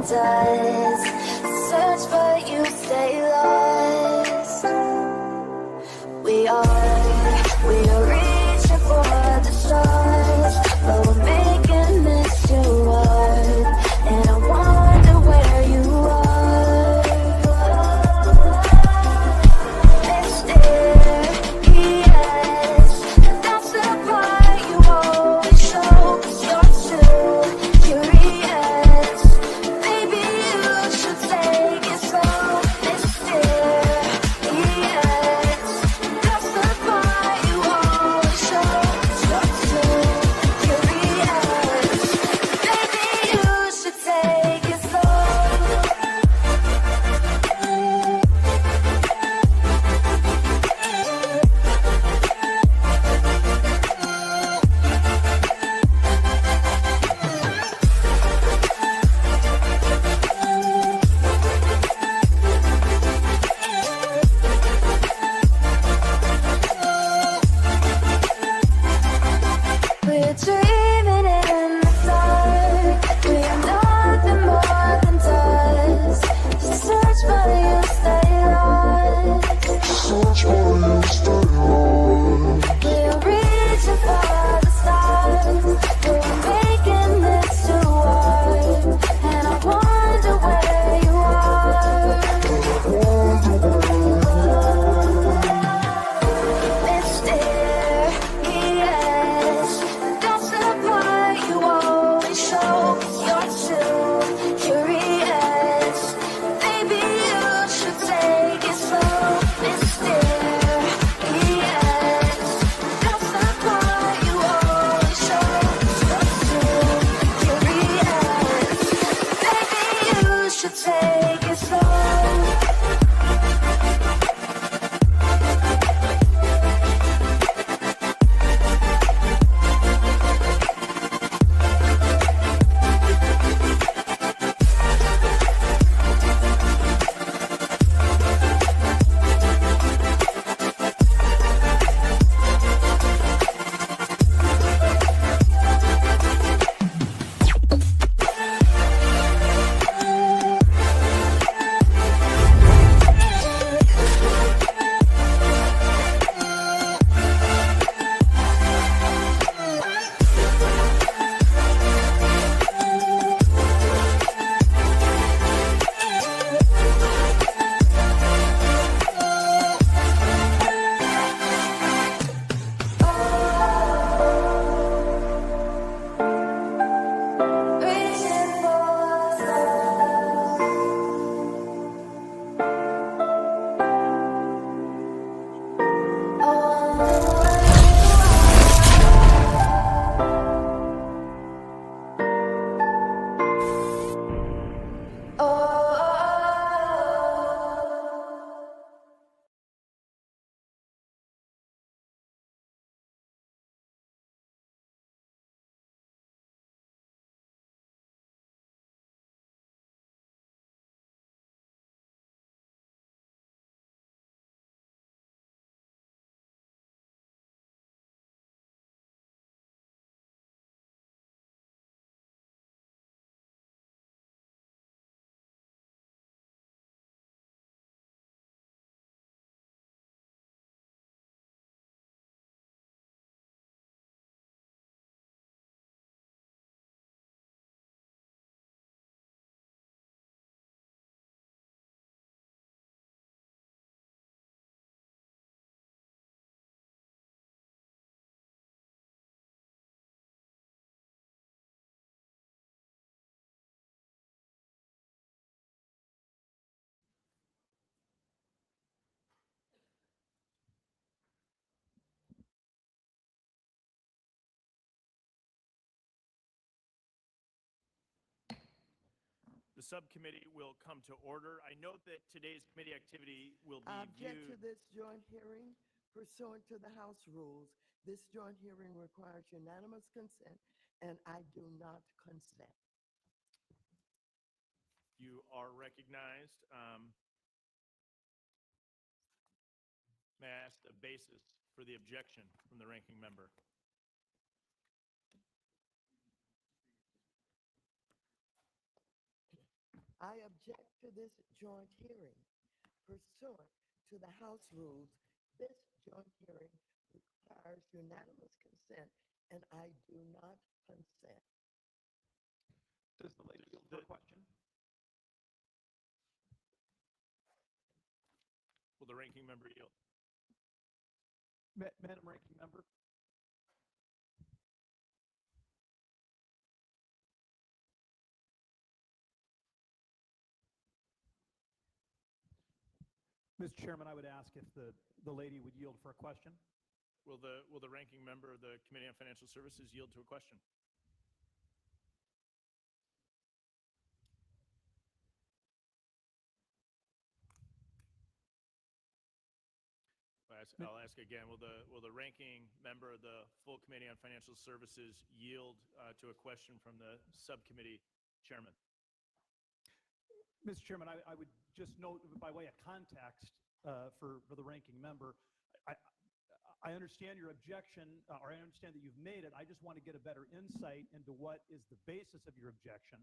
does. Search but you stay lost. We are reaching for the stars, but we're making this too hard. And I wonder where you are. Mysterious, that's the part you always show, 'cause you're too curious. Maybe you should take it slow. Mysterious, that's the part you always show, 'cause you're too curious. Maybe you should take it slow. We're dreaming in the dark. We are nothing more than dust. You search but you stay lost. We're reaching for the stars, but we're making this too hard. And I wonder where you are. Mysterious, that's the part you always show, 'cause you're too curious. Maybe you should take it slow. Mysterious, that's the part you always show, 'cause you're too curious. Maybe you should take it slow. Reaching for the stars. The subcommittee will come to order. I note that today's committee activity will be Object to viewed. this joint hearing pursuant to the House rules. This joint hearing requires unanimous consent, and I do not consent. You are recognized. May I ask the basis for the objection from the ranking member? I object to this joint hearing. Pursuant to the House rules, this joint hearing requires unanimous consent, and I do not consent. Does the lady yield for a question? Will the ranking member yield? Madam Ranking Member? Mr. Chairman, I would ask if the lady would yield for a question. Will the ranking member of the Committee on Financial Services yield to a question? I'll ask again, will the ranking member of the full Committee on Financial Services yield to a question from the subcommittee chairman? Mr. Chairman, I would just note by way of context for the ranking member, I understand your objection, or I understand that you've made it. I just want to get a better insight into what is the basis of your objection,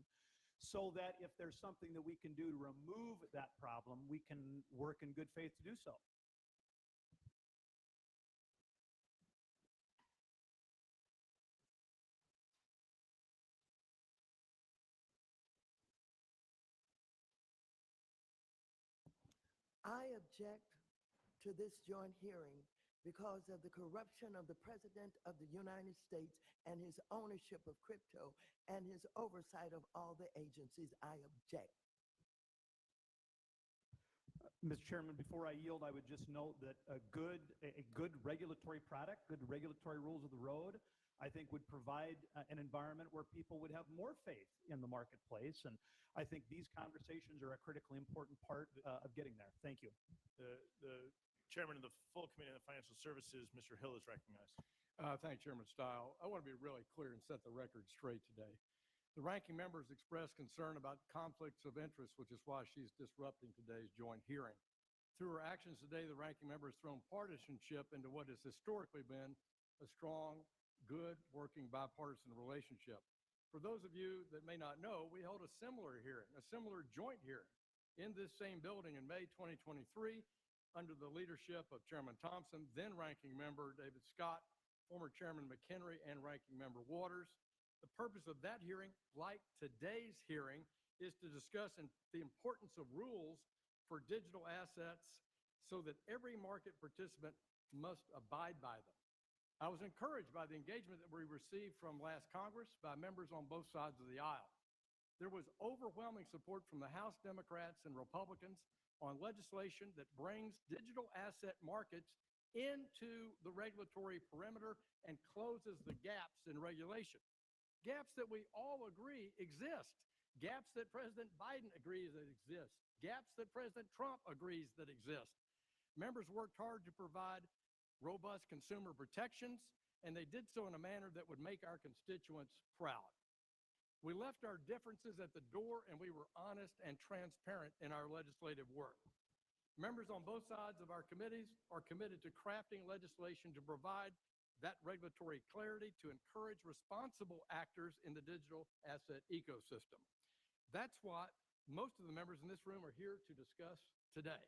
so that if there's something that we can do to remove that problem, we can work in good faith to do so. I object to this joint hearing because of the corruption of the President of the United States and his ownership of crypto and his oversight of all the agencies. I object. Mr. Chairman, before I yield, I would just note that a good regulatory product, good regulatory rules of the road, I think would provide an environment where people would have more faith in the marketplace. And I think these conversations are a critically important part of getting there. Thank you. The chairman of the full Committee on Financial Services, Mr. Hill, is recognized. Thank you, Chairman Stile. I want to be really clear and set the record straight today. The ranking member has expressed concern about conflicts of interest, which is why she's disrupting today's joint hearing. Through her actions today, the ranking member has thrown partisanship into what has historically been a strong, good, working bipartisan relationship. For those of you that may not know, we held a similar hearing, a similar joint hearing in this same building in May 2023 under the leadership of Chairman Thompson, then Ranking Member David Scott, former Chairman McHenry, and Ranking Member Waters. The purpose of that hearing, like today's hearing, is to discuss the importance of rules for digital assets so that every market participant must abide by them. I was encouraged by the engagement that we received from last Congress by members on both sides of the aisle. There was overwhelming support from the House Democrats and Republicans on legislation that brings digital asset markets into the regulatory perimeter and closes the gaps in regulation. Gaps that we all agree exist. Gaps that President Biden agrees that exist. Gaps that President Trump agrees that exist. Members worked hard to provide robust consumer protections, and they did so in a manner that would make our constituents proud. We left our differences at the door, and we were honest and transparent in our legislative work. Members on both sides of our committees are committed to crafting legislation to provide that regulatory clarity to encourage responsible actors in the digital asset ecosystem. That's what most of the members in this room are here to discuss today.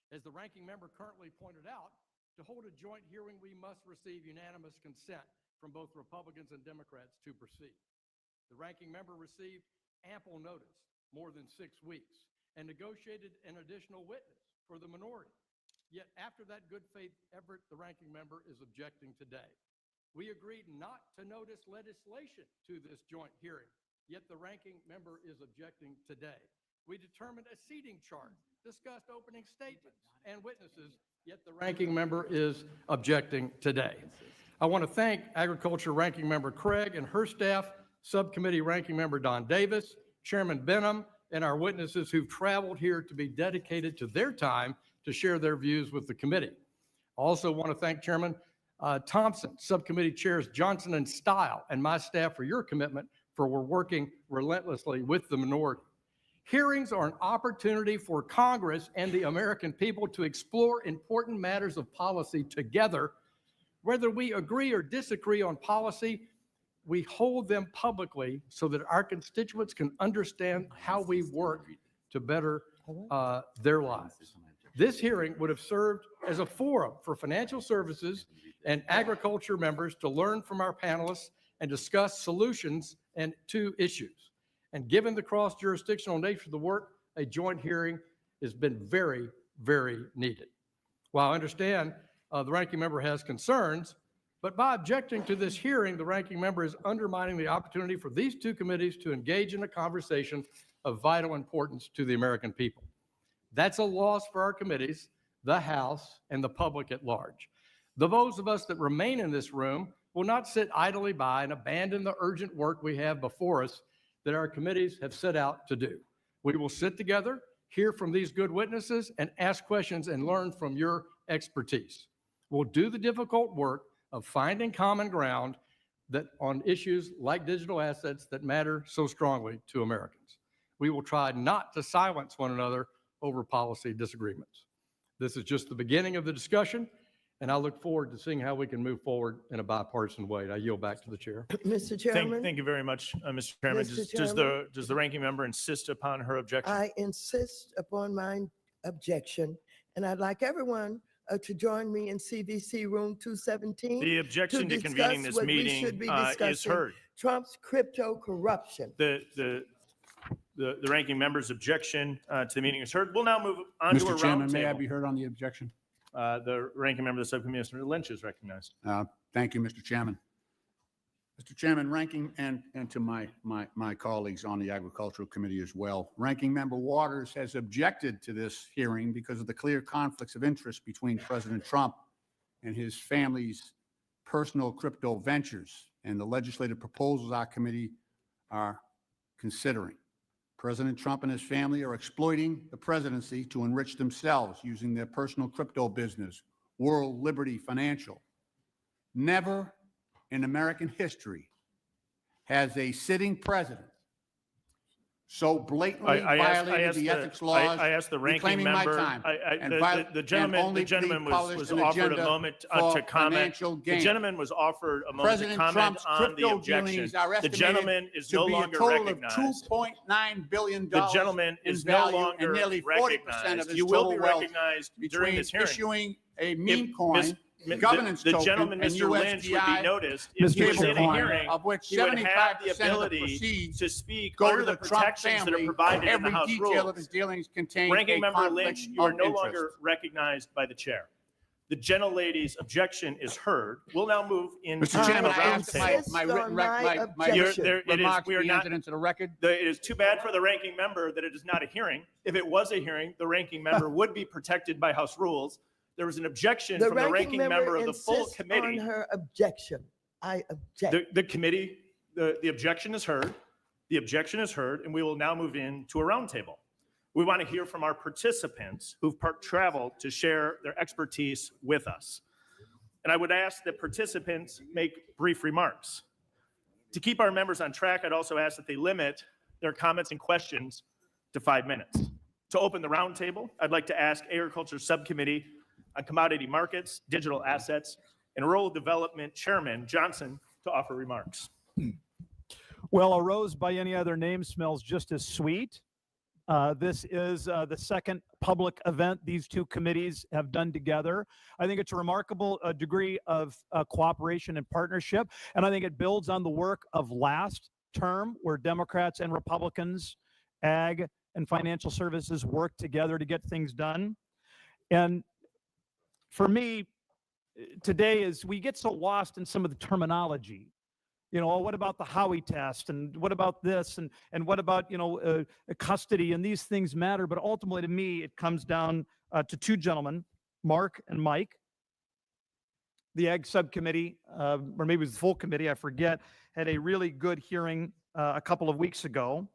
As the ranking member currently pointed out, to hold a joint hearing, we must receive unanimous consent from both Republicans and Democrats to proceed. The ranking member received ample notice, more than 6 weeks, and negotiated an additional witness for the minority. Yet after that good faith effort, the ranking member is objecting today. We agreed not to notice legislation to this joint hearing, yet the ranking member is objecting today. We determined a seating chart, discussed opening statements and witnesses, yet the ranking member is objecting today. I want to thank Agriculture Ranking Member Craig and her staff, Subcommittee Ranking Member Don Davis, Chairman Benham, and our witnesses who've traveled here to be dedicated to their time to share their views with the committee. I also want to thank Chairman Thompson, Subcommittee Chairs Johnson and Stile, and my staff for your commitment for working relentlessly with the minority. Hearings are an opportunity for Congress and the American people to explore important matters of policy together. Whether we agree or disagree on policy, we hold them publicly so that our constituents can understand how we work to better their lives. This hearing would have served as a forum for financial services and agriculture members to learn from our panelists and discuss solutions and to issues. And given the cross-jurisdictional nature of the work, a joint hearing has been very, very needed. While I understand the ranking member has concerns, but by objecting to this hearing, the ranking member is undermining the opportunity for these two committees to engage in a conversation of vital importance to the American people. That's a loss for our committees, the House, and the public at large. Those of us that remain in this room will not sit idly by and abandon the urgent work we have before us that our committees have set out to do. We will sit together, hear from these good witnesses, and ask questions and learn from your expertise. We'll do the difficult work of finding common ground that on issues like digital assets that matter so strongly to Americans. We will try not to silence one another over policy disagreements. This is just the beginning of the discussion, and I look forward to seeing how we can move forward in a bipartisan way. I yield back to the chair. Mr. Chairman? Thank you very much, Mr. Chairman. Mr. Does the ranking member insist upon her objection? I insist upon my objection, and I'd like everyone to join me in CVC room 217. The objection to convening this meeting is heard. Trump's crypto corruption. The ranking member's objection to the meeting is heard. We'll now move on to a roundtable. Mr. Chairman, may I be heard on the objection? The ranking member of the subcommittee, Mr. Lynch, is recognized. Thank you, Mr. Chairman. Mr. Chairman, ranking and to my colleagues on the Agricultural Committee as well. Ranking Member Waters has objected to this hearing because of the clear conflicts of interest between President Trump and his family's personal crypto ventures and the legislative proposals our committee are considering. President Trump and his family are exploiting the presidency to enrich themselves using their personal crypto business, World Liberty Financial. Never in American history has a sitting president so blatantly violated the ethics laws. I asked the ranking member. The gentleman was offered a moment to comment. The gentleman was offered a moment to comment on the objection. The gentleman is no longer recognized. $2.9 billion. The gentleman is no longer recognized. You will be recognized during this hearing. Issuing a meme coin. Governance the gentleman, Mr. Lynch, would be noticed if he was in a hearing, of which he would have the 75% of the ability proceeds to speak go under to the the Trump protections that are family. provided in the House Every detail of rules. his dealings contain Ranking a member conflict Lynch, you are of no interest. longer recognized by the chair. The gentlelady's objection is heard. We'll now move into Mr. Chairman, a I ask that roundtable. my written remarks be entered into the record. It is too bad for the ranking member that it is not a hearing. If it was a hearing, the ranking member would be protected by House rules. There was an objection from the ranking member of the full committee. On her objection. I object. The committee, the objection is heard. The objection is heard, and we will now move into a roundtable. We want to hear from our participants who've traveled to share their expertise with us. And I would ask that participants make brief remarks. To keep our members on track, I'd also ask that they limit their comments and questions to 5 minutes. To open the roundtable, I'd like to ask Agriculture Subcommittee on Commodity Markets, Digital Assets, and Rural Development Chairman Johnson to offer remarks. Well, a rose by any other name smells just as sweet. This is the second public event these two committees have done together. I think it's a remarkable degree of cooperation and partnership, and I think it builds on the work of last term where Democrats and Republicans, ag and financial services worked together to get things done. And for me, today is we get so lost in some of the terminology. You know, what about the Howey test, and what about this, and what about, custody, and these things matter. But ultimately, to me, it comes down to two gentlemen, Mark and Mike. The Ag Subcommittee, or maybe it was the full committee, I forget, had a really good hearing a couple of weeks ago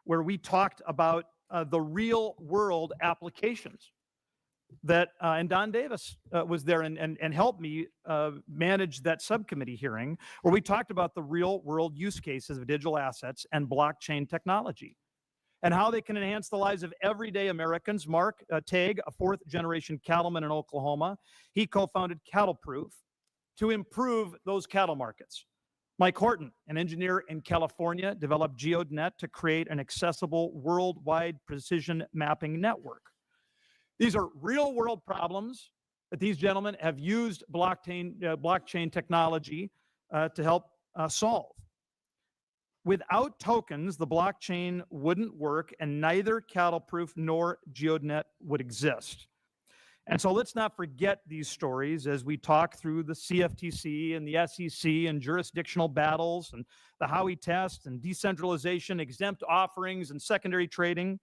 where we talked about the real world applications that, and Don Davis was there and helped me manage that subcommittee hearing where we talked about the real world use cases of digital assets and blockchain technology and how they can enhance the lives of everyday Americans. Mark Tague, a fourth generation cattleman in Oklahoma, he co-founded Cattle Proof to improve those cattle markets. Mike Horton, an engineer in California, developed GeoNet to create an accessible worldwide precision mapping network. These are real-world problems that these gentlemen have used blockchain technology to help solve. Without tokens, the blockchain wouldn't work, and neither CattleProof nor GeoNet would exist. And so let's not forget these stories as we talk through the CFTC and the SEC and jurisdictional battles and the Howey test and decentralization, exempt offerings, and secondary trading.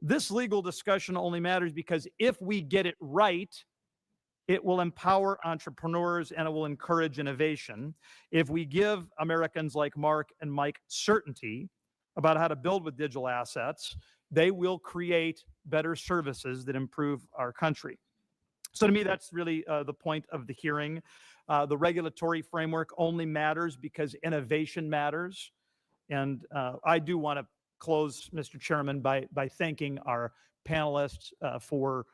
This legal discussion only matters because if we get it right, it will empower entrepreneurs and it will encourage innovation. If we give Americans like Mark and Mike certainty about how to build with digital assets, they will create better services that improve our country. So to me, that's really the point of the hearing. The regulatory framework only matters because innovation matters. And I do want to close, Mr. Chairman, by thanking our panelists for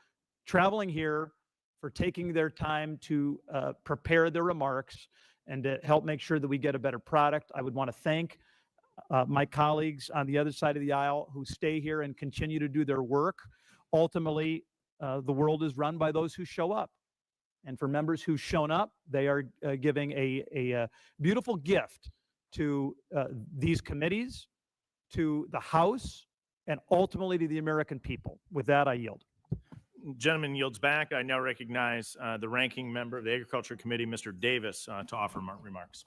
traveling here, for taking their time to prepare their remarks and to help make sure that we get a better product. I would want to thank my colleagues on the other side of the aisle who stay here and continue to do their work. Ultimately, the world is run by those who show up. And for members who've shown up, they are giving a beautiful gift to these committees, to the House, and ultimately to the American people. With that, I yield. Gentleman yields back. I now recognize the ranking member of the Agriculture Committee, Mr. Davis, to offer remarks.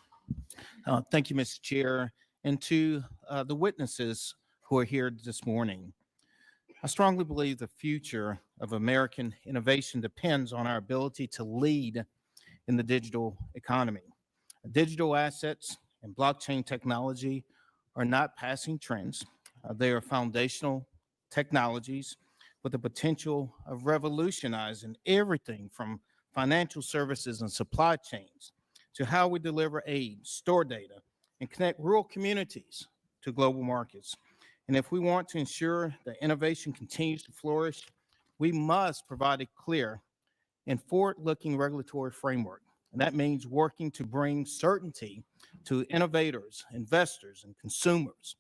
Thank you, Mr. Chair, and to the witnesses who are here this morning. I strongly believe the future of American innovation depends on our ability to lead in the digital economy. Digital assets and blockchain technology are not passing trends. They are foundational technologies with the potential of revolutionizing everything from financial services and supply chains to how we deliver aid, store data, and connect rural communities to global markets. And if we want to ensure that innovation continues to flourish, we must provide a clear and forward-looking regulatory framework. And that means working to bring certainty to innovators, investors, and consumers.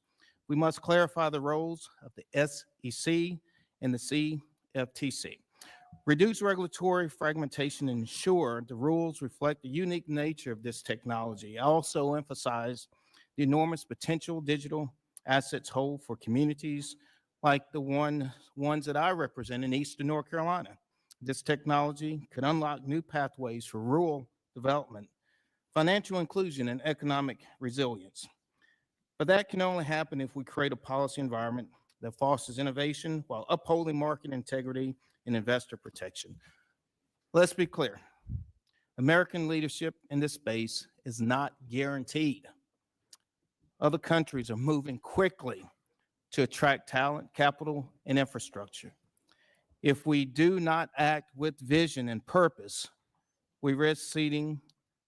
We must clarify the roles of the SEC and the CFTC. Reduce regulatory fragmentation and ensure the rules reflect the unique nature of this technology. I also emphasize the enormous potential digital assets hold for communities like the ones that I represent in Eastern North Carolina. This technology could unlock new pathways for rural development, financial inclusion, and economic resilience. But that can only happen if we create a policy environment that fosters innovation while upholding market integrity and investor protection. Let's be clear. American leadership in this space is not guaranteed. Other countries are moving quickly to attract talent, capital, and infrastructure. If we do not act with vision and purpose, we risk ceding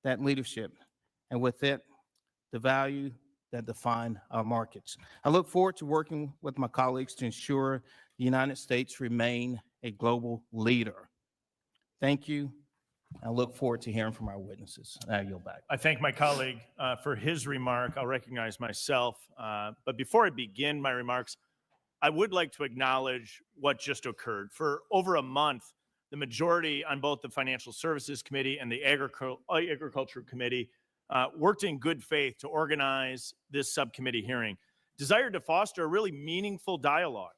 that leadership, and with it, the value that define our markets. I look forward to working with my colleagues to ensure the United States remain a global leader. Thank you. I look forward to hearing from our witnesses. I yield back. I thank my colleague for his remark. I'll recognize myself. But before I begin my remarks, I would like to acknowledge what just occurred. For over a month, the majority on both the Financial Services Committee and the Agriculture Committee worked in good faith to organize this subcommittee hearing, desired to foster a really meaningful dialogue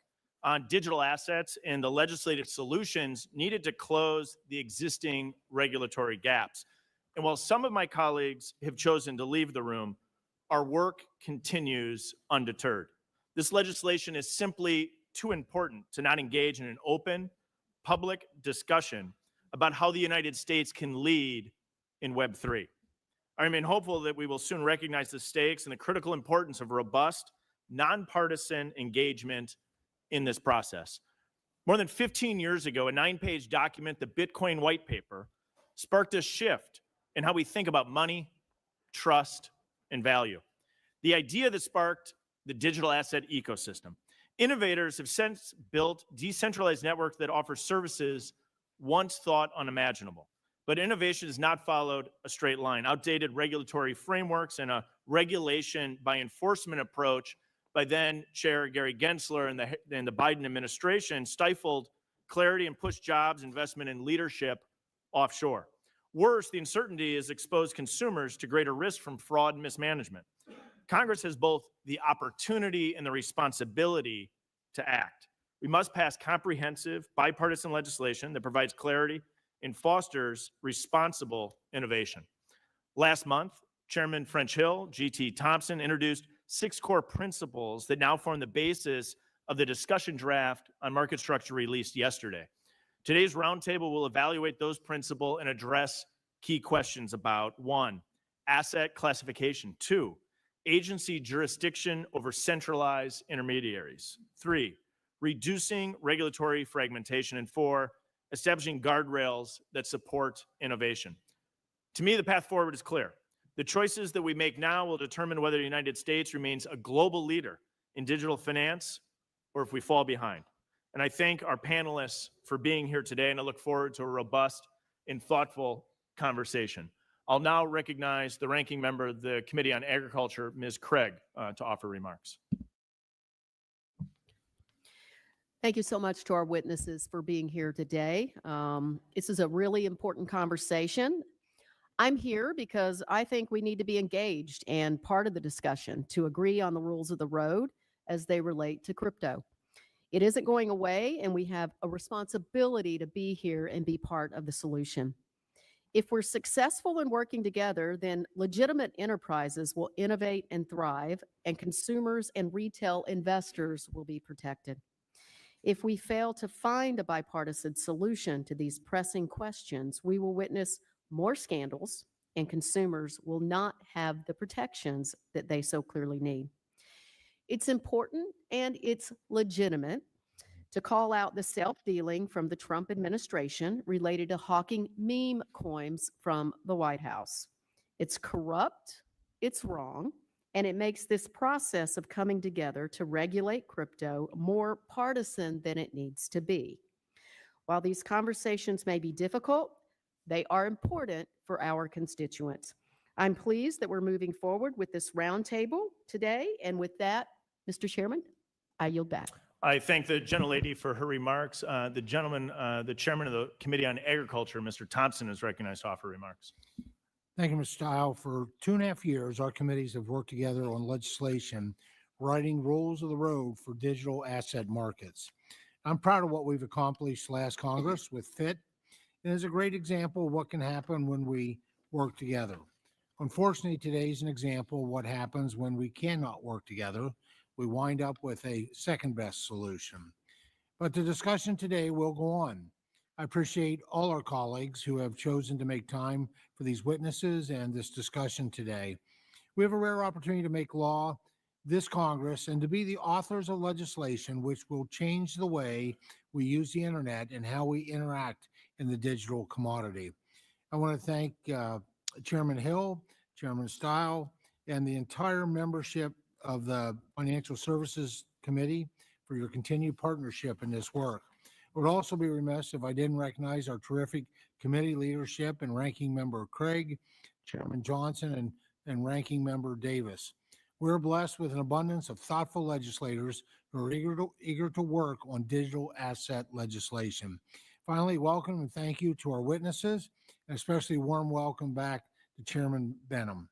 on digital assets and the legislative solutions needed to close the existing regulatory gaps. And while some of my colleagues have chosen to leave the room, our work continues undeterred. This legislation is simply too important to not engage in an open, public discussion about how the United States can lead in Web3. I remain hopeful that we will soon recognize the stakes and the critical importance of robust, nonpartisan engagement in this process. More than 15 years ago, a 9-page document, the Bitcoin White Paper, sparked a shift in how we think about money, trust, and value. The idea that sparked the digital asset ecosystem. Innovators have since built decentralized networks that offer services once thought unimaginable. But innovation has not followed a straight line. Outdated regulatory frameworks and a regulation by enforcement approach by then Chair Gary Gensler and the Biden administration stifled clarity and pushed jobs, investment, and leadership offshore. Worse, the uncertainty has exposed consumers to greater risk from fraud and mismanagement. Congress has both the opportunity and the responsibility to act. We must pass comprehensive bipartisan legislation that provides clarity and fosters responsible innovation. Last month, Chairman French Hill, G.T. Thompson introduced 6 core principles that now form the basis of the discussion draft on market structure released yesterday. Today's roundtable will evaluate those principles and address key questions about 1, asset classification, 2, agency jurisdiction over centralized intermediaries, 3, reducing regulatory fragmentation, and 4, establishing guardrails that support innovation. To me, the path forward is clear. The choices that we make now will determine whether the United States remains a global leader in digital finance or if we fall behind. And I thank our panelists for being here today, and I look forward to a robust and thoughtful conversation. I'll now recognize the ranking member of the Committee on Agriculture, Ms. Craig, to offer remarks. Thank you so much to our witnesses for being here today. This is a really important conversation. I'm here because I think we need to be engaged and part of the discussion to agree on the rules of the road as they relate to crypto. It isn't going away, and we have a responsibility to be here and be part of the solution. If we're successful in working together, then legitimate enterprises will innovate and thrive, and consumers and retail investors will be protected. If we fail to find a bipartisan solution to these pressing questions, we will witness more scandals, and consumers will not have the protections that they so clearly need. It's important and it's legitimate to call out the self-dealing from the Trump administration related to hawking meme coins from the White House. It's corrupt, it's wrong, and it makes this process of coming together to regulate crypto more partisan than it needs to be. While these conversations may be difficult, they are important for our constituents. I'm pleased that we're moving forward with this roundtable today, and with that, Mr. Chairman, I yield back. I thank the gentlelady for her remarks. The gentleman, the chairman of the Committee on Agriculture, Mr. Thompson, is recognized to offer remarks. Thank you, Mr. Stile. For 2.5 years, our committees have worked together on legislation writing rules of the road for digital asset markets. I'm proud of what we've accomplished last Congress with FIT, and is a great example of what can happen when we work together. Unfortunately, today is an example of what happens when we cannot work together. We wind up with a second best solution. But the discussion today will go on. I appreciate all our colleagues who have chosen to make time for these witnesses and this discussion today. We have a rare opportunity to make law this Congress and to be the authors of legislation which will change the way we use the internet and how we interact in the digital commodity. I want to thank Chairman Hill, Chairman Stile, and the entire membership of the Financial Services Committee for your continued partnership in this work. I would also be remiss if I didn't recognize our terrific committee leadership and Ranking Member Craig, Chairman Johnson, and Ranking Member Davis. We're blessed with an abundance of thoughtful legislators who are eager to work on digital asset legislation. Finally, welcome and thank you to our witnesses, and especially warm welcome back to Chairman Benham.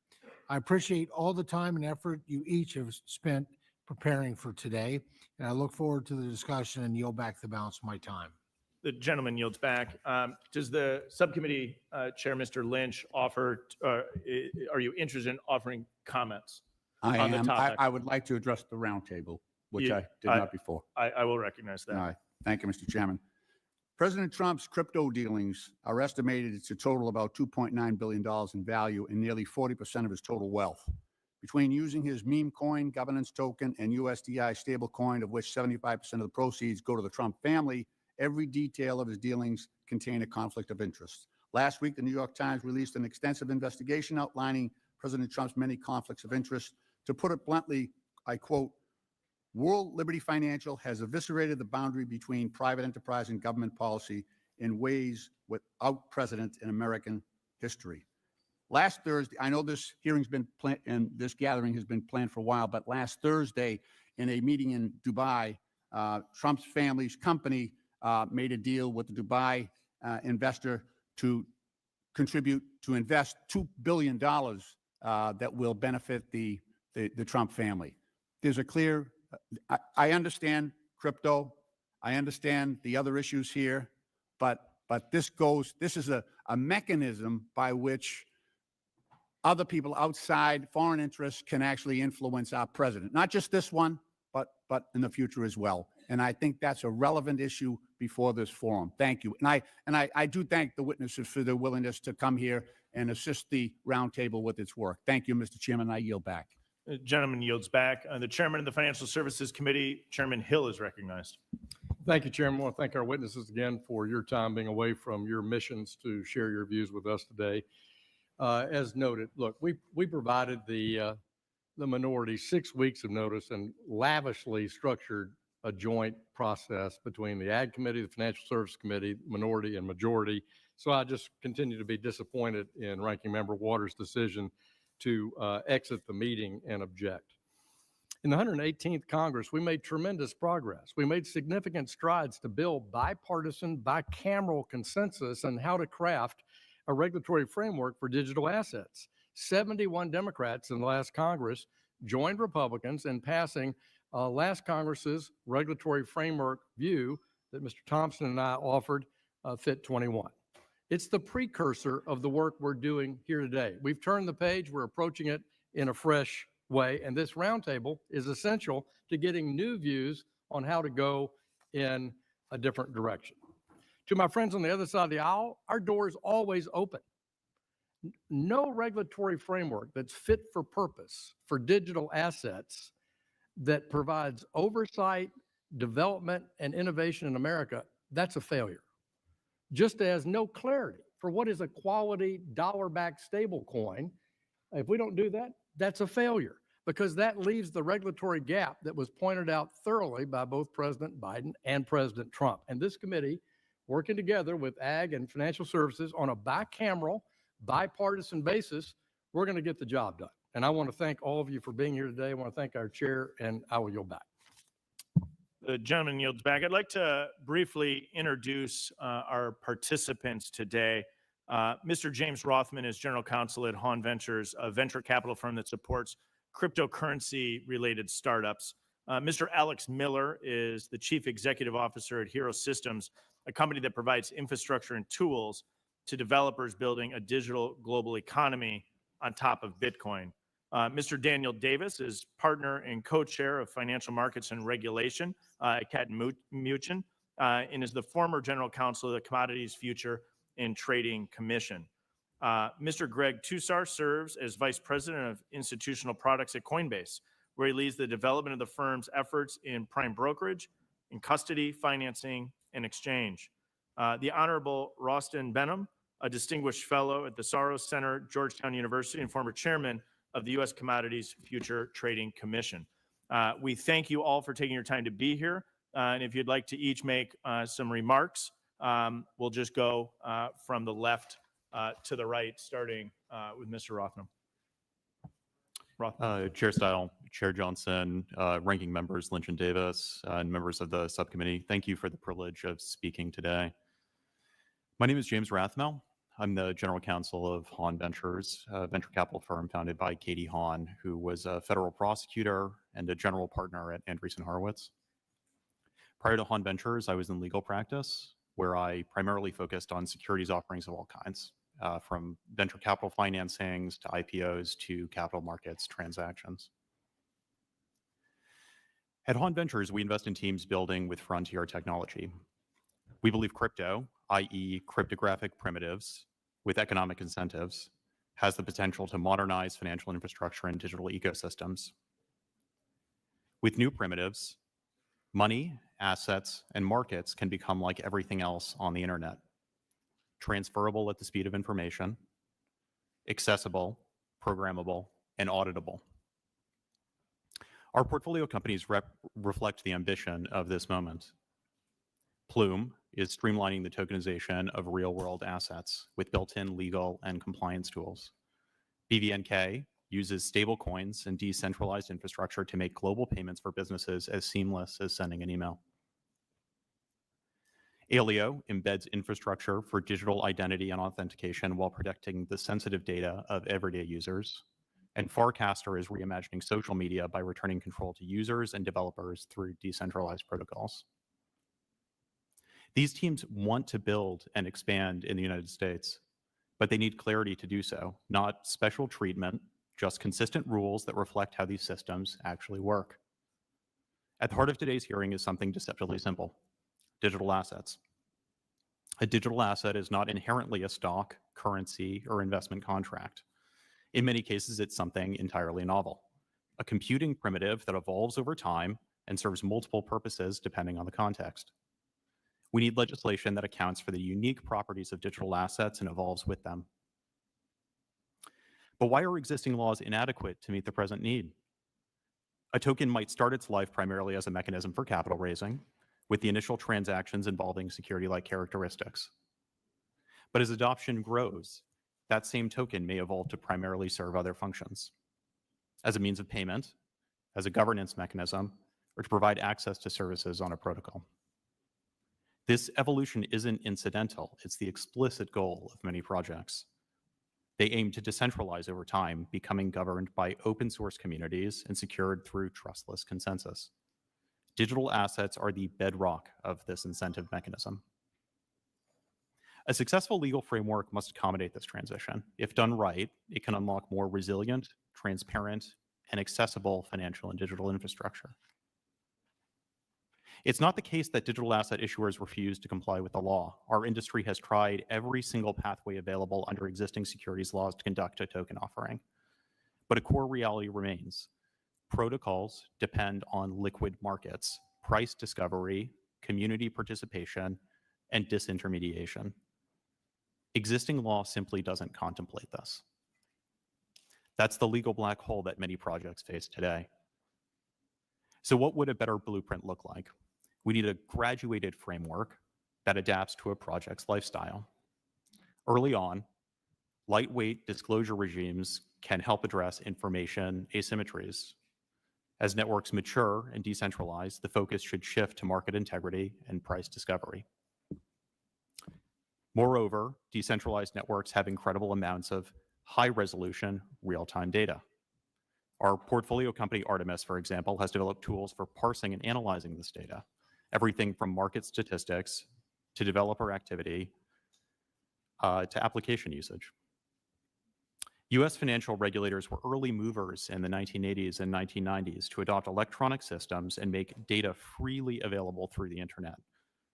I appreciate all the time and effort you each have spent preparing for today, and I look forward to the discussion and yield back the balance of my time. The gentleman yields back. Does the subcommittee chair, Mr. Lynch, offer, are you interested in offering comments? I on the am. topic? I would like to address the roundtable, which You- I did not before. I will recognize that. All right. Thank you, Mr. Chairman. President Trump's crypto dealings are estimated to total about $2.9 billion in value and nearly 40% of his total wealth. Between using his meme coin, governance token, and USDI stablecoin, of which 75% of the proceeds go to the Trump family, every detail of his dealings contain a conflict of interest. Last week, the New York Times released an extensive investigation outlining President Trump's many conflicts of interest. To put it bluntly, I quote, "World Liberty Financial has eviscerated the boundary between private enterprise and government policy in ways without precedent in American history. Last Thursday, I know this hearing's been planned and this gathering has been planned for a while, but last Thursday in a meeting in Dubai, Trump's family's company made a deal with the Dubai investor to contribute to invest $2 billion that will benefit the Trump family. There's a clear, I understand crypto, I understand the other issues here, but this is a mechanism by which other people outside foreign interests can actually influence our president. Not just this one, but in the future as well. And I think that's a relevant issue before this forum. Thank you. And I do thank the witnesses for their willingness to come here and assist the roundtable with its work. Thank you, Mr. Chairman. I yield back. The gentleman yields back. The chairman of the Financial Services Committee, Chairman Hill, is recognized. Thank you, Chairman. I want to thank our witnesses again for your time being away from your missions to share your views with us today. As noted, look, we provided the minority 6 weeks of notice and lavishly structured a joint process between the Ag Committee, the Financial Service Committee, minority and majority. So I just continue to be disappointed in Ranking Member Waters' decision to exit the meeting and object. In the 118th Congress, we made tremendous progress. We made significant strides to build bipartisan, bicameral consensus on how to craft a regulatory framework for digital assets. 71 Democrats in the last Congress joined Republicans in passing last Congress's regulatory framework view that Mr. Thompson and I offered, Fit 21. It's the precursor of the work we're doing here today. We've turned the page, we're approaching it in a fresh way, and this roundtable is essential to getting new views on how to go in a different direction. To my friends on the other side of the aisle, our door is always open. No regulatory framework that's fit for purpose for digital assets that provides oversight, development, and innovation in America, that's a failure. Just as no clarity for what is a quality dollar-backed stable coin, if we don't do that, that's a failure, because that leaves the regulatory gap that was pointed out thoroughly by both President Biden and President Trump. And this committee, working together with Ag and Financial Services on a bicameral, bipartisan basis, we're going to get the job done. And I want to thank all of you for being here today. I want to thank our chair, and I will yield back. The gentleman yields back. I'd like to briefly introduce our participants today. Mr. James Rothman is General Counsel at Hahn Ventures, a venture capital firm that supports cryptocurrency-related startups. Mr. Alex Miller is the Chief Executive Officer at Hero Systems, a company that provides infrastructure and tools to developers building a digital global economy on top of Bitcoin. Mr. Daniel Davis is partner and co-chair of financial markets and regulation at Catton Muchin and is the former general counsel of the Commodities Future and Trading Commission. Mr. Greg Tussar serves as vice president of institutional products at Coinbase, where he leads the development of the firm's efforts in prime brokerage, in custody, financing, and exchange. The Honorable Rostin Benham, a distinguished fellow at the Soros Center, Georgetown University, and former chairman of the U.S. Commodities Future Trading Commission. We thank you all for taking your time to be here. And if you'd like to each make some remarks, we'll just go from the left to the right, starting with Mr. Rothman. Chair Style, Chair Johnson, ranking members Lynch and Davis, and members of the subcommittee, thank you for the privilege of speaking today. My name is James Rathmel. I'm the general counsel of Hahn Ventures, a venture capital firm founded by Katie Hahn, who was a federal prosecutor and a general partner at Andreessen Horowitz. Prior to Hahn Ventures, I was in legal practice, where I primarily focused on securities offerings of all kinds, from venture capital financings to IPOs to capital markets transactions. At Hahn Ventures, we invest in teams building with frontier technology. We believe crypto, i.e. cryptographic primitives, with economic incentives, has the potential to modernize financial infrastructure and digital ecosystems. With new primitives, money, assets, and markets can become like everything else on the internet: transferable at the speed of information, accessible, programmable, and auditable. Our portfolio companies reflect the ambition of this moment. Plume is streamlining the tokenization of real-world assets with built-in legal and compliance tools. BVNK uses stablecoins and decentralized infrastructure to make global payments for businesses as seamless as sending an email. Alio embeds infrastructure for digital identity and authentication while protecting the sensitive data of everyday users. And Farcaster is reimagining social media by returning control to users and developers through decentralized protocols. These teams want to build and expand in the United States, but they need clarity to do so, not special treatment, just consistent rules that reflect how these systems actually work. At the heart of today's hearing is something deceptively simple: digital assets. A digital asset is not inherently a stock, currency, or investment contract. In many cases, it's something entirely novel, a computing primitive that evolves over time and serves multiple purposes depending on the context. We need legislation that accounts for the unique properties of digital assets and evolves with them. But why are existing laws inadequate to meet the present need? A token might start its life primarily as a mechanism for capital raising, with the initial transactions involving security-like characteristics. But as adoption grows, that same token may evolve to primarily serve other functions, as a means of payment, as a governance mechanism, or to provide access to services on a protocol. This evolution isn't incidental, it's the explicit goal of many projects. They aim to decentralize over time, becoming governed by open source communities and secured through trustless consensus. Digital assets are the bedrock of this incentive mechanism. A successful legal framework must accommodate this transition. If done right, it can unlock more resilient, transparent, and accessible financial and digital infrastructure. It's not the case that digital asset issuers refuse to comply with the law. Our industry has tried every single pathway available under existing securities laws to conduct a token offering. But a core reality remains: protocols depend on liquid markets, price discovery, community participation, and disintermediation. Existing law simply doesn't contemplate this. That's the legal black hole that many projects face today. So what would a better blueprint look like? We need a graduated framework that adapts to a project's lifestyle. Early on, lightweight disclosure regimes can help address information asymmetries. As networks mature and decentralize, the focus should shift to market integrity and price discovery. Moreover, decentralized networks have incredible amounts of high-resolution, real-time data. Our portfolio company, Artemis, for example, has developed tools for parsing and analyzing this data, everything from market statistics to developer activity to application usage. US financial regulators were early movers in the 1980s and 1990s to adopt electronic systems and make data freely available through the internet.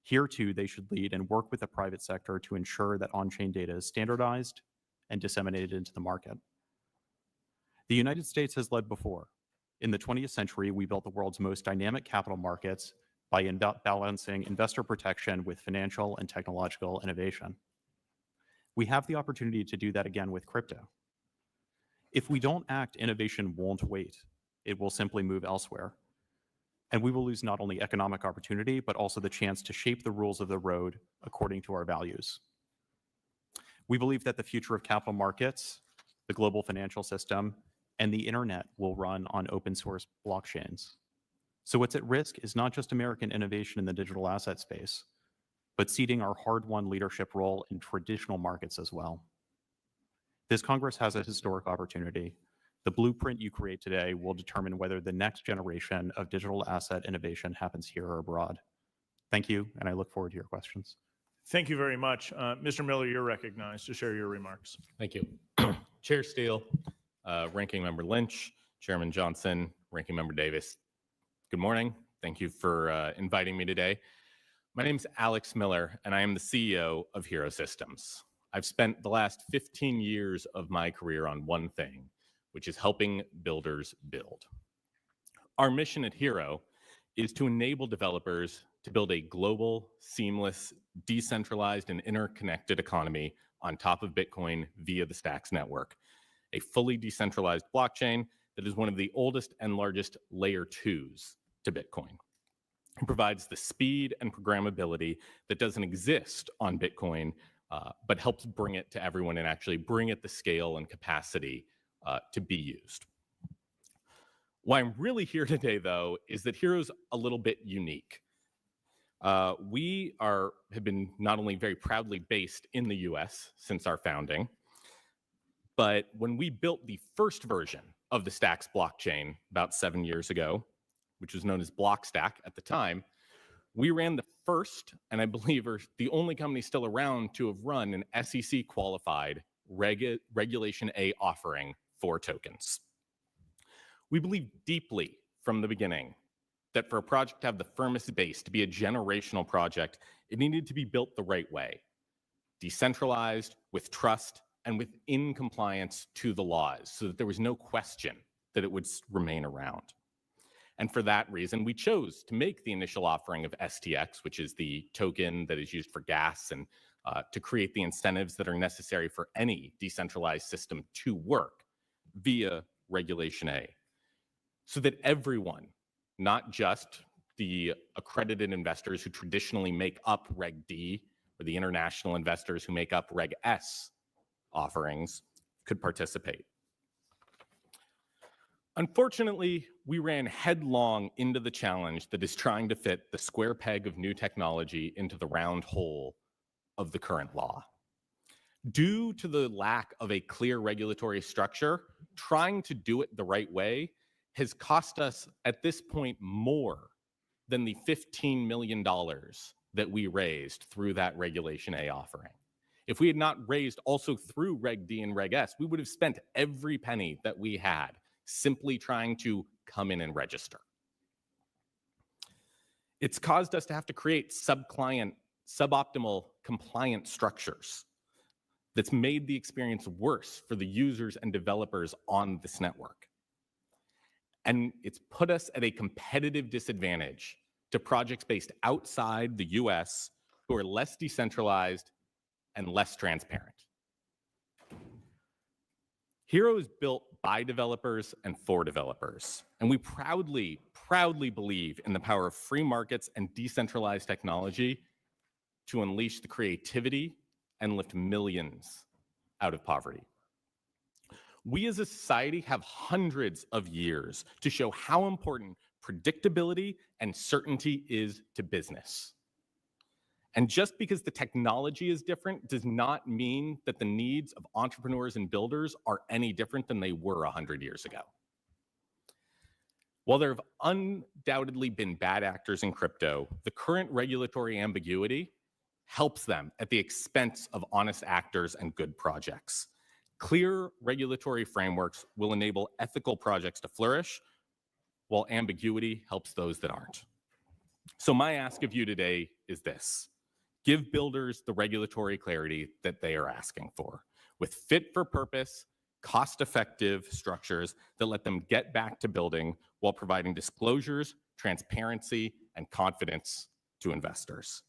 Here too, they should lead and work with the private sector to ensure that on-chain data is standardized and disseminated into the market. The United States has led before. In the 20th century, we built the world's most dynamic capital markets by balancing investor protection with financial and technological innovation. We have the opportunity to do that again with crypto. If we don't act, innovation won't wait. It will simply move elsewhere. And we will lose not only economic opportunity, but also the chance to shape the rules of the road according to our values. We believe that the future of capital markets, the global financial system, and the internet will run on open source blockchains. So what's at risk is not just American innovation in the digital asset space, but ceding our hard-won leadership role in traditional markets as well. This Congress has a historic opportunity. The blueprint you create today will determine whether the next generation of digital asset innovation happens here or abroad. Thank you, and I look forward to your questions. Thank you very much. Mr. Miller, you're recognized to share your remarks. Thank you. Chair Steele, Ranking Member Lynch, Chairman Johnson, Ranking Member Davis. Good morning. Thank you for inviting me today. My name is Alex Miller, and I am the CEO of Hero Systems. I've spent the last 15 years of my career on one thing, which is helping builders build. Our mission at Hero is to enable developers to build a global, seamless, decentralized, and interconnected economy on top of Bitcoin via the Stacks network, a fully decentralized blockchain that is one of the oldest and largest layer 2s to Bitcoin. It provides the speed and programmability that doesn't exist on Bitcoin, but helps bring it to everyone and actually bring it the scale and capacity to be used. Why I'm really here today, though, is that Hero's a little bit unique. We have been not only very proudly based in the US since our founding, but when we built the first version of the Stacks blockchain about 7 years ago, which was known as Blockstack at the time, we ran the first, and I believe are the only company still around to have run an SEC qualified Regulation A offering for tokens. We believe deeply from the beginning that for a project to have the firmest base, to be a generational project, it needed to be built the right way, decentralized, with trust, and within compliance to the laws, so that there was no question that it would remain around. And for that reason, we chose to make the initial offering of STX, which is the token that is used for gas, and to create the incentives that are necessary for any decentralized system to work via Regulation A, so that everyone, not just the accredited investors who traditionally make up Reg D, or the international investors who make up Reg S offerings, could participate. Unfortunately, we ran headlong into the challenge that is trying to fit the square peg of new technology into the round hole of the current law. Due to the lack of a clear regulatory structure, trying to do it the right way has cost us at this point more than the $15 million that we raised through that Regulation A offering. If we had not raised also through Reg D and Reg S, we would have spent every penny that we had simply trying to come in and register. It's caused us to have to create suboptimal compliance structures that's made the experience worse for the users and developers on this network. And it's put us at a competitive disadvantage to projects based outside the US who are less decentralized and less transparent. Hero is built by developers and for developers, and we proudly believe in the power of free markets and decentralized technology to unleash the creativity and lift millions out of poverty. We as a society have hundreds of years to show how important predictability and certainty is to business. And just because the technology is different does not mean that the needs of entrepreneurs and builders are any different than they were 100 years ago. While there have undoubtedly been bad actors in crypto, the current regulatory ambiguity helps them at the expense of honest actors and good projects. Clear regulatory frameworks will enable ethical projects to flourish, while ambiguity helps those that aren't. So my ask of you today is this: give builders the regulatory clarity that they are asking for, with fit-for-purpose, cost-effective structures that let them get back to building while providing disclosures, transparency, and confidence to investors.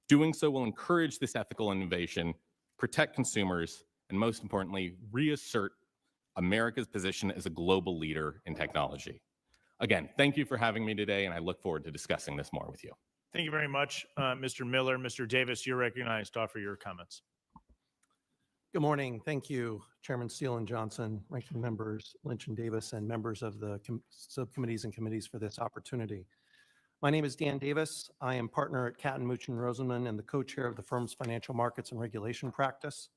Doing so will encourage this ethical innovation, protect consumers, and most importantly, reassert America's position as a global leader in technology. Again, thank you for having me today, and I look forward to discussing this more with you. Thank you very much, Mr. Miller. Mr. Davis, you're recognized to offer your comments. Good morning. Thank you, Chairman Steele and Johnson, ranking members Lynch and Davis, and members of the subcommittees and committees for this opportunity. My name is Dan Davis. I am partner at Catton, Mooch & Rosenman and the co-chair of the firm's financial markets and regulation practice.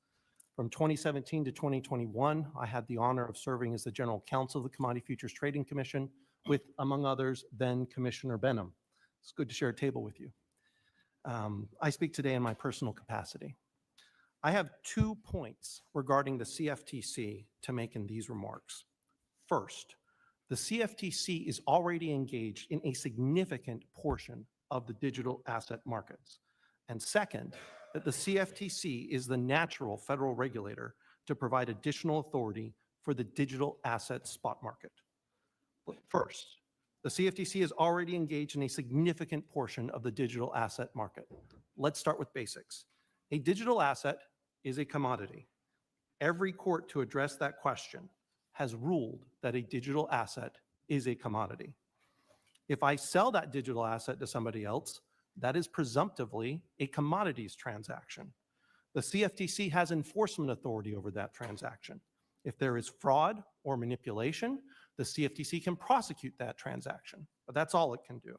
From 2017 to 2021, I had the honor of serving as the general counsel of the Commodity Futures Trading Commission with, among others, then Commissioner Benham. It's good to share a table with you. I speak today in my personal capacity. I have 2 points regarding the CFTC to make in these remarks. First, the CFTC is already engaged in a significant portion of the digital asset markets. And second, that the CFTC is the natural federal regulator to provide additional authority for the digital asset spot market. But first, the CFTC is already engaged in a significant portion of the digital asset market. Let's start with basics. A digital asset is a commodity. Every court to address that question has ruled that a digital asset is a commodity. If I sell that digital asset to somebody else, that is presumptively a commodities transaction. The CFTC has enforcement authority over that transaction. If there is fraud or manipulation, the CFTC can prosecute that transaction, but that's all it can do.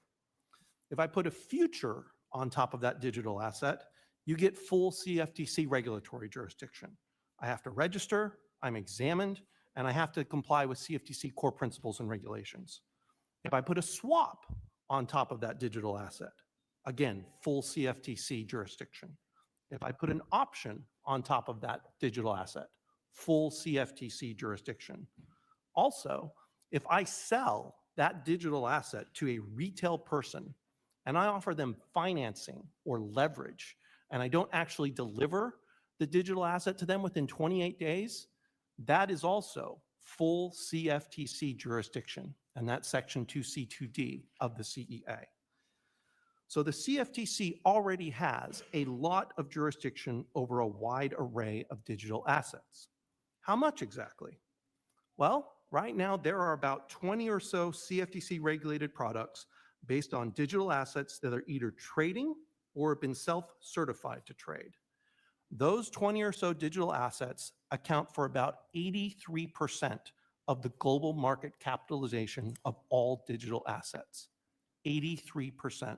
If I put a future on top of that digital asset, you get full CFTC regulatory jurisdiction. I have to register, I'm examined, and I have to comply with CFTC core principles and regulations. If I put a swap on top of that digital asset, again, full CFTC jurisdiction. If I put an option on top of that digital asset, full CFTC jurisdiction. Also, if I sell that digital asset to a retail person and I offer them financing or leverage, and I don't actually deliver the digital asset to them within 28 days, that is also full CFTC jurisdiction, and that's Section 2C2D of the CEA. So the CFTC already has a lot of jurisdiction over a wide array of digital assets. How much exactly? Well, right now there are about 20 or so CFTC regulated products based on digital assets that are either trading or have been self-certified to trade. Those 20 or so digital assets account for about 83% of the global market capitalization of all digital assets. 83%.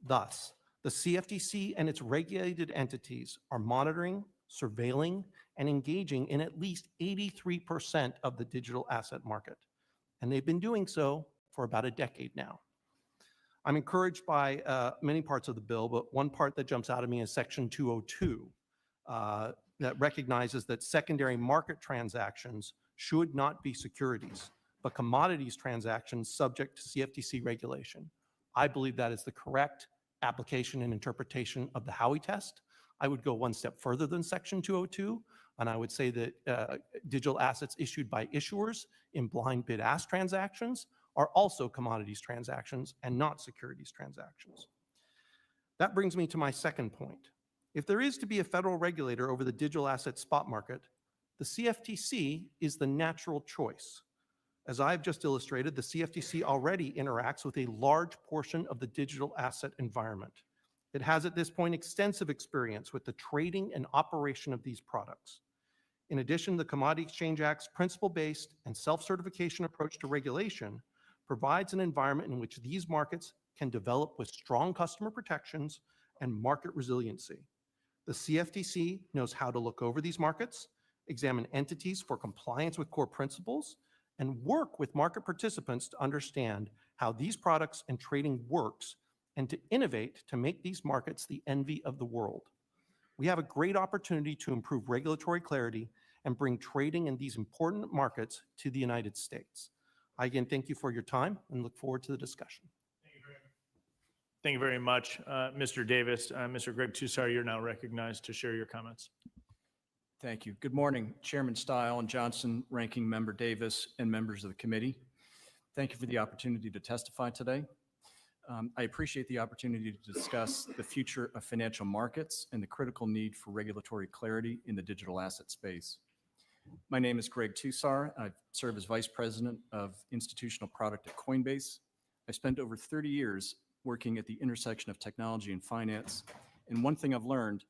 Thus, the CFTC and its regulated entities are monitoring, surveilling, and engaging in at least 83% of the digital asset market. And they've been doing so for about a decade now. I'm encouraged by many parts of the bill, but one part that jumps out at me is Section 202 that recognizes that secondary market transactions should not be securities, but commodities transactions subject to CFTC regulation. I believe that is the correct application and interpretation of the Howey test. I would go one step further than Section 202, and I would say that digital assets issued by issuers in blind bid-ask transactions are also commodities transactions and not securities transactions. That brings me to my second point. If there is to be a federal regulator over the digital asset spot market, the CFTC is the natural choice. As I've just illustrated, the CFTC already interacts with a large portion of the digital asset environment. It has at this point extensive experience with the trading and operation of these products. In addition, the Commodity Exchange Act's principle-based and self-certification approach to regulation provides an environment in which these markets can develop with strong customer protections and market resiliency. The CFTC knows how to look over these markets, examine entities for compliance with core principles, and work with market participants to understand how these products and trading works and to innovate to make these markets the envy of the world. We have a great opportunity to improve regulatory clarity and bring trading in these important markets to the United States. I again thank you for your time and look forward to the discussion. Thank you very much, Mr. Davis. Mr. Greg Tussar, you're now recognized to share your comments. Thank you. Good morning, Chairman Stile and Johnson, Ranking Member Davis, and members of the committee. Thank you for the opportunity to testify today. I appreciate the opportunity to discuss the future of financial markets and the critical need for regulatory clarity in the digital asset space. My name is Greg Tussar. I serve as Vice President of Institutional Product at Coinbase. I spent over 30 years working at the intersection of technology and finance, and one thing I've learned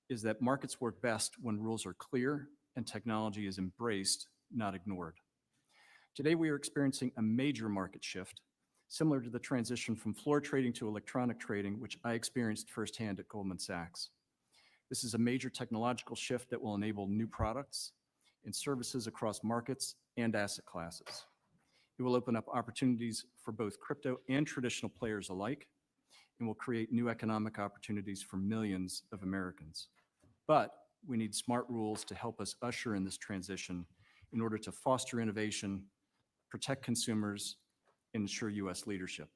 is that markets work best when rules are clear and technology is embraced, not ignored. Today, we are experiencing a major market shift, similar to the transition from floor trading to electronic trading, which I experienced firsthand at Goldman Sachs. This is a major technological shift that will enable new products and services across markets and asset classes. It will open up opportunities for both crypto and traditional players alike, and will create new economic opportunities for millions of Americans. But we need smart rules to help us usher in this transition in order to foster innovation, protect consumers, and ensure U.S. leadership.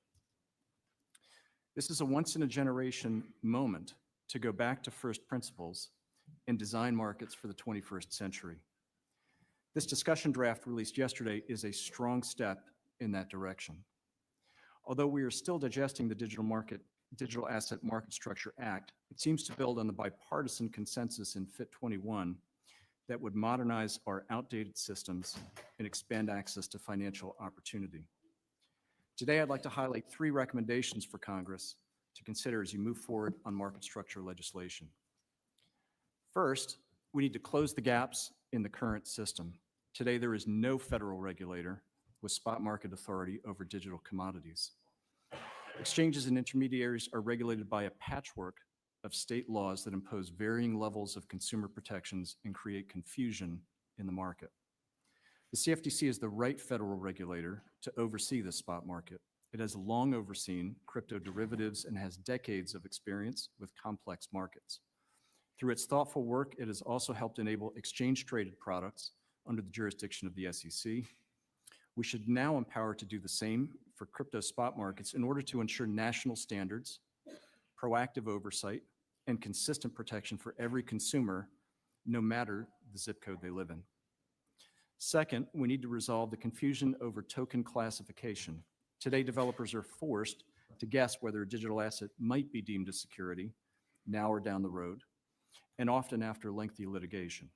This is a once-in-a-generation moment to go back to first principles and design markets for the 21st century. This discussion draft released yesterday is a strong step in that direction. Although we are still digesting the Digital Asset Market Structure Act, it seems to build on the bipartisan consensus in FIT 21 that would modernize our outdated systems and expand access to financial opportunity. Today, I'd like to highlight 3 recommendations for Congress to consider as you move forward on market structure legislation. First, we need to close the gaps in the current system. Today, there is no federal regulator with spot market authority over digital commodities. Exchanges and intermediaries are regulated by a patchwork of state laws that impose varying levels of consumer protections and create confusion in the market. The CFTC is the right federal regulator to oversee the spot market. It has long overseen crypto derivatives and has decades of experience with complex markets. Through its thoughtful work, it has also helped enable exchange-traded products under the jurisdiction of the SEC. We should now empower it to do the same for crypto spot markets in order to ensure national standards, proactive oversight, and consistent protection for every consumer, no matter the zip code they live in. Second, we need to resolve the confusion over token classification. Today, developers are forced to guess whether a digital asset might be deemed a security, now or down the road, and often after lengthy litigation.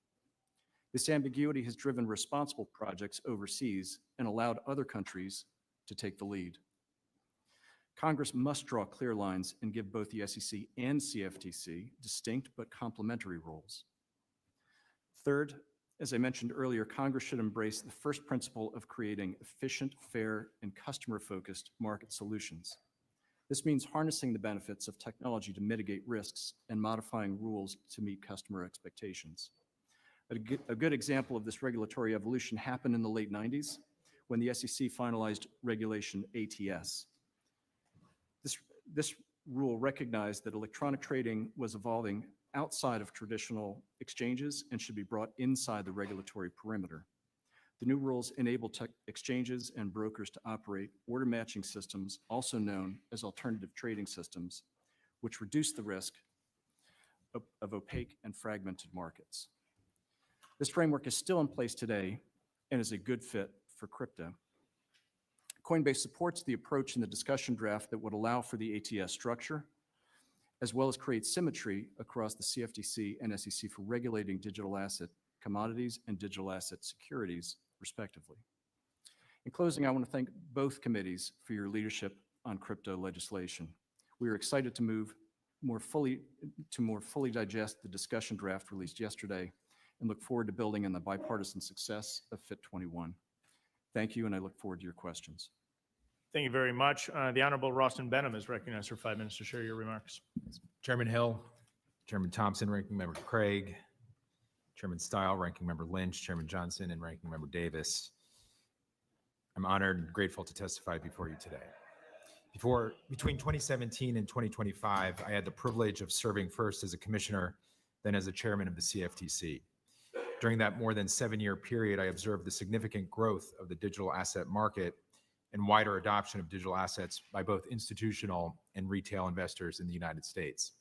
This ambiguity has driven responsible projects overseas and allowed other countries to take the lead. Congress must draw clear lines and give both the SEC and CFTC distinct but complementary roles. Third, as I mentioned earlier, Congress should embrace the first principle of creating efficient, fair, and customer-focused market solutions. This means harnessing the benefits of technology to mitigate risks and modifying rules to meet customer expectations. A good example of this regulatory evolution happened in the late 90s when the SEC finalized regulation ATS. This rule recognized that electronic trading was evolving outside of traditional exchanges and should be brought inside the regulatory perimeter. The new rules enable exchanges and brokers to operate order matching systems, also known as alternative trading systems, which reduce the risk of opaque and fragmented markets. This framework is still in place today and is a good fit for crypto. Coinbase supports the approach in the discussion draft that would allow for the ATS structure, as well as create symmetry across the CFTC and SEC for regulating digital asset commodities and digital asset securities, respectively. In closing, I want to thank both committees for your leadership on crypto legislation. We are excited to more fully digest the discussion draft released yesterday and look forward to building on the bipartisan success of FIT 21. Thank you, and I look forward to your questions. Thank you very much. The Honorable Ralston Benham is recognized for 5 minutes to share your remarks. Chairman Hill, Chairman Thompson, Ranking Member Craig, Chairman Stile, Ranking Member Lynch, Chairman Johnson, and Ranking Member Davis. I'm honored and grateful to testify before you today. Between 2017 and 2025, I had the privilege of serving first as a commissioner, then as a chairman of the CFTC. During that more than 7-year period, I observed the significant growth of the digital asset market and wider adoption of digital assets by both institutional and retail investors in the United States.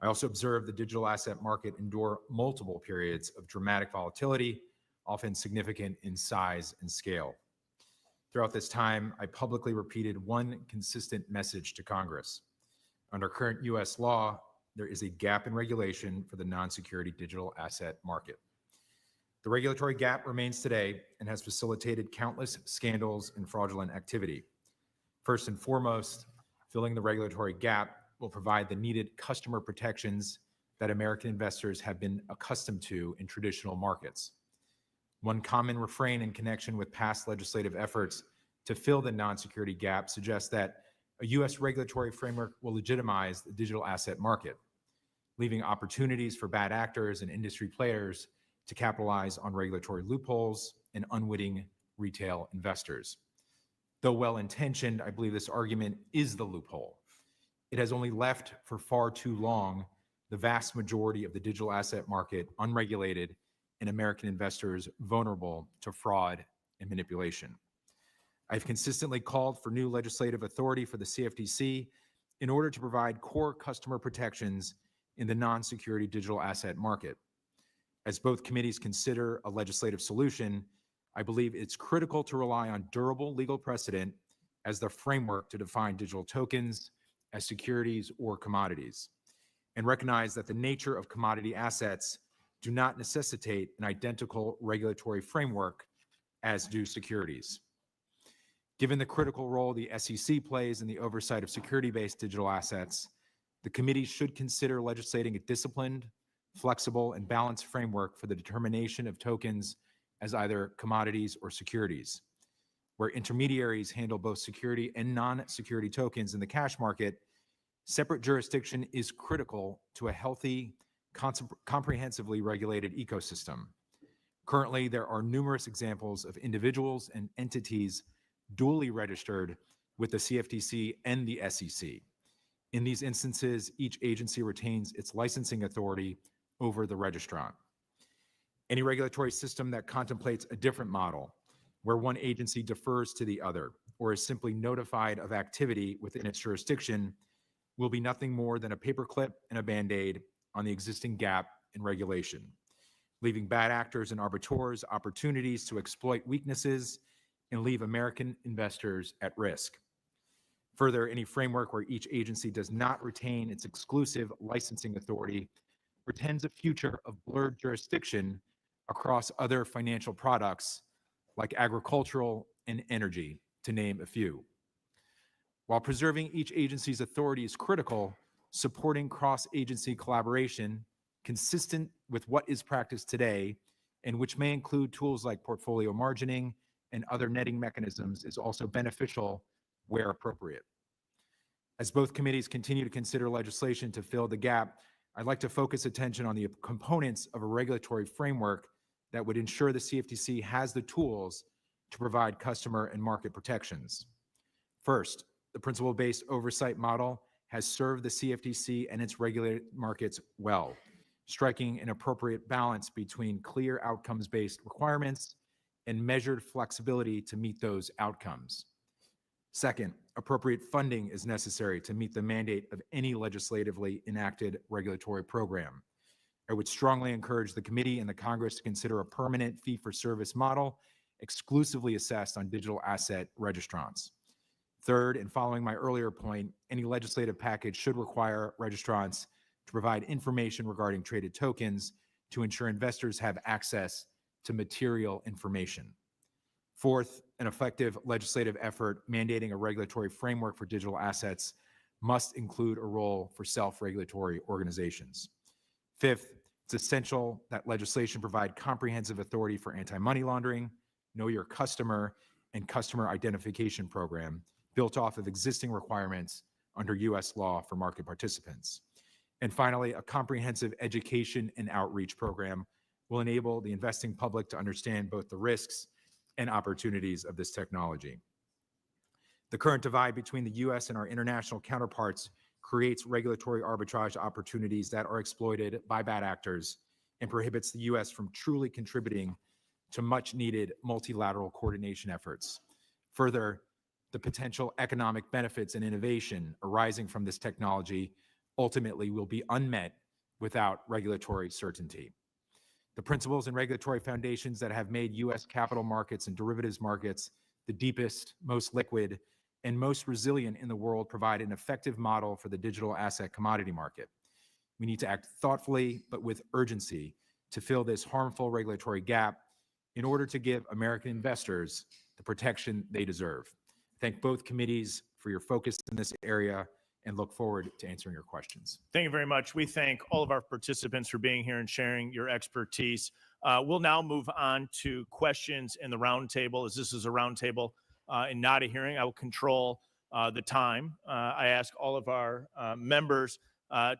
I also observed the digital asset market endure multiple periods of dramatic volatility, often significant in size and scale. Throughout this time, I publicly repeated one consistent message to Congress. Under current US law, there is a gap in regulation for the non-security digital asset market. The regulatory gap remains today and has facilitated countless scandals and fraudulent activity. First and foremost, filling the regulatory gap will provide the needed customer protections that American investors have been accustomed to in traditional markets. One common refrain in connection with past legislative efforts to fill the non-security gap suggests that a U.S. regulatory framework will legitimize the digital asset market, leaving opportunities for bad actors and industry players to capitalize on regulatory loopholes and unwitting retail investors. Though well-intentioned, I believe this argument is the loophole. It has only left for far too long the vast majority of the digital asset market unregulated and American investors vulnerable to fraud and manipulation. I've consistently called for new legislative authority for the CFTC in order to provide core customer protections in the non-security digital asset market. As both committees consider a legislative solution, I believe it's critical to rely on durable legal precedent as the framework to define digital tokens as securities or commodities, and recognize that the nature of commodity assets do not necessitate an identical regulatory framework as do securities. Given the critical role the SEC plays in the oversight of security-based digital assets, the committee should consider legislating a disciplined, flexible, and balanced framework for the determination of tokens as either commodities or securities. Where intermediaries handle both security and non-security tokens in the cash market, separate jurisdiction is critical to a healthy, comprehensively regulated ecosystem. Currently, there are numerous examples of individuals and entities duly registered with the CFTC and the SEC. In these instances, each agency retains its licensing authority over the registrant. Any regulatory system that contemplates a different model, where one agency defers to the other or is simply notified of activity within its jurisdiction, will be nothing more than a paperclip and a Band-Aid on the existing gap in regulation, leaving bad actors and arbiters opportunities to exploit weaknesses and leave American investors at risk. Further, any framework where each agency does not retain its exclusive licensing authority pretends a future of blurred jurisdiction across other financial products like agricultural and energy, to name a few. While preserving each agency's authority is critical, supporting cross-agency collaboration consistent with what is practiced today, and which may include tools like portfolio margining and other netting mechanisms, is also beneficial where appropriate. As both committees continue to consider legislation to fill the gap, I'd like to focus attention on the components of a regulatory framework that would ensure the CFTC has the tools to provide customer and market protections. First, the principle-based oversight model has served the CFTC and its regulated markets well, striking an appropriate balance between clear outcomes-based requirements and measured flexibility to meet those outcomes. Second, appropriate funding is necessary to meet the mandate of any legislatively enacted regulatory program. I would strongly encourage the committee and the Congress to consider a permanent fee-for-service model exclusively assessed on digital asset registrants. Third, and following my earlier point, any legislative package should require registrants to provide information regarding traded tokens to ensure investors have access to material information. Fourth, an effective legislative effort mandating a regulatory framework for digital assets must include a role for self-regulatory organizations. Fifth, it's essential that legislation provide comprehensive authority for anti-money laundering, know your customer, and customer identification program built off of existing requirements under U.S. law for market participants. And finally, a comprehensive education and outreach program will enable the investing public to understand both the risks and opportunities of this technology. The current divide between the U.S. and our international counterparts creates regulatory arbitrage opportunities that are exploited by bad actors and prohibits the U.S. from truly contributing to much needed multilateral coordination efforts. Further, the potential economic benefits and innovation arising from this technology ultimately will be unmet without regulatory certainty. The principles and regulatory foundations that have made U.S. capital markets and derivatives markets the deepest, most liquid, and most resilient in the world provide an effective model for the digital asset commodity market. We need to act thoughtfully, but with urgency, to fill this harmful regulatory gap in order to give American investors the protection they deserve. Thank both committees for your focus in this area and look forward to answering your questions. Thank you very much. We thank all of our participants for being here and sharing your expertise. We'll now move on to questions in the roundtable. As this is a roundtable and not a hearing, I will control the time. I ask all of our members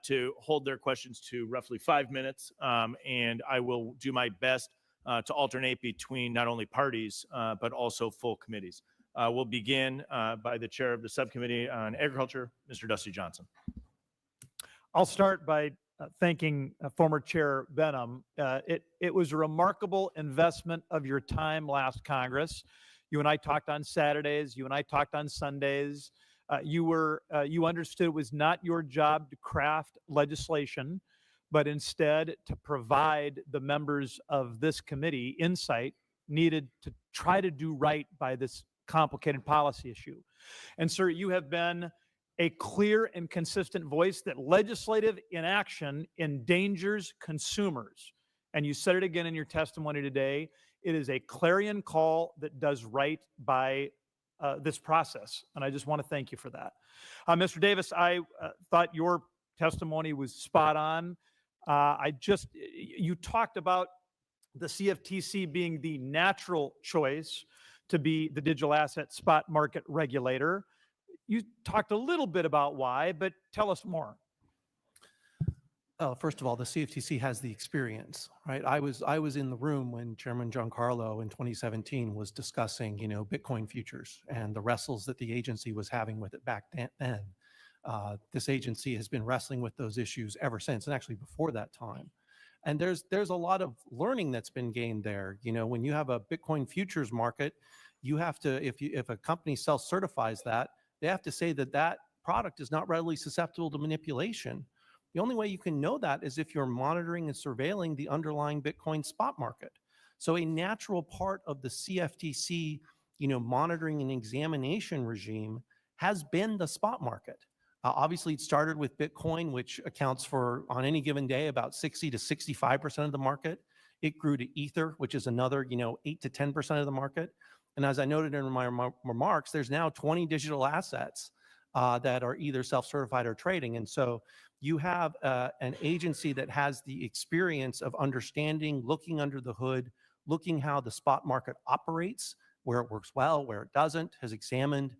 to hold their questions to roughly 5 minutes, and I will do my best to alternate between not only parties, but also full committees. We'll begin by the chair of the subcommittee on agriculture, Mr. Dusty Johnson. I'll start by thanking former Chair Benham. It was a remarkable investment of your time last Congress. You and I talked on Saturdays. You and I talked on Sundays. You understood it was not your job to craft legislation, but instead to provide the members of this committee insight needed to try to do right by this complicated policy issue. And sir, you have been a clear and consistent voice that legislative inaction endangers consumers. And you said it again in your testimony today. It is a clarion call that does right by this process. And I just want to thank you for that. Mr. Davis, I thought your testimony was spot on. You talked about the CFTC being the natural choice to be the digital asset spot market regulator. You talked a little bit about why, but tell us more. First of all, the CFTC has the experience, right? I was in the room when Chairman Giancarlo in 2017 was discussing, Bitcoin futures and the wrestles that the agency was having with it back then. This agency has been wrestling with those issues ever since, and actually before that time. And there's a lot of learning that's been gained there. When you have a Bitcoin futures market, you have to, if a company self-certifies that, they have to say that that product is not readily susceptible to manipulation. The only way you can know that is if you're monitoring and surveilling the underlying Bitcoin spot market. So a natural part of the CFTC, monitoring and examination regime has been the spot market. Obviously, it started with Bitcoin, which accounts for, on any given day, about 60 to 65% of the market. It grew to Ether, which is another, 8 to 10% of the market. And as I noted in my remarks, there's now 20 digital assets that are either self-certified or trading. And so you have an agency that has the experience of understanding, looking under the hood, looking how the spot market operates, where it works well, where it doesn't, has examined,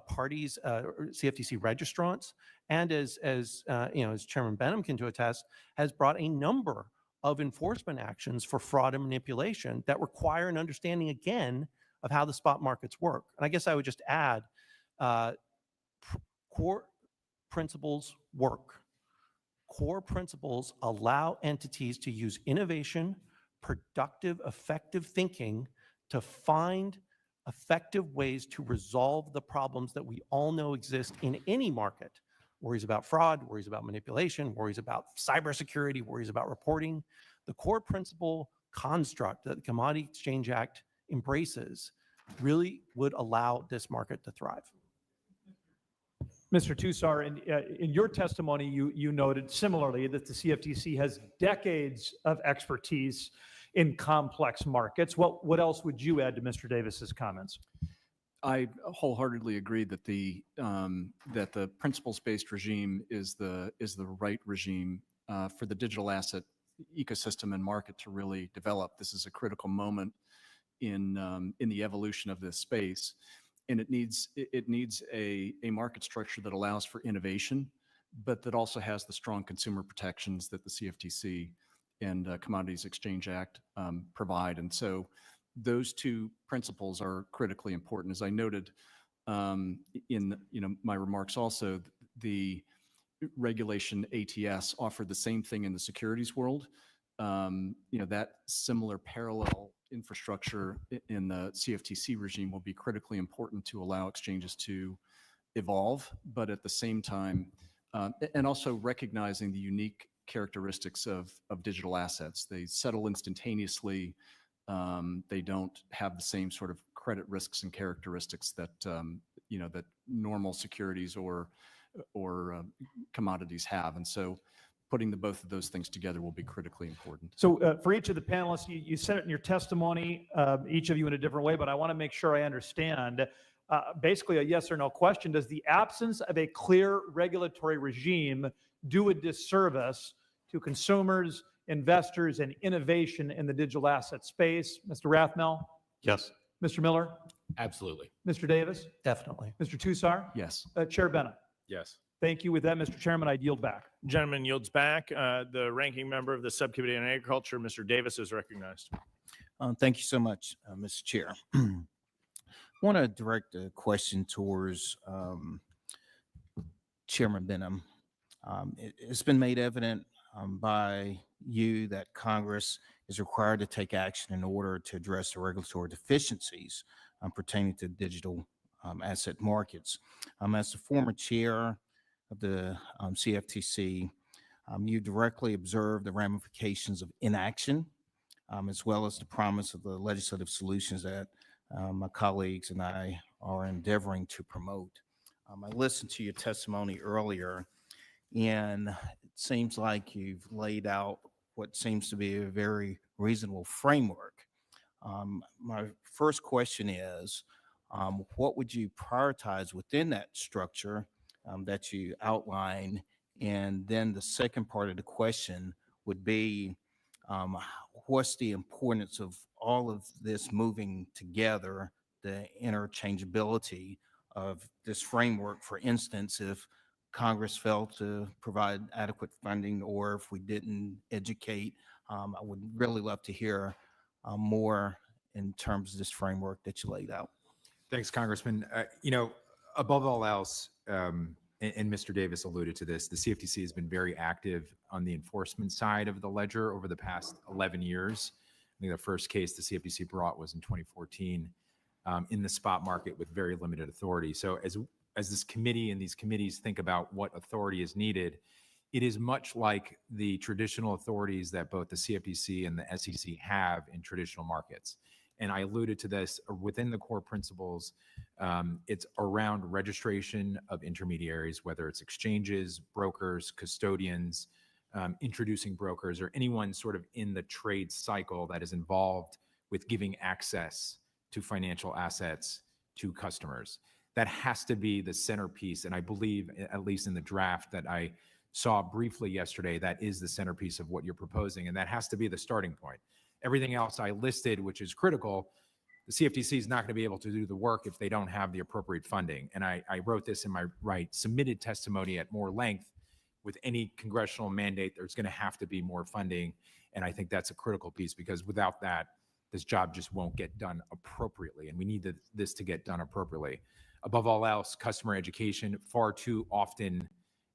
parties, CFTC registrants, and as Chairman Benham can attest, has brought a number of enforcement actions for fraud and manipulation that require an understanding again of how the spot markets work. And I guess I would just add, core principles work. Core principles allow entities to use innovation, productive, effective thinking to find effective ways to resolve the problems that we all know exist in any market. Worries about fraud, worries about manipulation, worries about cybersecurity, worries about reporting. The core principle construct that the Commodity Exchange Act embraces really would allow this market to thrive. Mr. Tussar, in your testimony, you noted similarly that the CFTC has decades of expertise in complex markets. What else would you add to Mr. Davis's comments? I wholeheartedly agree that the principles-based regime is the right regime for the digital asset ecosystem and market to really develop. This is a critical moment in the evolution of this space, and it needs a market structure that allows for innovation, but that also has the strong consumer protections that the CFTC and Commodities Exchange Act provide. And so those two principles are critically important. As I noted in my remarks also, the regulation ATS offered the same thing in the securities world. That similar parallel infrastructure in the CFTC regime will be critically important to allow exchanges to evolve, but at the same time, and also recognizing the unique characteristics of digital assets. They settle instantaneously. They don't have the same sort of credit risks and characteristics that that normal securities or commodities have. And so putting both of those things together will be critically important. So for each of the panelists, you said it in your testimony, each of you in a different way, but I want to make sure I understand. Basically a yes or no question: does the absence of a clear regulatory regime do a disservice to consumers, investors, and innovation in the digital asset space? Mr. Rathmel? Yes. Mr. Miller? Absolutely. Mr. Davis? Definitely. Mr. Tussar? Yes. Chair Benham? Yes. Thank you. With that, Mr. Chairman, I yield back. Gentleman yields back. The ranking member of the Subcommittee on Agriculture, Mr. Davis, is recognized. Thank you so much, Mr. Chair. I want to direct a question towards Chairman Benham. It's been made evident by you that Congress is required to take action in order to address the regulatory deficiencies pertaining to digital asset markets. As the former chair of the CFTC, you directly observe the ramifications of inaction, as well as the promise of the legislative solutions that my colleagues and I are endeavoring to promote. I listened to your testimony earlier, and it seems like you've laid out what seems to be a very reasonable framework. My first question is, what would you prioritize within that structure that you outline? And then the second part of the question would be, what's the importance of all of this moving together, the interchangeability of this framework? For instance, if Congress failed to provide adequate funding, or if we didn't educate, I would really love to hear more in terms of this framework that you laid out. Thanks, Congressman. Above all else, and Mr. Davis alluded to this, the CFTC has been very active on the enforcement side of the ledger over the past 11 years. I think the first case the CFTC brought was in 2014 in the spot market with very limited authority. So as this committee and these committees think about what authority is needed, it is much like the traditional authorities that both the CFTC and the SEC have in traditional markets. And I alluded to this within the core principles. It's around registration of intermediaries, whether it's exchanges, brokers, custodians, introducing brokers, or anyone sort of in the trade cycle that is involved with giving access to financial assets to customers. That has to be the centerpiece. And I believe, at least in the draft that I saw briefly yesterday, that is the centerpiece of what you're proposing. And that has to be the starting point. Everything else I listed, which is critical, the CFTC is not going to be able to do the work if they don't have the appropriate funding. And I wrote this in my submitted testimony at more length. With any congressional mandate, there's going to have to be more funding. And I think that's a critical piece, because without that, this job just won't get done appropriately. And we need this to get done appropriately. Above all else, customer education. Far too often,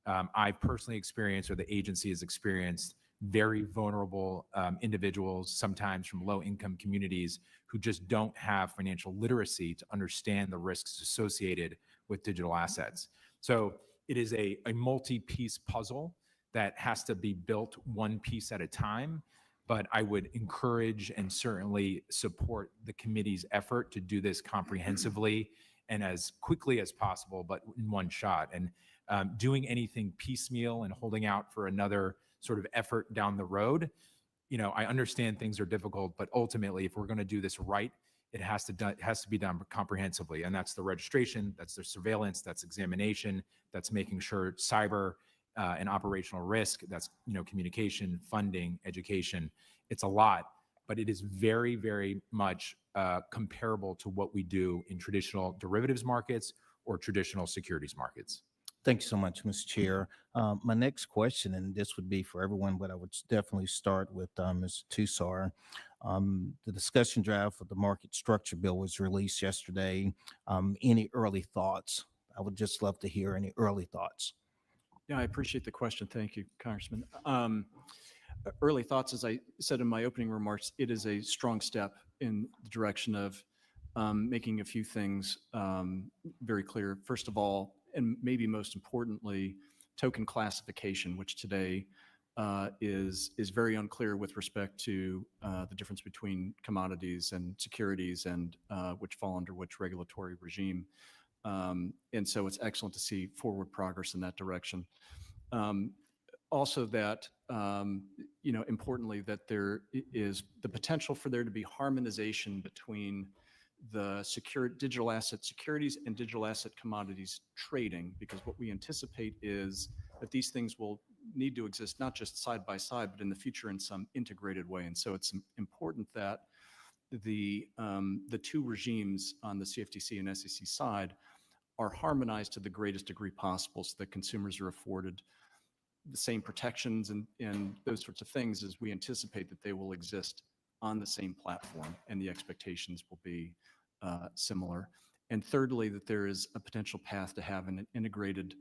I've personally experienced, or the agency has experienced, very vulnerable individuals, sometimes from low-income communities, who just don't have financial literacy to understand the risks associated with digital assets. So it is a multi-piece puzzle that has to be built one piece at a time. But I would encourage and certainly support the committee's effort to do this comprehensively and as quickly as possible, but in one shot. And doing anything piecemeal and holding out for another sort of effort down the road, I understand things are difficult, but ultimately, if we're going to do this right, it has to be done comprehensively. And that's the registration, that's the surveillance, that's examination, that's making sure cyber and operational risk, that's communication, funding, education. It's a lot, but it is very, very much comparable to what we do in traditional derivatives markets or traditional securities markets. Thank you so much, Mr. Chair. My next question, and this would be for everyone, but I would definitely start with Mr. Tussar. The discussion draft of the market structure bill was released yesterday. Any early thoughts? I would just love to hear any early thoughts. Yeah, I appreciate the question. Thank you, Congressman. Early thoughts, as I said in my opening remarks, it is a strong step in the direction of making a few things very clear. First of all, and maybe most importantly, token classification, which today is very unclear with respect to the difference between commodities and securities, and which fall under which regulatory regime. And so it's excellent to see forward progress in that direction. Also that, importantly, that there is the potential for there to be harmonization between the digital asset securities and digital asset commodities trading, because what we anticipate is that these things will need to exist not just side by side, but in the future in some integrated way. And so it's important that the two regimes on the CFTC and SEC side are harmonized to the greatest degree possible, so that consumers are afforded the same protections and those sorts of things, as we anticipate that they will exist on the same platform, and the expectations will be similar. And thirdly, that there is a potential path to have an integrated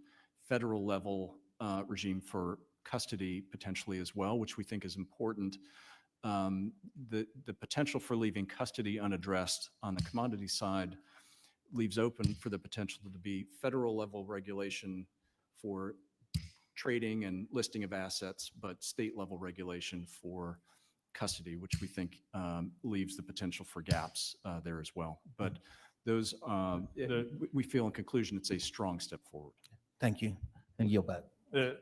federal level regime for custody potentially as well, which we think is important. The potential for leaving custody unaddressed on the commodity side leaves open for the potential to be federal level regulation for trading and listing of assets, but state level regulation for custody, which we think leaves the potential for gaps there as well. But those, we feel in conclusion, it's a strong step forward. Thank you. And yield back.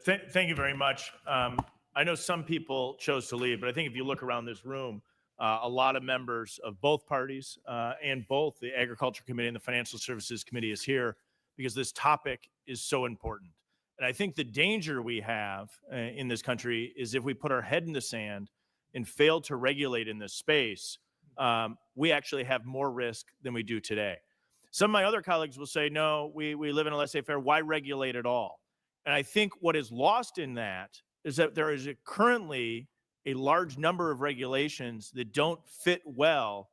Thank you very much. I know some people chose to leave, but I think if you look around this room, a lot of members of both parties and both the Agriculture Committee and the Financial Services Committee is here because this topic is so important. And I think the danger we have in this country is if we put our head in the sand and fail to regulate in this space, we actually have more risk than we do today. Some of my other colleagues will say, no, we live in a laissez-faire. Why regulate at all? And I think what is lost in that is that there is currently a large number of regulations that don't fit well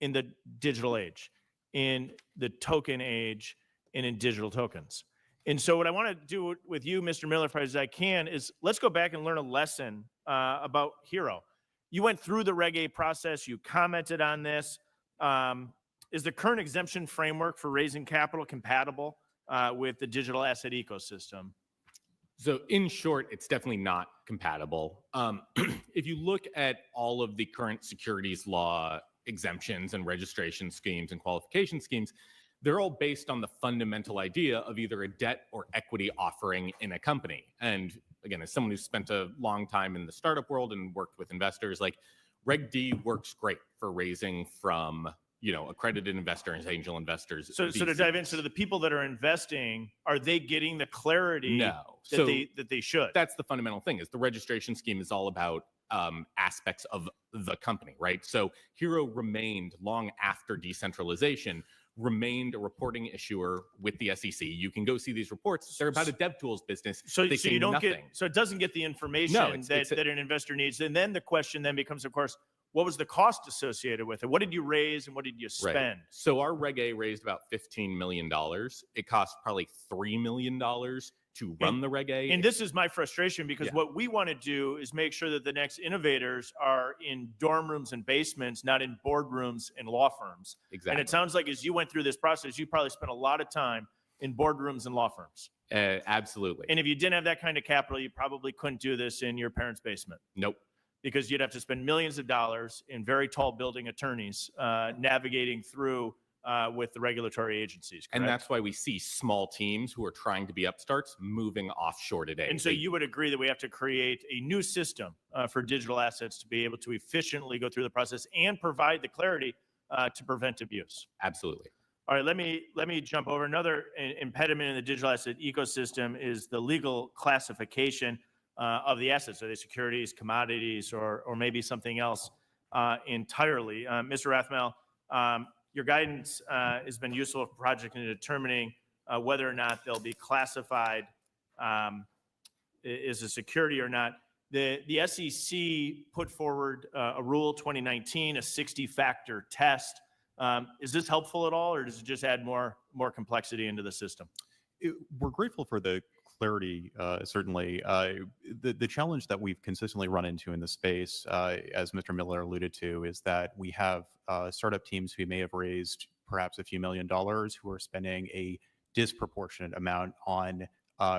in the digital age, in the token age, and in digital tokens. And so what I want to do with you, Mr. Miller, as I can, is let's go back and learn a lesson about Hero. You went through the Reg A process. You commented on this. Is the current exemption framework for raising capital compatible with the digital asset ecosystem? So in short, it's definitely not compatible. If you look at all of the current securities law exemptions and registration schemes and qualification schemes, they're all based on the fundamental idea of either a debt or equity offering in a company. And again, as someone who's spent a long time in the startup world and worked with investors, like Reg D works great for raising from accredited investors, angel investors. So to dive into the people that are investing, are they getting the clarity that they should? That's the fundamental thing, is the registration scheme is all about aspects of the company, right? So Hero remained, long after decentralization, remained a reporting issuer with the SEC. You can go see these reports. They're about a dev tools business. So they you don't nothing. get, so it doesn't get the information that an investor needs. And then the question then becomes, of course, what was the cost associated with it? What did you raise and what did you spend? Right. So our Reg A raised about $15 million. It cost probably $3 million to run the Reg A. And this is my frustration because what we want to do is make sure that the next innovators are in dorm rooms and basements, not in boardrooms and law firms. Exactly. And it sounds like as you went through this process, you probably spent a lot of time in boardrooms and law firms. Absolutely. And if you didn't have that kind of capital, you probably couldn't do this in your parents' basement. Nope. Because you'd have to spend millions of dollars in very tall building attorneys navigating through with the regulatory agencies. Correct? And that's why we see small teams who are trying to be upstarts moving offshore today. And so you would agree that we have to create a new system for digital assets to be able to efficiently go through the process and provide the clarity to prevent abuse. Absolutely. All right, let me jump over. Another impediment in the digital asset ecosystem is the legal classification of the assets. Are they securities, commodities, or maybe something else entirely? Mr. Rathmel, your guidance has been useful for project in determining whether or not they'll be classified as a security or not. The SEC put forward a Rule 2019, a 60-factor test. Is this helpful at all, or does it just add more complexity into the system? We're grateful for the clarity, certainly. The challenge that we've consistently run into in the space, as Mr. Miller alluded to, is that we have startup teams who may have raised perhaps a few $1 million who are spending a disproportionate amount on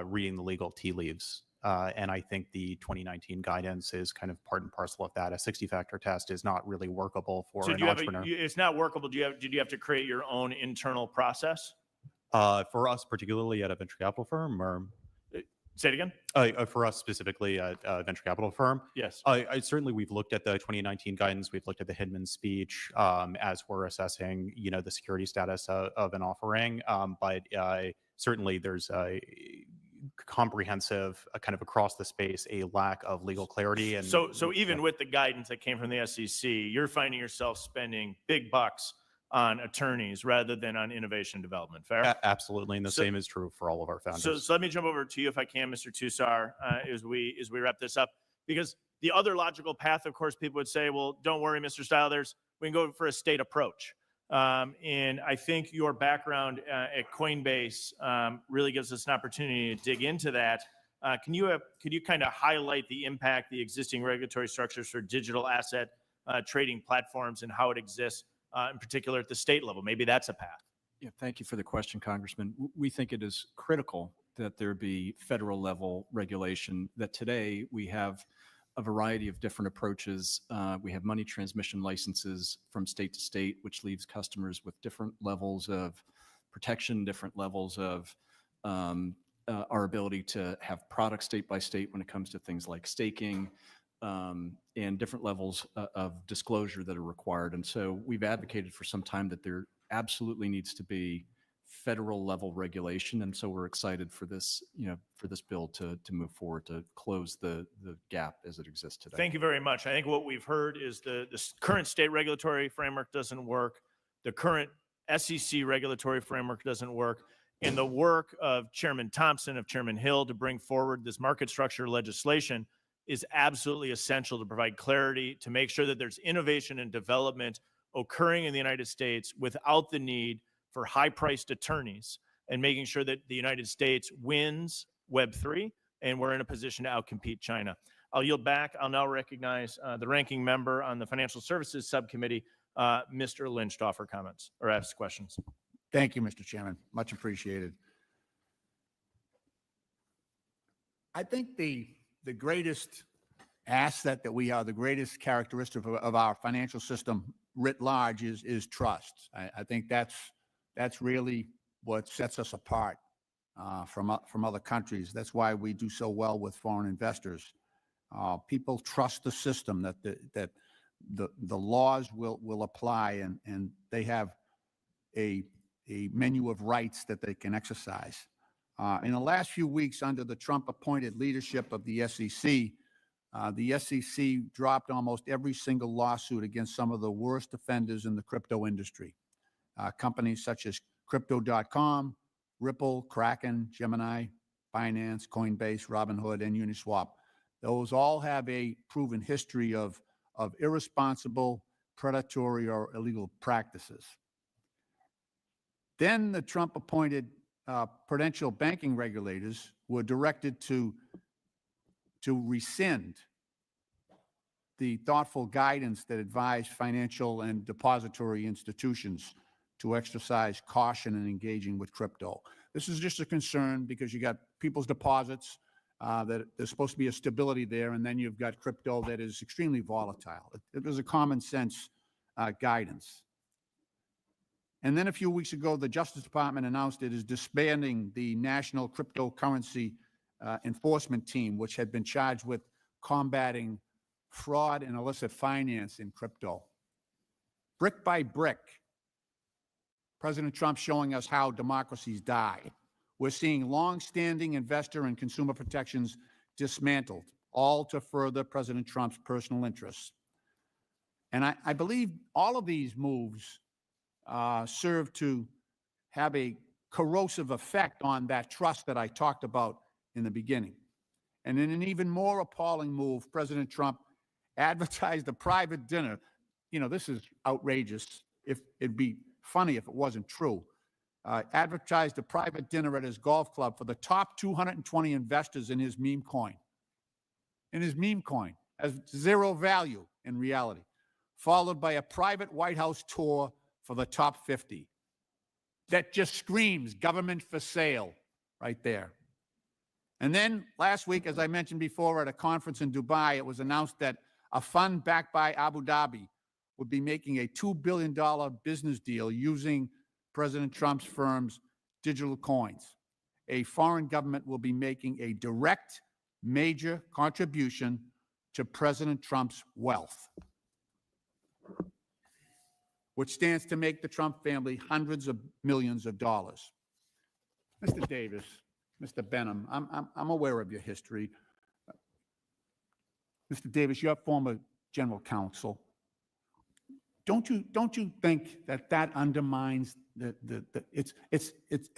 reading the legal tea leaves. And I think the 2019 guidance is kind of part and parcel of that. A 60-factor test is not really workable for an entrepreneur. It's not workable. Did you have to create your own internal process? For us, particularly at a venture capital firm, or say it again. For us specifically at a venture capital firm, yes. Certainly we've looked at the 2019 guidance. We've looked at the Hinman speech as we're assessing, the security status of an offering. But certainly there's a comprehensive, kind of across the space, a lack of legal clarity. And so even with the guidance that came from the SEC, you're finding yourself spending big bucks on attorneys rather than on innovation development. Fair? Absolutely, and the same is true for all of our founders. So let me jump over to you, if I can, Mr. Tussar, as we wrap this up, because the other logical path, of course, people would say, well, don't worry, Mr. Stile, we can go for a state approach. And I think your background at Coinbase really gives us an opportunity to dig into that. Could you kind of highlight the impact the existing regulatory structures for digital asset trading platforms and how it exists, in particular at the state level? Maybe that's a path. Yeah, thank you for the question, Congressman. We think it is critical that there be federal level regulation, that today we have a variety of different approaches. We have money transmission licenses from state to state, which leaves customers with different levels of protection, different levels of our ability to have products state by state when it comes to things like staking, and different levels of disclosure that are required. And so we've advocated for some time that there absolutely needs to be federal level regulation. And so we're excited for this, for this bill to move forward to close the gap as it exists today. Thank you very much. I think what we've heard is the current state regulatory framework doesn't work. The current SEC regulatory framework doesn't work. And the work of Chairman Thompson, of Chairman Hill to bring forward this market structure legislation is absolutely essential to provide clarity, to make sure that there's innovation and development occurring in the United States without the need for high-priced attorneys, and making sure that the United States wins Web3 and we're in a position to outcompete China. I'll yield back. I'll now recognize the ranking member on the Financial Services Subcommittee, Mr. Lynch, to offer comments or ask questions. Thank you, Mr. Chairman. Much appreciated. I think the greatest asset that we are, the greatest characteristic of our financial system writ large is trust. I think that's really what sets us apart from other countries. That's why we do so well with foreign investors. People trust the system, that the laws will apply, and they have a menu of rights that they can exercise. In the last few weeks, under the Trump-appointed leadership of the SEC dropped almost every single lawsuit against some of the worst offenders in the crypto industry. Companies such as Crypto.com, Ripple, Kraken, Gemini, Binance, Coinbase, Robinhood, and Uniswap. Those all have a proven history of irresponsible, predatory, or illegal practices. Then the Trump-appointed prudential banking regulators were directed to rescind the thoughtful guidance that advised financial and depository institutions to exercise caution in engaging with crypto. This is just a concern because you got people's deposits, that there's supposed to be a stability there, and then you've got crypto that is extremely volatile. It was a common sense guidance. And then a few weeks ago, the Justice Department announced it is disbanding the National Cryptocurrency Enforcement Team, which had been charged with combating fraud and illicit finance in crypto. Brick by brick, President Trump showing us how democracies die. We're seeing long-standing investor and consumer protections dismantled, all to further President Trump's personal interests. And I believe all of these moves serve to have a corrosive effect on that trust that I talked about in the beginning. And in an even more appalling move, President Trump advertised a private dinner. You know, this is outrageous. If it'd be funny if it wasn't true. Advertised a private dinner at his golf club for the top 220 investors in his meme coin. Has zero value in reality. Followed by a private White House tour for the top 50. That just screams government for sale right there. And then last week, as I mentioned before, at a conference in Dubai, it was announced that a fund backed by Abu Dhabi would be making a $2 billion business deal using President Trump's firm's digital coins. A foreign government will be making a direct major contribution to President Trump's wealth, which stands to make the Trump family hundreds of millions of dollars. Mr. Davis, Mr. Benham, I'm aware of your history. Mr. Davis, you're former general counsel. Don't you think that undermines it's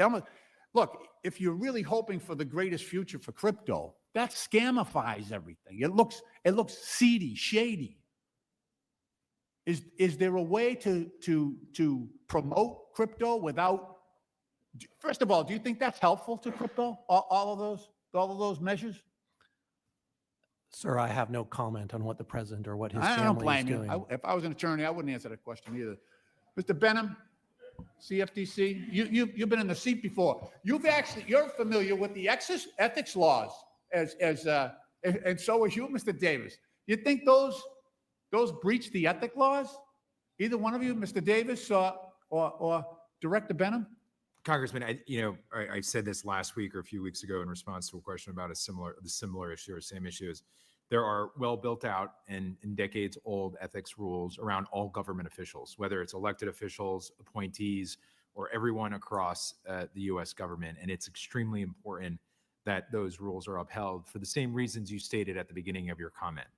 almost, look, if you're really hoping for the greatest future for crypto, that scamifies everything. It looks seedy, shady. Is there a way to promote crypto without, first of all, do you think that's helpful to crypto? All of those measures? Sir, I have no comment on what the president or what his I don't family is blame you. doing. If I was an attorney, I wouldn't answer that question either. Mr. Benham, CFTC, you've been in the seat before. You're familiar with the ethics laws and so are you, Mr. Davis. You think those breach the ethic laws? Either one of you, Mr. Davis or Director Benham? Congressman, I said this last week or a few weeks ago in response to a question about the similar issue or same issue. There are well built out and decades old ethics rules around all government officials, whether it's elected officials, appointees, or everyone across the US government. And it's extremely important that those rules are upheld for the same reasons you stated at the beginning of your comment.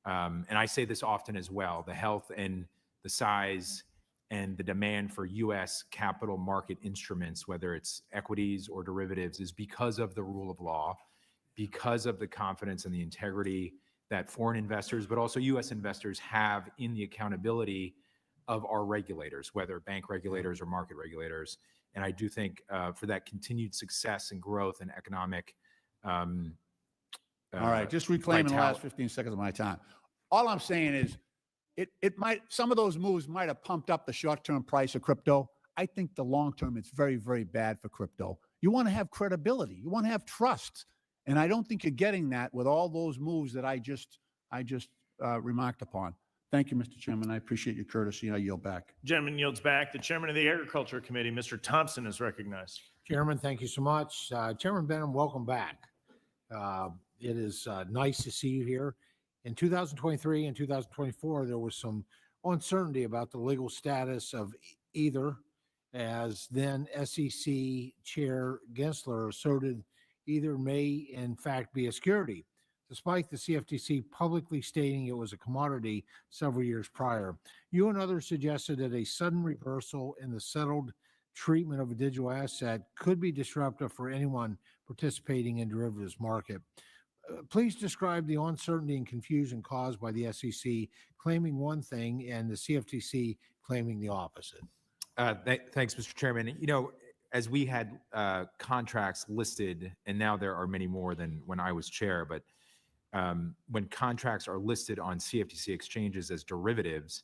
And I say this often as well, the health and the size and the demand for US capital market instruments, whether it's equities or derivatives, is because of the rule of law, because of the confidence and the integrity that foreign investors, but also US investors have in the accountability of our regulators, whether bank regulators or market regulators. And I do think for that continued success and growth and economic All right, just reclaiming the last 15 seconds of my time. All I'm saying is some of those moves might have pumped up the short-term price of crypto. I think the long-term, it's very, very bad for crypto. You want to have credibility. You want to have trust. And I don't think you're getting that with all those moves that I just remarked upon. Thank you, Mr. Chairman. I appreciate your courtesy. I yield back. Gentleman yields back. The chairman of the Agriculture Committee, Mr. Thompson, is recognized. Chairman, thank you so much. Chairman Benham, welcome back. It is nice to see you here. In 2023 and 2024, there was some uncertainty about the legal status of either, as then SEC Chair Gensler asserted either may in fact be a security, despite the CFTC publicly stating it was a commodity several years prior. You and others suggested that a sudden reversal in the settled treatment of a digital asset could be disruptive for anyone participating in derivatives market. Please describe the uncertainty and confusion caused by the SEC claiming one thing and the CFTC claiming the opposite. Thanks, Mr. Chairman. You know, as we had contracts listed, and now there are many more than when I was chair, but when contracts are listed on CFTC exchanges as derivatives,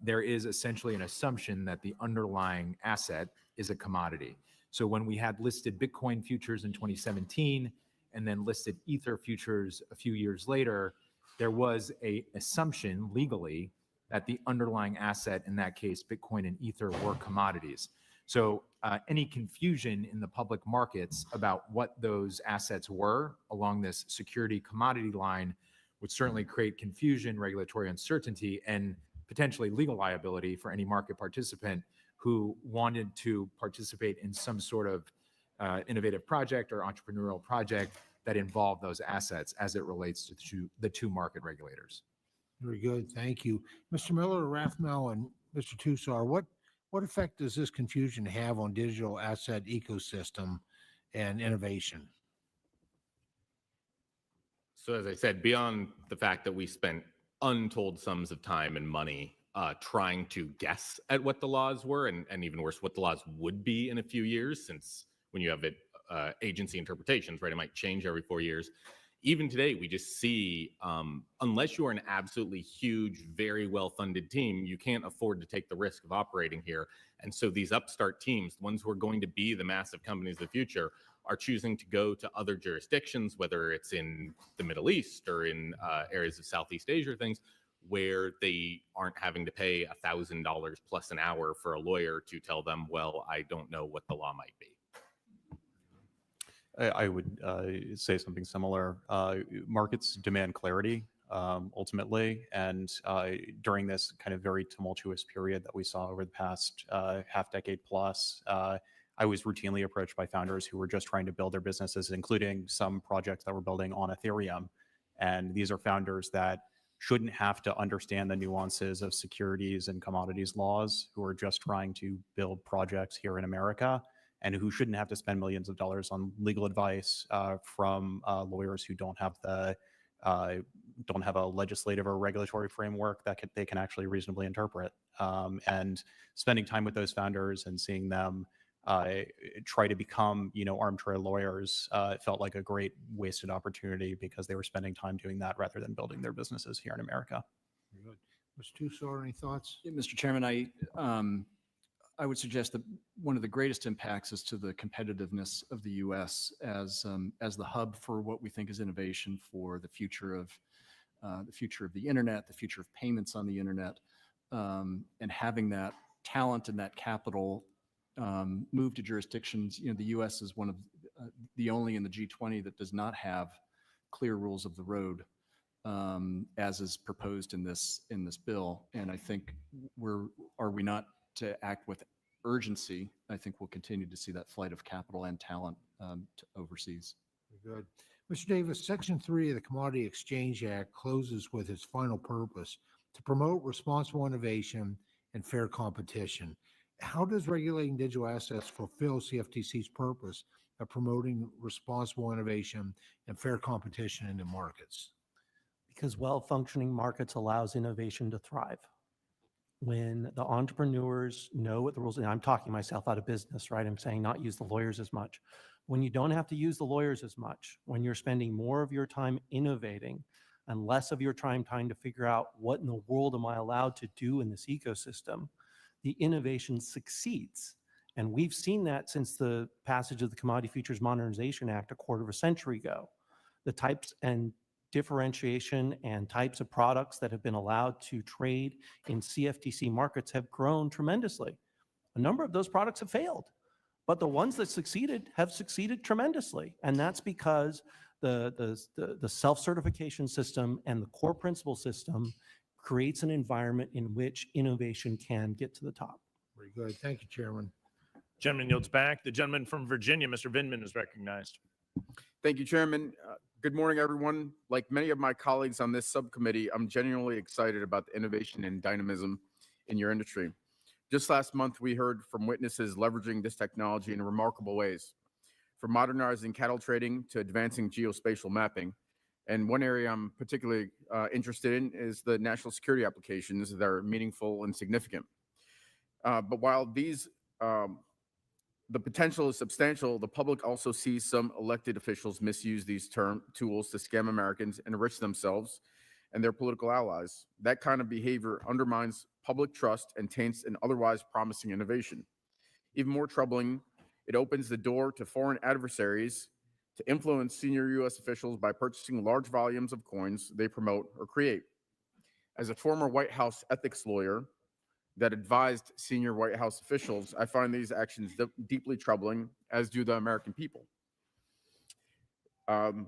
there is essentially an assumption that the underlying asset is a commodity. So when we had listed Bitcoin futures in 2017 and then listed Ether futures a few years later, there was an assumption legally that the underlying asset, in that case, Bitcoin and Ether, were commodities. So any confusion in the public markets about what those assets were along this security commodity line would certainly create confusion, regulatory uncertainty, and potentially legal liability for any market participant who wanted to participate in some sort of innovative project or entrepreneurial project that involved those assets as it relates to the two market regulators. Very good. Thank you. Mr. Miller, Rathmel, and Mr. Tussar, what effect does this confusion have on digital asset ecosystem and innovation? So as I said, beyond the fact that we spent untold sums of time and money trying to guess at what the laws were, and even worse, what the laws would be in a few years, since when you have agency interpretations, right, it might change every 4 years. Even today, we just see, unless you are an absolutely huge, very well-funded team, you can't afford to take the risk of operating here. And so these upstart teams, the ones who are going to be the massive companies of the future, are choosing to go to other jurisdictions, whether it's in the Middle East or in areas of Southeast Asia or things, where they aren't having to pay $1,000 plus an hour for a lawyer to tell them, well, I don't know what the law might be. I would say something similar. Markets demand clarity ultimately, and during this kind of very tumultuous period that we saw over the past half decade plus, I was routinely approached by founders who were just trying to build their businesses, including some projects that were building on Ethereum. And these are founders that shouldn't have to understand the nuances of securities and commodities laws, who are just trying to build projects here in America, and who shouldn't have to spend millions of dollars on legal advice from lawyers who don't have a legislative or regulatory framework that they can actually reasonably interpret. And spending time with those founders and seeing them try to become, armchair lawyers, felt like a great wasted opportunity because they were spending time doing that rather than building their businesses here in America. Very good. Mr. Tussar, any thoughts? Yeah, Mr. Chairman, I would suggest that one of the greatest impacts is to the competitiveness of the U.S. as the hub for what we think is innovation for the future of the internet, the future of payments on the internet, and having that talent and that capital move to jurisdictions. The U.S. is one of the only in the G20 that does not have clear rules of the road as is proposed in this bill. And I think are we not to act with urgency, I think we'll continue to see that flight of capital and talent to overseas. Very good. Mr. Davis, Section 3 of the Commodity Exchange Act closes with its final purpose to promote responsible innovation and fair competition. How does regulating digital assets fulfill CFTC's purpose of promoting responsible innovation and fair competition in the markets? Because well-functioning markets allows innovation to thrive. When the entrepreneurs know what the rules, and I'm talking myself out of business, right? I'm saying not use the lawyers as much. When you don't have to use the lawyers as much, when you're spending more of your time innovating and less of your time trying to figure out what in the world am I allowed to do in this ecosystem, the innovation succeeds. And we've seen that since the passage of the Commodity Futures Modernization Act a quarter of a century ago. The types and differentiation and types of products that have been allowed to trade in CFTC markets have grown tremendously. A number of those products have failed, but the ones that succeeded have succeeded tremendously. And that's because the self-certification system and the core principle system creates an environment in which innovation can get to the top. Very good. Thank you, Chairman. Gentleman yields back. The gentleman from Virginia, Mr. Vindman, is recognized. Thank you, Chairman. Good morning, everyone. Like many of my colleagues on this subcommittee, I'm genuinely excited about the innovation and dynamism in your industry. Just last month, we heard from witnesses leveraging this technology in remarkable ways, from modernizing cattle trading to advancing geospatial mapping. And one area I'm particularly interested in is the national security applications that are meaningful and significant. But while the potential is substantial, the public also sees some elected officials misuse these tools to scam Americans and enrich themselves and their political allies. That kind of behavior undermines public trust and taints an otherwise promising innovation. Even more troubling, it opens the door to foreign adversaries to influence senior U.S. officials by purchasing large volumes of coins they promote or create. As a former White House ethics lawyer that advised senior White House officials, I find these actions deeply troubling, as do the American people. The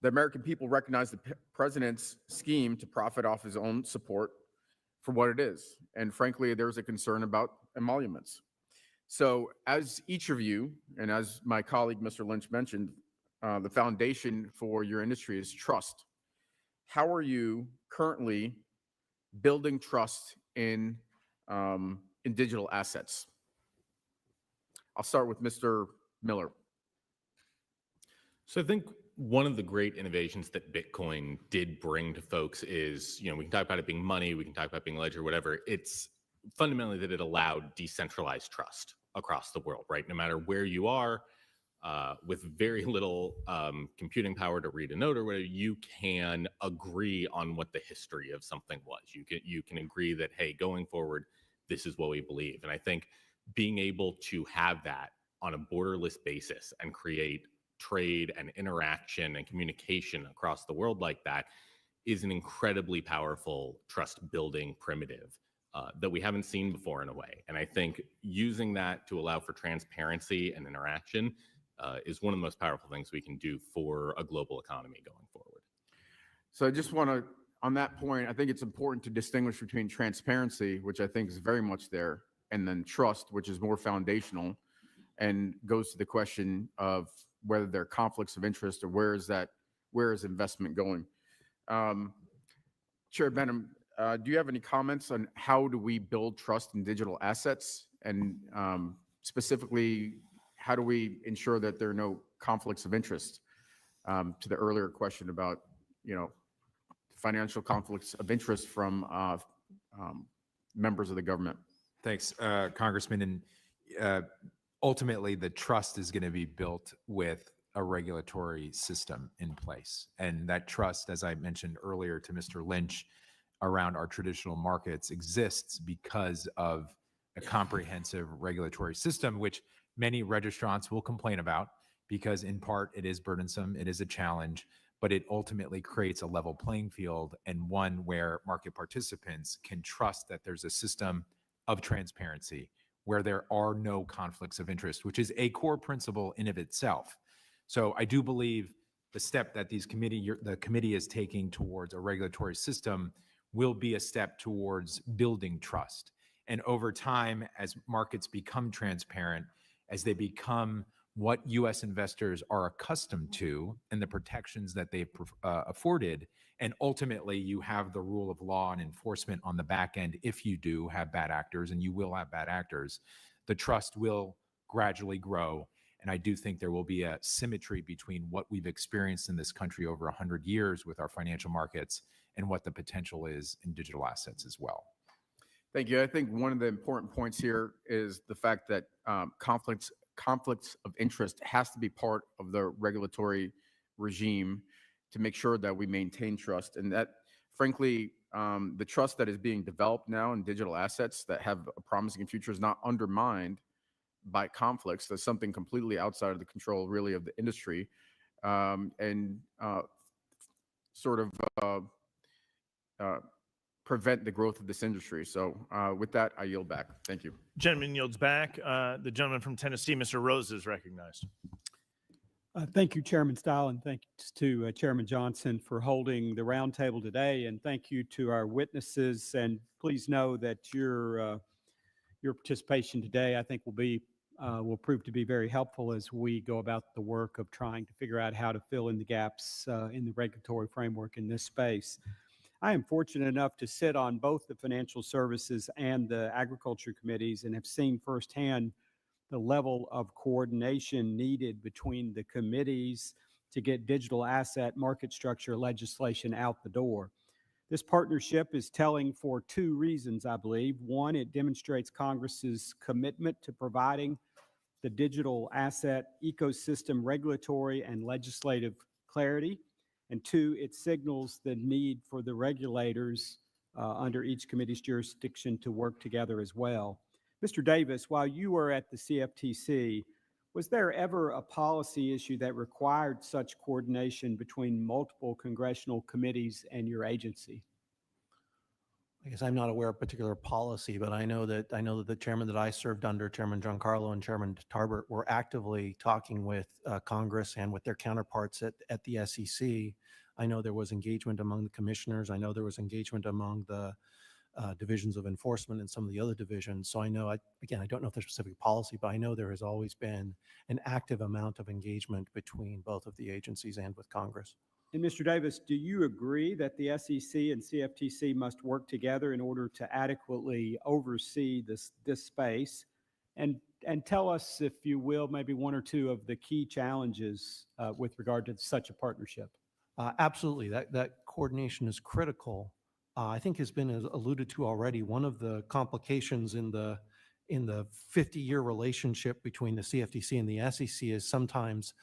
American people recognize the president's scheme to profit off his own support for what it is. And frankly, there's a concern about emoluments. So as each of you, and as my colleague, Mr. Lynch mentioned, the foundation for your industry is trust. How are you currently building trust in digital assets? I'll start with Mr. Miller. So I think one of the great innovations that Bitcoin did bring to folks is, we can talk about it being money, we can talk about being ledger, whatever. It's fundamentally that it allowed decentralized trust across the world, right? No matter where you are, with very little computing power to read a note or whatever, you can agree on what the history of something was. You can agree that, hey, going forward, this is what we believe. And I think being able to have that on a borderless basis and create trade and interaction and communication across the world like that is an incredibly powerful trust building primitive that we haven't seen before in a way. And I think using that to allow for transparency and interaction is one of the most powerful things we can do for a global economy going forward. So I just want to, on that point, I think it's important to distinguish between transparency, which I think is very much there, and then trust, which is more foundational and goes to the question of whether there are conflicts of interest or where is investment going. Chair Benham, do you have any comments on how do we build trust in digital assets, and specifically, how do we ensure that there are no conflicts of interest? To the earlier question about, financial conflicts of interest from members of the government. Thanks, Congressman. And ultimately, the trust is going to be built with a regulatory system in place. And that trust, as I mentioned earlier to Mr. Lynch, around our traditional markets exists because of a comprehensive regulatory system, which many registrants will complain about because in part it is burdensome, it is a challenge, but it ultimately creates a level playing field and one where market participants can trust that there's a system of transparency where there are no conflicts of interest, which is a core principle in of itself. So I do believe the step that the committee is taking towards a regulatory system will be a step towards building trust. And over time, as markets become transparent, as they become what U.S. investors are accustomed to and the protections that they've afforded, and ultimately you have the rule of law and enforcement on the back end if you do have bad actors, and you will have bad actors, the trust will gradually grow. And I do think there will be a symmetry between what we've experienced in this country over 100 years with our financial markets and what the potential is in digital assets as well. Thank you. I think one of the important points here is the fact that conflicts of interest has to be part of the regulatory regime to make sure that we maintain trust. And that, frankly, the trust that is being developed now in digital assets that have a promising future is not undermined by conflicts. That's something completely outside of the control, really, of the industry, and prevent the growth of this industry. So with that, I yield back. Thank you. Gentleman yields back. The gentleman from Tennessee, Mr. Rose, is recognized. Thank you, Chairman Style, and thanks to Chairman Johnson for holding the roundtable today. And thank you to our witnesses. And please know that your participation today, I think, will prove to be very helpful as we go about the work of trying to figure out how to fill in the gaps in the regulatory framework in this space. I am fortunate enough to sit on both the Financial Services and the Agriculture Committees and have seen firsthand the level of coordination needed between the committees to get digital asset market structure legislation out the door. This partnership is telling for two reasons, I believe. One, it demonstrates Congress's commitment to providing the digital asset ecosystem regulatory and legislative clarity. And two, it signals the need for the regulators under each committee's jurisdiction to work together as well. Mr. Davis, while you were at the CFTC, was there ever a policy issue that required such coordination between multiple congressional committees and your agency? I guess I'm not aware of particular policy, but I know that the chairman that I served under, Chairman Giancarlo and Chairman Tarbert, were actively talking with Congress and with their counterparts at the SEC. I know there was engagement among the commissioners. I know there was engagement among the divisions of enforcement and some of the other divisions. So I know, again, I don't know if there's specific policy, but I know there has always been an active amount of engagement between both of the agencies and with Congress. And Mr. Davis, do you agree that the SEC and CFTC must work together in order to adequately oversee this space? And tell us, if you will, maybe one or two of the key challenges with regard to such a partnership. Absolutely, that coordination is critical. I think has been alluded to already. One of the complications in the 50-year relationship between the CFTC and the SEC is sometimes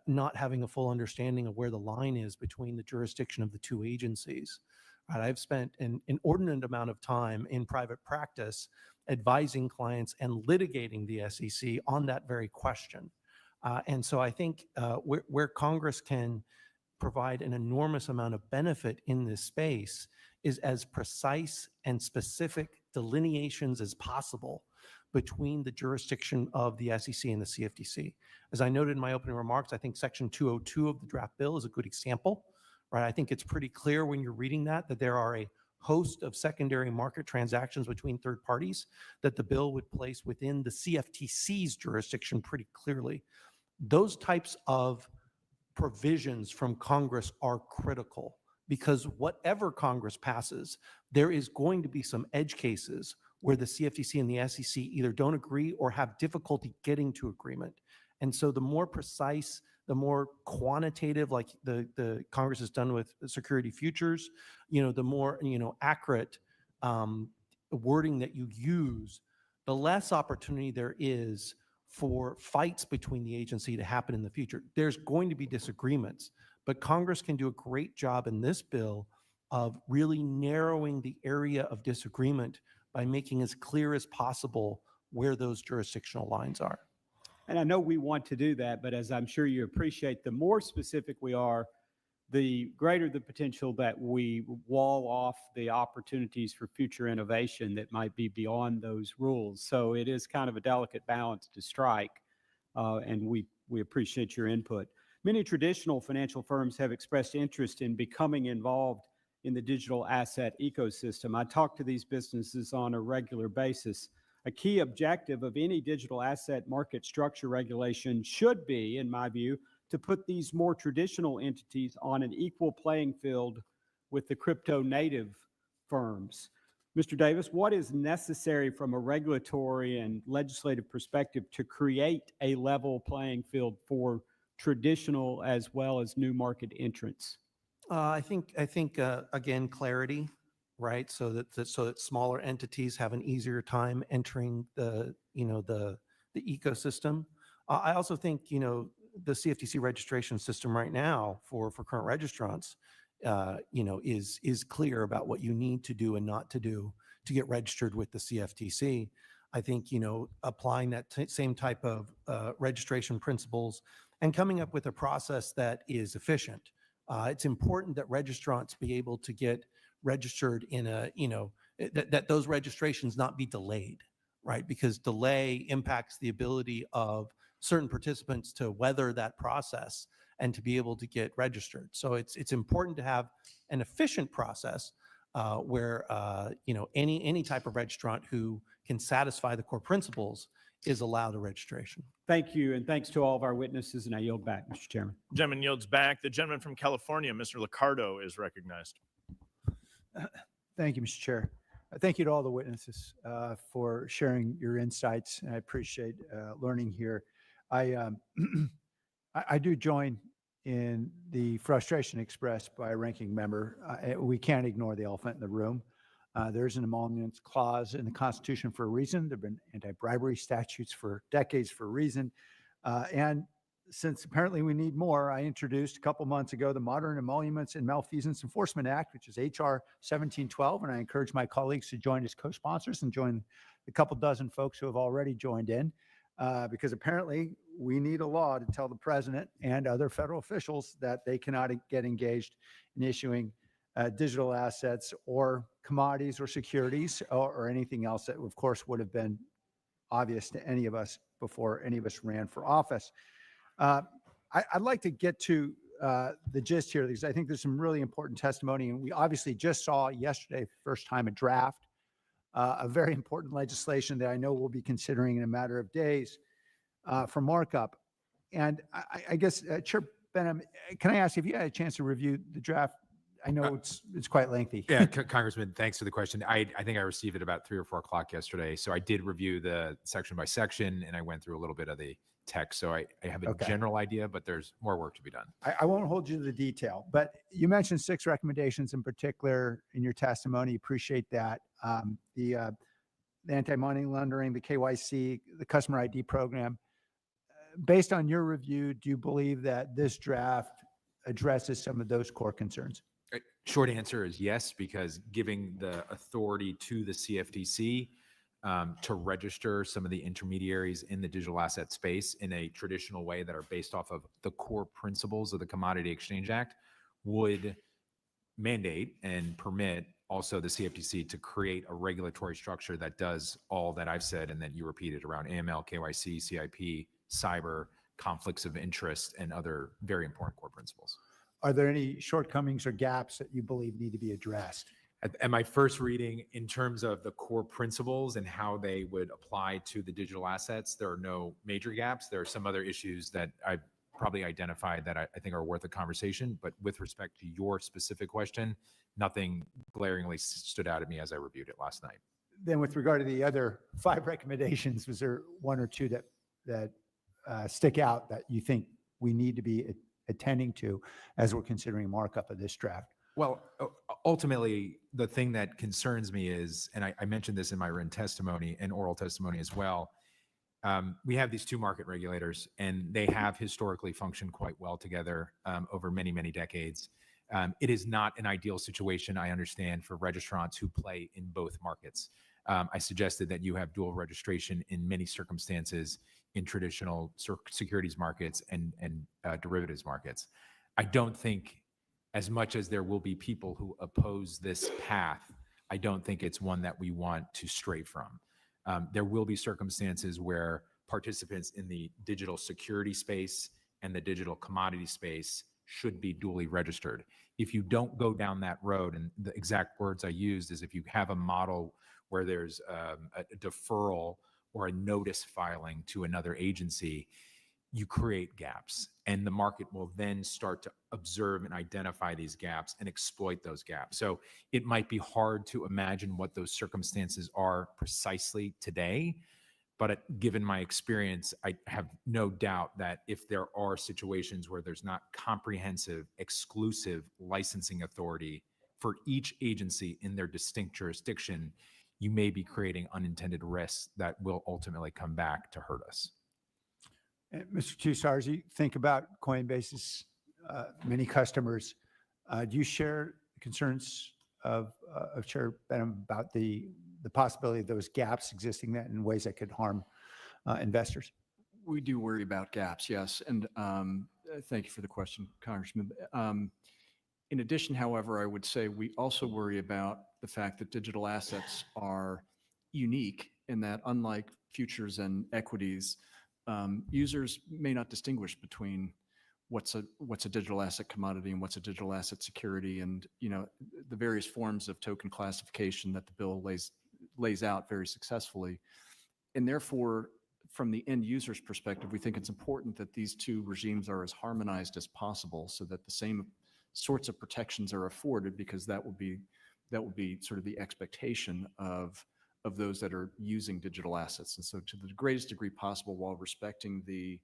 not having a full understanding of where the line is between the jurisdiction of the two agencies. Right? I've spent an inordinate amount of time in private practice advising clients and litigating the SEC on that very question. And so I think where Congress can provide an enormous amount of benefit in this space is as precise and specific delineations as possible between the jurisdiction of the SEC and the CFTC. As I noted in my opening remarks, I think Section 202 of the draft bill is a good example, right? I think it's pretty clear when you're reading that there are a host of secondary market transactions between third parties that the bill would place within the CFTC's jurisdiction pretty clearly. Those types of provisions from Congress are critical because whatever Congress passes, there is going to be some edge cases where the CFTC and the SEC either don't agree or have difficulty getting to agreement. And so the more precise, the more quantitative, like the Congress has done with security futures, the more, accurate wording that you use, the less opportunity there is for fights between the agency to happen in the future. There's going to be disagreements, but Congress can do a great job in this bill of really narrowing the area of disagreement by making as clear as possible where those jurisdictional lines are. And I know we want to do that, but as I'm sure you appreciate, the more specific we are, the greater the potential that we wall off the opportunities for future innovation that might be beyond those rules. So it is kind of a delicate balance to strike, and we appreciate your input. Many traditional financial firms have expressed interest in becoming involved in the digital asset ecosystem. I talk to these businesses on a regular basis. A key objective of any digital asset market structure regulation should be, in my view, to put these more traditional entities on an equal playing field with the crypto native firms. Mr. Davis, what is necessary from a regulatory and legislative perspective to create a level playing field for traditional as well as new market entrants? I think again, clarity, right? So that smaller entities have an easier time entering the ecosystem. I also think, the CFTC registration system right now for current registrants, is clear about what you need to do and not to do to get registered with the CFTC. I think, applying that same type of registration principles and coming up with a process that is efficient. It's important that registrants be able to get registered in that those registrations not be delayed, right? Because delay impacts the ability of certain participants to weather that process and to be able to get registered. So it's important to have an efficient process where any type of registrant who can satisfy the core principles is allowed a registration. Thank you, and thanks to all of our witnesses, and I yield back, Mr. Chairman. Gentleman yields back. The gentleman from California, Mr. Liccardo, is recognized. Thank you, Mr. Chair. Thank you to all the witnesses for sharing your insights. I appreciate learning here. I do join in the frustration expressed by a ranking member. We can't ignore the elephant in the room. There's an emoluments clause in the Constitution for a reason. There have been anti-bribery statutes for decades for a reason. And since apparently we need more, I introduced a couple months ago the Modern Emoluments and Malfeasance Enforcement Act, which is HR 1712. And I encourage my colleagues to join as co-sponsors and join the couple dozen folks who have already joined in. Because apparently we need a law to tell the president and other federal officials that they cannot get engaged in issuing digital assets or commodities or securities or anything else that, of course, would have been obvious to any of us before any of us ran for office. I'd like to get to the gist here because I think there's some really important testimony. And we obviously just saw yesterday, first time, a draft, a very important legislation that I know we'll be considering in a matter of days for markup. And I guess, Chair Benham, can I ask if you had a chance to review the draft? I know it's quite lengthy. Yeah, Congressman, thanks for the question. I think I received it about 3 or 4 o'clock yesterday. So I did review the section by section, and I went through a little bit of the text. So I have a general idea, but there's more work to be done. I won't hold you to the detail, but you mentioned 6 recommendations in particular in your testimony. Appreciate that. The anti-money laundering, the KYC, the customer ID program. Based on your review, do you believe that this draft addresses some of those core concerns? Short answer is yes, because giving the authority to the CFTC to register some of the intermediaries in the digital asset space in a traditional way that are based off of the core principles of the Commodity Exchange Act would mandate and permit also the CFTC to create a regulatory structure that does all that I've said and that you repeated around AML, KYC, CIP, cyber, conflicts of interest, and other very important core principles. Are there any shortcomings or gaps that you believe need to be addressed? At my first reading, in terms of the core principles and how they would apply to the digital assets, there are no major gaps. There are some other issues that I've probably identified that I think are worth a conversation. But with respect to your specific question, nothing glaringly stood out at me as I reviewed it last night. Then with regard to the other 5 recommendations, was there 1 or 2 that stick out that you think we need to be attending to as we're considering markup of this draft? Well, ultimately, the thing that concerns me is, and I mentioned this in my written testimony and oral testimony as well, we have these 2 market regulators, and they have historically functioned quite well together over many, many decades. It is not an ideal situation, I understand, for registrants who play in both markets. I suggested that you have dual registration in many circumstances in traditional securities markets and derivatives markets. I don't think, as much as there will be people who oppose this path, I don't think it's one that we want to stray from. There will be circumstances where participants in the digital security space and the digital commodity space should be duly registered. If you don't go down that road, and the exact words I used is, if you have a model where there's a deferral or a notice filing to another agency, you create gaps, and the market will then start to observe and identify these gaps and exploit those gaps. So it might be hard to imagine what those circumstances are precisely today, but given my experience, I have no doubt that if there are situations where there's not comprehensive, exclusive licensing authority for each agency in their distinct jurisdiction, you may be creating unintended risks that will ultimately come back to hurt us. Mr. Tussar, as you think about Coinbase's many customers, do you share concerns of Chair Benham about the possibility of those gaps existing that in ways that could harm investors? We do worry about gaps, yes. And thank you for the question, Congressman. In addition, however, I would say we also worry about the fact that digital assets are unique in that, unlike futures and equities, users may not distinguish between what's a digital asset commodity and what's a digital asset security, and the various forms of token classification that the bill lays out very successfully. And therefore, from the end user's perspective, we think it's important that these two regimes are as harmonized as possible, so that the same sorts of protections are afforded, because that will be sort of the expectation of those that are using digital assets. And so, to the greatest degree possible, while respecting the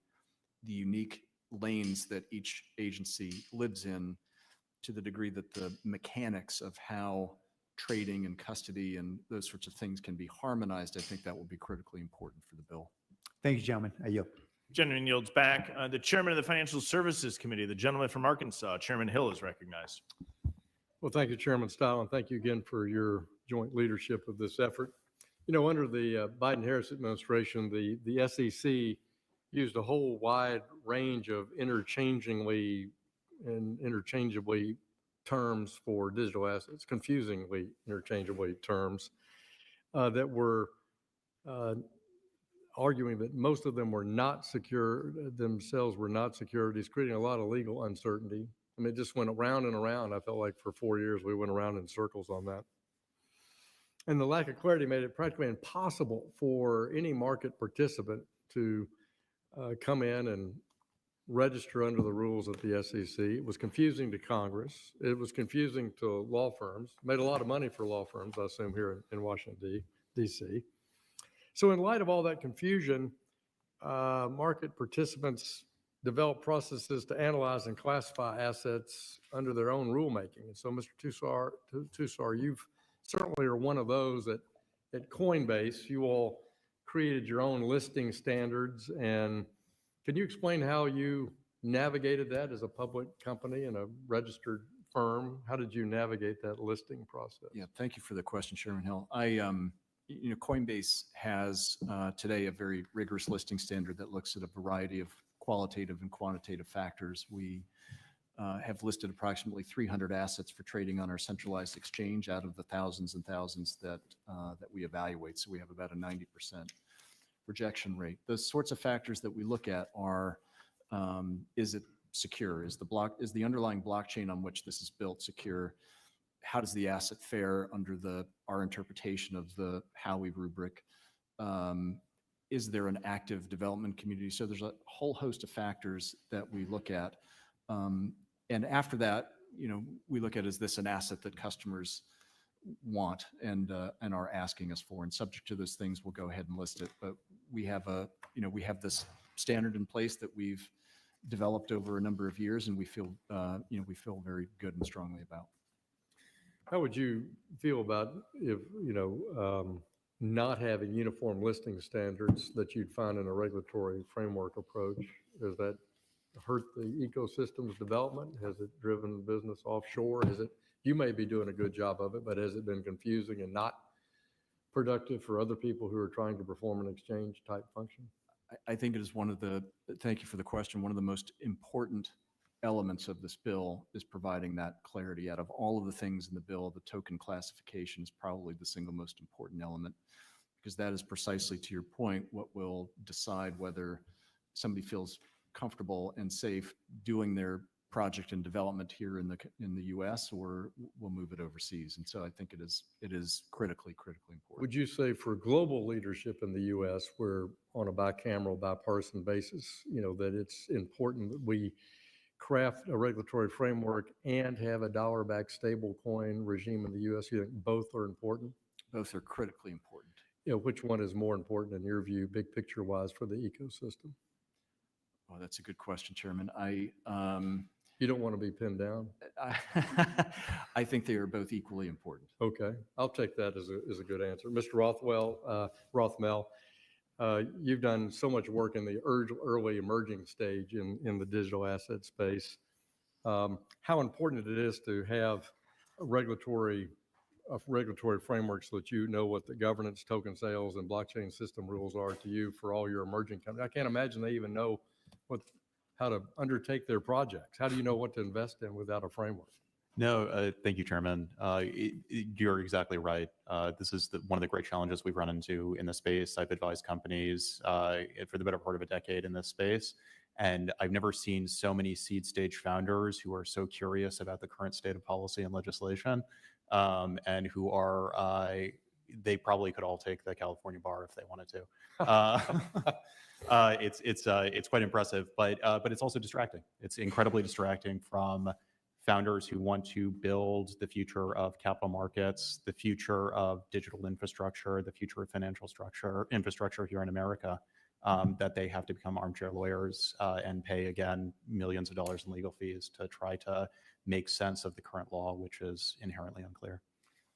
unique lanes that each agency lives in, to the degree that the mechanics of how trading and custody and those sorts of things can be harmonized, I think that will be critically important for the bill. Thank you, gentlemen. I yield. Gentleman yields back. The chairman of the Financial Services Committee, the gentleman from Arkansas, Chairman Hill, is recognized. Well, thank you, Chairman Style, and thank you again for your joint leadership of this effort. Under the Biden-Harris administration, the SEC used a whole wide range of interchangeably terms for digital assets, confusingly interchangeably terms, that were arguing that most of them were not secure, themselves were not securities, creating a lot of legal uncertainty. I mean, it just went around and around. I felt like for 4 years we went around in circles on that. And the lack of clarity made it practically impossible for any market participant to come in and register under the rules at the SEC. It was confusing to Congress. It was confusing to law firms. Made a lot of money for law firms, I assume, here in Washington, D.C. So in light of all that confusion, market participants developed processes to analyze and classify assets under their own rulemaking. And so, Mr. Tussar, you've certainly are one of those at Coinbase. You all created your own listing standards, and can you explain how you navigated that as a public company and a registered firm? How did you navigate that listing process? Yeah, thank you for the question, Chairman Hill. Coinbase has today a very rigorous listing standard that looks at a variety of qualitative and quantitative factors. We have listed approximately 300 assets for trading on our centralized exchange out of the thousands and thousands that we evaluate. So we have about a 90% rejection rate. The sorts of factors that we look at are, is it secure? Is the underlying blockchain on which this is built secure? How does the asset fare under our interpretation of the Howey rubric? Is there an active development community? So there's a whole host of factors that we look at. And after that, we look at, is this an asset that customers want and are asking us for? And subject to those things, we'll go ahead and list it. But we have this standard in place that we've developed over a number of years, and we feel very good and strongly about. How would you feel about if, not having uniform listing standards that you'd find in a regulatory framework approach? Does that hurt the ecosystem's development? Has it driven business offshore? You may be doing a good job of it, but has it been confusing and not productive for other people who are trying to perform an exchange type function? I think it is thank you for the question, one of the most important elements of this bill is providing that clarity. Out of all of the things in the bill, the token classification is probably the single most important element, because that is precisely, to your point, what will decide whether somebody feels comfortable and safe doing their project and development here in the U.S., or we'll move it overseas. And so I think it is critically important. Would you say for global leadership in the U.S., where on a bicameral, bipartisan basis, that it's important that we craft a regulatory framework and have a dollar-backed stablecoin regime in the U.S.? You think both are important? Both are critically important. Which one is more important in your view, big picture wise, for the ecosystem? Oh, that's a good question, Chairman. You don't want to be pinned down? I think they are both equally important. Okay, I'll take that as a good answer. Mr. Rothmel, you've done so much work in the early emerging stage in the digital asset space. How important it is to have a regulatory framework so that you know what the governance, token sales, and blockchain system rules are to you for all your emerging companies. I can't imagine they even know how to undertake their projects. How do you know what to invest in without a framework? No, thank you, Chairman. You're exactly right. This is one of the great challenges we've run into in the space. I've advised companies for the better part of a decade in this space, and I've never seen so many seed stage founders who are so curious about the current state of policy and legislation, and who are, they probably could all take the California bar if they wanted to. It's quite impressive, but it's also distracting. It's incredibly distracting from founders who want to build the future of capital markets, the future of digital infrastructure, the future of financial infrastructure here in America, that they have to become armchair lawyers and pay, again, millions of dollars in legal fees to try to make sense of the current law, which is inherently unclear.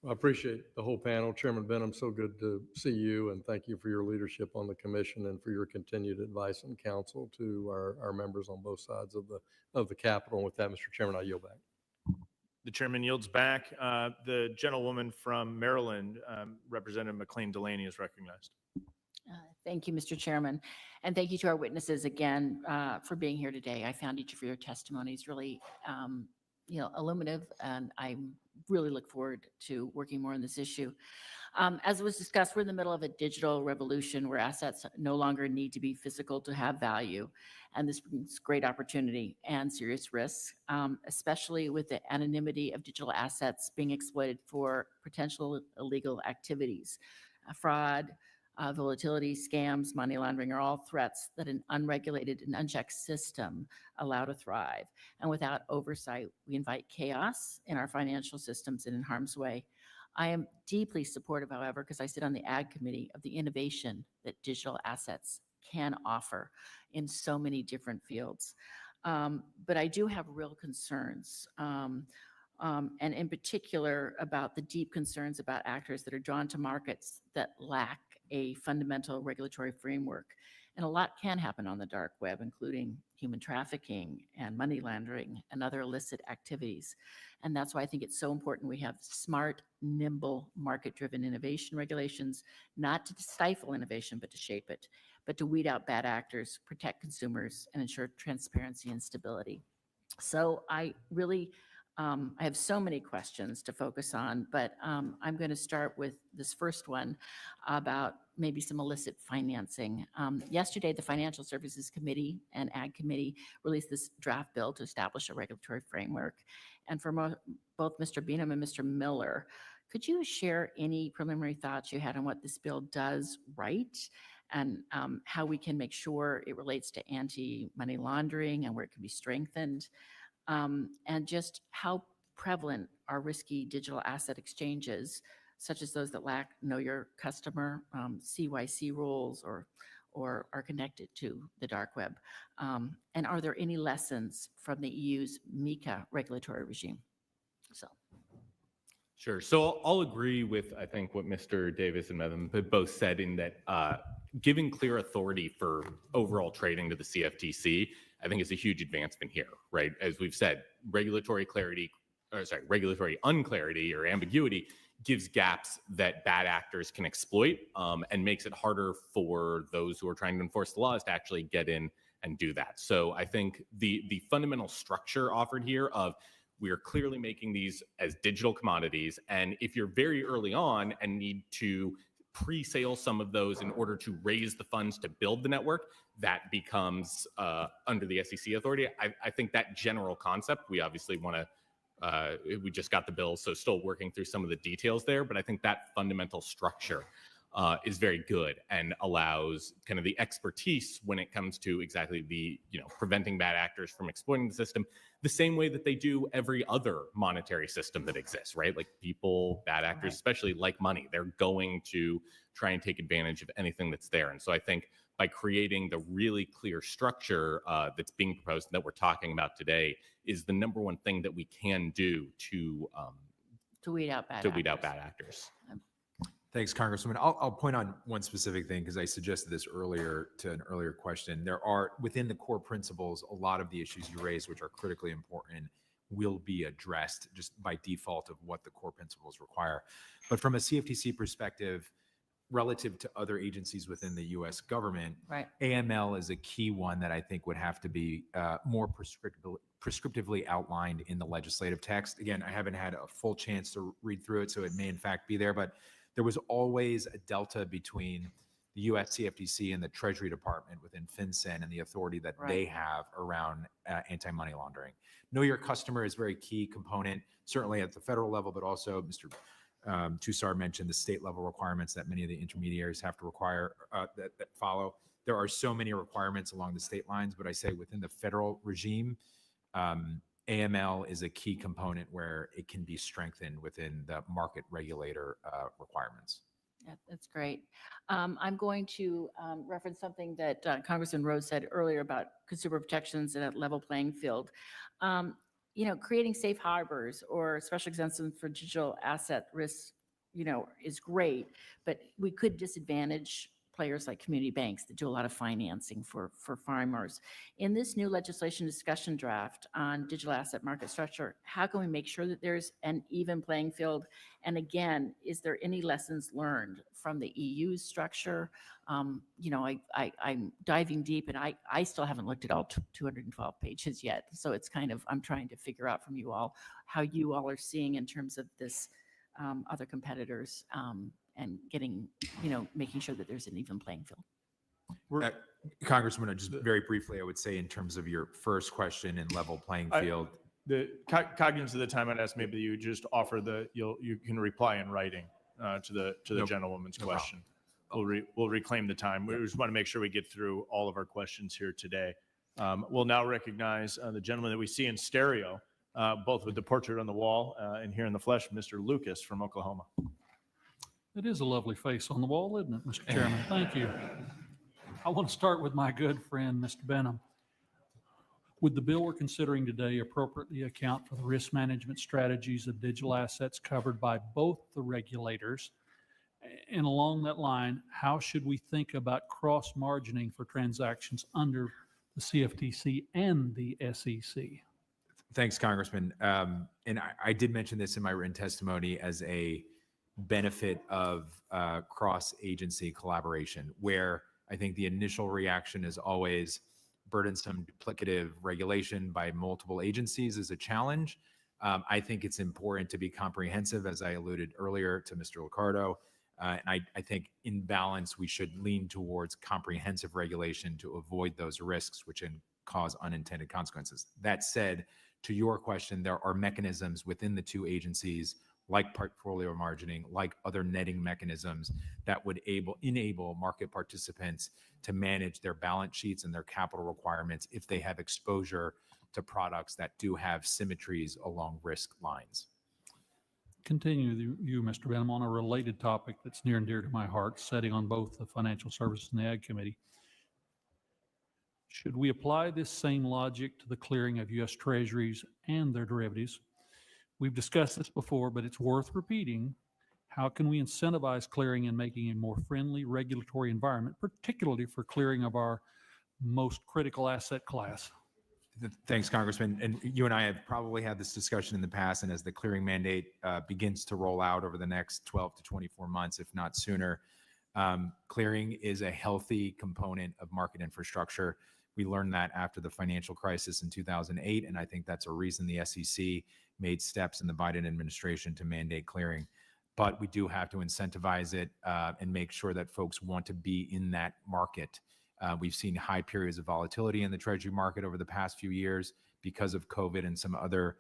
I appreciate the whole panel. Chairman Benham, so good to see you, and thank you for your leadership on the commission and for your continued advice and counsel to our members on both sides of the Capitol. And with that, Mr. Chairman, I yield back. The chairman yields back. The gentlewoman from Maryland, Representative McLean Delaney, is recognized. Thank you, Mr. Chairman. And thank you to our witnesses again for being here today. I found each of your testimonies really illuminative, and I really look forward to working more on this issue. As was discussed, we're in the middle of a digital revolution where assets no longer need to be physical to have value. And this brings great opportunity and serious risks, especially with the anonymity of digital assets being exploited for potential illegal activities. Fraud, volatility, scams, money laundering are all threats that an unregulated and unchecked system allow to thrive. And without oversight, we invite chaos in our financial systems and in harm's way. I am deeply supportive, however, because I sit on the Ag Committee, of the innovation that digital assets can offer in so many different fields. But I do have real concerns, and in particular about the deep concerns about actors that are drawn to markets that lack a fundamental regulatory framework. And a lot can happen on the dark web, including human trafficking and money laundering and other illicit activities. And that's why I think it's so important we have smart, nimble, market-driven innovation regulations, not to stifle innovation, but to shape it, but to weed out bad actors, protect consumers, and ensure transparency and stability. So I really I have so many questions to focus on, but I'm going to start with this first one about maybe some illicit financing. Yesterday, the Financial Services Committee and Ag Committee released this draft bill to establish a regulatory framework. And for both Mr. Benham and Mr. Miller, could you share any preliminary thoughts you had on what this bill does right, and how we can make sure it relates to anti-money laundering and where it can be strengthened? And just how prevalent are risky digital asset exchanges, such as those that lack know your customer, CYC rules, or are connected to the dark web? And are there any lessons from the EU's MiCA regulatory regime? Sure. So I'll agree with, I think, what Mr. Davis and Metham both said in that giving clear authority for overall trading to the CFTC, I think, is a huge advancement here, right? As we've said, regulatory unclarity or ambiguity gives gaps that bad actors can exploit, and makes it harder for those who are trying to enforce the laws to actually get in and do that. So I think the fundamental structure offered here of we are clearly making these as digital commodities, and if you're very early on and need to pre-sale some of those in order to raise the funds to build the network, that becomes under the SEC authority. I think that general concept, we obviously want to, we just got the bill, so still working through some of the details there, but I think that fundamental structure is very good and allows kind of the expertise when it comes to exactly the, preventing bad actors from exploiting the system, the same way that they do every other monetary system that exists, right? Like people, bad actors, especially like money, they're going to try and take advantage of anything that's there. And so I think by creating the really clear structure that's being proposed that we're talking about today is the number one thing that we can do to weed out bad actors. Thanks, Congresswoman. I'll point on one specific thing because I suggested this earlier to an earlier question. There are, within the core principles, a lot of the issues you raised, which are critically important, will be addressed just by default of what the core principles require. But from a CFTC perspective, relative to other agencies within the U.S. government, right, AML is a key one that I think would have to be more prescriptively outlined in the legislative text. Again, I haven't had a full chance to read through it, so it may in fact be there, but there was always a delta between the U.S. CFTC and the Treasury Department within FinCEN and the authority that they have around anti-money laundering. Know your customer is a very key component, certainly at the federal level, but also Mr. Tussar mentioned the state level requirements that many of the intermediaries have to require that follow. There are so many requirements along the state lines, but I say within the federal regime, AML is a key component where it can be strengthened within the market regulator requirements. Yeah, that's great. I'm going to reference something that Congressman Rhodes said earlier about consumer protections and a level playing field. Creating safe harbors or special exemptions for digital asset risks, is great, but we could disadvantage players like community banks that do a lot of financing for farmers. In this new legislation discussion draft on digital asset market structure, how can we make sure that there's an even playing field? And again, is there any lessons learned from the EU structure? I'm diving deep and I still haven't looked at all 212 pages yet. So it's kind of, I'm trying to figure out from you all how you all are seeing in terms of this other competitors and getting, making sure that there's an even playing field. Congressman, just very briefly, I would say in terms of your first question in level playing field. Cognizant of the time, I'd ask maybe you just offer you can reply in writing to the gentlewoman's question. We'll reclaim the time. We just want to make sure we get through all of our questions here today. We'll now recognize the gentleman that we see in stereo, both with the portrait on the wall and here in the flesh, Mr. Lucas from Oklahoma. It is a lovely face on the wall, isn't it, Mr. Chairman? Thank you. I want to start with my good friend, Mr. Benham. Would the bill we're considering today appropriately account for the risk management strategies of digital assets covered by both the regulators? And along that line, how should we think about cross-margining for transactions under the CFTC and the SEC? Thanks, Congressman. And I did mention this in my written testimony as a benefit of cross-agency collaboration, where I think the initial reaction is always burdensome, duplicative regulation by multiple agencies is a challenge. I think it's important to be comprehensive, as I alluded earlier to Mr. Liccardo. And I think in balance, we should lean towards comprehensive regulation to avoid those risks, which can cause unintended consequences. That said, to your question, there are mechanisms within the two agencies like portfolio margining, like other netting mechanisms that would enable market participants to manage their balance sheets and their capital requirements if they have exposure to products that do have symmetries along risk lines. Continue you, Mr. Benham, on a related topic that's near and dear to my heart, sitting on both the Financial Services and the Ag Committee. Should we apply this same logic to the clearing of U.S. Treasuries and their derivatives? We've discussed this before, but it's worth repeating. How can we incentivize clearing and making a more friendly regulatory environment, particularly for clearing of our most critical asset class? Thanks, Congressman. And you and I have probably had this discussion in the past, and as the clearing mandate begins to roll out over the next 12 to 24 months, if not sooner, clearing is a healthy component of market infrastructure. We learned that after the financial crisis in 2008, and I think that's a reason the SEC made steps in the Biden administration to mandate clearing. but we do have to incentivize it and make sure that folks want to be in that market. We've seen high periods of volatility in the Treasury market over the past few years because of COVID and some other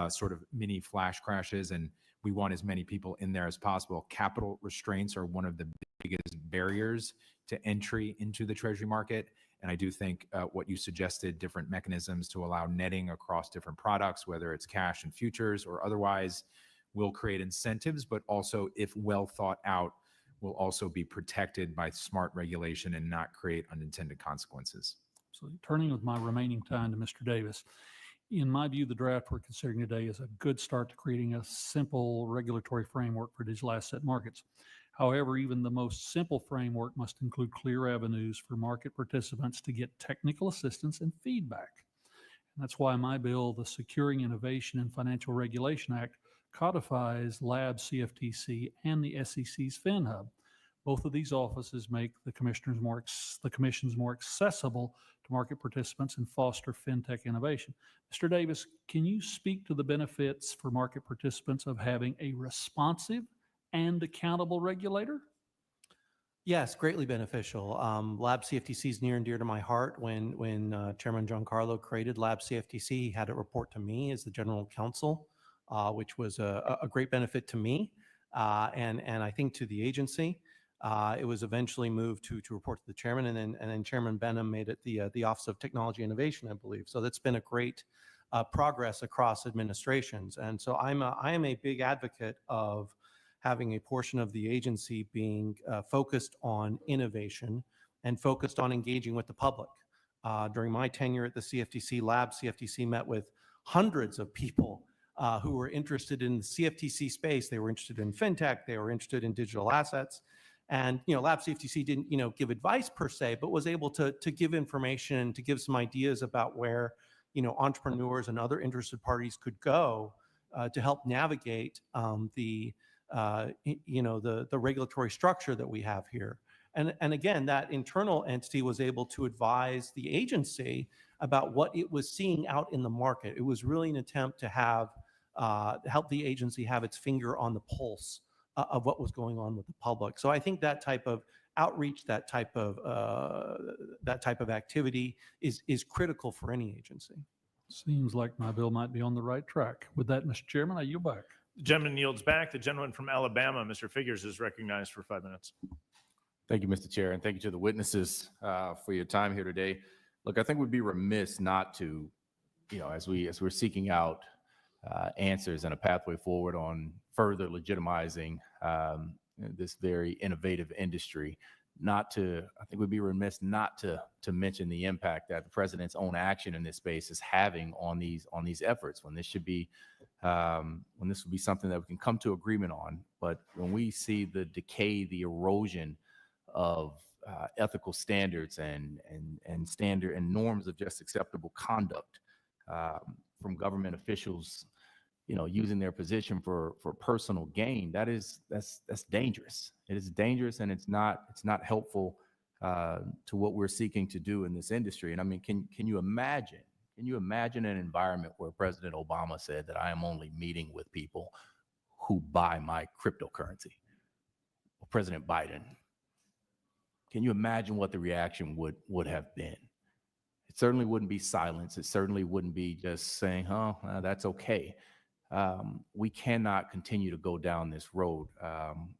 sort of mini flash crashes, and we want as many people in there as possible. Capital restraints are one of the biggest barriers to entry into the Treasury market. And I do think what you suggested, different mechanisms to allow netting across different products, whether it's cash and futures or otherwise, will create incentives, but also, if well thought out, will also be protected by smart regulation and not create unintended consequences. So turning with my remaining time to Mr. Davis, in my view, the draft we're considering today is a good start to creating a simple regulatory framework for digital asset markets. However, even the most simple framework must include clear avenues for market participants to get technical assistance and feedback. And that's why my bill, the Securing Innovation and Financial Regulation Act, codifies Lab CFTC and the SEC's FinHub. Both of these offices make the commissions more accessible to market participants and foster fintech innovation. Mr. Davis, can you speak to the benefits for market participants of having a responsive and accountable regulator? Yes, greatly beneficial. Lab CFTC is near and dear to my heart. When Chairman Giancarlo created Lab CFTC, he had it report to me as the general counsel, which was a great benefit to me and I think to the agency. It was eventually moved to report to the chairman, and then Chairman Benham made it the Office of Technology Innovation, I believe. So that's been a great progress across administrations. And so I am a big advocate of having a portion of the agency being focused on innovation and focused on engaging with the public. During my tenure at the CFTC, Lab CFTC met with hundreds of people who were interested in the CFTC space. They were interested in fintech. They were interested in digital assets. And, Lab CFTC didn't, give advice per se, but was able to give information, to give some ideas about where, entrepreneurs and other interested parties could go to help navigate the regulatory structure that we have here. And again, that internal entity was able to advise the agency about what it was seeing out in the market. It was really an attempt to help the agency have its finger on the pulse of what was going on with the public. So I think that type of outreach, that type of activity is critical for any agency. Seems like my bill might be on the right track. With that, Mr. Chairman, I yield back. The gentleman yields back. The gentleman from Alabama, Mr. Figures, is recognized for 5 minutes. Thank you, Mr. Chair, and thank you to the witnesses for your time here today. Look, I think we'd be remiss not to, as we're seeking out answers and a pathway forward on further legitimizing this very innovative industry, I think we'd be remiss not to mention the impact that the president's own action in this space is having on these efforts, when this would be something that we can come to agreement on. But when we see the decay, the erosion of ethical standards and norms of just acceptable conduct from government officials, using their position for personal gain, that's dangerous. It is dangerous, and it's not helpful to what we're seeking to do in this industry. And I mean, can you imagine an environment where President Obama said that I am only meeting with people who buy my cryptocurrency? Or President Biden, can you imagine what the reaction would have been? It certainly wouldn't be silence. It certainly wouldn't be just saying, "Oh, that's okay." We cannot continue to go down this road,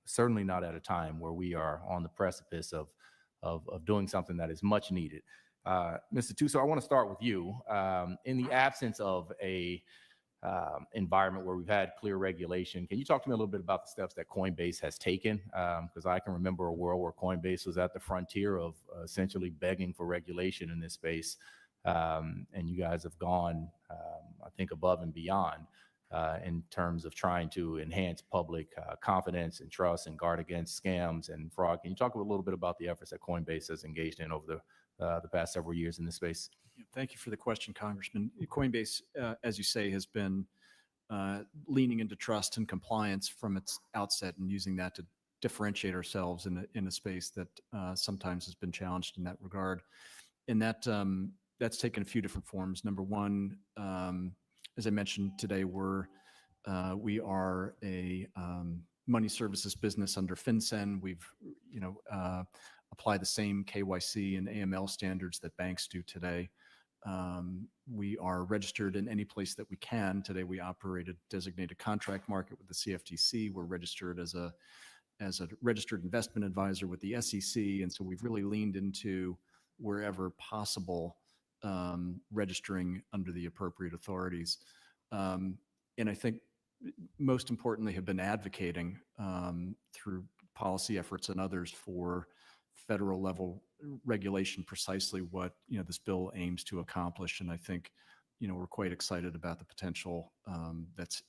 certainly not at a time where we are on the precipice of doing something that is much needed. Mr. Tuso, I want to start with you. In the absence of a environment where we've had clear regulation, can you talk to me a little bit about the steps that Coinbase has taken? Because I can remember a world where Coinbase was at the frontier of essentially begging for regulation in this space. And you guys have gone, I think, above and beyond in terms of trying to enhance public confidence and trust and guard against scams and fraud. Can you talk a little bit about the efforts that Coinbase has engaged in over the past several years in this space? Thank you for the question, Congressman. Coinbase, as you say, has been leaning into trust and compliance from its outset and using that to differentiate ourselves in a space that sometimes has been challenged in that regard. And that's taken a few different forms. Number one, as I mentioned today, we are a money services business under FinCEN. We've, apply the same KYC and AML standards that banks do today. We are registered in any place that we can. Today, we operate a designated contract market with the CFTC. We're registered as a registered investment advisor with the SEC. And so we've really leaned into wherever possible, registering under the appropriate authorities. And I think most importantly have been advocating through policy efforts and others for federal level regulation, precisely what this bill aims to accomplish. And I think we're quite excited about the potential that's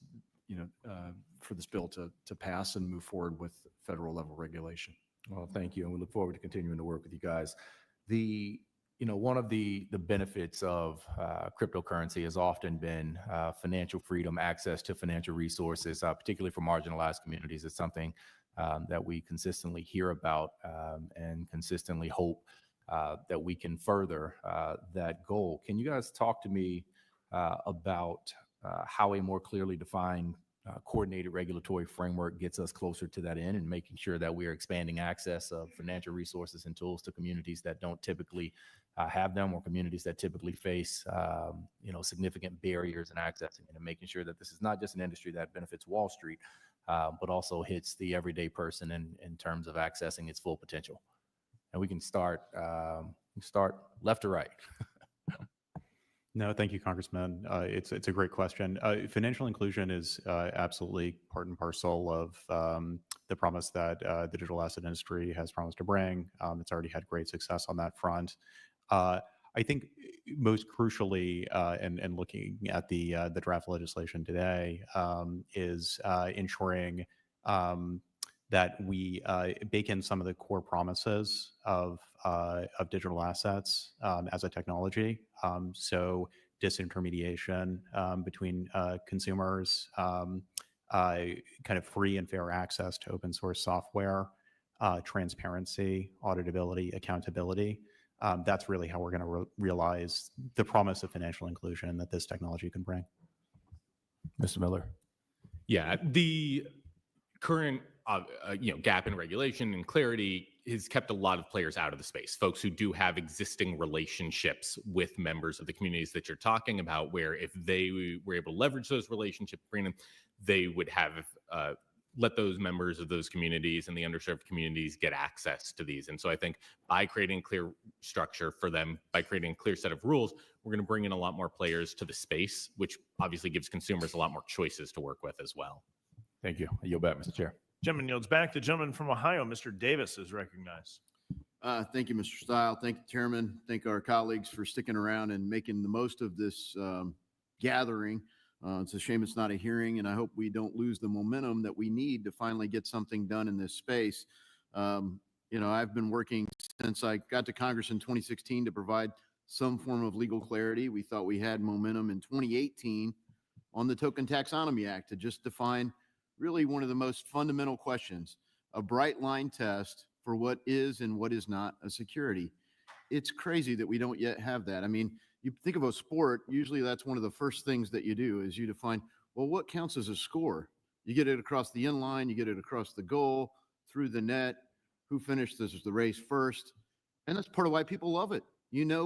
for this bill to pass and move forward with federal level regulation. Well, thank you, and we look forward to continuing to work with you guys. One of the benefits of cryptocurrency has often been financial freedom, access to financial resources, particularly for marginalized communities. It's something that we consistently hear about and consistently hope that we can further that goal. Can you guys talk to me about how a more clearly defined coordinated regulatory framework gets us closer to that end and making sure that we are expanding access of financial resources and tools to communities that don't typically have them, or communities that typically face significant barriers in accessing it, and making sure that this is not just an industry that benefits Wall Street, but also hits the everyday person in terms of accessing its full potential. And we can start left to right. No, thank you, Congressman. It's a great question. Financial inclusion is absolutely part and parcel of the promise that the digital asset industry has promised to bring. It's already had great success on that front. I think most crucially, and looking at the draft legislation today, is ensuring that we bake in some of the core promises of digital assets as a technology. So disintermediation between consumers, kind of free and fair access to open source software, transparency, auditability, accountability. That's really how we're going to realize the promise of financial inclusion that this technology can bring. Mr. Miller. Yeah, the current gap in regulation and clarity has kept a lot of players out of the space. Folks who do have existing relationships with members of the communities that you're talking about, where if they were able to leverage those relationships, bring them, they would have let those members of those communities and the underserved communities get access to these. And so I think by creating clear structure for them, by creating a clear set of rules, we're going to bring in a lot more players to the space, which obviously gives consumers a lot more choices to work with as well. Thank you. I yield back, Mr. Chair. Gentleman yields back. The gentleman from Ohio, Mr. Davis, is recognized. Thank you, Mr. Stile. Thank you, Chairman. Thank our colleagues for sticking around and making the most of this gathering. It's a shame it's not a hearing, and I hope we don't lose the momentum that we need to finally get something done in this space. I've been working since I got to Congress in 2016 to provide some form of legal clarity. We thought we had momentum in 2018 on the Token Taxonomy Act to just define really one of the most fundamental questions, a bright line test for what is and what is not a security. It's crazy that we don't yet have that. I mean, you think of a sport, usually that's one of the first things that you do is you define, well, what counts as a score? You get it across the end line, you get it across the goal, through the net, who finished the race first. And that's part of why people love it.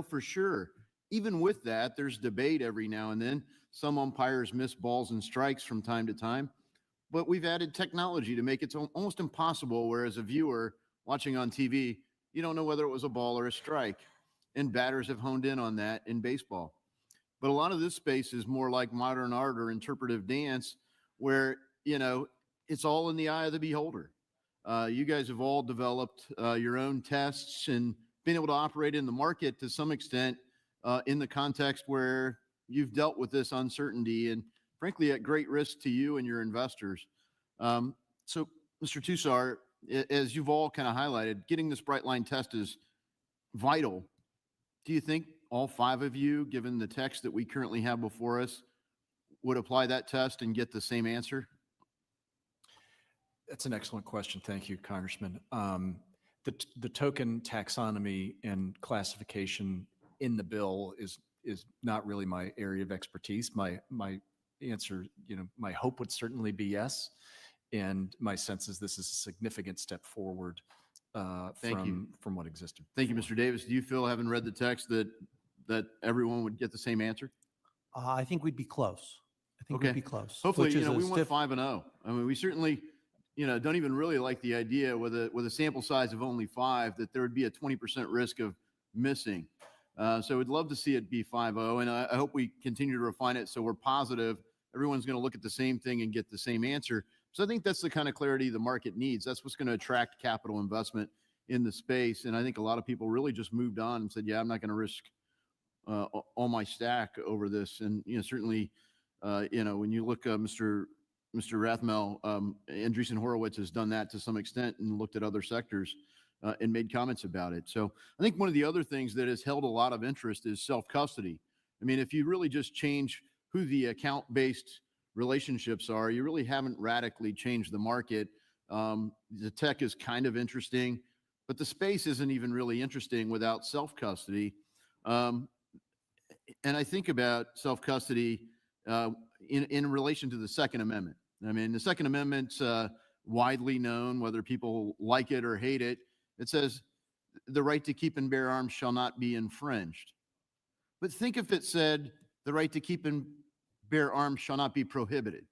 For sure. Even with that, there's debate every now and then. Some umpires miss balls and strikes from time to time. But we've added technology to make it almost impossible, where as a viewer watching on TV, you don't know whether it was a ball or a strike. And batters have honed in on that in baseball. But a lot of this space is more like modern art or interpretive dance, where, it's all in the eye of the beholder. You guys have all developed your own tests and been able to operate in the market to some extent in the context where you've dealt with this uncertainty and frankly at great risk to you and your investors. So Mr. Tussar, as you've all kind of highlighted, getting this bright line test is vital. Do you think all 5 of you, given the text that we currently have before us, would apply that test and get the same answer? That's an excellent question. Thank you, Congressman. The token taxonomy and classification in the bill is not really my area of expertise. My answer, my hope would certainly be yes. And my sense is this is a significant step forward Thank you. from what existed. Thank you, Mr. Davis. Do you feel, having read the text, that everyone would get the same answer? I think we'd be close. I think Okay. we'd be close. Hopefully, which you is know, a we want stiff- 5-0. I mean, we certainly, don't even really like the idea with a sample size of only 5 that there would be a 20% risk of missing. So we'd love to see it be 5-0, and I hope we continue to refine it so we're positive everyone's going to look at the same thing and get the same answer. So I think that's the kind of clarity the market needs. That's what's going to attract capital investment in the space. And I think a lot of people really just moved on and said, yeah, I'm not going to risk all my stack over this. And, certainly, when you look, Mr. Rathmel, Andreessen Horowitz has done that to some extent and looked at other sectors and made comments about it. So I think one of the other things that has held a lot of interest is self-custody. I mean, if you really just change who the account-based relationships are, you really haven't radically changed the market. The tech is kind of interesting, but the space isn't even really interesting without self-custody. And I think about self-custody in relation to the Second Amendment. I mean, the Second Amendment's widely known, whether people like it or hate it. It says the right to keep and bear arms shall not be infringed. But think if it said the right to keep and bear arms shall not be prohibited.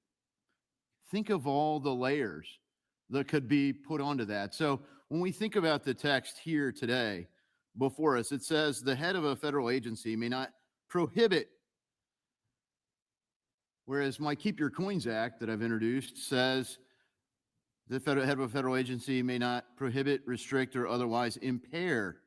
Think of all the layers that could be put onto that. So when we think about the text here today before us, it says the head of a federal agency may not prohibit, whereas my Keep Your Coins Act that I've introduced says the head of a federal agency may not prohibit, restrict, or otherwise impair.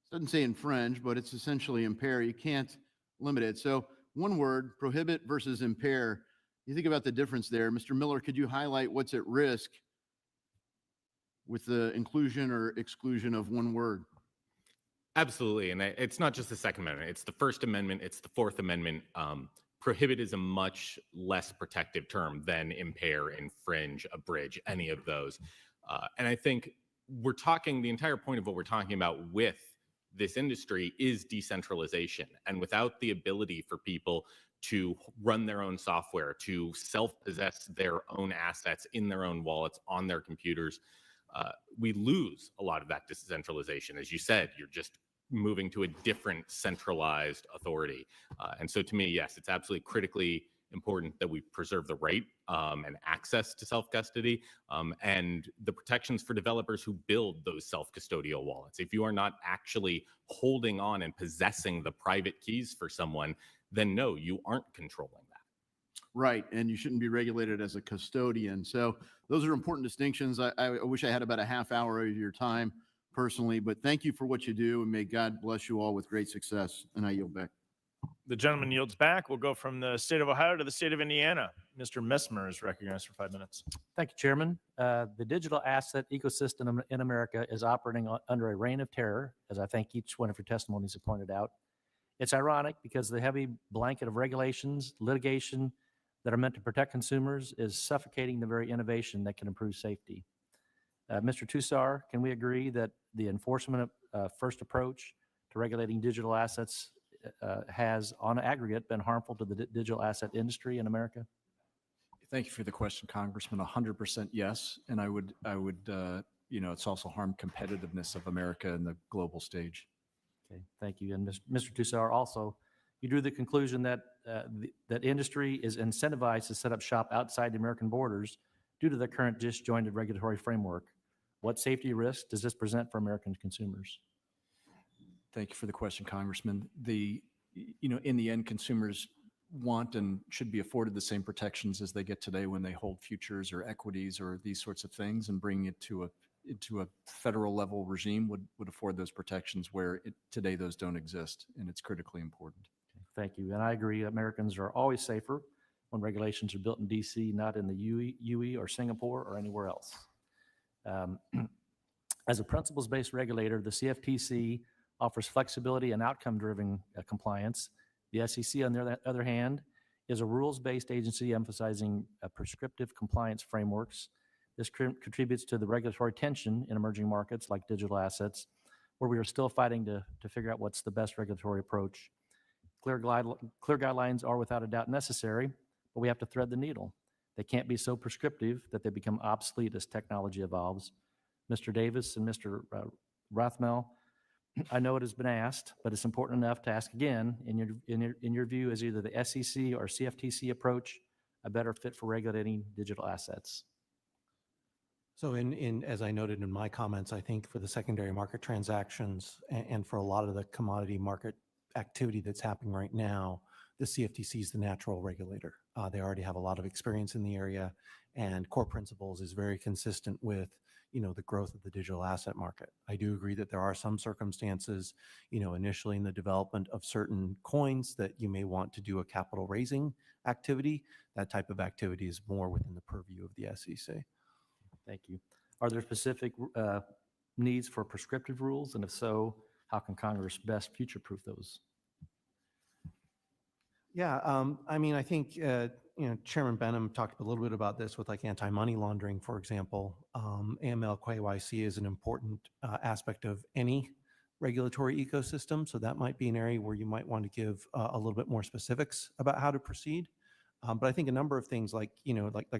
It doesn't say infringe, but it's essentially impair. You can't limit it. So one word, prohibit versus impair. You think about the difference there. Mr. Miller, could you highlight what's at risk with the inclusion or exclusion of one word? Absolutely. And it's not just the Second Amendment. It's the First Amendment. It's the Fourth Amendment. Prohibit is a much less protective term than impair, infringe, abridge, any of those. And I think the entire point of what we're talking about with this industry is decentralization. And without the ability for people to run their own software, to self-possess their own assets in their own wallets, on their computers, we lose a lot of that decentralization. As you said, you're just moving to a different centralized authority. And so to me, yes, it's absolutely critically important that we preserve the right and access to self-custody and the protections for developers who build those self-custodial wallets. If you are not actually holding on and possessing the private keys for someone, then no, you aren't controlling that. Right, and you shouldn't be regulated as a custodian. So those are important distinctions. I wish I had about a half hour of your time personally, but thank you for what you do, and may God bless you all with great success. And I yield back. The gentleman yields back. We'll go from the state of Ohio to the state of Indiana. Mr. Messmer is recognized for 5 minutes. Thank you, Chairman. The digital asset ecosystem in America is operating under a reign of terror, as I think each one of your testimonies have pointed out. It's ironic because the heavy blanket of regulations, litigation that are meant to protect consumers is suffocating the very innovation that can improve safety. Mr. Tussar, can we agree that the enforcement first approach to regulating digital assets has, on aggregate, been harmful to the digital asset industry in America? Thank you for the question, Congressman. 100% yes. And I would, it's also harmed competitiveness of America in the global stage. Okay, thank you. And Mr. Tussar, also, you drew the conclusion that that industry is incentivized to set up shop outside the American borders due to the current disjointed regulatory framework. What safety risks does this present for American consumers? Thank you for the question, Congressman. In the end, consumers want and should be afforded the same protections as they get today when they hold futures or equities or these sorts of things, and bringing it into a federal level regime would afford those protections where today those don't exist, and it's critically important. Thank you. And I agree, Americans are always safer when regulations are built in DC, not in the UE or Singapore or anywhere else. As a principles-based regulator, the CFTC offers flexibility and outcome-driven compliance. The SEC, on the other hand, is a rules-based agency emphasizing prescriptive compliance frameworks. This contributes to the regulatory tension in emerging markets like digital assets, where we are still fighting to figure out what's the best regulatory approach. Clear guidelines are without a doubt necessary, but we have to thread the needle. They can't be so prescriptive that they become obsolete as technology evolves. Mr. Davis and Mr. Rothmel, I know it has been asked, but it's important enough to ask again. In your view, is either the SEC or CFTC approach a better fit for regulating digital assets? So as I noted in my comments, I think for the secondary market transactions and for a lot of the commodity market activity that's happening right now, the CFTC is the natural regulator. They already have a lot of experience in the area, and core principles is very consistent with, the growth of the digital asset market. I do agree that there are some circumstances, initially in the development of certain coins that you may want to do a capital raising activity. That type of activity is more within the purview of the SEC. Thank you. Are there specific needs for prescriptive rules? And if so, how can Congress best future-proof those? Yeah, I think, Chairman Benham talked a little bit about this with like anti-money laundering, for example. AML KYC is an important aspect of any regulatory ecosystem. So that might be an area where you might want to give a little bit more specifics about how to proceed. But I think a number of things like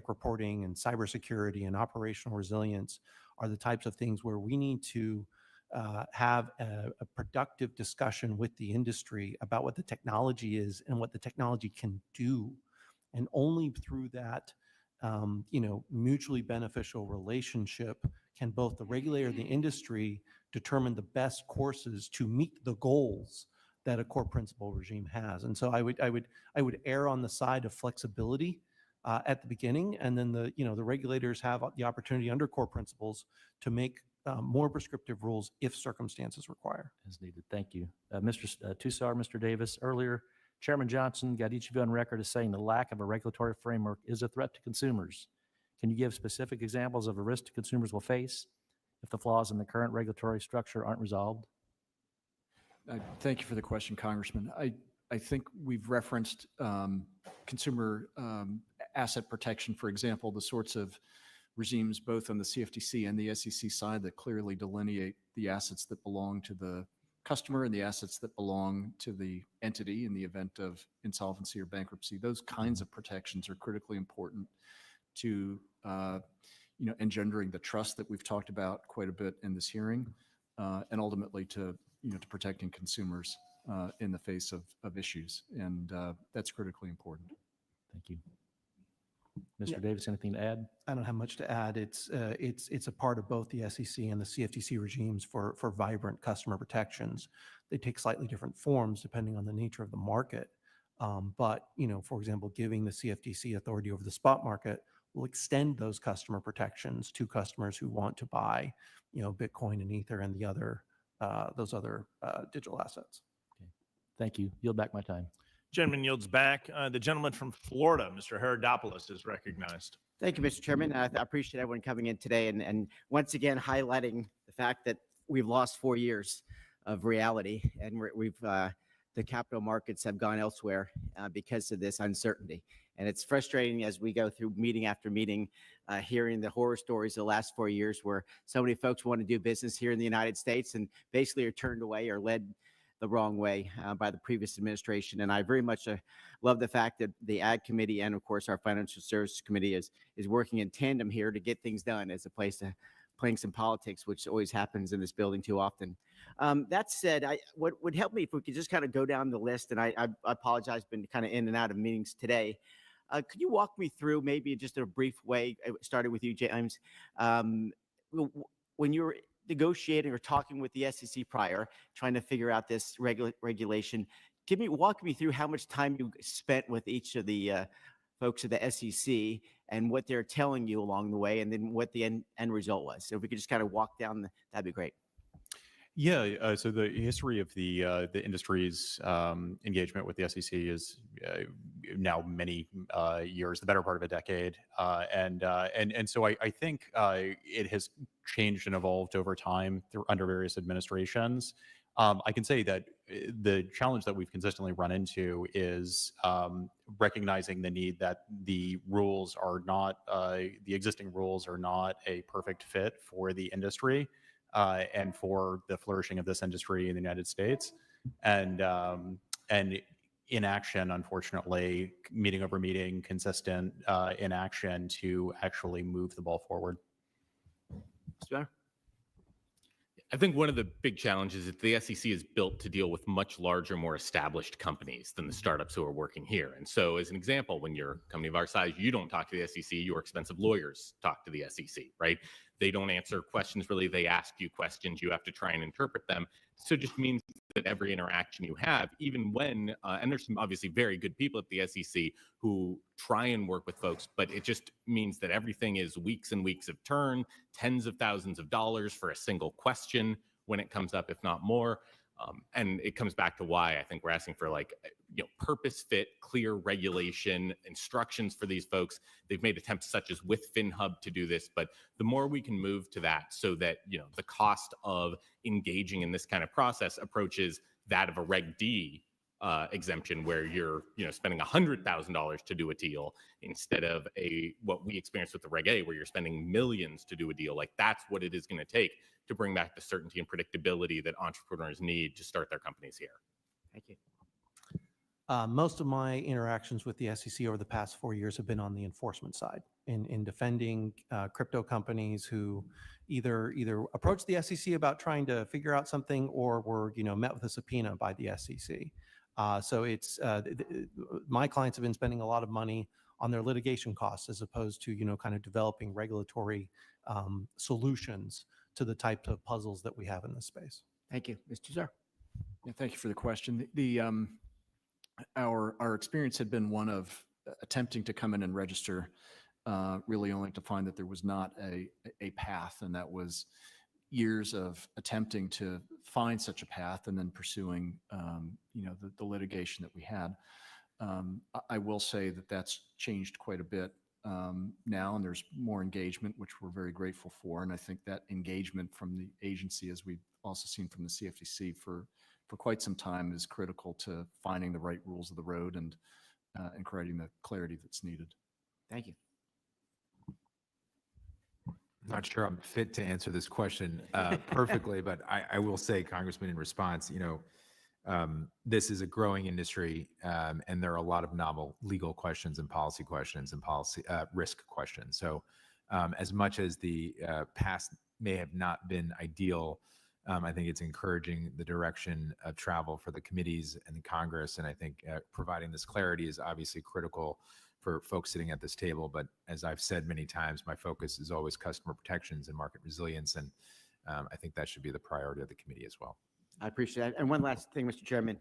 reporting and cybersecurity and operational resilience are the types of things where we need to have a productive discussion with the industry about what the technology is and what the technology can do. And only through that, mutually beneficial relationship can both the regulator and the industry determine the best courses to meet the goals that a core principle regime has. And so I would err on the side of flexibility at the beginning, and then the regulators have the opportunity under core principles to make more prescriptive rules if circumstances require. As needed. Thank you. Mr. Tussar, Mr. Davis, earlier, Chairman Johnson got each of you on record as saying the lack of a regulatory framework is a threat to consumers. Can you give specific examples of a risk to consumers will face if the flaws in the current regulatory structure aren't resolved? Thank you for the question, Congressman. I think we've referenced consumer asset protection, for example, the sorts of regimes both on the CFTC and the SEC side that clearly delineate the assets that belong to the customer and the assets that belong to the entity in the event of insolvency or bankruptcy. Those kinds of protections are critically important to engendering the trust that we've talked about quite a bit in this hearing, and ultimately to protecting consumers in the face of issues. And that's critically important. Thank you. Mr. Davis, anything to add? I don't have much to add. It's a part of both the SEC and the CFTC regimes for vibrant customer protections. They take slightly different forms depending on the nature of the market. But, for example, giving the CFTC authority over the spot market will extend those customer protections to customers who want to buy, Bitcoin and Ether and those other digital assets. Okay. Thank you. Yield back my time. Gentleman yields back. The gentleman from Florida, Mr. Herodopoulos, is recognized. Thank you, Mr. Chairman. I appreciate everyone coming in today and once again highlighting the fact that we've lost 4 years of reality, and the capital markets have gone elsewhere because of this uncertainty. And it's frustrating as we go through meeting after meeting, hearing the horror stories of the last 4 years where so many folks want to do business here in the United States and basically are turned away or led the wrong way by the previous administration. And I very much love the fact that the Ag Committee and, of course, our Financial Services Committee is working in tandem here to get things done as opposed to playing some politics, which always happens in this building too often. That said, what would help me if we could just kind of go down the list, and I apologize, been kind of in and out of meetings today. Could you walk me through maybe just a brief way, starting with you, James, when you were negotiating or talking with the SEC prior, trying to figure out this regulation, walk me through how much time you spent with each of the folks at the SEC and what they're telling you along the way, and then what the end result was. So if we could just kind of walk down, that'd be great. Yeah, so the history of the industry's engagement with the SEC is now many years, the better part of a decade, and so I think it has changed and evolved over time under various administrations. I can say that the challenge that we've consistently run into is recognizing the need that the rules are not, the existing rules are not a perfect fit for the industry. And for the flourishing of this industry in the United States. And inaction, unfortunately, meeting over meeting, consistent inaction to actually move the ball forward. Mr. Banner? I think one of the big challenges is the SEC is built to deal with much larger, more established companies than the startups who are working here. And so, as an example, when you're a company of our size, you don't talk to the SEC, your expensive lawyers talk to the SEC, right? They don't answer questions really, they ask you questions, you have to try and interpret them. So it just means that every interaction you have, even when, and there's some obviously very good people at the SEC who try and work with folks, but it just means that everything is weeks and weeks of turn, tens of thousands of dollars for a single question when it comes up, if not more. And it comes back to why I think we're asking for purpose fit, clear regulation, instructions for these folks. They've made attempts such as with FinHub to do this, but the more we can move to that so that, the cost of engaging in this kind of process approaches that of a Reg D exemption where you're, spending $100,000 to do a deal instead of what we experienced with the Reg A where you're spending millions to do a deal. Like that's what it is going to take to bring back the certainty and predictability that entrepreneurs need to start their companies here. Thank you. Most of my interactions with the SEC over the past 4 years have been on the enforcement side in defending crypto companies who either approached the SEC about trying to figure out something or were met with a subpoena by the SEC. So it's my clients have been spending a lot of money on their litigation costs as opposed to kind of developing regulatory solutions to the types of puzzles that we have in this space. Thank you. Mr. Czar. Yeah, thank you for the question. Our experience had been one of attempting to come in and register, really only to find that there was not a path, and that was years of attempting to find such a path and then pursuing, the litigation that we had. I will say that that's changed quite a bit now, and there's more engagement, which we're very grateful for. And I think that engagement from the agency, as we've also seen from the CFTC for quite some time, is critical to finding the right rules of the road and creating the clarity that's needed. Thank you. Not sure I'm fit to answer this question perfectly, but I will say, Congressman, in response, this is a growing industry, and there are a lot of novel legal questions and policy risk questions. So as much as the past may have not been ideal, I think it's encouraging the direction of travel for the committees and the Congress. And I think providing this clarity is obviously critical for folks sitting at this table. But as I've said many times, my focus is always customer protections and market resilience. And I think that should be the priority of the committee as well. I appreciate that. And one last thing, Mr. Chairman,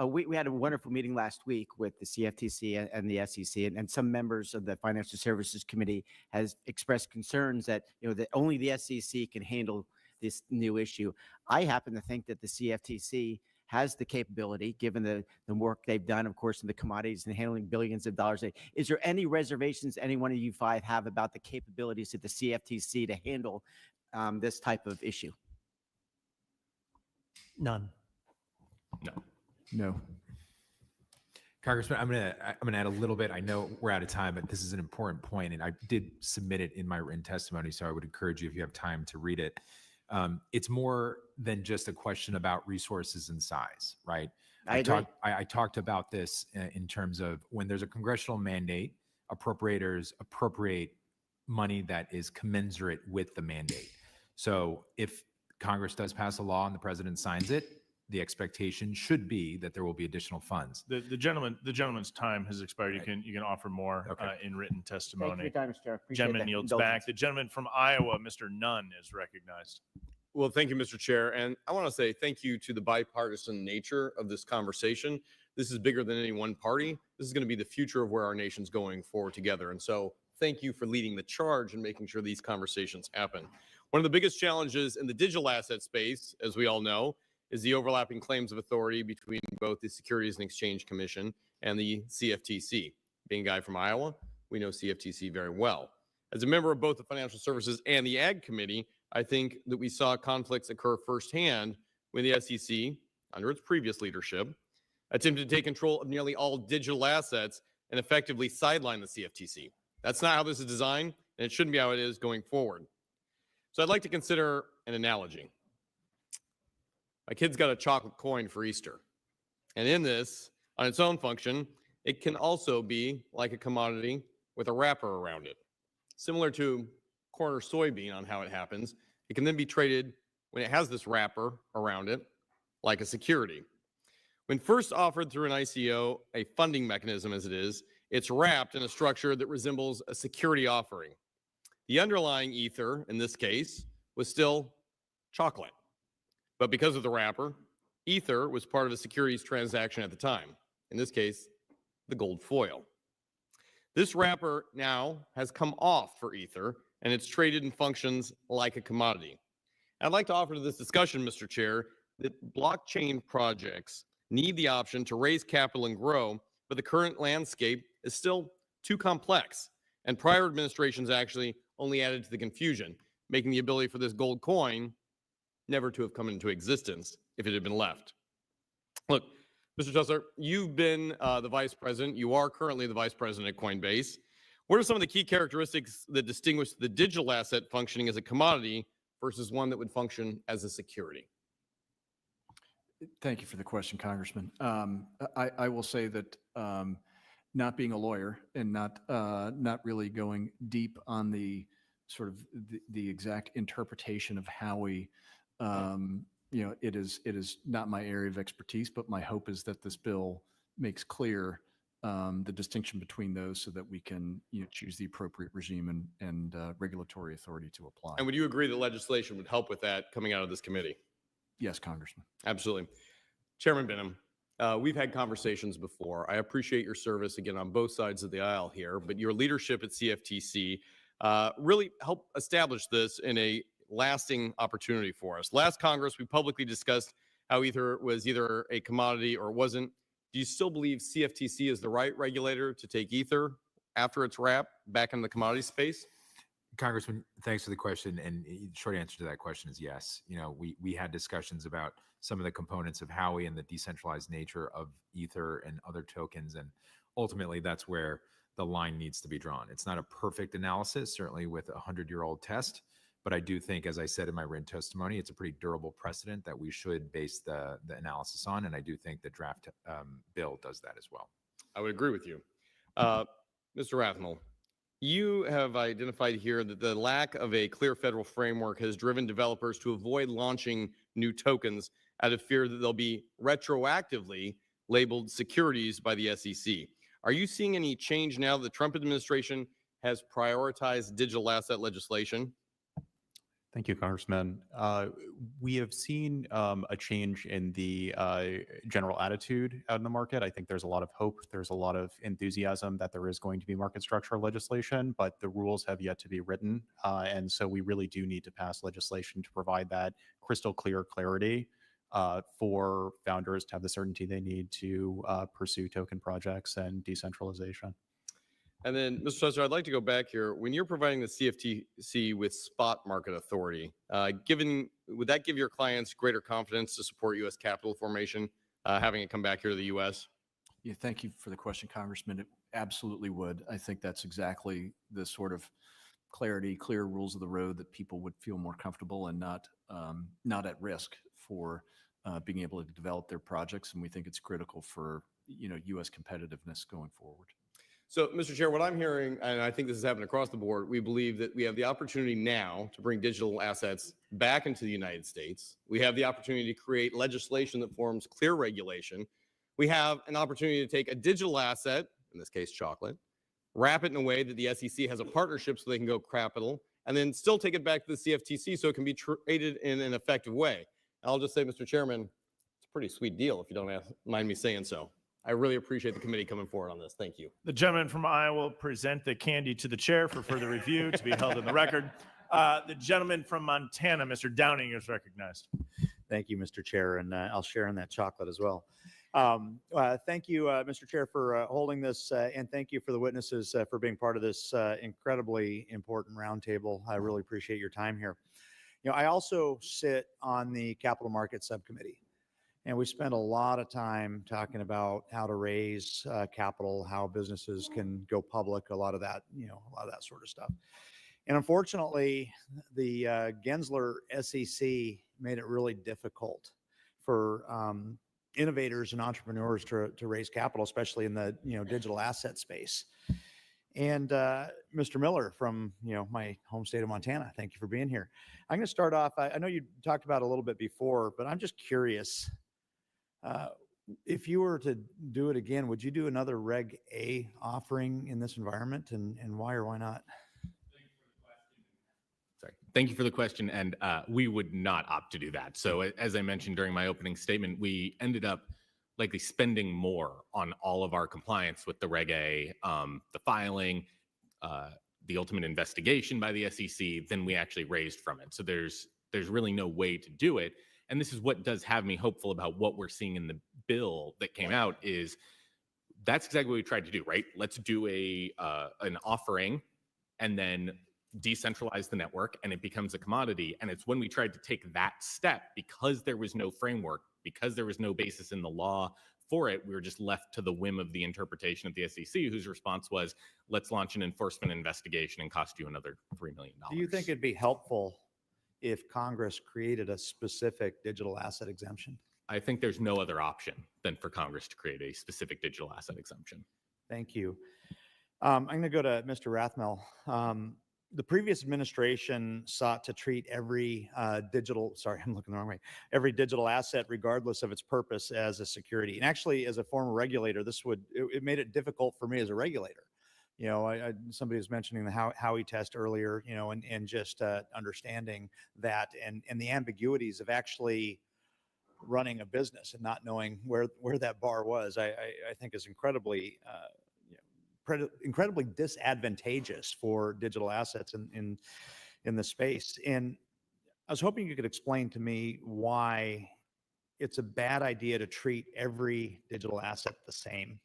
we had a wonderful meeting last week with the CFTC and the SEC, and some members of the Financial Services Committee has expressed concerns that, that only the SEC can handle this new issue. I happen to think that the CFTC has the capability, given the work they've done, of course, in the commodities and handling billions of dollars. Is there any reservations any one of you five have about the capabilities of the CFTC to handle this type of issue? None. No. Congressman, I'm gonna add a little bit. I know we're out of time, but this is an important point, and I did submit it in my written testimony, so I would encourage you, if you have time, to read it. It's more than just a question about resources and size, right? I agree. I talked about this in terms of when there's a congressional mandate, appropriators appropriate money that is commensurate with the mandate. So if Congress does pass a law and the president signs it, the expectation should be that there will be additional funds. The gentleman's time has expired. You can offer more in written testimony. Thank you for your time, Mr. Chair. Appreciate Gentleman that yields indulgence. back. The gentleman from Iowa, Mr. Nunn, is recognized. Well, thank you, Mr. Chair. And I want to say thank you to the bipartisan nature of this conversation. This is bigger than any one party. This is going to be the future of where our nation's going forward together. And so thank you for leading the charge and making sure these conversations happen. One of the biggest challenges in the digital asset space, as we all know, is the overlapping claims of authority between both the Securities and Exchange Commission and the CFTC. Being a guy from Iowa, we know CFTC very well. As a member of both the Financial Services and the Ag Committee, I think that we saw conflicts occur firsthand when the SEC, under its previous leadership, attempted to take control of nearly all digital assets and effectively sideline the CFTC. That's not how this is designed, and it shouldn't be how it is going forward. So I'd like to consider an analogy. My kid's got a chocolate coin for Easter. And in this, On its own function, it can also be like a commodity with a wrapper around it. Similar to corn or soybean on how it happens, it can then be traded when it has this wrapper around it, like a security. When first offered through an ICO, a funding mechanism as it is, it's wrapped in a structure that resembles a security offering. The underlying ether, in this case, was still chocolate. But because of the wrapper, ether was part of a securities transaction at the time. In this case, the gold foil. This wrapper now has come off for ether, and it's traded and functions like a commodity. I'd like to offer to this discussion, Mr. Chair, that blockchain projects need the option to raise capital and grow, but the current landscape is still too complex. And prior administrations actually only added to the confusion, making the ability for this gold coin never to have come into existence if it had been left. Look, Mr. Tussler, you've been the vice president. You are currently the vice president at Coinbase. What are some of the key characteristics that distinguish the digital asset functioning as a commodity versus one that would function as a security? Thank you for the question, Congressman. I will say that not being a lawyer and not really going deep on the sort of the exact interpretation of how we, it is not my area of expertise, but my hope is that this bill makes clear the distinction between those so that we can choose the appropriate regime and regulatory authority to apply. And would you agree that legislation would help with that coming out of this committee? Yes, Congressman. Absolutely. Chairman Benham, we've had conversations before. I appreciate your service again on both sides of the aisle here, but your leadership at CFTC really helped establish this in a lasting opportunity for us. Last Congress, we publicly discussed how ether was either a commodity or wasn't. Do you still believe CFTC is the right regulator to take ether after it's wrapped back in the commodity space? Congressman, thanks for the question. And the short answer to that question is yes. We had discussions about some of the components of Howey and the decentralized nature of ether and other tokens. And ultimately, that's where the line needs to be drawn. It's not a perfect analysis, certainly with a 100-year-old test. But I do think, as I said in my written testimony, it's a pretty durable precedent that we should base the analysis on. And I do think the draft bill does that as well. I would agree with you. Mr. Rathmel, you have identified here that the lack of a clear federal framework has driven developers to avoid launching new tokens out of fear that they'll be retroactively labeled securities by the SEC. Are you seeing any change now that the Trump administration has prioritized digital asset legislation? Thank you, Congressman. We have seen a change in the general attitude out in the market. I think there's a lot of hope. There's a lot of enthusiasm that there is going to be market structure legislation, but the rules have yet to be written. And so we really do need to pass legislation to provide that crystal clear clarity for founders to have the certainty they need to pursue token projects and decentralization. And then, Mr. Tussler, I'd like to go back here. When you're providing the CFTC with spot market authority, would that give your clients greater confidence to support U.S. capital formation, having it come back here to the U.S.? Yeah, thank you for the question, Congressman. It absolutely would. I think that's exactly the sort of clarity, clear rules of the road that people would feel more comfortable and not at risk for being able to develop their projects. And we think it's critical for U.S. competitiveness going forward. So, Mr. Chair, what I'm hearing, and I think this is happening across the board, we believe that we have the opportunity now to bring digital assets back into the United States. We have the opportunity to create legislation that forms clear regulation. We have an opportunity to take a digital asset, in this case chocolate, wrap it in a way that the SEC has a partnership so they can go capital, and then still take it back to the CFTC so it can be traded in an effective way. And I'll just say, Mr. Chairman, it's a pretty sweet deal if you don't mind me saying so. I really appreciate the committee coming forward on this. Thank you. The gentleman from Iowa will present the candy to the chair for further review to be held in the record. The gentleman from Montana, Mr. Downing, is recognized. Thank you, Mr. Chair, and I'll share in that chocolate as well. Thank you, Mr. Chair, for holding this, and thank you for the witnesses for being part of this incredibly important roundtable. I really appreciate your time here. I also sit on the Capital Markets Subcommittee. And we spend a lot of time talking about how to raise capital, how businesses can go public, a lot of that sort of stuff. And unfortunately, the Gensler SEC made it really difficult for innovators and entrepreneurs to raise capital, especially in the digital asset space. And Mr. Miller from my home state of Montana, thank you for being here. I'm going to start off. I know you talked about it a little bit before, but I'm just curious. If you were to do it again, would you do another Reg A offering in this environment, and why or why not? Sorry. Thank you for the question. And we would not opt to do that. So as I mentioned during my opening statement, we ended up likely spending more on all of our compliance with the Reg A, the filing, the ultimate investigation by the SEC than we actually raised from it. So there's really no way to do it. And this is what does have me hopeful about what we're seeing in the bill that came out is that's exactly what we tried to do, right? Let's do an offering and then decentralize the network, and it becomes a commodity. And it's when we tried to take that step, because there was no framework, because there was no basis in the law for it, we were just left to the whim of the interpretation of the SEC, whose response was, let's launch an enforcement investigation and cost you another $3 million. Do you think it'd be helpful if Congress created a specific digital asset exemption? I think there's no other option than for Congress to create a specific digital asset exemption. Thank you. I'm going to go to Mr. Rathmel. The previous administration sought to treat every every digital asset, regardless of its purpose, as a security. And actually, as a former regulator, it made it difficult for me as a regulator. Somebody was mentioning the Howey test earlier, and just understanding that and the ambiguities of actually running a business and not knowing where that bar was, I think is incredibly disadvantageous for digital assets in the space. And I was hoping you could explain to me why it's a bad idea to treat every digital asset the same.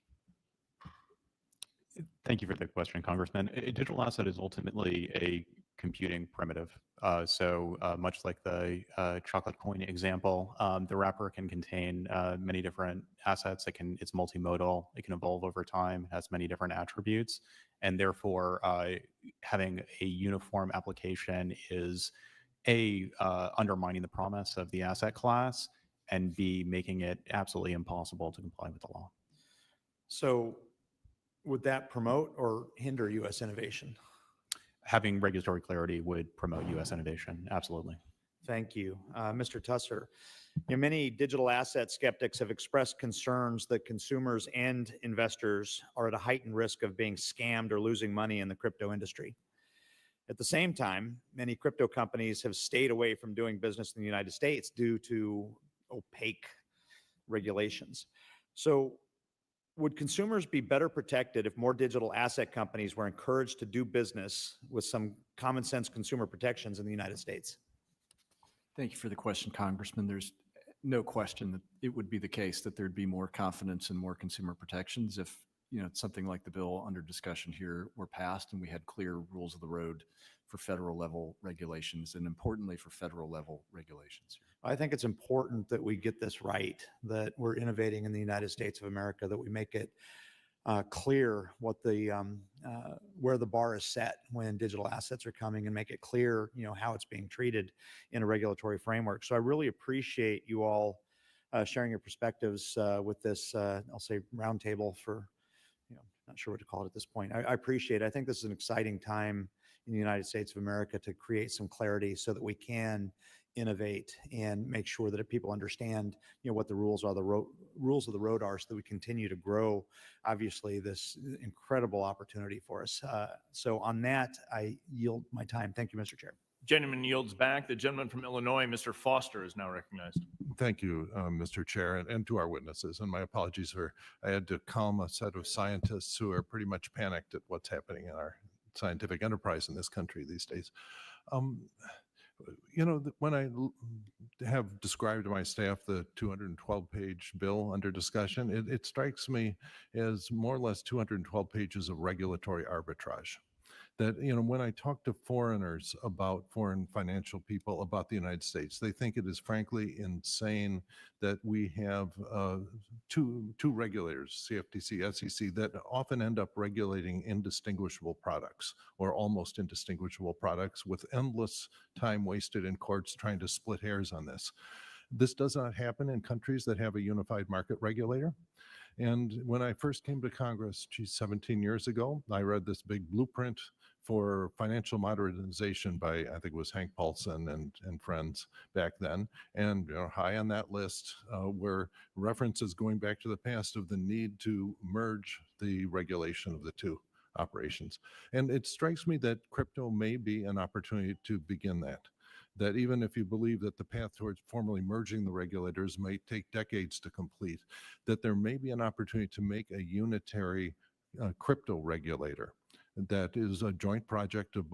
Thank you for the question, Congressman. A digital asset is ultimately a computing primitive. So much like the chocolate coin example, the wrapper can contain many different assets. It's multimodal. It can evolve over time. It has many different attributes, and therefore having a uniform application is undermining the promise of the asset class, and B, making it absolutely impossible to comply with the law. So would that promote or hinder U.S. innovation? Having regulatory clarity would promote U.S. innovation. Absolutely. Thank you. Mr. Tusser, many digital asset skeptics have expressed concerns that consumers and investors are at a heightened risk of being scammed or losing money in the crypto industry. At the same time, many crypto companies have stayed away from doing business in the United States due to opaque regulations. So would consumers be better protected if more digital asset companies were encouraged to do business with some common sense consumer protections in the United States? Thank you for the question, Congressman. There's no question that it would be the case that there'd be more confidence and more consumer protections if something like the bill under discussion here were passed and we had clear rules of the road for federal level regulations, and importantly for federal level regulations. I think it's important that we get this right, that we're innovating in the United States of America, that we make it clear what where the bar is set when digital assets are coming, and make it clear, how it's being treated in a regulatory framework. So I really appreciate you all sharing your perspectives with this, I'll say, roundtable for, not sure what to call it at this point. I appreciate it. I think this is an exciting time in the United States of America to create some clarity so that we can innovate and make sure that people understand, what the rules are, the rules of the road are, so that we continue to grow, obviously, this incredible opportunity for us. So on that, I yield my time. Thank you, Mr. Chair. Gentleman yields back. The gentleman from Illinois, Mr. Foster, is now recognized. Thank you, Mr. Chair, and to our witnesses. And my apologies for I had to calm a set of scientists who are pretty much panicked at what's happening in our scientific enterprise in this country these days. When I have described to my staff the 212-page bill under discussion, it strikes me as more or less 212 pages of regulatory arbitrage. That, when I talk to foreigners about foreign financial people about the United States, they think it is frankly insane that we have two regulators, CFTC, SEC, that often end up regulating indistinguishable products or almost indistinguishable products with endless time wasted in courts trying to split hairs on this. This does not happen in countries that have a unified market regulator. And when I first came to Congress, 17 years ago, I read this big blueprint for financial modernization by, I think it was Hank Paulson and friends back then. And high on that list were references going back to the past of the need to merge the regulation of the two operations. And it strikes me that crypto may be an opportunity to begin that even if you believe that the path towards formally merging the regulators may take decades to complete, that there may be an opportunity to make a unitary crypto regulator that is a joint project of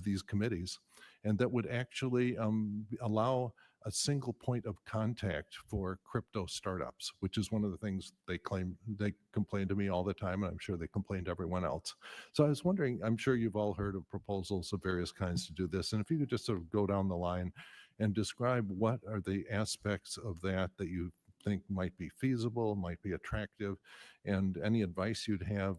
these committees, and that would actually allow a single point of contact for crypto startups, which is one of the things they complain to me all the time, and I'm sure they complain to everyone else. So I was wondering, I'm sure you've all heard of proposals of various kinds to do this, and if you could just sort of go down the line and describe what are the aspects of that you think might be feasible, might be attractive, and any advice you'd have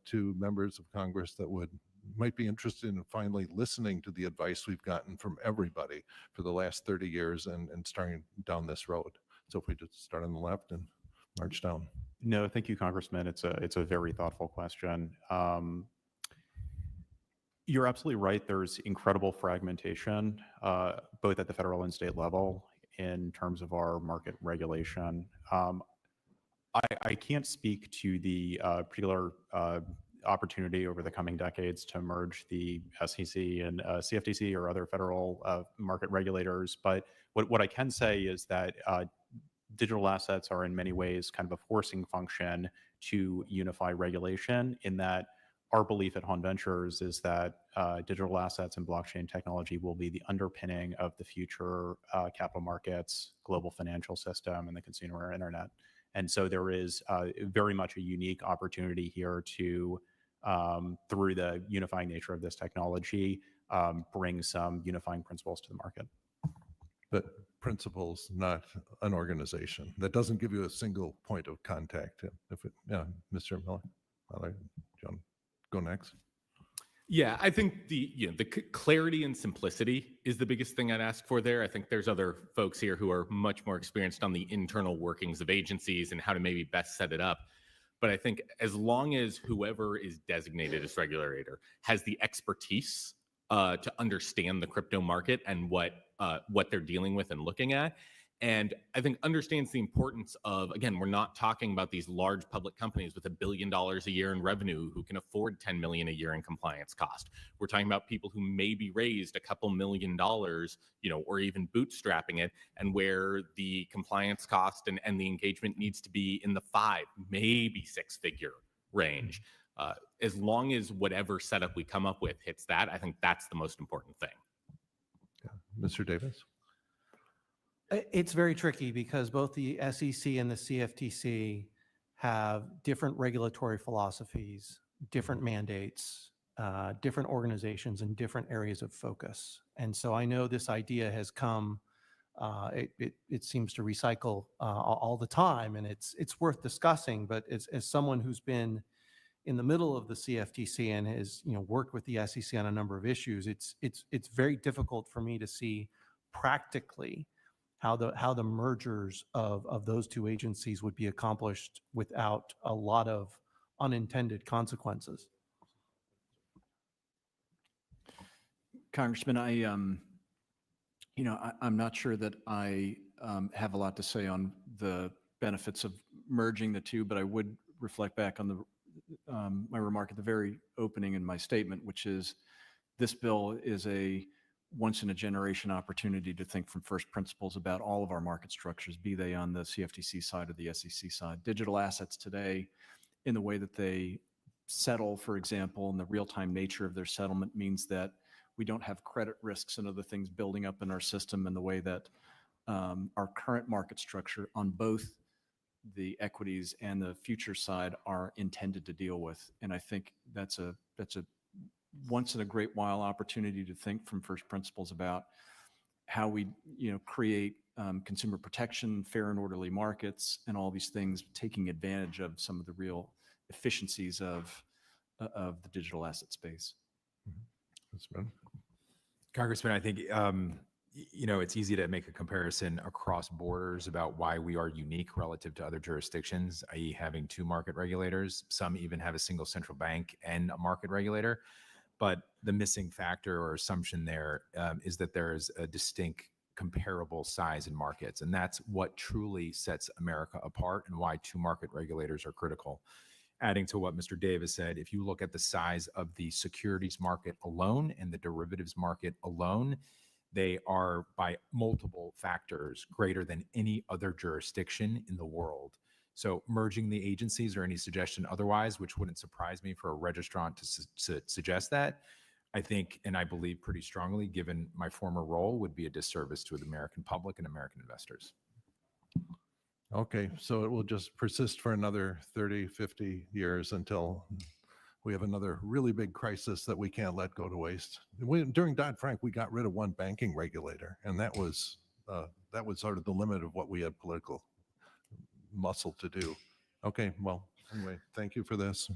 to members of Congress that might be interested in finally listening to the advice we've gotten from everybody for the last 30 years and starting down this road. So if we just start on the left and march down. No, thank you, Congressman. It's a very thoughtful question. You're absolutely right. There's incredible fragmentation, both at the federal and state level in terms of our market regulation. I can't speak to the particular opportunity over the coming decades to merge the SEC and CFTC or other federal market regulators. But what I can say is that digital assets are in many ways kind of a forcing function to unify regulation, in that our belief at Hon Ventures is that digital assets and blockchain technology will be the underpinning of the future capital markets, global financial system, and the consumer internet. And so there is very much a unique opportunity here to, through the unifying nature of this technology, bring some unifying principles to the market. But principles, not an organization. That doesn't give you a single point of contact. Mr. Miller, John, go next. Yeah, I think the clarity and simplicity is the biggest thing I'd ask for there. I think there's other folks here who are much more experienced on the internal workings of agencies and how to maybe best set it up. But I think as long as whoever is designated as regulator has the expertise to understand the crypto market and what they're dealing with and looking at, and I think understands the importance of, again, we're not talking about these large public companies with $1 billion a year in revenue who can afford $10 million a year in compliance cost. We're talking about people who maybe raised a couple $1 million, or even bootstrapping it, and where the compliance cost and the engagement needs to be in the 5, maybe 6-figure range. As long as whatever setup we come up with hits that, I think that's the most important thing. Yeah. Mr. Davis? It's very tricky because both the SEC and the CFTC have different regulatory philosophies, different mandates, different organizations, and different areas of focus. And so I know this idea has come, it seems to recycle all the time, and it's worth discussing. But as someone who's been in the middle of the CFTC and has worked with the SEC on a number of issues, it's very difficult for me to see practically how the mergers of those two agencies would be accomplished without a lot of unintended consequences. Congressman, I'm not sure that I have a lot to say on the benefits of merging the two, but I would reflect back on my remark at the very opening in my statement, which is this bill is a once-in-a-generation opportunity to think from first principles about all of our market structures, be they on the CFTC side or the SEC side. Digital assets today, in the way that they settle, for example, and the real-time nature of their settlement means that we don't have credit risks and other things building up in our system in the way that our current market structure on both the equities and the future side are intended to deal with. And I think that's a once in a great while opportunity to think from first principles about how we create consumer protection, fair and orderly markets, and all these things, taking advantage of some of the real efficiencies of the digital asset space. Mm-hmm. Congressman, I think It's easy to make a comparison across borders about why we are unique relative to other jurisdictions, i.e. having two market regulators. Some even have a single central bank and a market regulator. But the missing factor or assumption there is that there is a distinct comparable size in markets. And that's what truly sets America apart and why two market regulators are critical. Adding to what Mr. Davis said, if you look at the size of the securities market alone and the derivatives market alone, they are by multiple factors greater than any other jurisdiction in the world. So merging the agencies or any suggestion otherwise, which wouldn't surprise me for a registrant to suggest that, I think, and I believe pretty strongly, given my former role, would be a disservice to the American public and American investors. Okay, so it will just persist for another 30, 50 years until we have another really big crisis that we can't let go to waste. During Dodd-Frank, we got rid of one banking regulator, and that was sort of the limit of what we had political muscle to do. Okay, well, anyway, thank you for this.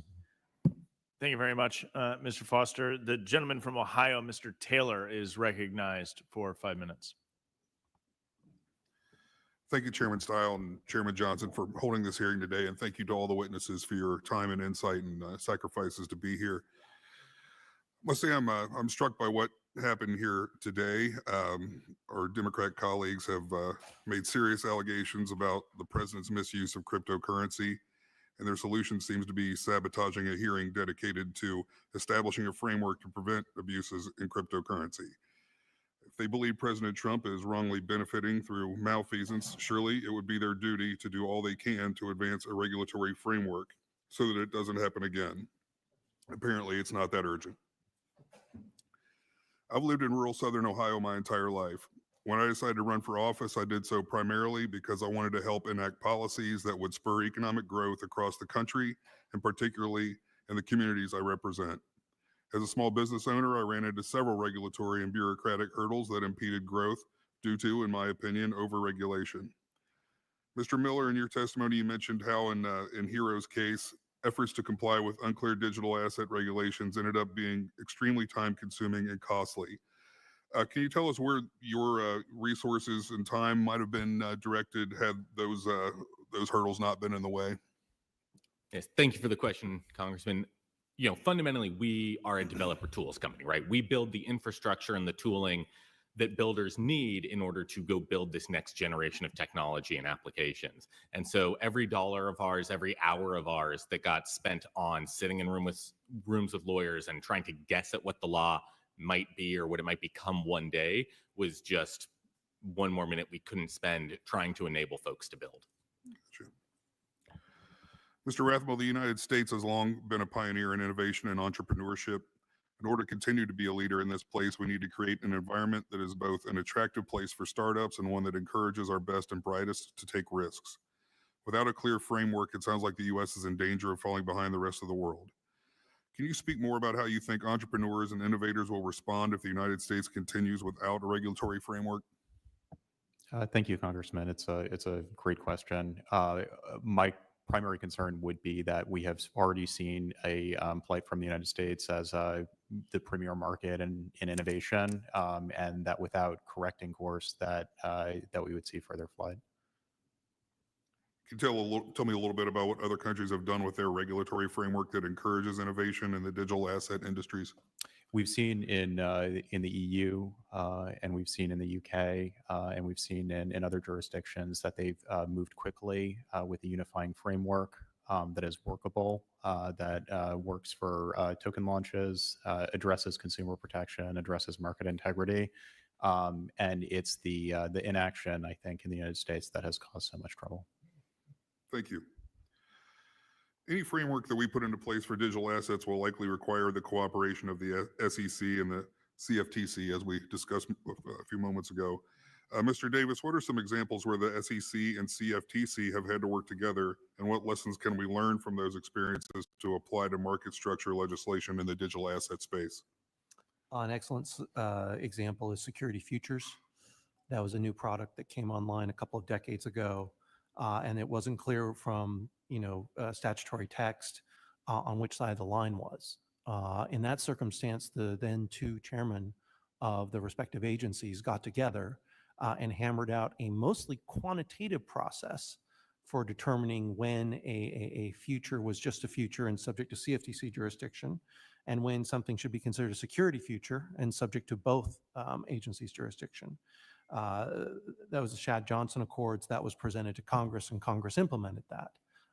Thank you very much, Mr. Foster. The gentleman from Ohio, Mr. Taylor, is recognized for 5 minutes. Thank you, Chairman Stile and Chairman Johnson, for holding this hearing today, and thank you to all the witnesses for your time and insight and sacrifices to be here. I must say I'm struck by what happened here today. Our Democrat colleagues have made serious allegations about the president's misuse of cryptocurrency, and their solution seems to be sabotaging a hearing dedicated to establishing a framework to prevent abuses in cryptocurrency. If they believe President Trump is wrongly benefiting through malfeasance, surely it would be their duty to do all they can to advance a regulatory framework so that it doesn't happen again. Apparently, it's not that urgent. I've lived in rural Southern Ohio my entire life. When I decided to run for office, I did so primarily because I wanted to help enact policies that would spur economic growth across the country, and particularly in the communities I represent. As a small business owner, I ran into several regulatory and bureaucratic hurdles that impeded growth due to, in my opinion, overregulation. Mr. Miller, in your testimony, you mentioned how in Hero's case, efforts to comply with unclear digital asset regulations ended up being extremely time-consuming and costly. Can you tell us where your resources and time might have been directed had those hurdles not been in the way? Yes, thank you for the question, Congressman. Fundamentally, we are a developer tools company, right? We build the infrastructure and the tooling that builders need in order to go build this next generation of technology and applications. And so every dollar of ours, every hour of ours that got spent on sitting in rooms with lawyers and trying to guess at what the law might be or what it might become one day was just one more minute we couldn't spend trying to enable folks to build. Gotcha. Mr. Rathmell, the United States has long been a pioneer in innovation and entrepreneurship. In order to continue to be a leader in this place, we need to create an environment that is both an attractive place for startups and one that encourages our best and brightest to take risks. Without a clear framework, it sounds like the U.S. is in danger of falling behind the rest of the world. Can you speak more about how you think entrepreneurs and innovators will respond if the United States continues without a regulatory framework? Thank you, Congressman. It's a great question. My primary concern would be that we have already seen a plight from the United States as the premier market in innovation, and that without correcting course, that we would see further flight. Can you tell me a little bit about what other countries have done with their regulatory framework that encourages innovation in the digital asset industries? We've seen in the EU, and we've seen in the UK, and we've seen in other jurisdictions that they've moved quickly with a unifying framework that is workable, that works for token launches, addresses consumer protection, addresses market integrity, and it's the inaction, I think, in the United States that has caused so much trouble. Thank you. Any framework that we put into place for digital assets will likely require the cooperation of the SEC and the CFTC, as we discussed a few moments ago. Mr. Davis, what are some examples where the SEC and CFTC have had to work together, and what lessons can we learn from those experiences to apply to market structure legislation in the digital asset space? An excellent example is security futures. That was a new product that came online a couple of decades ago, and it wasn't clear from statutory text on which side the line was. In that circumstance, the then two chairmen of the respective agencies got together and hammered out a mostly quantitative process for determining when a future was just a future and subject to CFTC jurisdiction, and when something should be considered a security future and subject to both agencies' jurisdiction. That was the Shad Johnson Accords that was presented to Congress, and Congress implemented that.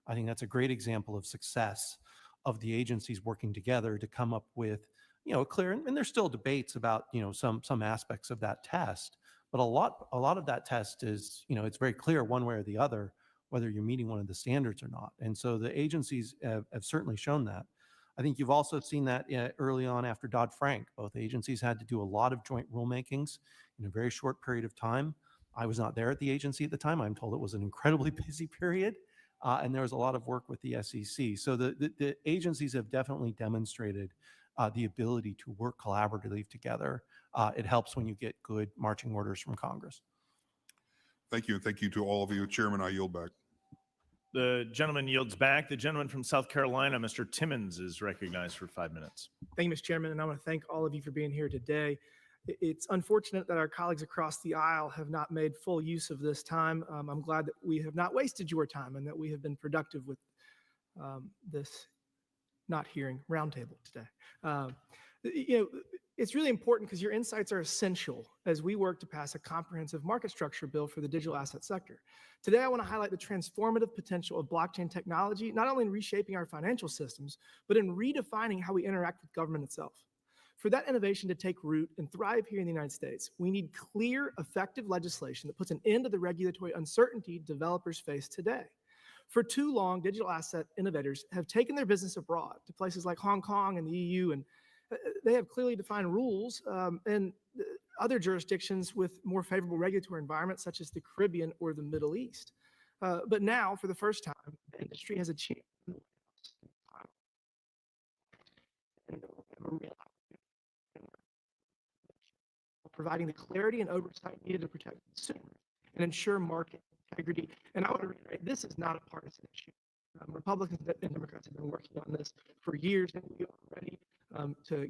I think that's a great example of success of the agencies working together to come up with, a clear, and there's still debates about, some aspects of that test, but a lot of that test is, it's very clear one way or the other whether you're meeting one of the standards or not. And so the agencies have certainly shown that. I think you've also seen that early on after Dodd-Frank. Both agencies had to do a lot of joint rulemakings in a very short period of time. I was not there at the agency at the time. I'm told it was an incredibly busy period, and there was a lot of work with the SEC. So the agencies have definitely demonstrated the ability to work collaboratively together. It helps when you get good marching orders from Congress. Thank you, and thank you to all of you. Chairman, I yield back. The gentleman yields back. The gentleman from South Carolina, Mr. Timmons, is recognized for 5 minutes. Thank you, Mr. Chairman, and I want to thank all of you for being here today. It's unfortunate that our colleagues across the aisle have not made full use of this time. I'm glad that we have not wasted your time and that we have been productive with this not hearing roundtable today. It's really important because your insights are essential as we work to pass a comprehensive market structure bill for the digital asset sector. Today, I want to highlight the transformative potential of blockchain technology, not only in reshaping our financial systems, but in redefining how we interact with government itself. For that innovation to take root and thrive here in the United States, we need clear, effective legislation that puts an end to the regulatory uncertainty developers face today. For too long, digital asset innovators have taken their business abroad to places like Hong Kong and the EU, and they have clearly defined rules and other jurisdictions with more favorable regulatory environments, such as the Caribbean or the Middle East. But now, for the first time, the industry has achieved providing the clarity and oversight needed to protect consumers and ensure market integrity. And I want to reiterate, this is not a partisan issue. Republicans and Democrats have been working on this for years, and we are ready to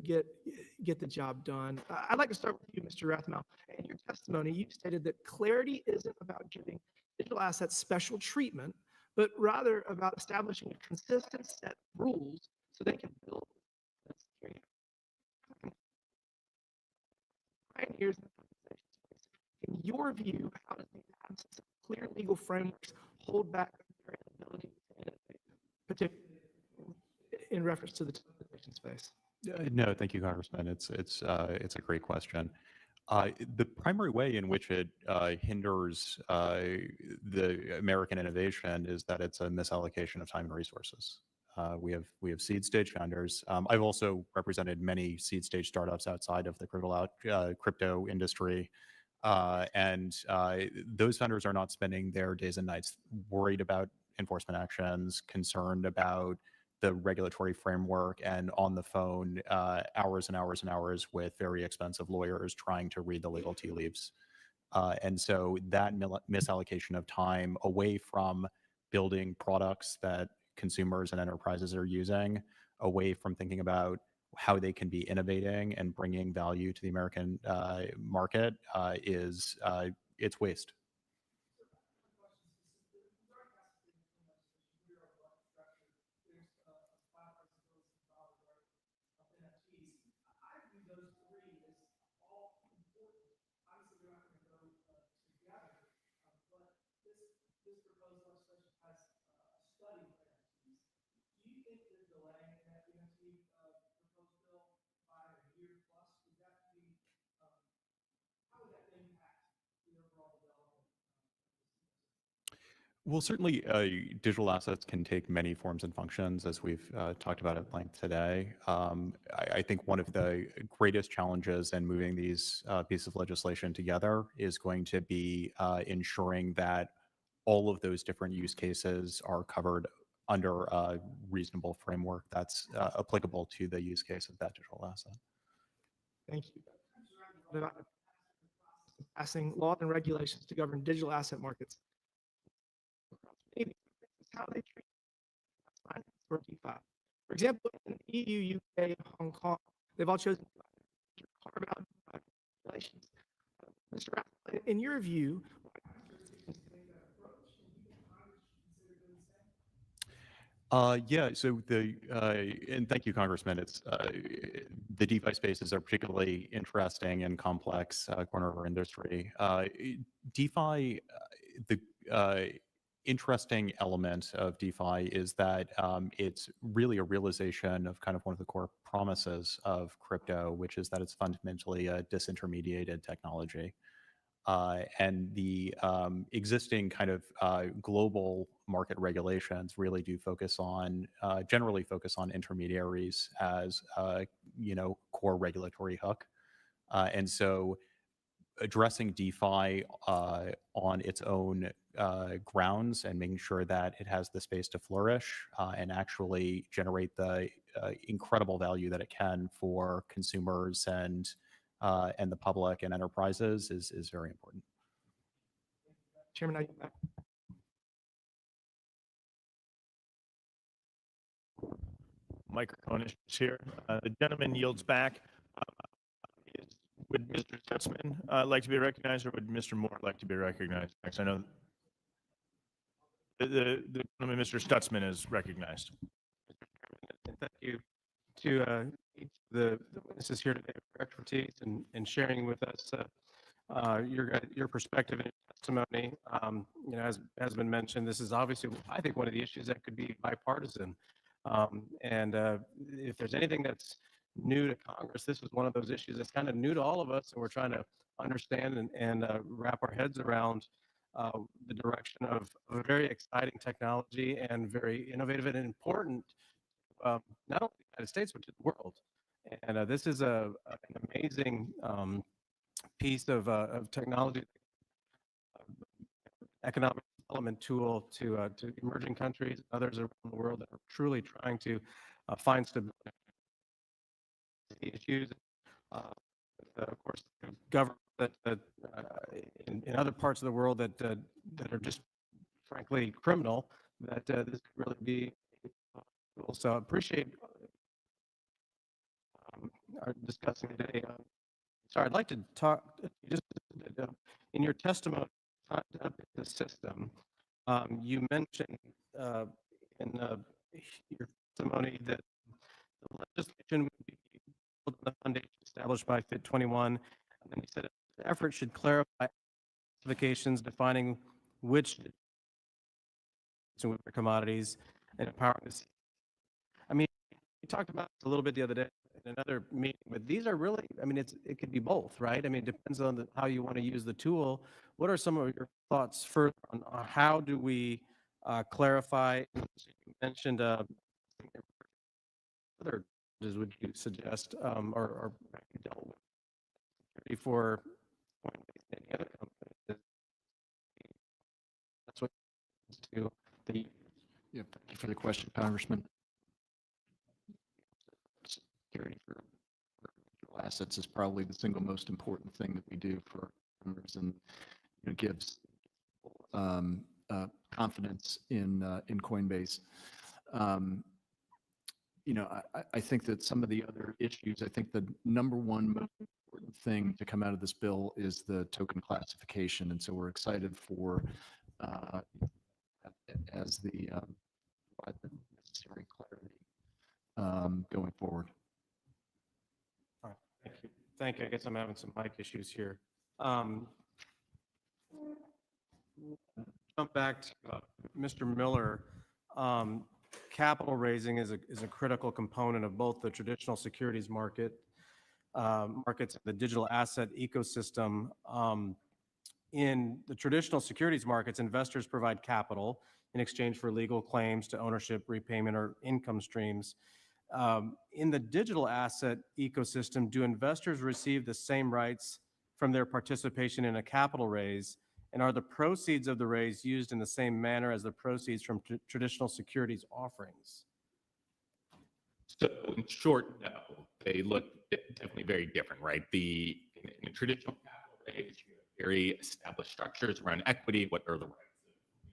get the job done. I'd like to start with you, Mr. Rathmel. In your testimony, you stated that clarity isn't about giving digital assets special treatment, but rather about establishing a consistent set of rules so they can build pioneers in the tokenization space. In your view, how does the absence of clear legal frameworks hold back their ability to innovate, particularly in reference to the tokenization space? No, thank you, Congressman. It's a great question. The primary way in which it hinders the American innovation is that it's a misallocation of time and resources. We have seed stage founders. I've also represented many seed stage startups outside of the crypto industry, and those founders are not spending their days and nights worried about enforcement actions, concerned about the regulatory framework, and on the phone hours and hours and hours with very expensive lawyers trying to read the legal tea leaves. And so that misallocation of time away from building products that consumers and enterprises are using, away from thinking about how they can be innovating and bringing value to the American market it's waste. Well, certainly digital assets can take many forms and functions, as we've talked about at length today. I think one of the greatest challenges in moving these pieces of legislation together is going to be ensuring that all of those different use cases are covered under a reasonable framework that's applicable to the use case of that digital asset. Thank you. Passing laws and regulations to govern digital asset markets. How they treat finance or DeFi. For example, in the EU, UK, Hong Kong, they've all chosen to carve out Relations. Mr. Rath, in your view, Yeah, so and thank you, Congressman. It's the DeFi spaces are particularly interesting and complex corner of our industry. DeFi, the interesting element of DeFi is that it's really a realization of kind of one of the core promises of crypto, which is that it's fundamentally a disintermediated technology. And the existing kind of global market regulations really do focus on, generally focus on intermediaries as, core regulatory hook. And so addressing DeFi on its own grounds and making sure that it has the space to flourish and actually generate the incredible value that it can for consumers and the public and enterprises is very important. Chairman, I yield back. Microphone is here. The gentleman yields back. Would Mr. Stutzman like to be recognized, or would Mr. Moore like to be recognized? Next, I know the gentleman, Mr. Stutzman, is recognized. Thank you to each of the witnesses here today for expertise and sharing with us your perspective and testimony. As has been mentioned, this is obviously, I think, one of the issues that could be bipartisan. If there's anything that's new to Congress, this is one of those issues that's kind of new to all of us, and we're trying to understand and wrap our heads around the direction of a very exciting technology and very innovative and important, not only the United States, but to the world. And this is an amazing piece of technology, economic development tool to emerging countries, others around the world that are truly trying to find stability. Issues, of course, government that in other parts of the world that are just frankly criminal. That this could really be. So I appreciate our discussing today. Sorry, I'd like to talk just in your testimony on the system. You mentioned in your testimony that the legislation would be built on the foundation established by FIT 21, and then you said the effort should clarify classifications defining which commodities and empowering the. I mean, we talked about this a little bit the other day in another meeting, but these are really, I mean, it could be both, right? I mean, it depends on how you want to use the tool. What are some of your thoughts further on how do we clarify? You mentioned other would you suggest or dealt with for any other company? That's what to the. Yeah, thank you for the question, Congressman. Security for digital assets is probably the single most important thing that we do for members, and gives confidence in Coinbase. I think that some of the other issues, I think the number one most important thing to come out of this bill is the token classification. And so we're excited for, as the necessary clarity going forward. All right, thank you. Thank you. I guess I'm having some mic issues here. Jump back to Mr. Miller. Capital raising is a critical component of both the traditional securities markets, the digital asset ecosystem. In the traditional securities markets, investors provide capital in exchange for legal claims to ownership, repayment, or income streams. In the digital asset ecosystem, do investors receive the same rights from their participation in a capital raise? And are the proceeds of the raise used in the same manner as the proceeds from traditional securities offerings? So in short, no, they look definitely very different, right? In a traditional capital raise, you have very established structures around equity. What are the rights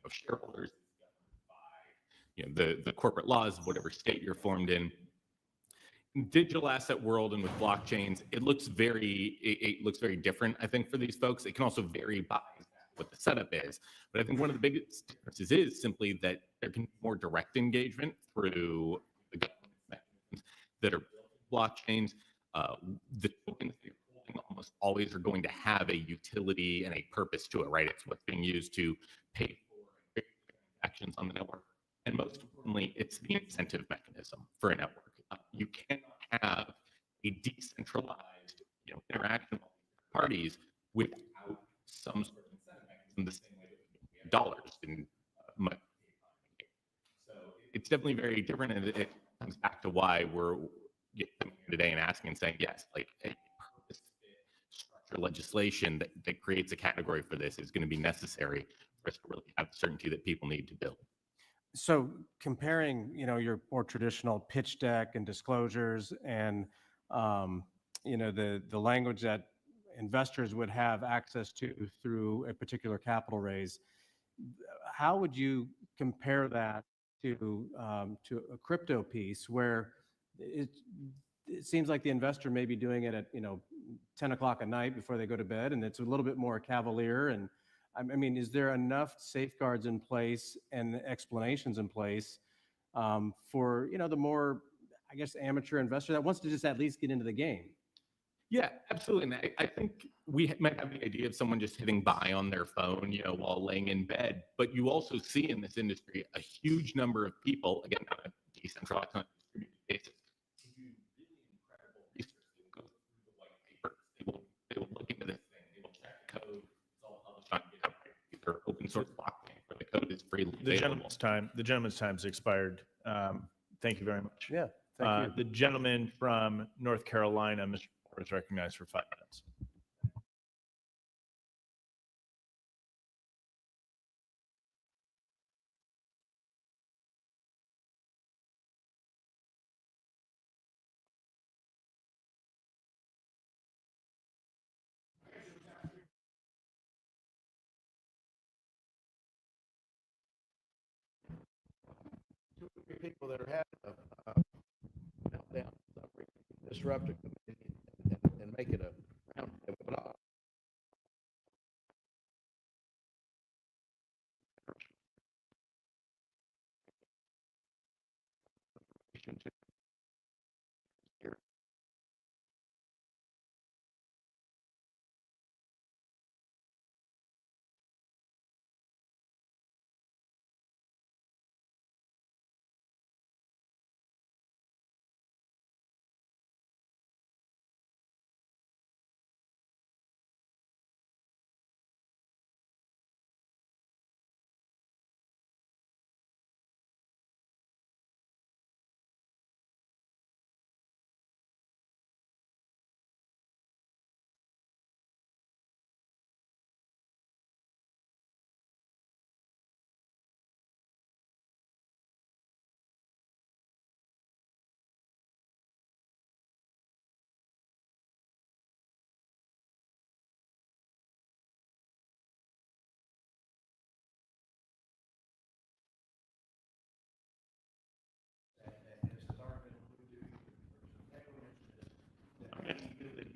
of shareholders? The corporate laws of whatever state you're formed in. digital asset world and with blockchains, it looks very different, I think, for these folks. It can also vary by what the setup is. But I think one of the biggest differences is simply that there can be more direct engagement through the government mechanisms that are blockchains. The tokens that you're holding almost always are going to have a utility and a purpose to it, right? It's what's being used to pay for actions on the network. And most importantly, it's the incentive mechanism for a network. You cannot have a decentralized interaction with parties without some sort of incentive mechanism, the same way that we have dollars in money. So it's definitely very different, and it comes back to why we're coming here today and asking and saying, yes, like a purpose-fit structure legislation that creates a category for this is going to be necessary for us to really have the certainty that people need to build. So comparing, your more traditional pitch deck and disclosures and, the language that investors would have access to through a particular capital raise, how would you compare that to a crypto piece where it seems like the investor may be doing it at 10 o'clock at night before they go to bed, and it's a little bit more cavalier? And I mean, is there enough safeguards in place and explanations in place for the more, I guess, amateur investor that wants to just at least get into the game? Yeah, absolutely. And I think we might have the idea of someone just hitting buy on their phone, while laying in bed. But you also see in this industry a huge number of people, again, on a decentralized, on a distributed basis, who do really incredible research. They will go through the white papers. They will look into this thing. They will check the code. It's all published on GitHub. These are open source blockchain where the code is freely available. The gentleman's time's expired. Thank you very much. Yeah, thank you. The gentleman from North Carolina, Mr. Moore, is recognized for 5 minutes. People that are having a meltdown, suffering, disrupt a community and make it a round table.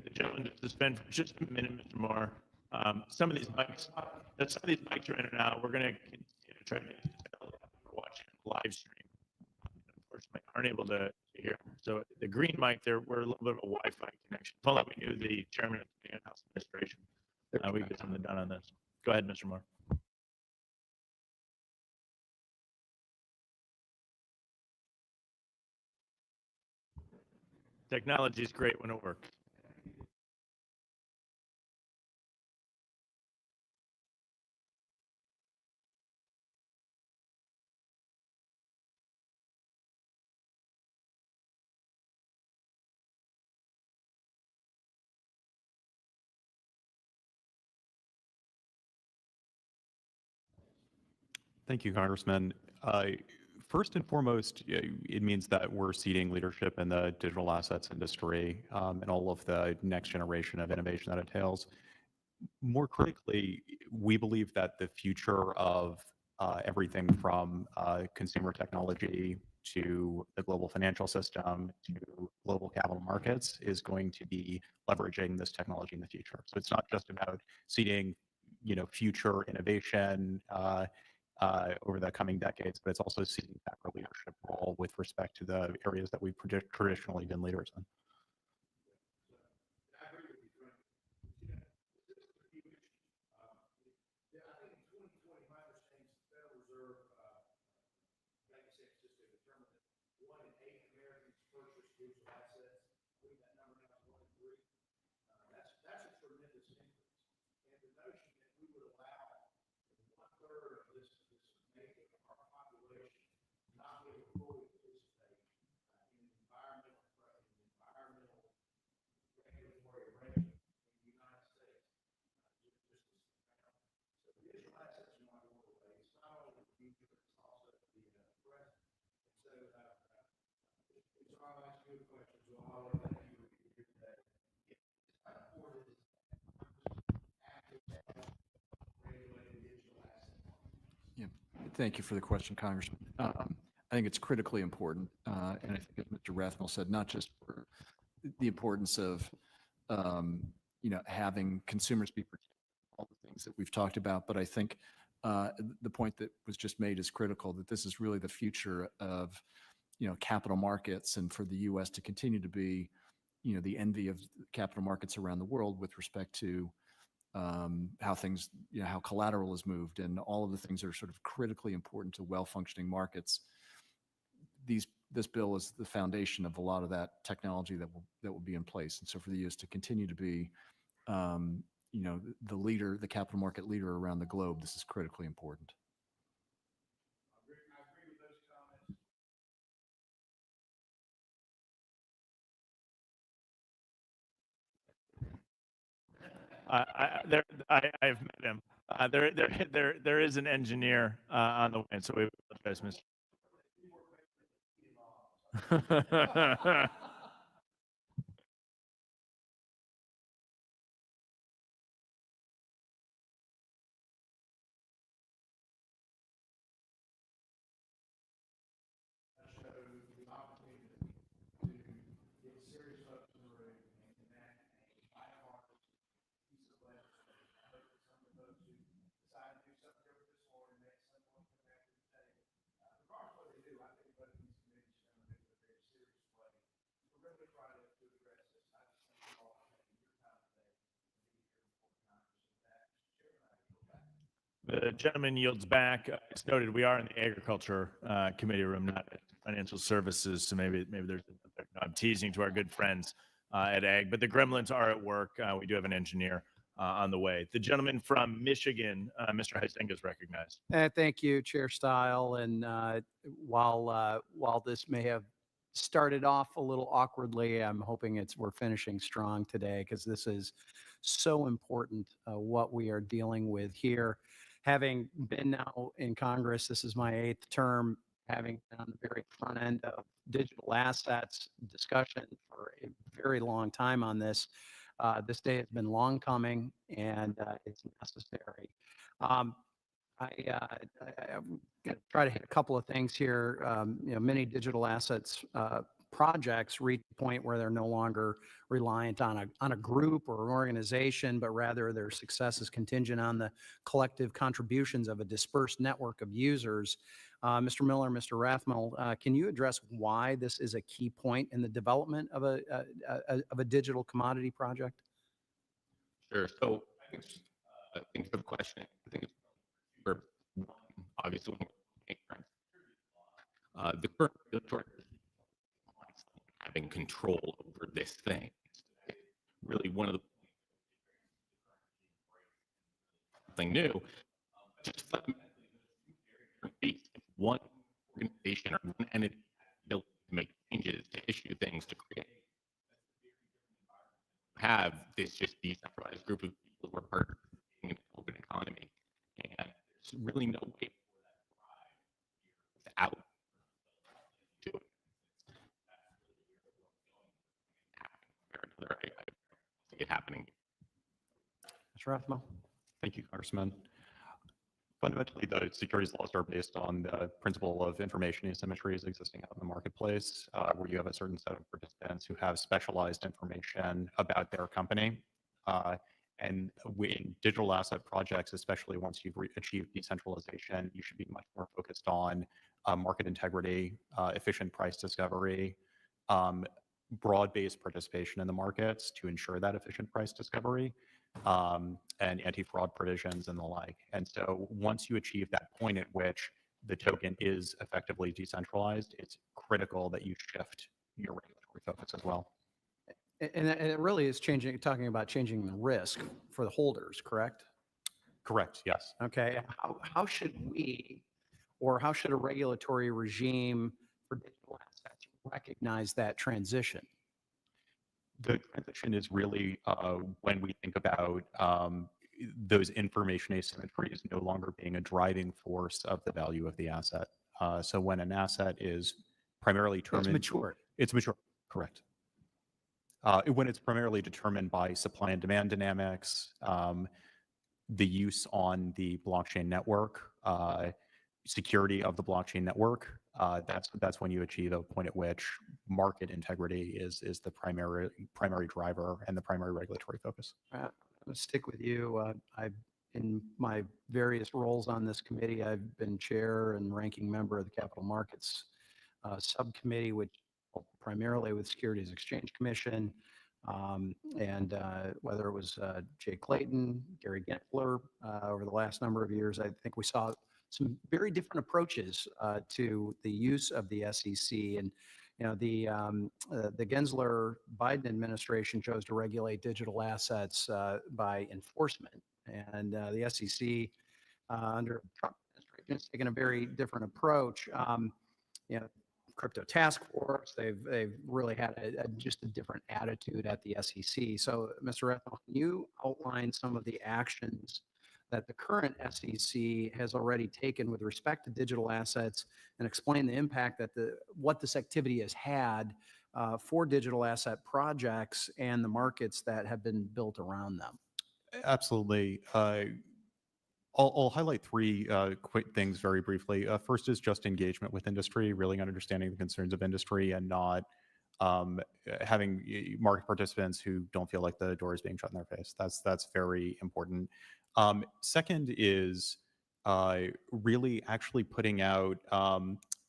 The gentleman to suspend for just a minute, Mr. Moore. Some of these mics are in and out. We're going to continue to try to watch the live stream. Unfortunately, aren't able to hear. So the green mic there, we're a little bit of a Wi-Fi connection. If only we knew the chairman of the House Administration. We could get something done on this. Go ahead, Mr. Moore. Technology is great when it works. Thank you, Congressman. First and foremost, it means that we're ceding leadership in the digital assets industry and all of the next generation of innovation that entails. More critically, we believe that the future of everything from consumer technology to the global financial system, to global capital markets, is going to be leveraging this technology in the future. So it's not just about seeding, future innovation over the coming decades, but it's also seizing back our leadership role with respect to the areas that we've traditionally been leaders in. Yeah, thank you for the question, Congressman. I think it's critically important, and I think as Mr. Rathmel said, not just for the importance of having consumers be protected, all the things that we've talked about, but I think the point that was just made is critical, that this is really the future of capital markets, and for the U.S. to continue to be the envy of capital markets around the world with respect to how things, how collateral is moved, and all of the things that are sort of critically important to well-functioning markets. This bill is the foundation of a lot of that technology that will be in place. And so for the U.S. to continue to be, the leader, the capital market leader around the globe, this is critically important. I've met him. There is an engineer on the way, and so we apologize, Mr. The gentleman yields back. It's noted we are in the Agriculture Committee room, not Financial Services, so maybe there's. I'm teasing to our good friends at Ag, but the gremlins are at work. We do have an engineer on the way. The gentleman from Michigan, Mr. Huizenga, is recognized. Thank you, Chair Style. And while this may have started off a little awkwardly, I'm hoping we're finishing strong today, because this is so important, what we are dealing with here. Having been now in Congress, this is my 8th term, having been on the very front end of digital assets discussion for a very long time on this. This day has been long coming, and it's necessary. I'm going to try to hit a couple of things here. Many digital assets projects reach a point where they're no longer reliant on a group or an organization, but rather their success is contingent on the collective contributions of a dispersed network of users. Mr. Miller, Mr. Rathmel, can you address why this is a key point in the development of a digital commodity project? Sure. So thanks for the question. I think it's for obviously the current regulatory having control over this thing. Really one of the thing new. Just one organization or one entity ability to make changes, to issue things, to create. Have this just decentralized group of people who are participating in an open economy, and there's really no way without do it. I see it happening. Mr. Rathmel. Thank you, Congressman. Fundamentally, the securities laws are based on the principle of information asymmetries existing out in the marketplace, where you have a certain set of participants who have specialized information about their company. And in digital asset projects, especially once you've achieved decentralization, you should be much more focused on market integrity, efficient price discovery, broad-based participation in the markets to ensure that efficient price discovery, and anti-fraud provisions and the like. And so once you achieve that point at which the token is effectively decentralized, it's critical that you shift your regulatory focus as well. And it really is talking about changing the risk for the holders, correct? Correct, yes. Okay. How should we, or how should a regulatory regime for digital assets recognize that transition? The transition is really when we think about those information asymmetries no longer being a driving force of the value of the asset. So when an asset is primarily determined... It's mature. It's mature, correct. When it's primarily determined by supply and demand dynamics, the use on the blockchain network, security of the blockchain network, that's when you achieve a point at which market integrity is the primary driver and the primary regulatory focus. I'm going to stick with you. In my various roles on this committee, I've been chair and ranking member of the Capital Markets Subcommittee, which primarily with Securities Exchange Commission, and whether it was Jay Clayton, Gary Gensler, over the last number of years, I think we saw some very different approaches to the use of the SEC. And the Gensler Biden administration chose to regulate digital assets by enforcement, and the SEC under Trump administration has taken a very different approach. Crypto task force, they've really had just a different attitude at the SEC. So, Mr. Rathmel, can you outline some of the actions that the current SEC has already taken with respect to digital assets, and explain the impact that what this activity has had for digital asset projects and the markets that have been built around them? Absolutely. I'll highlight three quick things very briefly. First is just engagement with industry, really understanding the concerns of industry and not having market participants who don't feel like the door is being shut in their face. That's very important. Second is really actually putting out,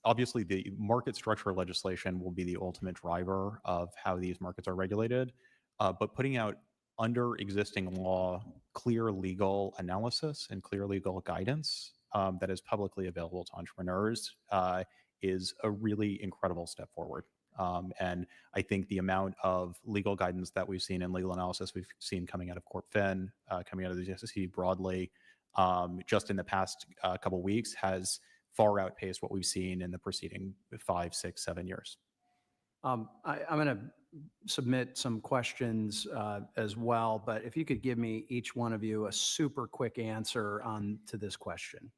obviously the market structure legislation will be the ultimate driver of how these markets are regulated, but putting out under existing law, clear legal analysis and clear legal guidance that is publicly available to entrepreneurs is a really incredible step forward. And I think the amount of legal guidance that we've seen and legal analysis we've seen coming out of CorpFin, coming out of the SEC broadly, just in the past couple weeks has far outpaced what we've seen in the preceding 5, 6, 7 years. I'm going to submit some questions as well, but if you could give me, each one of you, a super quick answer to this question.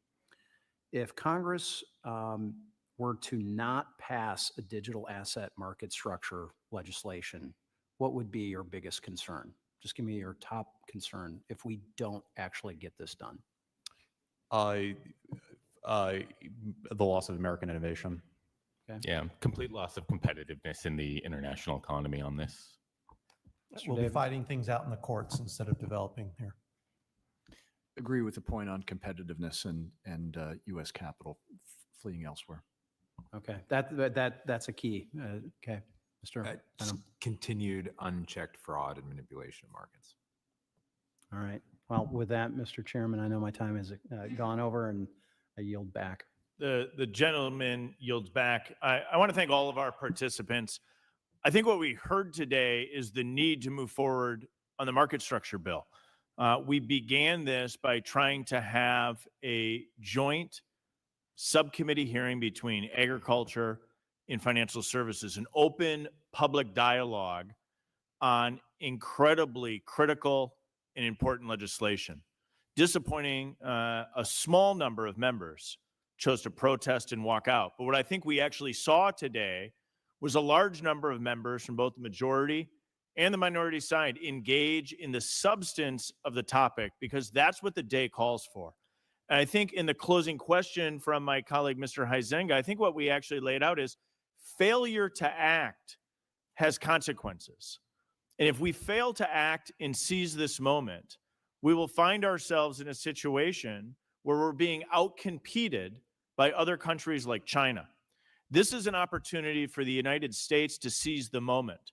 If Congress were to not pass a digital asset market structure legislation, what would be your biggest concern? Just give me your top concern if we don't actually get this done. The loss of American innovation. Okay. Yeah, complete loss of competitiveness in the international economy on this. We'll be fighting things out in the courts instead of developing here. Agree with the point on competitiveness and U.S. capital fleeing elsewhere. Okay, that's a key. Okay, Mr. Benham. Continued unchecked fraud and manipulation of markets. All right. Well, with that, Mr. Chairman, I know my time has gone over, and I yield back. The gentleman yields back. I want to thank all of our participants. I think what we heard today is the need to move forward on the market structure bill. We began this by trying to have a joint subcommittee hearing between agriculture and financial services, an open public dialogue on incredibly critical and important legislation. Disappointing, a small number of members chose to protest and walk out. But what I think we actually saw today was a large number of members from both the majority and the minority side engage in the substance of the topic, because that's what the day calls for. And I think in the closing question from my colleague, Mr. Huizenga, I think what we actually laid out is failure to act has consequences. And if we fail to act and seize this moment, we will find ourselves in a situation where we're being outcompeted by other countries like China. This is an opportunity for the United States to seize the moment,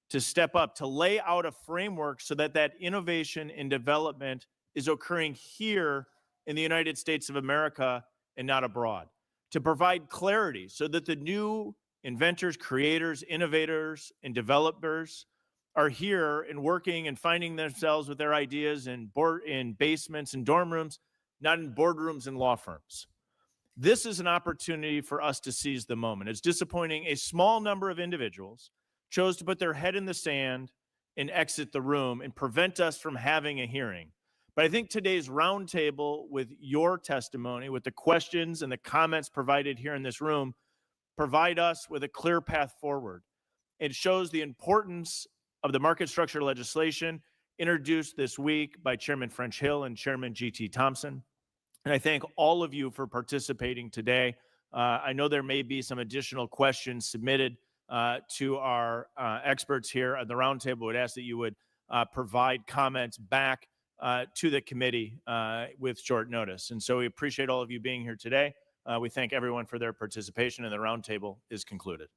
to step up, to lay out a framework so that that innovation and development is occurring here in the United States of America and not abroad, to provide clarity so that the new inventors, creators, innovators, and developers are here and working and finding themselves with their ideas in basements and dorm rooms, not in boardrooms and law firms. This is an opportunity for us to seize the moment. It's disappointing a small number of individuals chose to put their head in the sand and exit the room and prevent us from having a hearing. But I think today's roundtable with your testimony, with the questions and the comments provided here in this room, provide us with a clear path forward. It shows the importance of the market structure legislation introduced this week by Chairman French Hill and Chairman G.T. Thompson. And I thank all of you for participating today. I know there may be some additional questions submitted to our experts here at the roundtable. Would ask that you would provide comments back to the committee with short notice. And so we appreciate all of you being here today. We thank everyone for their participation, and the roundtable is concluded.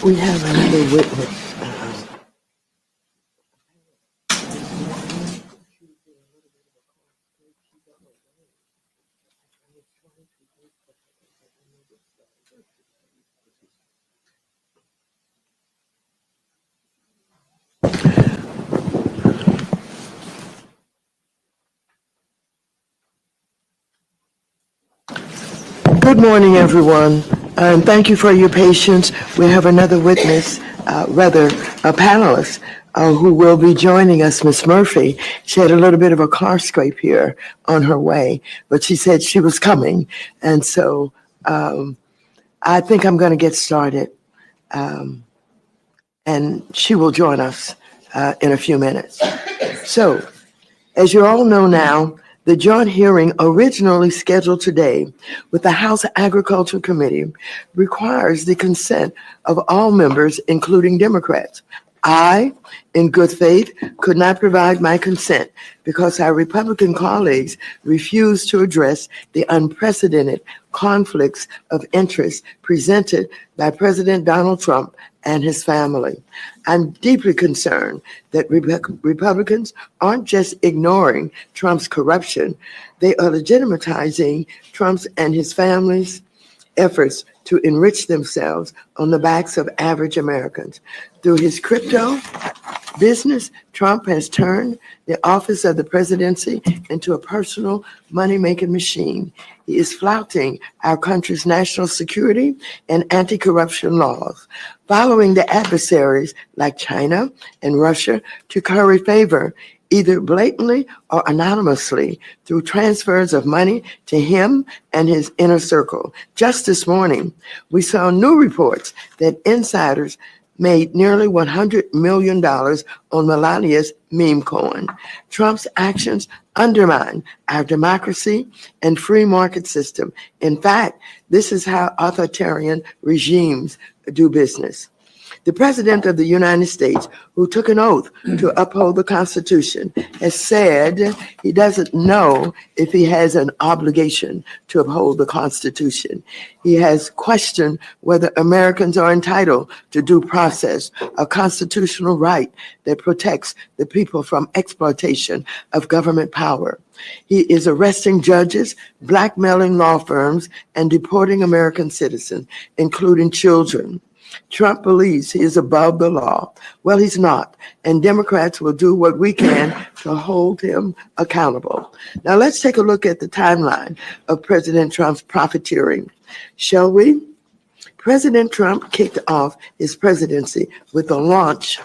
We have another witness. Good morning, everyone, and thank you for your patience. We have another witness, a panelist, who will be joining us, Miss Murphy. She had a little bit of a car scrape here on her way, but she said she was coming, and so I think I'm going to get started, and she will join us in a few minutes. So, as you all know now, the joint hearing originally scheduled today with the House Agriculture Committee requires the consent of all members, including Democrats. I, in good faith, could not provide my consent because our Republican colleagues refused to address the unprecedented conflicts of interest presented by President Donald Trump and his family. I'm deeply concerned that Republicans aren't just ignoring Trump's corruption, they are legitimatizing Trump's and his family's efforts to enrich themselves on the backs of average Americans. Through his crypto business, Trump has turned the office of the presidency into a personal money-making machine. He is flouting our country's national security and anti-corruption laws, following the adversaries like China and Russia to curry favor, either blatantly or anonymously, through transfers of money to him and his inner circle. Just this morning, we saw new reports that insiders made nearly $100 million on Melania's meme coin. Trump's actions undermine our democracy and free market system. In fact, this is how authoritarian regimes do business. The President of the United States, who took an oath to uphold the Constitution, has said he doesn't know if he has an obligation to uphold the Constitution. He has questioned whether Americans are entitled to due process, a constitutional right that protects the people from exploitation of government power. He is arresting judges, blackmailing law firms, and deporting American citizens, including children. Trump believes he is above the law. Well, he's not, and Democrats will do what we can to hold him accountable. Now, let's take a look at the timeline of President Trump's profiteering, shall we? President Trump kicked off his presidency with the launch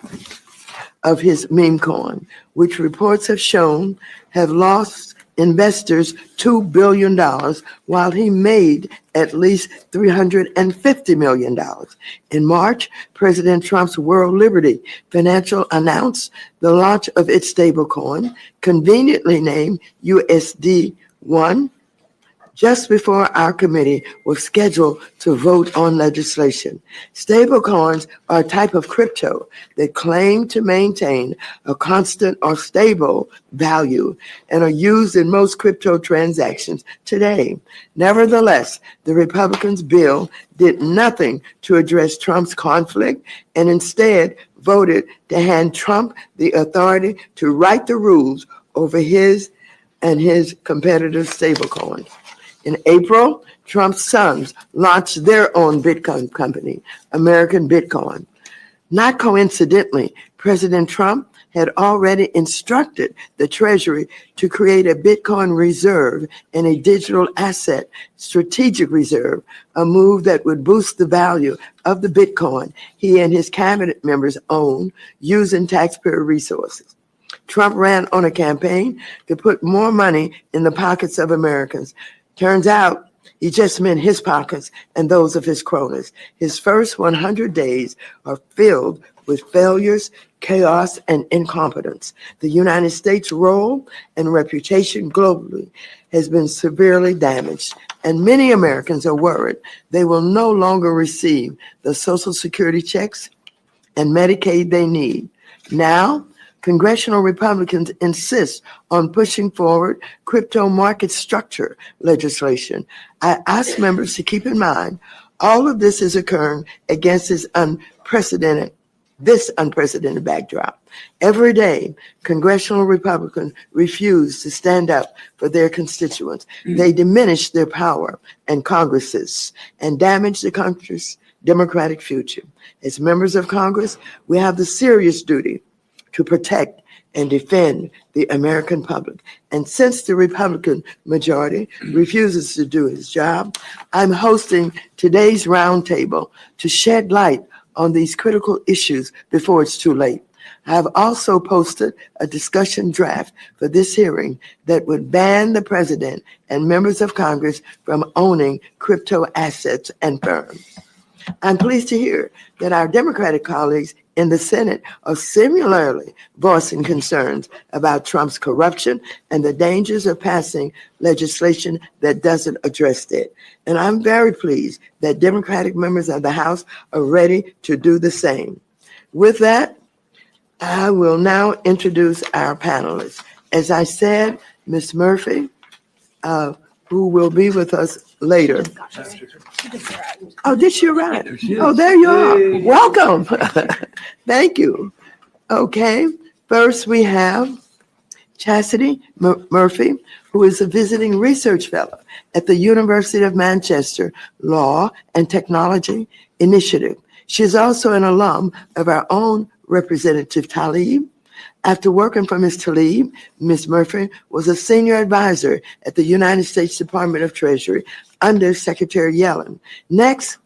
of his meme coin, which reports have shown have lost investors $2 billion, while he made at least $350 million. In March, President Trump's World Liberty Financial announced the launch of its stablecoin, conveniently named USD1, just before our committee was scheduled to vote on legislation. Stablecoins are a type of crypto that claim to maintain a constant or stable value and are used in most crypto transactions today. Nevertheless, the Republicans' bill did nothing to address Trump's conflict and instead voted to hand Trump the authority to write the rules over his and his competitors' stablecoins. In April, Trump's sons launched their own Bitcoin company, American Bitcoin. Not coincidentally, President Trump had already instructed the Treasury to create a Bitcoin reserve and a digital asset strategic reserve, a move that would boost the value of the Bitcoin he and his cabinet members own using taxpayer resources. Trump ran on a campaign to put more money in the pockets of Americans. Turns out he just meant his pockets and those of his cronies. His first 100 days are filled with failures, chaos, and incompetence. The United States' role and reputation globally has been severely damaged, and many Americans are worried they will no longer receive the Social Security checks and Medicaid they need. Now, congressional Republicans insist on pushing forward crypto market structure legislation. I ask members to keep in mind all of this is occurring against this unprecedented backdrop. Every day, congressional Republicans refuse to stand up for their constituents. They diminish their power and Congresses and damage the country's democratic future. As members of Congress, we have the serious duty to protect and defend the American public. And since the Republican majority refuses to do its job, I'm hosting today's roundtable to shed light on these critical issues before it's too late. I have also posted a discussion draft for this hearing that would ban the president and members of Congress from owning crypto assets and firms. I'm pleased to hear that our Democratic colleagues in the Senate are similarly voicing concerns about Trump's corruption and the dangers of passing legislation that doesn't address it. And I'm very pleased that Democratic members of the House are ready to do the same. With that, I will now introduce our panelists. As I said, Ms. Murphy, who will be with us later. Oh, did she arrive? Oh, there you are. Welcome. Thank you. Okay, first we have Chastity Murphy, who is a visiting research fellow at the University of Manchester Law and Technology Initiative. She is also an alum of our own Representative Tlaib. After working for Ms. Tlaib, Ms. Murphy was a senior advisor at the United States Department of Treasury under Secretary Yellen. Next,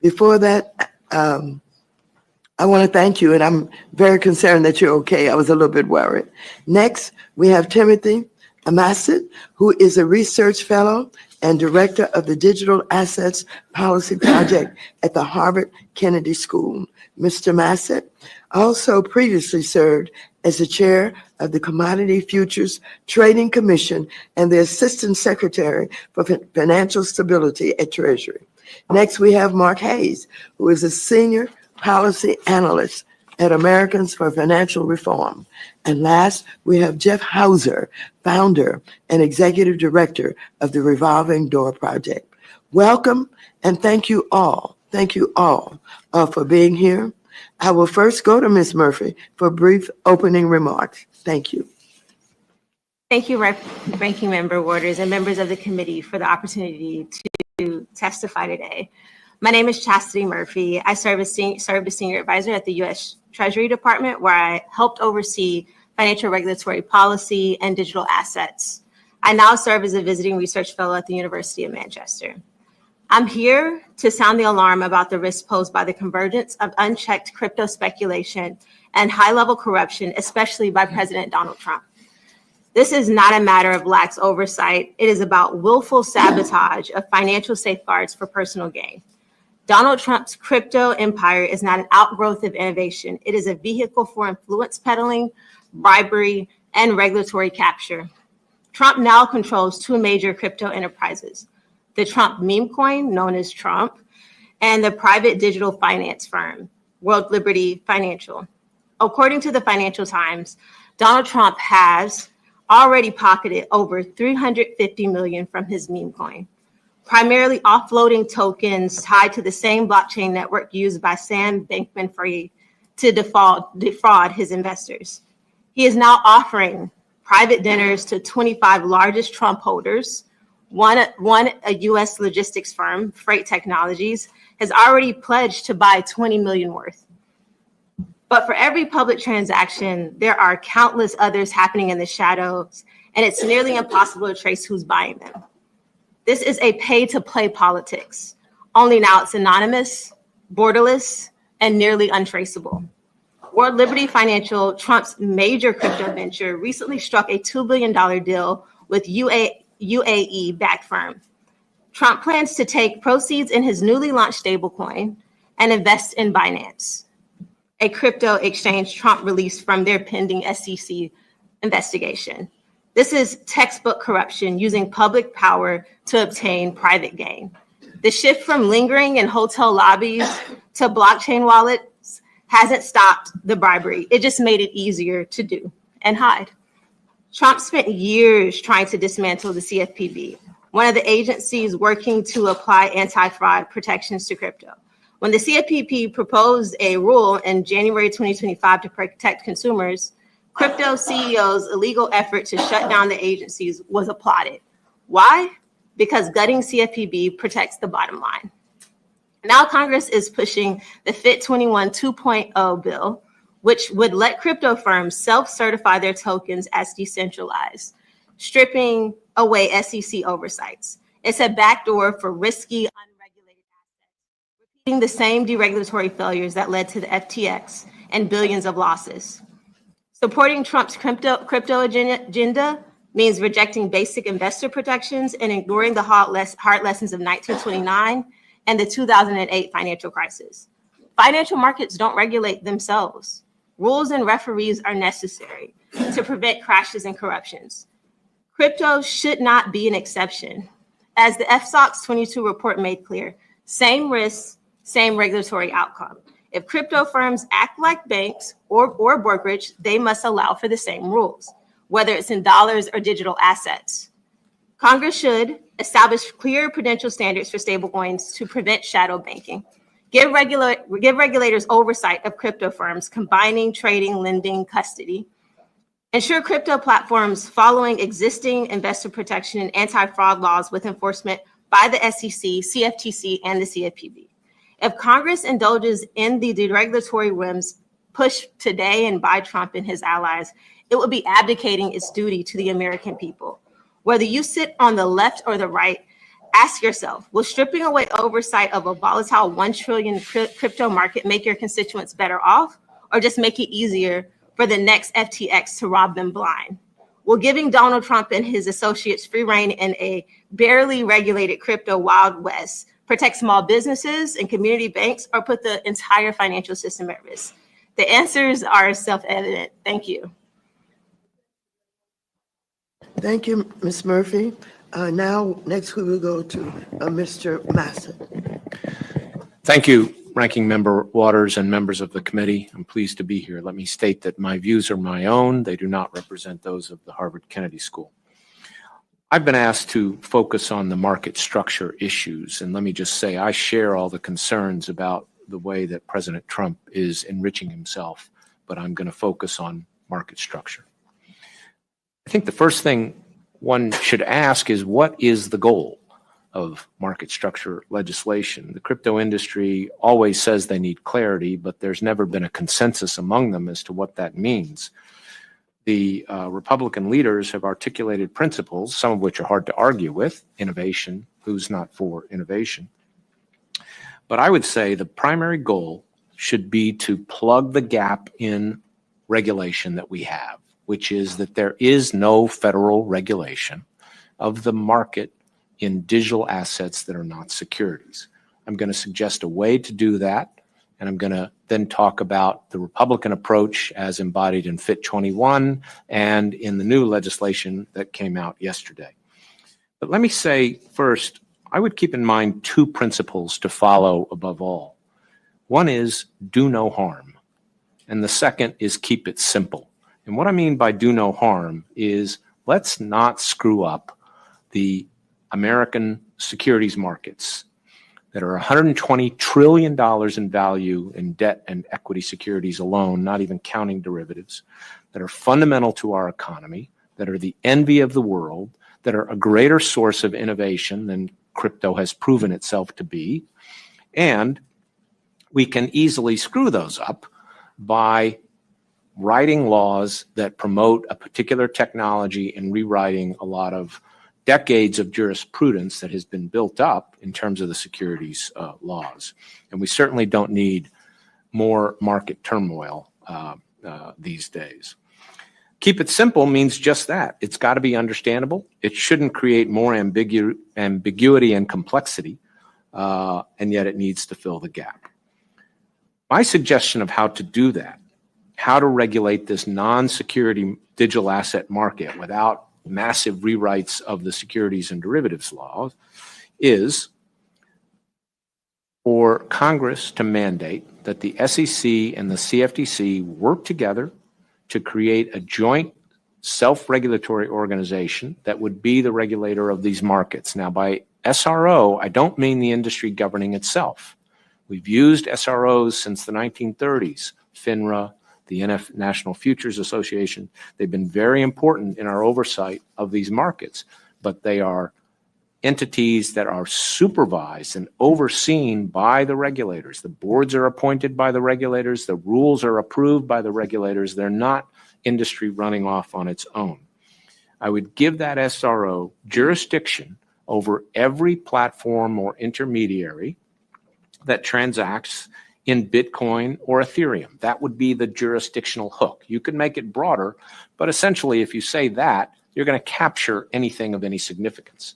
before that, I want to thank you, and I'm very concerned that you're okay. I was a little bit worried. Next, we have Timothy Amasit, who is a research fellow and director of the Digital Assets Policy Project at the Harvard Kennedy School. Mr. Amasit also previously served as the chair of the Commodity Futures Trading Commission and the Assistant Secretary for Financial Stability at Treasury. Next, we have Mark Hayes, who is a senior policy analyst at Americans for Financial Reform. And last, we have Jeff Hauser, founder and executive director of the Revolving Door Project. Welcome, and thank you all for being here. I will first go to Ms. Murphy for brief opening remarks. Thank you. Thank you, Ranking Member Waters and members of the committee for the opportunity to testify today. My name is Chastity Murphy. I served as senior advisor at the U.S. Treasury Department, where I helped oversee financial regulatory policy and digital assets. I now serve as a visiting research fellow at the University of Manchester. I'm here to sound the alarm about the risks posed by the convergence of unchecked crypto speculation and high-level corruption, especially by President Donald Trump. This is not a matter of lax oversight. It is about willful sabotage of financial safeguards for personal gain. Donald Trump's crypto empire is not an outgrowth of innovation. It is a vehicle for influence peddling, bribery, and regulatory capture. Trump now controls two major crypto enterprises, the Trump meme coin, known as Trump, and the private digital finance firm, World Liberty Financial. According to the Financial Times, Donald Trump has already pocketed over $350 million from his meme coin, primarily offloading tokens tied to the same blockchain network used by Sam Bankman-Fried to defraud his investors. He is now offering private dinners to 25 largest Trump holders. One, a U.S. logistics firm, Freight Technologies, has already pledged to buy 20 million worth. But for every public transaction, there are countless others happening in the shadows, and it's nearly impossible to trace who's buying them. This is a pay-to-play politics, only now it's anonymous, borderless, and nearly untraceable. World Liberty Financial, Trump's major crypto venture, recently struck a $2 billion deal with UAE-backed firm. Trump plans to take proceeds in his newly launched stablecoin and invest in Binance, a crypto exchange Trump released from their pending SEC investigation. This is textbook corruption using public power to obtain private gain. The shift from lingering in hotel lobbies to blockchain wallets hasn't stopped the bribery. It just made it easier to do and hide. Trump spent years trying to dismantle the CFPB, one of the agencies working to apply anti-fraud protections to crypto. When the CFPB proposed a rule in January 2025 to protect consumers, crypto CEOs' illegal effort to shut down the agencies was applauded. Why? Because gutting CFPB protects the bottom line. Now Congress is pushing the FIT21 2.0 bill, which would let crypto firms self-certify their tokens as decentralized, stripping away SEC oversights. It's a backdoor for risky, unregulated assets, repeating the same deregulatory failures that led to the FTX and billions of losses. Supporting Trump's crypto agenda means rejecting basic investor protections and ignoring the hard lessons of 1929 and the 2008 financial crisis. Financial markets don't regulate themselves. Rules and referees are necessary to prevent crashes and corruptions. Crypto should not be an exception. As the FSOX 22 report made clear, same risks, same regulatory outcome. If crypto firms act like banks or brokerage, they must allow for the same rules, whether it's in dollars or digital assets. Congress should establish clear prudential standards for stablecoins to prevent shadow banking. Give regulators oversight of crypto firms combining trading, lending, custody. Ensure crypto platforms following existing investor protection and anti-fraud laws with enforcement by the SEC, CFTC, and the CFPB. If Congress indulges in the deregulatory whims pushed today and by Trump and his allies, it would be abdicating its duty to the American people. Whether you sit on the left or the right, ask yourself, will stripping away oversight of a volatile 1 trillion crypto market make your constituents better off, or just make it easier for the next FTX to rob them blind? Will giving Donald Trump and his associates free rein in a barely regulated crypto Wild West protect small businesses and community banks, or put the entire financial system at risk? The answers are self-evident. Thank you. Thank you, Ms. Murphy. Now, next we will go to Mr. Massett. Thank you, Ranking Member Waters and members of the committee. I'm pleased to be here. Let me state that my views are my own. They do not represent those of the Harvard Kennedy School. I've been asked to focus on the market structure issues, and let me just say I share all the concerns about the way that President Trump is enriching himself, but I'm going to focus on market structure. I think the first thing one should ask is, what is the goal of market structure legislation? The crypto industry always says they need clarity, but there's never been a consensus among them as to what that means. The Republican leaders have articulated principles, some of which are hard to argue with: innovation, who's not for innovation. But I would say the primary goal should be to plug the gap in regulation that we have, which is that there is no federal regulation of the market in digital assets that are not securities. I'm going to suggest a way to do that, and I'm going to then talk about the Republican approach as embodied in FIT 21 and in the new legislation that came out yesterday. But let me say first, I would keep in mind two principles to follow above all. One is do no harm, and the second is keep it simple. And what I mean by do no harm is, let's not screw up the American securities markets that are $120 trillion in value in debt and equity securities alone, not even counting derivatives, that are fundamental to our economy, that are the envy of the world, that are a greater source of innovation than crypto has proven itself to be. And we can easily screw those up by writing laws that promote a particular technology and rewriting a lot of decades of jurisprudence that has been built up in terms of the securities laws. And we certainly don't need more market turmoil these days. Keep it simple means just that. It's got to be understandable. It shouldn't create more ambiguity and complexity, and yet it needs to fill the gap. My suggestion of how to do that, how to regulate this non-security digital asset market without massive rewrites of the securities and derivatives laws, is for Congress to mandate that the SEC and the CFTC work together to create a joint self-regulatory organization that would be the regulator of these markets. Now, by SRO, I don't mean the industry governing itself. We've used SROs since the 1930s, FINRA, the National Futures Association. They've been very important in our oversight of these markets, but they are entities that are supervised and overseen by the regulators. The boards are appointed by the regulators. The rules are approved by the regulators. They're not industry running off on its own. I would give that SRO jurisdiction over every platform or intermediary that transacts in Bitcoin or Ethereum. That would be the jurisdictional hook. You could make it broader, but essentially if you say that, you're going to capture anything of any significance.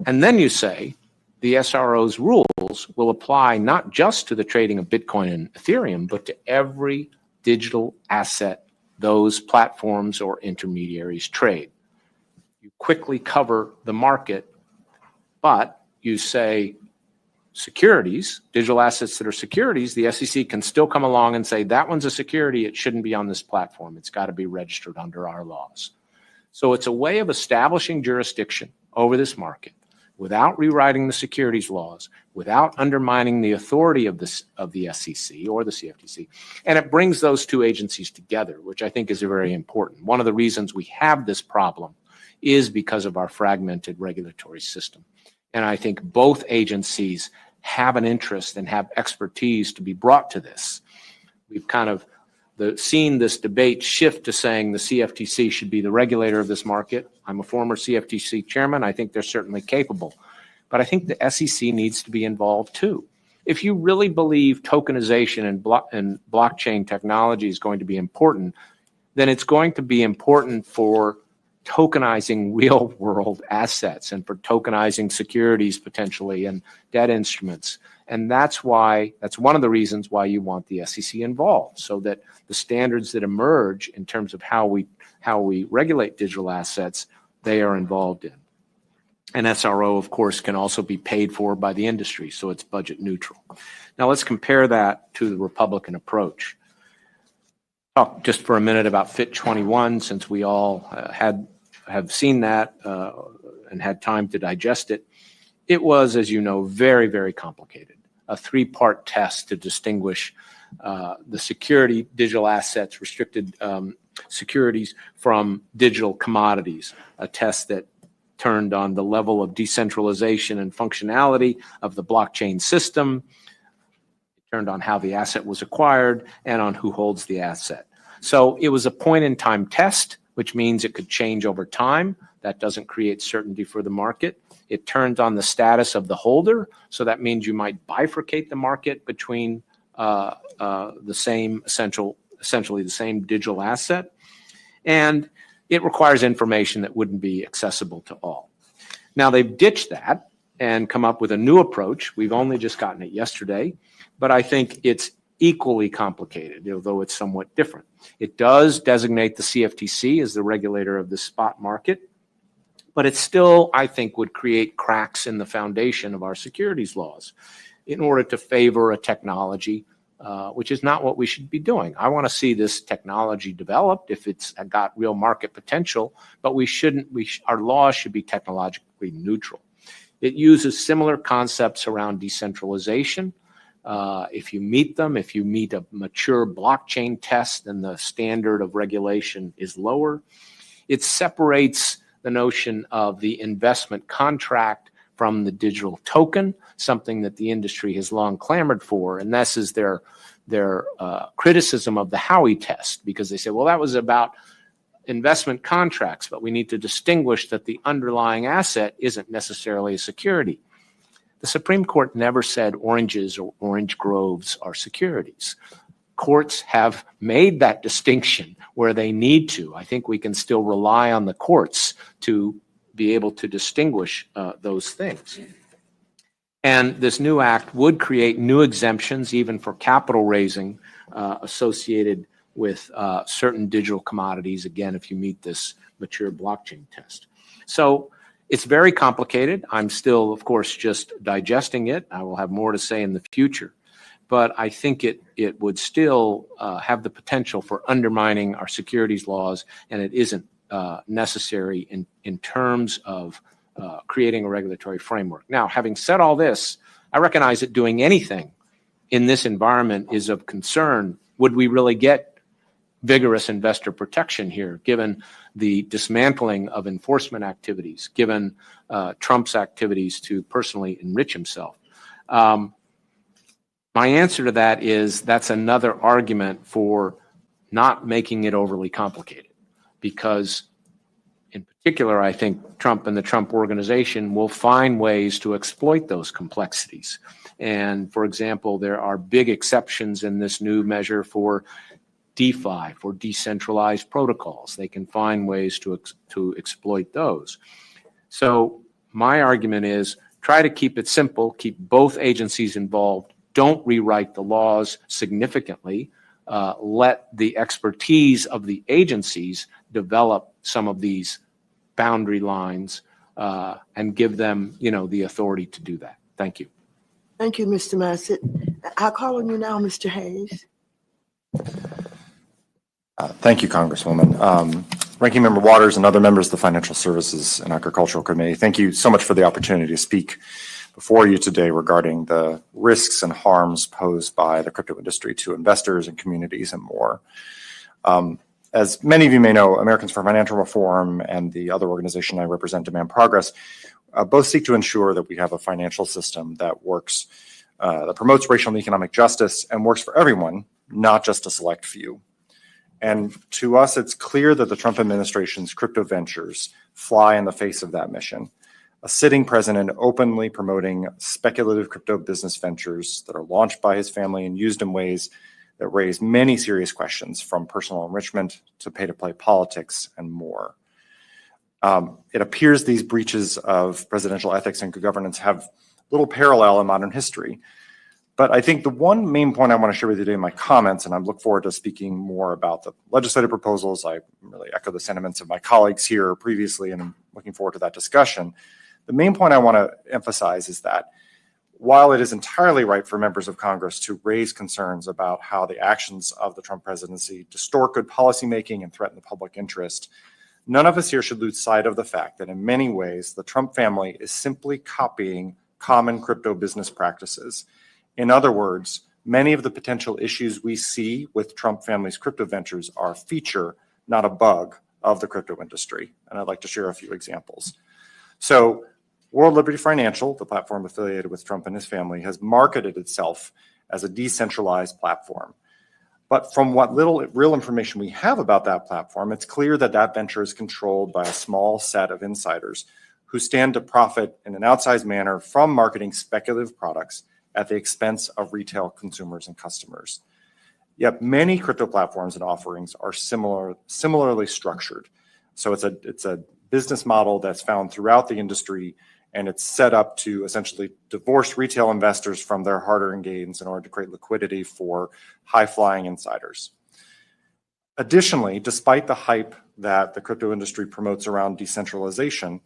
And then you say the SRO's rules will apply not just to the trading of Bitcoin and Ethereum, but to every digital asset those platforms or intermediaries trade. You quickly cover the market, but you say securities, digital assets that are securities, the SEC can still come along and say, that one's a security, it shouldn't be on this platform. It's got to be registered under our laws. So it's a way of establishing jurisdiction over this market without rewriting the securities laws, without undermining the authority of the SEC or the CFTC. And it brings those two agencies together, which I think is very important. One of the reasons we have this problem is because of our fragmented regulatory system. And I think both agencies have an interest and have expertise to be brought to this. We've kind of seen this debate shift to saying the CFTC should be the regulator of this market. I'm a former CFTC chairman. I think they're certainly capable. But I think the SEC needs to be involved too. If you really believe tokenization and blockchain technology is going to be important, then it's going to be important for tokenizing real world assets and for tokenizing securities potentially and debt instruments. And that's one of the reasons why you want the SEC involved, so that the standards that emerge in terms of how we regulate digital assets, they are involved in. And SRO, of course, can also be paid for by the industry, so it's budget neutral. Now let's compare that to the Republican approach. Talk just for a minute about Fit 21, since we all have seen that and had time to digest it. It was, as you know, very, very complicated. A three-part test to distinguish the security, digital assets, restricted securities from digital commodities, a test that turned on the level of decentralization and functionality of the blockchain system. It turned on how the asset was acquired and on who holds the asset. So it was a point-in-time test, which means it could change over time. That doesn't create certainty for the market. It turns on the status of the holder, so that means you might bifurcate the market between the same essentially the same digital asset. And it requires information that wouldn't be accessible to all. Now they've ditched that and come up with a new approach. We've only just gotten it yesterday, but I think it's equally complicated, although it's somewhat different. It does designate the CFTC as the regulator of the spot market, but it still, I think, would create cracks in the foundation of our securities laws in order to favor a technology which is not what we should be doing. I want to see this technology developed if it's got real market potential, but our laws should be technologically neutral. It uses similar concepts around decentralization. If you meet a mature blockchain test, then the standard of regulation is lower. It separates the notion of the investment contract from the digital token, something that the industry has long clamored for. And this is their criticism of the Howey test, because they say, well, that was about investment contracts, but we need to distinguish that the underlying asset isn't necessarily a security. The Supreme Court never said oranges or orange groves are securities. Courts have made that distinction where they need to. I think we can still rely on the courts to be able to distinguish those things. And this new act would create new exemptions even for capital raising associated with certain digital commodities, again, if you meet this mature blockchain test. So it's very complicated. I'm still, of course, just digesting it. I will have more to say in the future. But I think it would still have the potential for undermining our securities laws, and it isn't necessary in terms of creating a regulatory framework. Now, having said all this, I recognize that doing anything in this environment is of concern. Would we really get vigorous investor protection here, given the dismantling of enforcement activities, given Trump's activities to personally enrich himself? My answer to that is that's another argument for not making it overly complicated, because in particular, I think Trump and the Trump organization will find ways to exploit those complexities. And for example, there are big exceptions in this new measure for DeFi, for decentralized protocols. They can find ways to exploit those. So my argument is try to keep it simple, keep both agencies involved, don't rewrite the laws significantly, let the expertise of the agencies develop some of these boundary lines and give them, the authority to do that. Thank you. Thank you, Mr. Massett. I'll call on you now, Mr. Hayes. Thank you, Congresswoman. Ranking Member Waters and other members of the Financial Services and Agricultural Committee, thank you so much for the opportunity to speak before you today regarding the risks and harms posed by the crypto industry to investors and communities and more. As many of you may know, Americans for Financial Reform and the other organization I represent, Demand Progress, both seek to ensure that we have a financial system that works, that promotes racial and economic justice and works for everyone, not just a select few. And to us, it's clear that the Trump administration's crypto ventures fly in the face of that mission. A sitting president openly promoting speculative crypto business ventures that are launched by his family and used in ways that raise many serious questions, from personal enrichment to pay-to-play politics and more. It appears these breaches of presidential ethics and good governance have little parallel in modern history. But I think the one main point I want to share with you today in my comments, and I look forward to speaking more about the legislative proposals. I really echo the sentiments of my colleagues here previously, and I'm looking forward to that discussion. The main point I want to emphasize is that while it is entirely right for members of Congress to raise concerns about how the actions of the Trump presidency distort good policymaking and threaten the public interest, none of us here should lose sight of the fact that in many ways, the Trump family is simply copying common crypto business practices. In other words, many of the potential issues we see with Trump family's crypto ventures are a feature, not a bug, of the crypto industry. And I'd like to share a few examples. So World Liberty Financial, the platform affiliated with Trump and his family, has marketed itself as a decentralized platform. But from what little real information we have about that platform, it's clear that that venture is controlled by a small set of insiders who stand to profit in an outsized manner from marketing speculative products at the expense of retail consumers and customers. Yet many crypto platforms and offerings are similarly structured. So it's a business model that's found throughout the industry, and it's set up to essentially divorce retail investors from their hard-earned gains in order to create liquidity for high-flying insiders. Additionally, despite the hype that the crypto industry promotes around decentralization,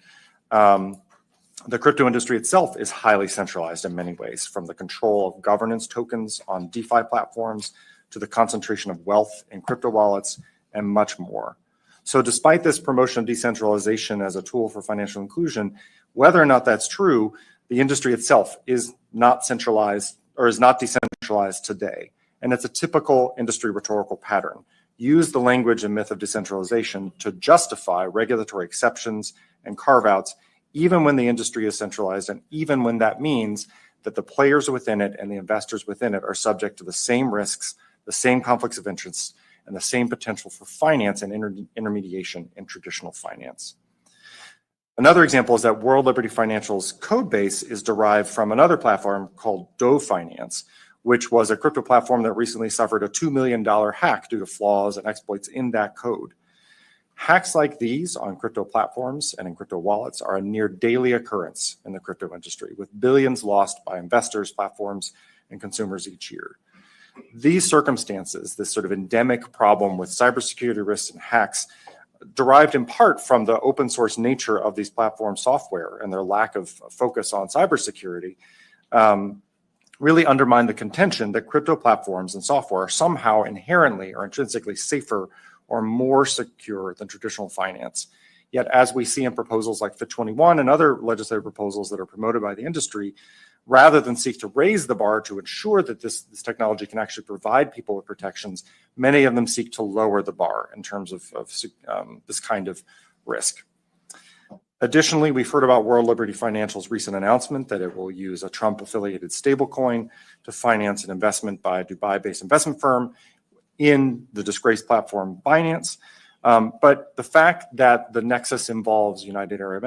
the crypto industry itself is highly centralized in many ways, from the control of governance tokens on DeFi platforms to the concentration of wealth in crypto wallets and much more. So despite this promotion of decentralization as a tool for financial inclusion, whether or not that's true, the industry itself is not centralized or is not decentralized today. And it's a typical industry rhetorical pattern. Use the language and myth of decentralization to justify regulatory exceptions and carve-outs, even when the industry is centralized, and even when that means that the players within it and the investors within it are subject to the same risks, the same conflicts of interest, and the same potential for finance and intermediation in traditional finance. Another example is that World Liberty Financial's code base is derived from another platform called Doe Finance, which was a crypto platform that recently suffered a $2 million hack due to flaws and exploits in that code. Hacks like these on crypto platforms and in crypto wallets are a near daily occurrence in the crypto industry, with billions lost by investors, platforms, and consumers each year. These circumstances, this sort of endemic problem with cybersecurity risks and hacks, derived in part from the open source nature of these platform software and their lack of focus on cybersecurity, really undermine the contention that crypto platforms and software are somehow inherently or intrinsically safer or more secure than traditional finance. Yet, as we see in proposals like Fit 21 and other legislative proposals that are promoted by the industry, rather than seek to raise the bar to ensure that this technology can actually provide people with protections, many of them seek to lower the bar in terms of this kind of risk. Additionally, we've heard about World Liberty Financial's recent announcement that it will use a Trump-affiliated stablecoin to finance an investment by a Dubai-based investment firm in the disgraced platform Binance. But the fact that the nexus involves United Arab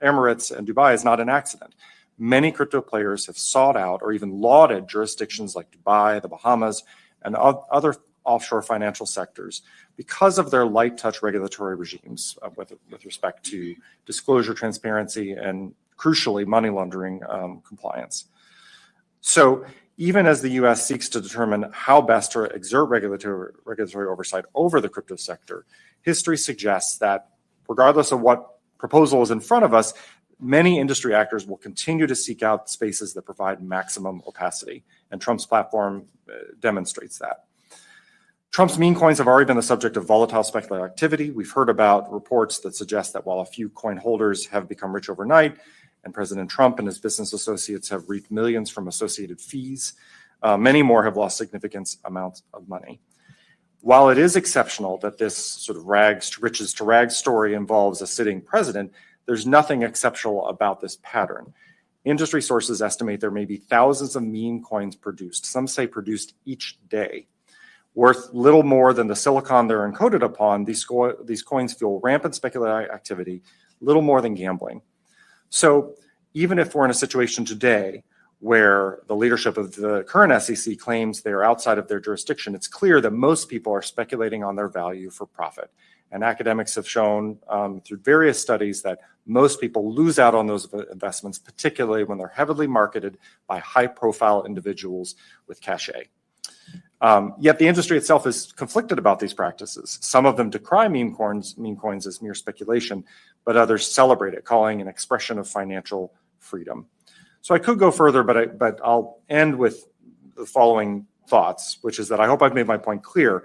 Emirates and Dubai is not an accident. Many crypto players have sought out or even lauded jurisdictions like Dubai, the Bahamas, and other offshore financial sectors because of their light touch regulatory regimes with respect to disclosure, transparency, and crucially, money laundering compliance. So even as the US seeks to determine how best to exert regulatory oversight over the crypto sector, history suggests that regardless of what proposal is in front of us, many industry actors will continue to seek out spaces that provide maximum opacity, and Trump's platform demonstrates that. Trump's meme coins have already been the subject of volatile speculative activity. We've heard about reports that suggest that while a few coin holders have become rich overnight, and President Trump and his business associates have reaped millions from associated fees, many more have lost significant amounts of money. While it is exceptional that this sort of rags to riches to rags story involves a sitting president, there's nothing exceptional about this pattern. Industry sources estimate there may be thousands of meme coins produced, some say produced each day. Worth little more than the silicon they're encoded upon, these coins fuel rampant speculative activity, little more than gambling. So even if we're in a situation today where the leadership of the current SEC claims they're outside of their jurisdiction, it's clear that most people are speculating on their value for profit. And academics have shown through various studies that most people lose out on those investments, particularly when they're heavily marketed by high-profile individuals with cachet. Yet the industry itself is conflicted about these practices. Some of them decry meme coins as mere speculation, but others celebrate it, calling it an expression of financial freedom. So I could go further, but I'll end with the following thoughts, which is that I hope I've made my point clear.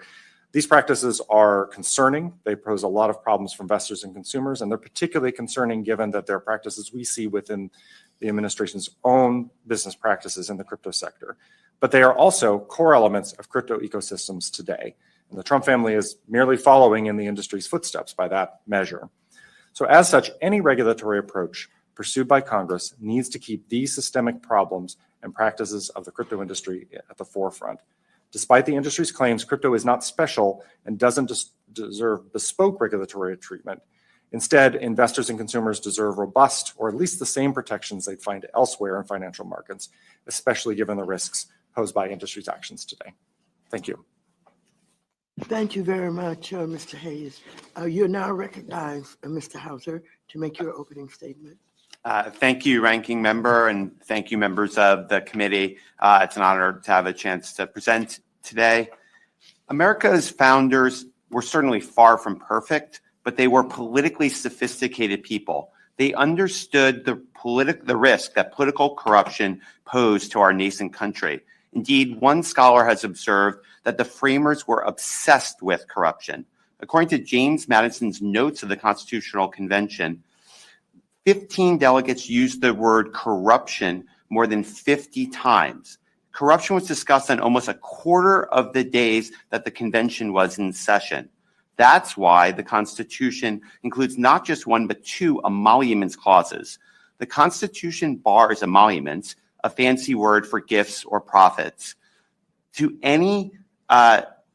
These practices are concerning. They pose a lot of problems for investors and consumers, and they're particularly concerning given that they're practices we see within the administration's own business practices in the crypto sector. But they are also core elements of crypto ecosystems today. And the Trump family is merely following in the industry's footsteps by that measure. So as such, any regulatory approach pursued by Congress needs to keep these systemic problems and practices of the crypto industry at the forefront. Despite the industry's claims, crypto is not special and doesn't deserve bespoke regulatory treatment. Instead, investors and consumers deserve robust, or at least the same protections they'd find elsewhere in financial markets, especially given the risks posed by industry's actions today. Thank you. Thank you very much, Mr. Hayes. You're now recognized, Mr. Hauser, to make your opening statement. Thank you, Ranking Member, and thank you, members of the committee. It's an honor to have a chance to present today. America's founders were certainly far from perfect, but they were politically sophisticated people. They understood the risk that political corruption posed to our nascent country. Indeed, one scholar has observed that the framers were obsessed with corruption. According to James Madison's notes of the Constitutional Convention, 15 delegates used the word corruption more than 50 times. Corruption was discussed on almost a quarter of the days that the convention was in session. That's why the Constitution includes not just one, but two emoluments clauses. The Constitution bars emoluments, a fancy word for gifts or profits, to any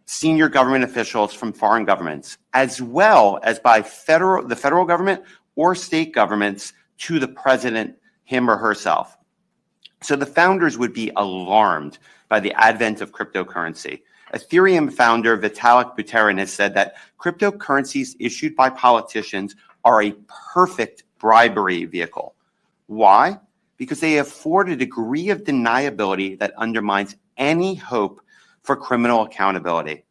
senior government officials from foreign governments, as well as by the federal government or state governments to the president, him or herself. So the founders would be alarmed by the advent of cryptocurrency. Ethereum founder Vitalik Buterin has said that cryptocurrencies issued by politicians are a perfect bribery vehicle. Why? Because they afford a degree of deniability that undermines any hope for criminal accountability.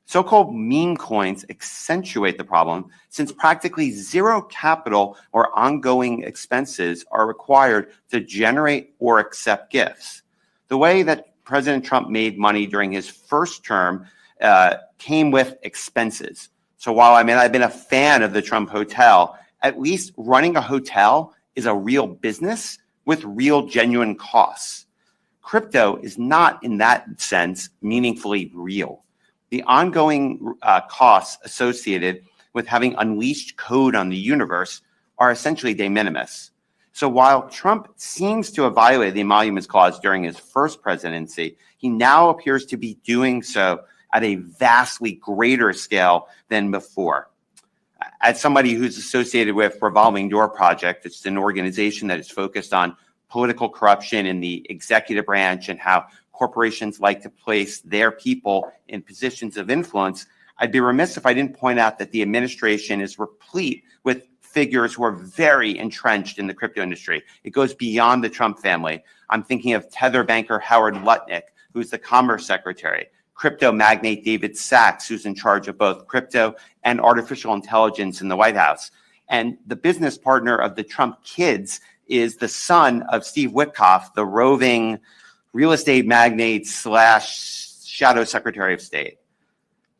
So-called meme coins accentuate the problem since practically zero capital or ongoing expenses are required to generate or accept gifts. The way that President Trump made money during his first term came with expenses. So while I've been a fan of the Trump Hotel, at least running a hotel is a real business with real genuine costs. Crypto is not in that sense meaningfully real. The ongoing costs associated with having unleashed code on the universe are essentially de minimis. So while Trump seems to have violated the emoluments clause during his first presidency, he now appears to be doing so at a vastly greater scale than before. As somebody who's associated with Revolving Door Project, it's an organization that is focused on political corruption in the executive branch and how corporations like to place their people in positions of influence, I'd be remiss if I didn't point out that the administration is replete with figures who are very entrenched in the crypto industry. It goes beyond the Trump family. I'm thinking of Tether banker Howard Lutnick, who's the Commerce Secretary, crypto magnate David Sachs, who's in charge of both crypto and artificial intelligence in the White House. And the business partner of the Trump kids is the son of Steve Witkoff, the roving real estate magnate / shadow Secretary of State.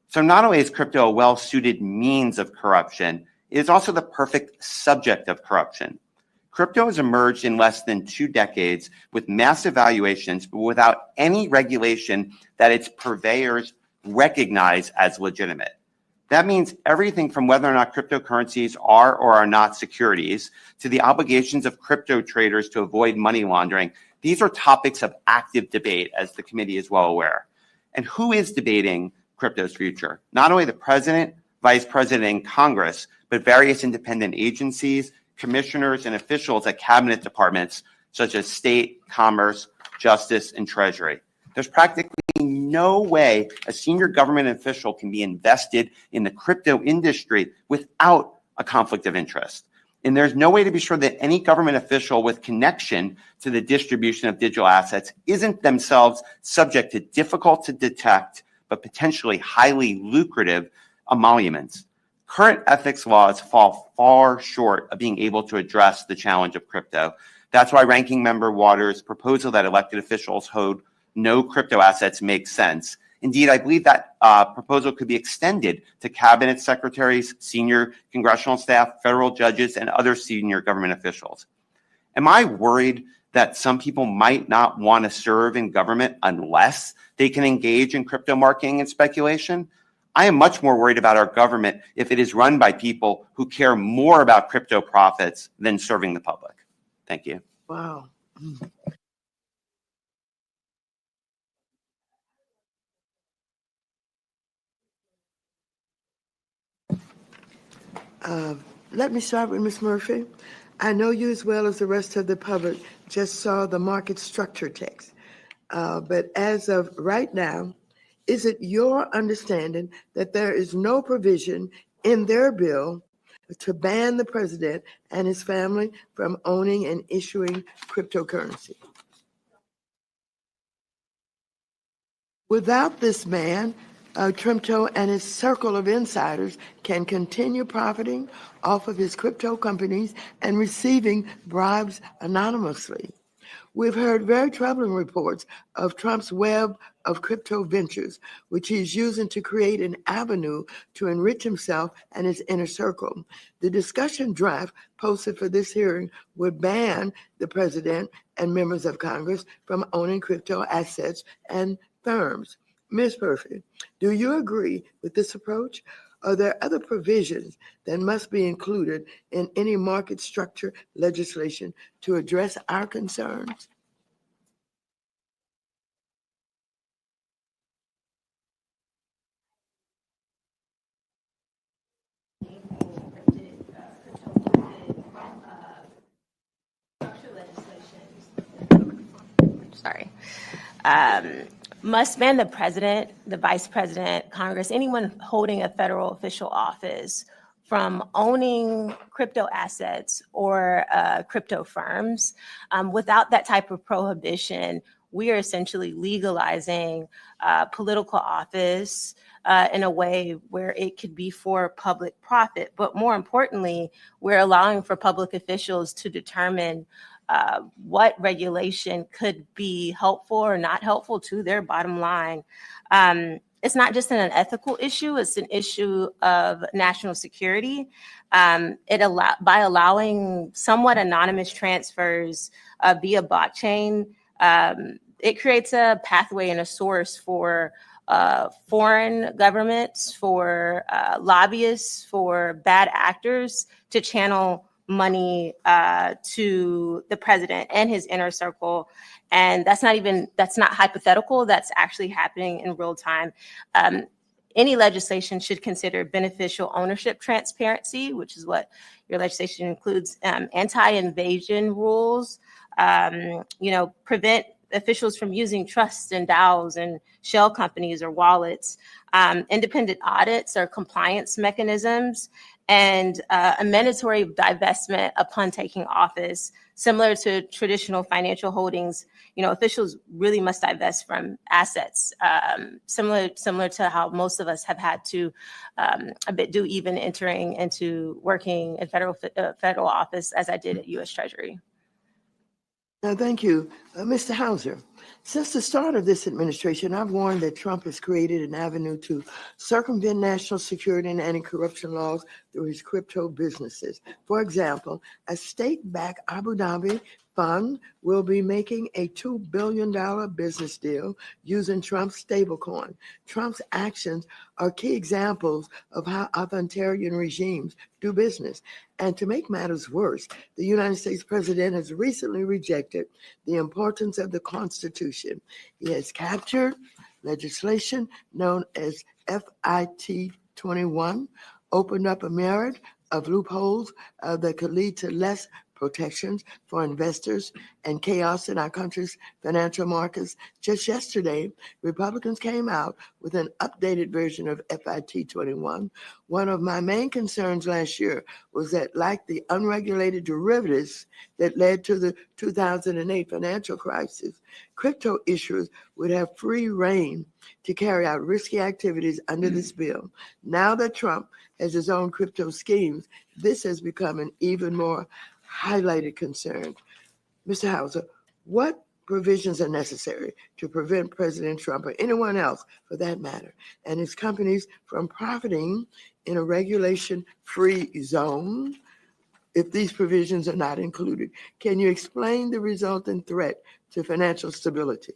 So not only is crypto a well-suited means of corruption, it is also the perfect subject of corruption. Crypto has emerged in less than 2 decades with massive valuations, but without any regulation that its purveyors recognize as legitimate. That means everything from whether or not cryptocurrencies are or are not securities to the obligations of crypto traders to avoid money laundering. These are topics of active debate, as the committee is well aware. And who is debating crypto's future? Not only the president, vice president, and Congress, but various independent agencies, commissioners, and officials at cabinet departments such as State, Commerce, Justice, and Treasury. There's practically no way a senior government official can be invested in the crypto industry without a conflict of interest. And there's no way to be sure that any government official with connection to the distribution of digital assets isn't themselves subject to difficult to detect, but potentially highly lucrative emoluments. Current ethics laws fall far short of being able to address the challenge of crypto. That's why Ranking Member Waters' proposal that elected officials hold no crypto assets makes sense. Indeed, I believe that proposal could be extended to cabinet secretaries, senior congressional staff, federal judges, and other senior government officials. Am I worried that some people might not want to serve in government unless they can engage in crypto marketing and speculation? I am much more worried about our government if it is run by people who care more about crypto profits than serving the public. Thank you. Wow. Let me start with Ms. Murphy. I know you as well as the rest of the public just saw the market structure text. But as of right now, is it your understanding that there is no provision in their bill to ban the president and his family from owning and issuing cryptocurrency? Without this ban, Trumpo and his circle of insiders can continue profiting off of his crypto companies and receiving bribes anonymously. We've heard very troubling reports of Trump's web of crypto ventures, which he's using to create an avenue to enrich himself and his inner circle. The discussion draft posted for this hearing would ban the president and members of Congress from owning crypto assets and firms. Ms. Murphy, do you agree with this approach? Are there other provisions that must be included in any market structure legislation to address our concerns? Sorry. Must ban the president, the vice president, Congress, anyone holding a federal official office from owning crypto assets or crypto firms. Without that type of prohibition, we are essentially legalizing political office in a way where it could be for public profit. But more importantly, we're allowing for public officials to determine what regulation could be helpful or not helpful to their bottom line. It's not just an ethical issue, it's an issue of national security. By allowing somewhat anonymous transfers via blockchain, it creates a pathway and a source for foreign governments, for lobbyists, for bad actors to channel money to the president and his inner circle. And that's not hypothetical, that's actually happening in real time. Any legislation should consider beneficial ownership transparency, which is what your legislation includes, anti-invasion rules, prevent officials from using trusts and DAOs and shell companies or wallets, independent audits or compliance mechanisms, and a mandatory divestment upon taking office. Similar to traditional financial holdings, officials really must divest from assets, similar to how most of us have had to do even entering into working in federal office, as I did at U.S. Treasury. Thank you. Mr. Hauser, since the start of this administration, I've warned that Trump has created an avenue to circumvent national security and anti-corruption laws through his crypto businesses. For example, a state-backed Abu Dhabi fund will be making a $2 billion business deal using Trump's stablecoin. Trump's actions are key examples of how authoritarian regimes do business. And to make matters worse, the United States president has recently rejected the importance of the Constitution. He has captured legislation known as FIT 21, opened up a myriad of loopholes that could lead to less protections for investors and chaos in our country's financial markets. Just yesterday, Republicans came out with an updated version of FIT 21. One of my main concerns last year was that, like the unregulated derivatives that led to the 2008 financial crisis, crypto issuers would have free rein to carry out risky activities under this bill. Now that Trump has his own crypto schemes, this has become an even more highlighted concern. Mr. Hauser, what provisions are necessary to prevent President Trump or anyone else, for that matter, and his companies from profiting in a regulation-free zone if these provisions are not included? Can you explain the resultant threat to financial stability?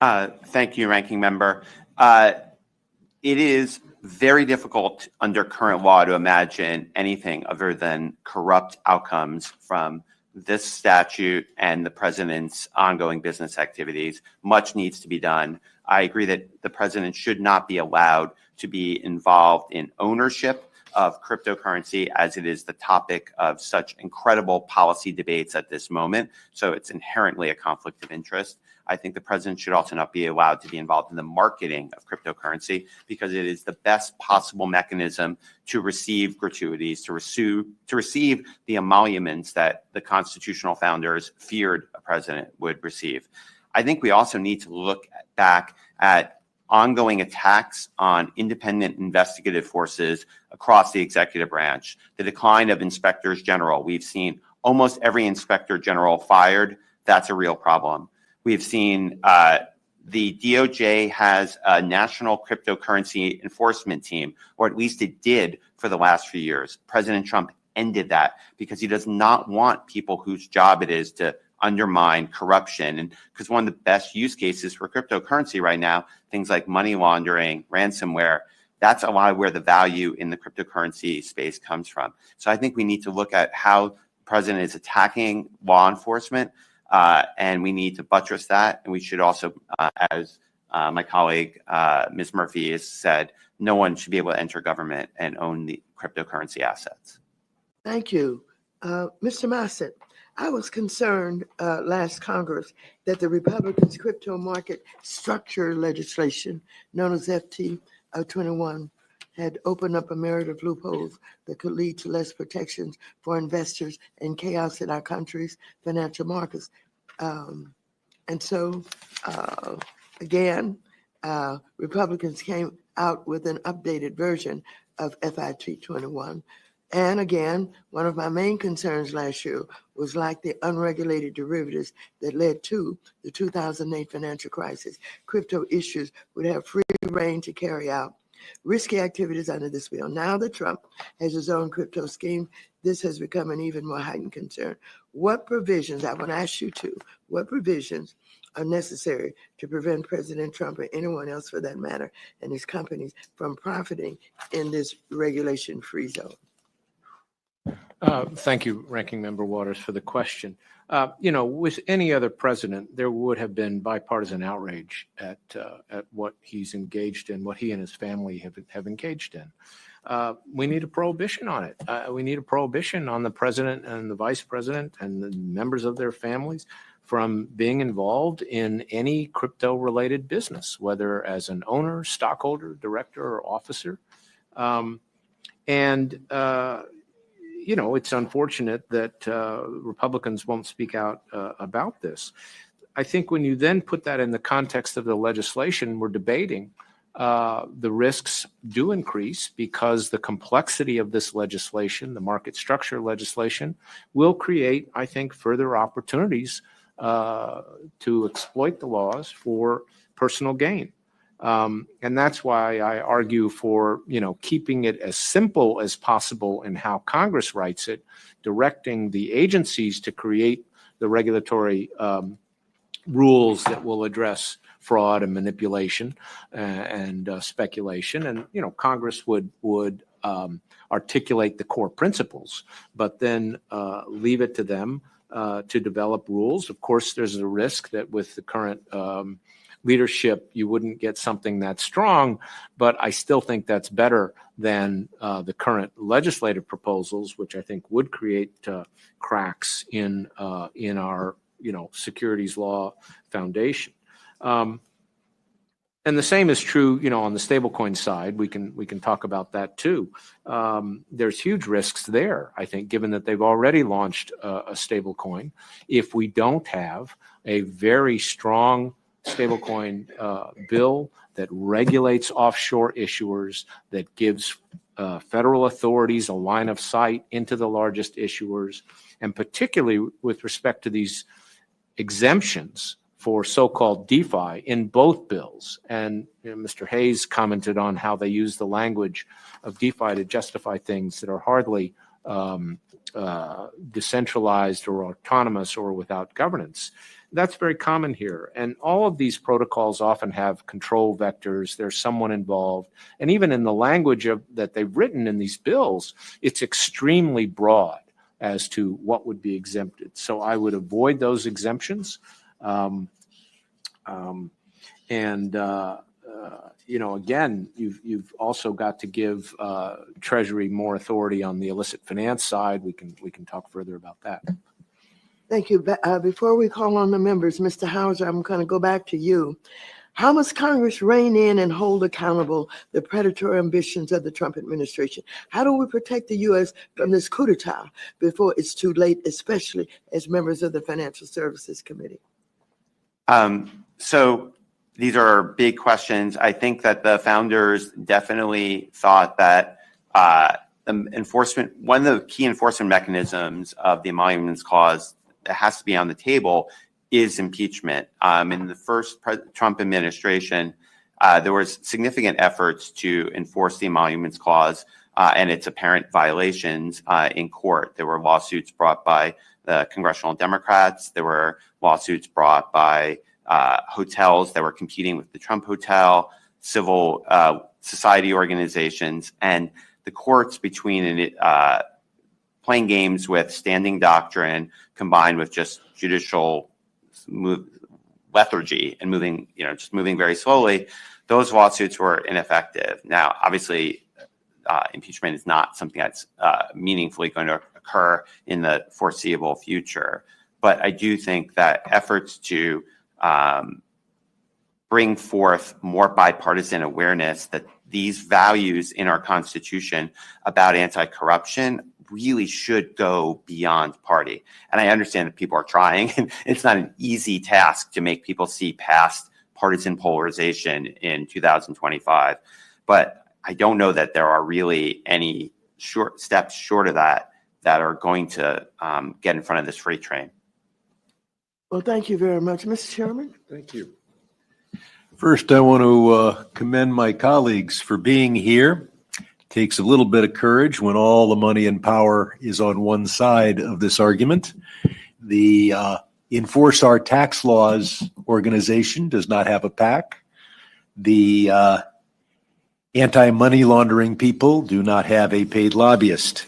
Thank you, Ranking Member. It is very difficult under current law to imagine anything other than corrupt outcomes from this statute and the president's ongoing business activities. Much needs to be done. I agree that the president should not be allowed to be involved in ownership of cryptocurrency, as it is the topic of such incredible policy debates at this moment. So it's inherently a conflict of interest. I think the president should also not be allowed to be involved in the marketing of cryptocurrency, because it is the best possible mechanism to receive gratuities, to receive the emoluments that the constitutional founders feared a president would receive. I think we also need to look back at ongoing attacks on independent investigative forces across the executive branch. The decline of inspectors general. We've seen almost every inspector general fired. That's a real problem. We've seen the DOJ has a national cryptocurrency enforcement team, or at least it did for the last few years. President Trump ended that because he does not want people whose job it is to undermine corruption. And because one of the best use cases for cryptocurrency right now, things like money laundering, ransomware, that's a lot of where the value in the cryptocurrency space comes from. So I think we need to look at how the president is attacking law enforcement, and we need to buttress that. And we should also, as my colleague, Ms. Murphy, has said, no one should be able to enter government and own the cryptocurrency assets. Thank you. Mr. Massett, I was concerned last Congress that the Republicans' crypto market structure legislation, known as FT 21, had opened up a myriad of loopholes that could lead to less protections for investors and chaos in our country's financial markets. And so, again, Republicans came out with an updated version of FIT 21. And again, one of my main concerns last year was, like the unregulated derivatives that led to the 2008 financial crisis, crypto issuers would have free rein to carry out risky activities under this bill. Now that Trump has his own crypto scheme, this has become an even more heightened concern. What provisions, I want to ask you two, what provisions are necessary to prevent President Trump, or anyone else for that matter, and his companies from profiting in this regulation-free zone? Thank you, Ranking Member Waters, for the question. With any other president, there would have been bipartisan outrage at what he's engaged in, what he and his family have engaged in. We need a prohibition on it. We need a prohibition on the president and the vice president and the members of their families from being involved in any crypto-related business, whether as an owner, stockholder, director, or officer. It's unfortunate that Republicans won't speak out about this. I think when you then put that in the context of the legislation we're debating, the risks do increase, because the complexity of this legislation, the market structure legislation, will create, I think, further opportunities to exploit the laws for personal gain. And that's why I argue for, keeping it as simple as possible in how Congress writes it, directing the agencies to create the regulatory rules that will address fraud and manipulation and speculation. And, you know, Congress would articulate the core principles, but then leave it to them to develop rules. Of course, there's a risk that with the current leadership, you wouldn't get something that strong, but I still think that's better than the current legislative proposals, which I think would create cracks in our, you know, securities law foundation. And the same is true, you know, on the stablecoin side. We can talk about that too. There's huge risks there, I think, given that they've already launched a stablecoin. If we don't have a very strong stablecoin bill that regulates offshore issuers, that gives federal authorities a line of sight into the largest issuers, and particularly with respect to these exemptions for so-called DeFi in both bills. And you know, Mr. Hayes commented on how they use the language of DeFi to justify things that are hardly decentralized or autonomous or without governance. That's very common here. And all of these protocols often have control vectors. There's someone involved. And even in the language that they've written in these bills, it's extremely broad as to what would be exempted. So I would avoid those exemptions. You know, again, you've also got to give Treasury more authority on the illicit finance side. We can talk further about that. Thank you. Before we call on the members, Mr. Hauser, I'm going to go back to you. How must Congress rein in and hold accountable the predatory ambitions of the Trump administration? How do we protect the U.S. from this coup d'etat before it's too late, especially as members of the Financial Services Committee? So these are big questions. I think that the founders definitely thought that the enforcement, one of the key enforcement mechanisms of the Emoluments Clause that has to be on the table is impeachment. In the first Trump administration, there was significant efforts to enforce the Emoluments Clause and its apparent violations in court. There were lawsuits brought by the congressional Democrats. There were lawsuits brought by hotels that were competing with the Trump Hotel, civil society organizations, and the courts between playing games with standing doctrine combined with just judicial lethargy and moving very slowly. Those lawsuits were ineffective. Now, obviously, impeachment is not something that's meaningfully going to occur in the foreseeable future. But I do think that efforts to bring forth more bipartisan awareness that these values in our Constitution about anti-corruption really should go beyond party. And I understand that people are trying, and it's not an easy task to make people see past partisan polarization in 2025. But I don't know that there are really any short steps short of that are going to get in front of this freight train. Well, thank you very much, Mr. Chairman. Thank you. First, I want to commend my colleagues for being here. It takes a little bit of courage when all the money and power is on one side of this argument. The Enforce Our Tax Laws organization does not have a PAC. The anti-money laundering people do not have a paid lobbyist.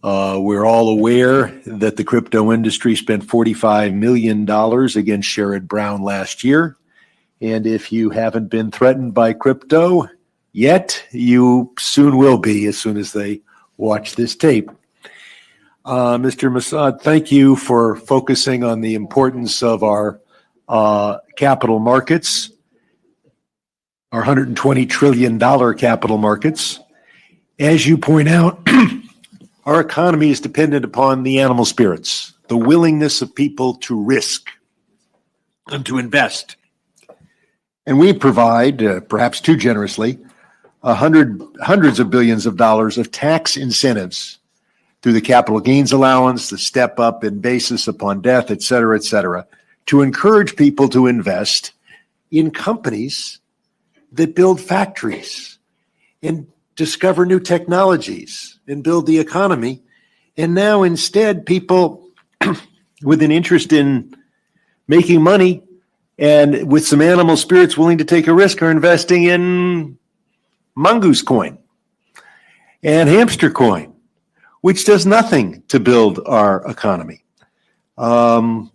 We're all aware that the crypto industry spent $45 million against Sherrod Brown last year. And if you haven't been threatened by crypto yet, you soon will be as soon as they watch this tape. Mr. Massad, thank you for focusing on the importance of our capital markets, our $120 trillion capital markets. As you point out, our economy is dependent upon the animal spirits, the willingness of people to risk and to invest. And we provide, perhaps too generously, hundreds of billions of dollars of tax incentives through the capital gains allowance, the step up in basis upon death, et cetera, to encourage people to invest in companies that build factories and discover new technologies and build the economy. And now instead people with an interest in making money and with some animal spirits willing to take a risk are investing in mongoose coin and hamster coin, which does nothing to build our economy. But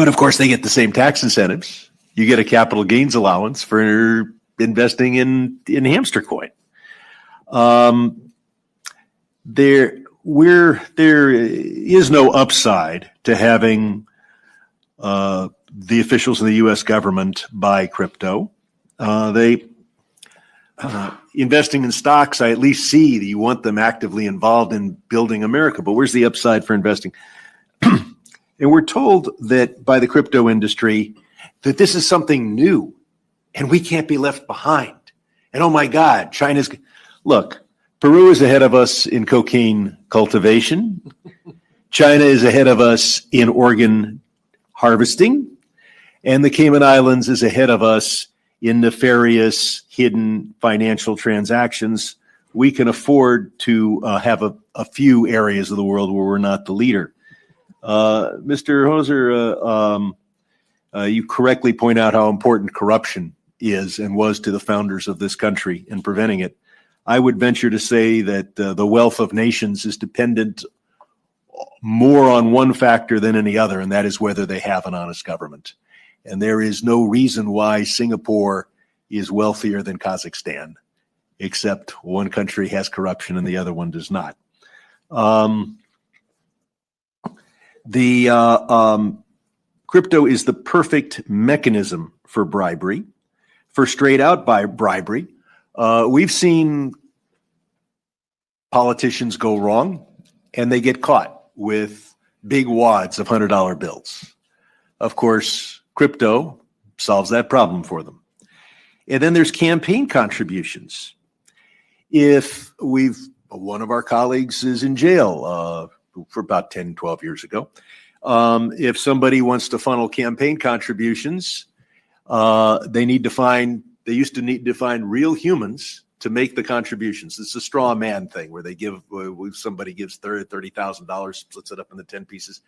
of course, they get the same tax incentives. You get a capital gains allowance for investing in hamster coin. There is no upside to having the officials of the U.S. government buy crypto. Investing in stocks, I at least see that you want them actively involved in building America. But where's the upside for investing? And we're told that by the crypto industry that this is something new and we can't be left behind. And oh my God, look, Peru is ahead of us in cocaine cultivation. China is ahead of us in organ harvesting. And the Cayman Islands is ahead of us in nefarious hidden financial transactions. We can afford to have a few areas of the world where we're not the leader. Mr. Hoser, you correctly point out how important corruption is and was to the founders of this country in preventing it. I would venture to say that the wealth of nations is dependent more on one factor than any other, and that is whether they have an honest government. And there is no reason why Singapore is wealthier than Kazakhstan, except one country has corruption and the other one does not. Crypto is the perfect mechanism for bribery, for straight out bribery. We've seen politicians go wrong and they get caught with big wads of $100 bills. Of course, crypto solves that problem for them. And then there's campaign contributions. If one of our colleagues is in jail for about 10, 12 years ago, if somebody wants to funnel campaign contributions, they used to need to find real humans to make the contributions. It's a straw man thing where somebody gives $30,000, splits it up into 10 pieces,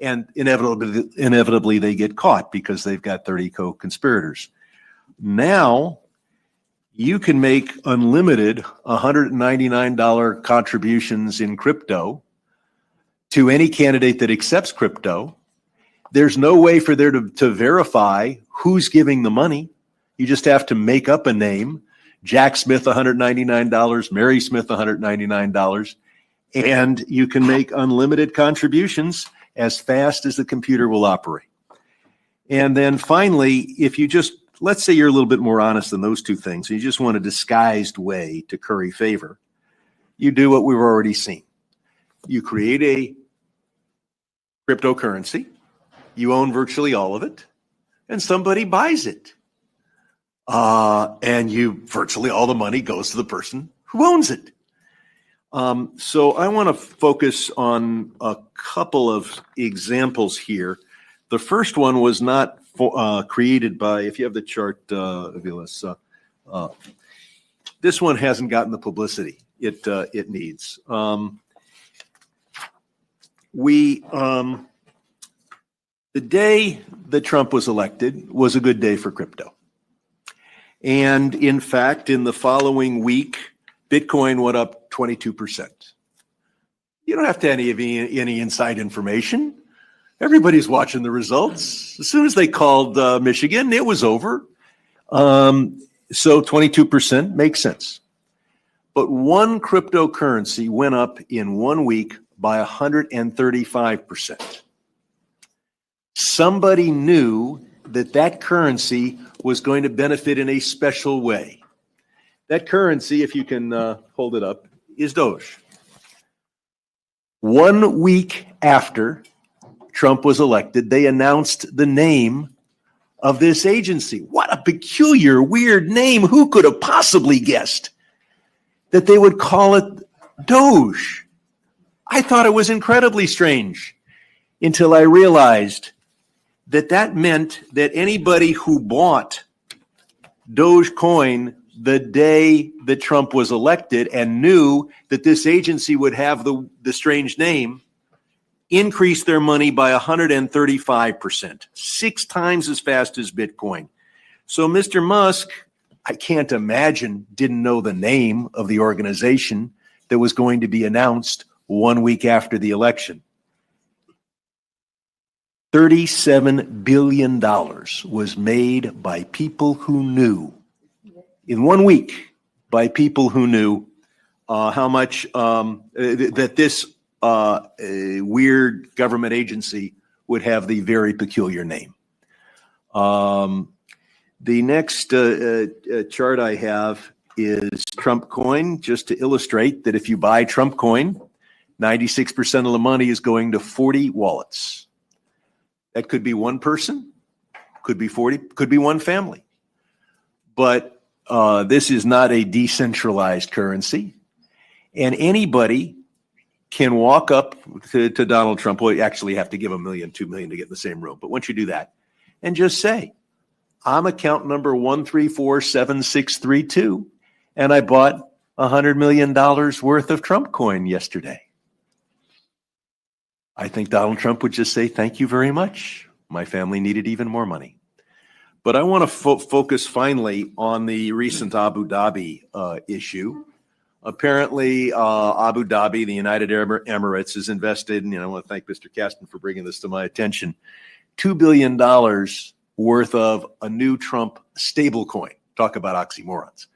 and inevitably they get caught because they've got 30 co-conspirators. Now you can make unlimited $199 contributions in crypto to any candidate that accepts crypto. There's no way for there to verify who's giving the money. You just have to make up a name. Jack Smith, $199, Mary Smith, $199, and you can make unlimited contributions as fast as the computer will operate. And then finally, let's say you're a little bit more honest than those two things, and you just want a disguised way to curry favor, you do what we've already seen. You create a cryptocurrency, you own virtually all of it, and somebody buys it. And virtually all the money goes to the person who owns it. So I want to focus on a couple of examples here. The first one was not created by, if you have the chart, Vilas, this one hasn't gotten the publicity it needs. The day that Trump was elected was a good day for crypto. And in fact, in the following week, Bitcoin went up 22%. You don't have to have any inside information. Everybody's watching the results. As soon as they called Michigan, it was over. So 22% makes sense. But one cryptocurrency went up in 1 week by 135%. Somebody knew that currency was going to benefit in a special way. That currency, if you can hold it up, is Doge. 1 week after Trump was elected, they announced the name of this agency. What a peculiar, weird name. Who could have possibly guessed that they would call it Doge? I thought it was incredibly strange until I realized that meant that anybody who bought Dogecoin the day that Trump was elected and knew that this agency would have the strange name increased their money by 135%, 6 times as fast as Bitcoin. So Mr. Musk, I can't imagine, didn't know the name of the organization that was going to be announced 1 week after the election. $37 billion was made by people who knew, in 1 week, by people who knew how much that this weird government agency would have the very peculiar name. The next chart I have is Trump coin, just to illustrate that if you buy Trump coin, 96% of the money is going to 40 wallets. That could be one person, could be 40, could be one family. But this is not a decentralized currency. And anybody can walk up to Donald Trump. Well, you actually have to give $1 million, $2 million to get in the same room. But once you do that, and just say, I'm account number 1347632, and I bought $100 million worth of Trump coin yesterday. I think Donald Trump would just say, thank you very much. My family needed even more money. But I want to focus finally on the recent Abu Dhabi issue. Apparently, Abu Dhabi, the United Arab Emirates, has invested, and I want to thank Mr. Kasten for bringing this to my attention, $2 billion worth of a new Trump stablecoin. Talk about oxymorons.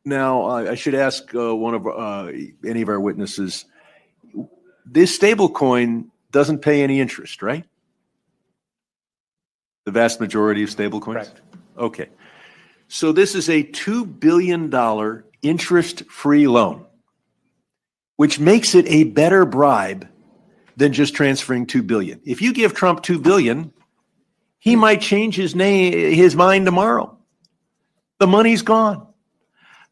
Now, I should ask any of our witnesses, this stablecoin doesn't pay any interest, right? The vast majority of stablecoins? Correct. Okay. So this is a $2 billion interest-free loan, which makes it a better bribe than just transferring $2 billion. If you give Trump $2 billion, he might change his mind tomorrow. The money's gone.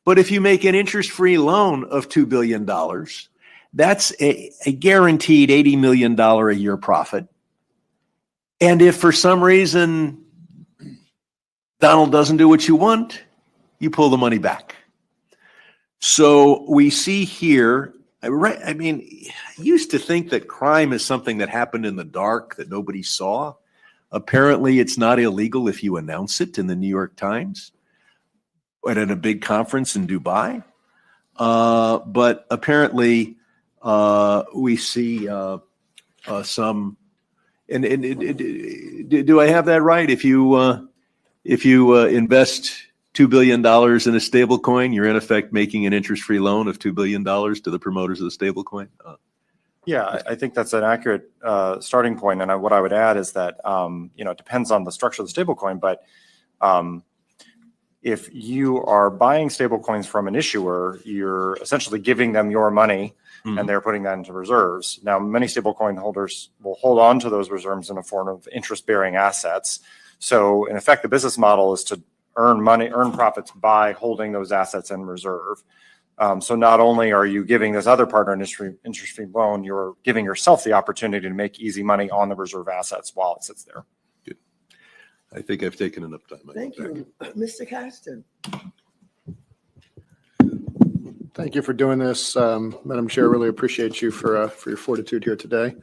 But if you make an interest-free loan of $2 billion, that's a guaranteed $80 million a year profit. And if for some reason Donald doesn't do what you want, you pull the money back. So we see here, I mean, I used to think that crime is something that happened in the dark that nobody saw. Apparently, it's not illegal if you announce it in the New York Times or at a big conference in Dubai. But apparently, we see some. And do I have that right? If you invest $2 billion in a stable coin, you're in effect making an interest-free loan of $2 billion to the promoters of the stable coin? Yeah, I think that's an accurate starting point. And what I would add is that, it depends on the structure of the stablecoin, but if you are buying stablecoins from an issuer, you're essentially giving them your money and they're putting that into reserves. Now, many stablecoin holders will hold on to those reserves in a form of interest-bearing assets. So in effect, the business model is to earn profits by holding those assets in reserve. So not only are you giving this other partner an interest-free loan, you're giving yourself the opportunity to make easy money on the reserve assets while it sits there. Good. I think I've taken enough time. Thank you. Mr. Kasten. Thank you for doing this. Madam Chair, really appreciate you for your fortitude here today.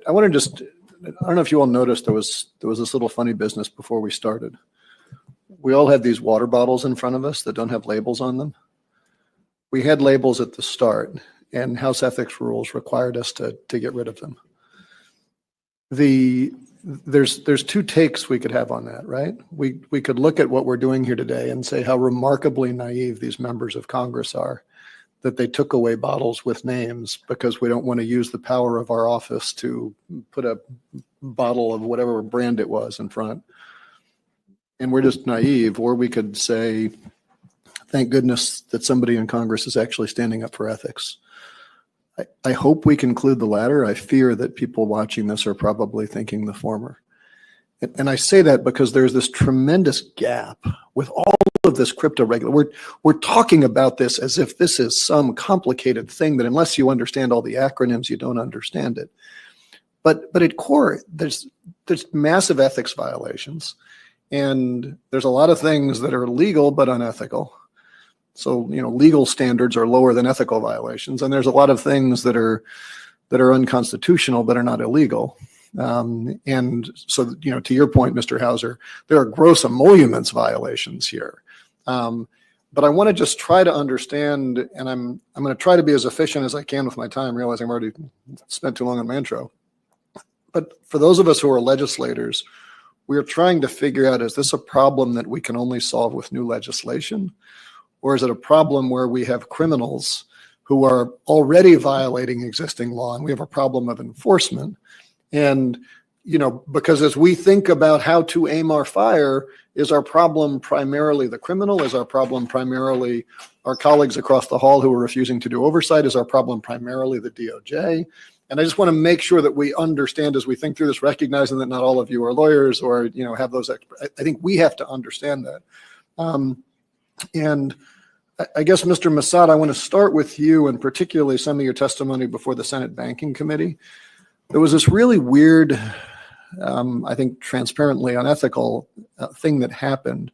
I want to just, I don't know if you all noticed, there was this little funny business before we started. We all had these water bottles in front of us that don't have labels on them. We had labels at the start, and House ethics rules required us to get rid of them. There's two takes we could have on that, right? We could look at what we're doing here today and say how remarkably naive these members of Congress are, that they took away bottles with names because we don't want to use the power of our office to put a bottle of whatever brand it was in front. And we're just naive. Or we could say, thank goodness that somebody in Congress is actually standing up for ethics. I hope we conclude the latter. I fear that people watching this are probably thinking the former. And I say that because there's this tremendous gap with all of this crypto regulation. We're talking about this as if this is some complicated thing that unless you understand all the acronyms, you don't understand it. But at core, there's massive ethics violations. And there's a lot of things that are legal but unethical. So, legal standards are lower than ethical violations. And there's a lot of things that are unconstitutional but are not illegal. And so, to your point, Mr. Hauser, there are gross emoluments violations here. But I want to just try to understand, and I'm going to try to be as efficient as I can with my time, realizing I've already spent too long on my intro. But for those of us who are legislators, we are trying to figure out, is this a problem that we can only solve with new legislation? Or is it a problem where we have criminals who are already violating existing law and we have a problem of enforcement? And, because as we think about how to aim our fire, is our problem primarily the criminal? Is our problem primarily our colleagues across the hall who are refusing to do oversight? Is our problem primarily the DOJ? And I just want to make sure that we understand as we think through this, recognizing that not all of you are lawyers or, have those experts. I think we have to understand that. And I guess, Mr. Massad, I want to start with you and particularly some of your testimony before the Senate Banking Committee. There was this really weird, I think transparently unethical thing that happened.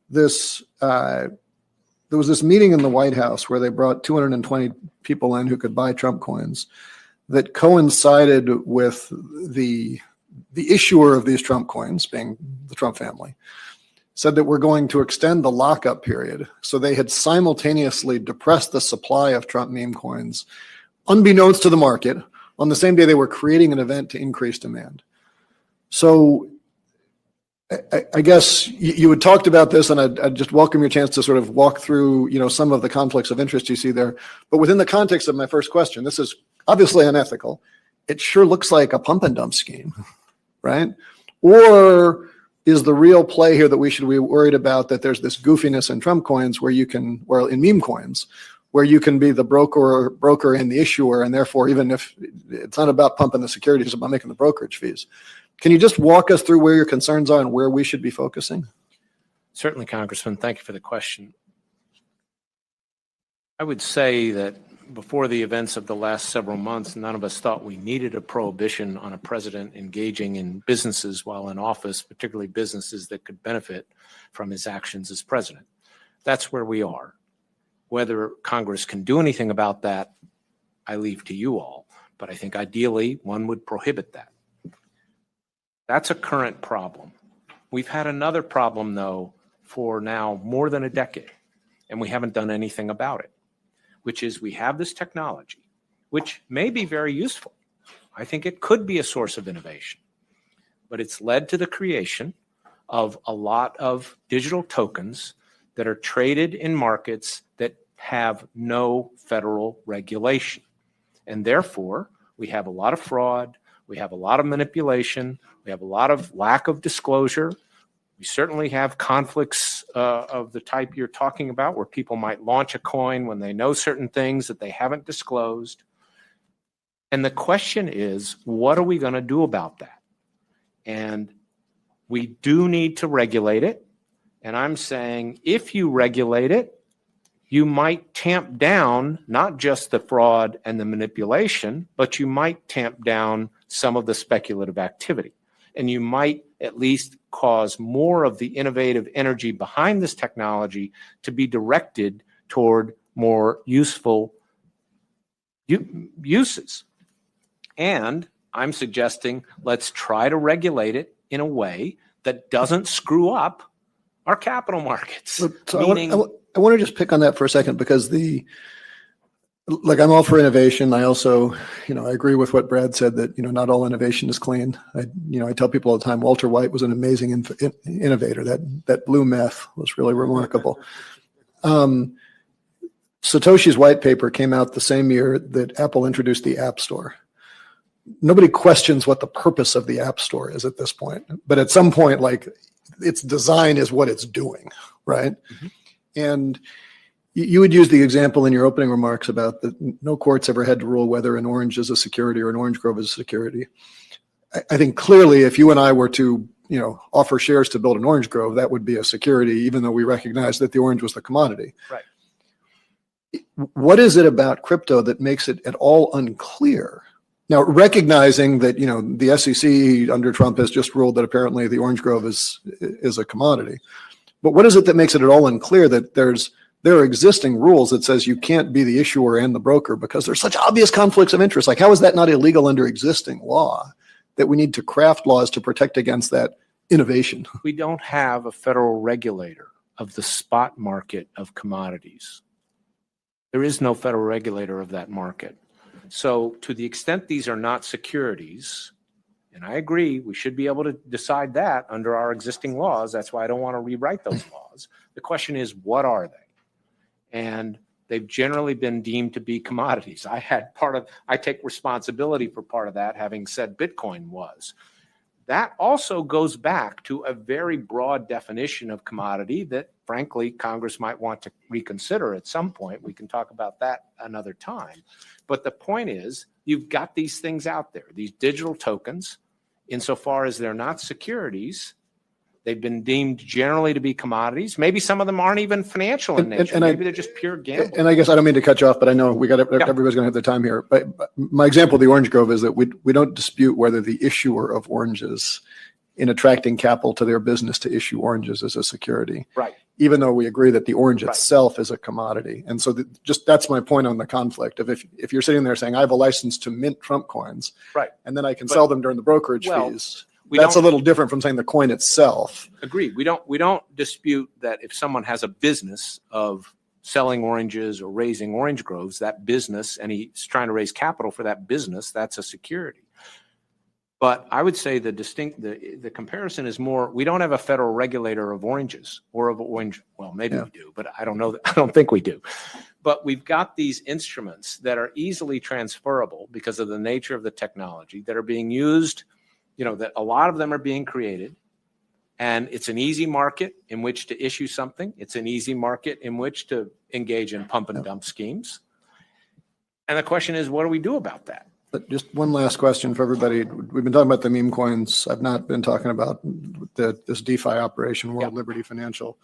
There was this meeting in the White House where they brought 220 people in who could buy Trump coins that coincided with the issuer of these Trump coins, being the Trump family, said that we're going to extend the lockup period. So they had simultaneously depressed the supply of Trump meme coins, unbeknownst to the market, on the same day they were creating an event to increase demand. So I guess you had talked about this, and I'd just welcome your chance to sort of walk through, some of the conflicts of interest you see there. But within the context of my first question, this is obviously unethical. It sure looks like a pump and dump scheme, right? Or is the real play here that we should be worried about that there's this goofiness in Trump coins in meme coins, where you can be the broker and the issuer, and therefore, even if it's not about pumping the securities, it's about making the brokerage fees. Can you just walk us through where your concerns are and where we should be focusing? Certainly, Congressman. Thank you for the question. I would say that before the events of the last several months, none of us thought we needed a prohibition on a president engaging in businesses while in office, particularly businesses that could benefit from his actions as president. That's where we are. Whether Congress can do anything about that, I leave to you all. But I think ideally one would prohibit that. That's a current problem. We've had another problem, though, for now more than a decade, and we haven't done anything about it, which is we have this technology, which may be very useful. I think it could be a source of innovation, but it's led to the creation of a lot of digital tokens that are traded in markets that have no federal regulation. And therefore, we have a lot of fraud, we have a lot of manipulation, we have a lot of lack of disclosure. We certainly have conflicts of the type you're talking about, where people might launch a coin when they know certain things that they haven't disclosed. And the question is, what are we going to do about that? And we do need to regulate it. And I'm saying, if you regulate it, you might tamp down not just the fraud and the manipulation, but you might tamp down some of the speculative activity. And you might at least cause more of the innovative energy behind this technology to be directed toward more useful uses. And I'm suggesting let's try to regulate it in a way that doesn't screw up our capital markets. So I want to just pick on that for a second, because I'm all for innovation. I also, I agree with what Brad said that, not all innovation is clean. I tell people all the time, Walter White was an amazing innovator. That blue meth was really remarkable. Satoshi's white paper came out the same year that Apple introduced the App Store. Nobody questions what the purpose of the App Store is at this point, but at some point, its design is what it's doing, right? Mm-hmm. And you would use the example in your opening remarks about that no court's ever had to rule whether an orange is a security or an orange grove is a security. I think clearly if you and I were to, offer shares to build an orange grove, that would be a security, even though we recognize that the orange was the commodity. Right. What is it about crypto that makes it at all unclear? Now, recognizing that, the SEC under Trump has just ruled that apparently the orange grove is a commodity. But what is it that makes it at all unclear that there's there are existing rules that says you can't be the issuer and the broker because there's such obvious conflicts of interest. Like, how is that not illegal under existing law that we need to craft laws to protect against that innovation? We don't have a federal regulator of the spot market of commodities. There is no federal regulator of that market. So to the extent these are not securities, and I agree, we should be able to decide that under our existing laws. That's why I don't want to rewrite those laws. The question is, what are they? And they've generally been deemed to be commodities. I take responsibility for part of that, having said Bitcoin was. That also goes back to a very broad definition of commodity that, frankly, Congress might want to reconsider at some point. We can talk about that another time. But the point is, you've got these things out there, these digital tokens, insofar as they're not securities. They've been deemed generally to be commodities. Maybe some of them aren't even financial in nature. Maybe they're just pure gambling. And I guess I don't mean to cut you off, but I know everybody's going to have their time here. But my example of the orange grove is that we don't dispute whether the issuer of oranges in attracting capital to their business to issue oranges is a security. Right. Even though we agree that the orange itself is a commodity. And so that's my point on the conflict of if you're sitting there saying, I have a license to mint Trump coins, right, and then I can sell them during the brokerage fees. We That's a don't- little different from saying the coin itself. Agreed. We don't dispute that if someone has a business of selling oranges or raising orange groves, that business, and he's trying to raise capital for that business, that's a security. But I would say the comparison is more, we don't have a federal regulator of oranges or of orange. Well, maybe we do, but I don't know. I don't think we do. But we've got these instruments that are easily transferable because of the nature of the technology that are being used, that a lot of them are being created. And it's an easy market in which to issue something. It's an easy market in which to engage in pump and dump schemes. And the question is, what do we do about that? But just one last question for everybody. We've been talking about the meme coins. I've not been talking about this DeFi operation, World Liberty Financial.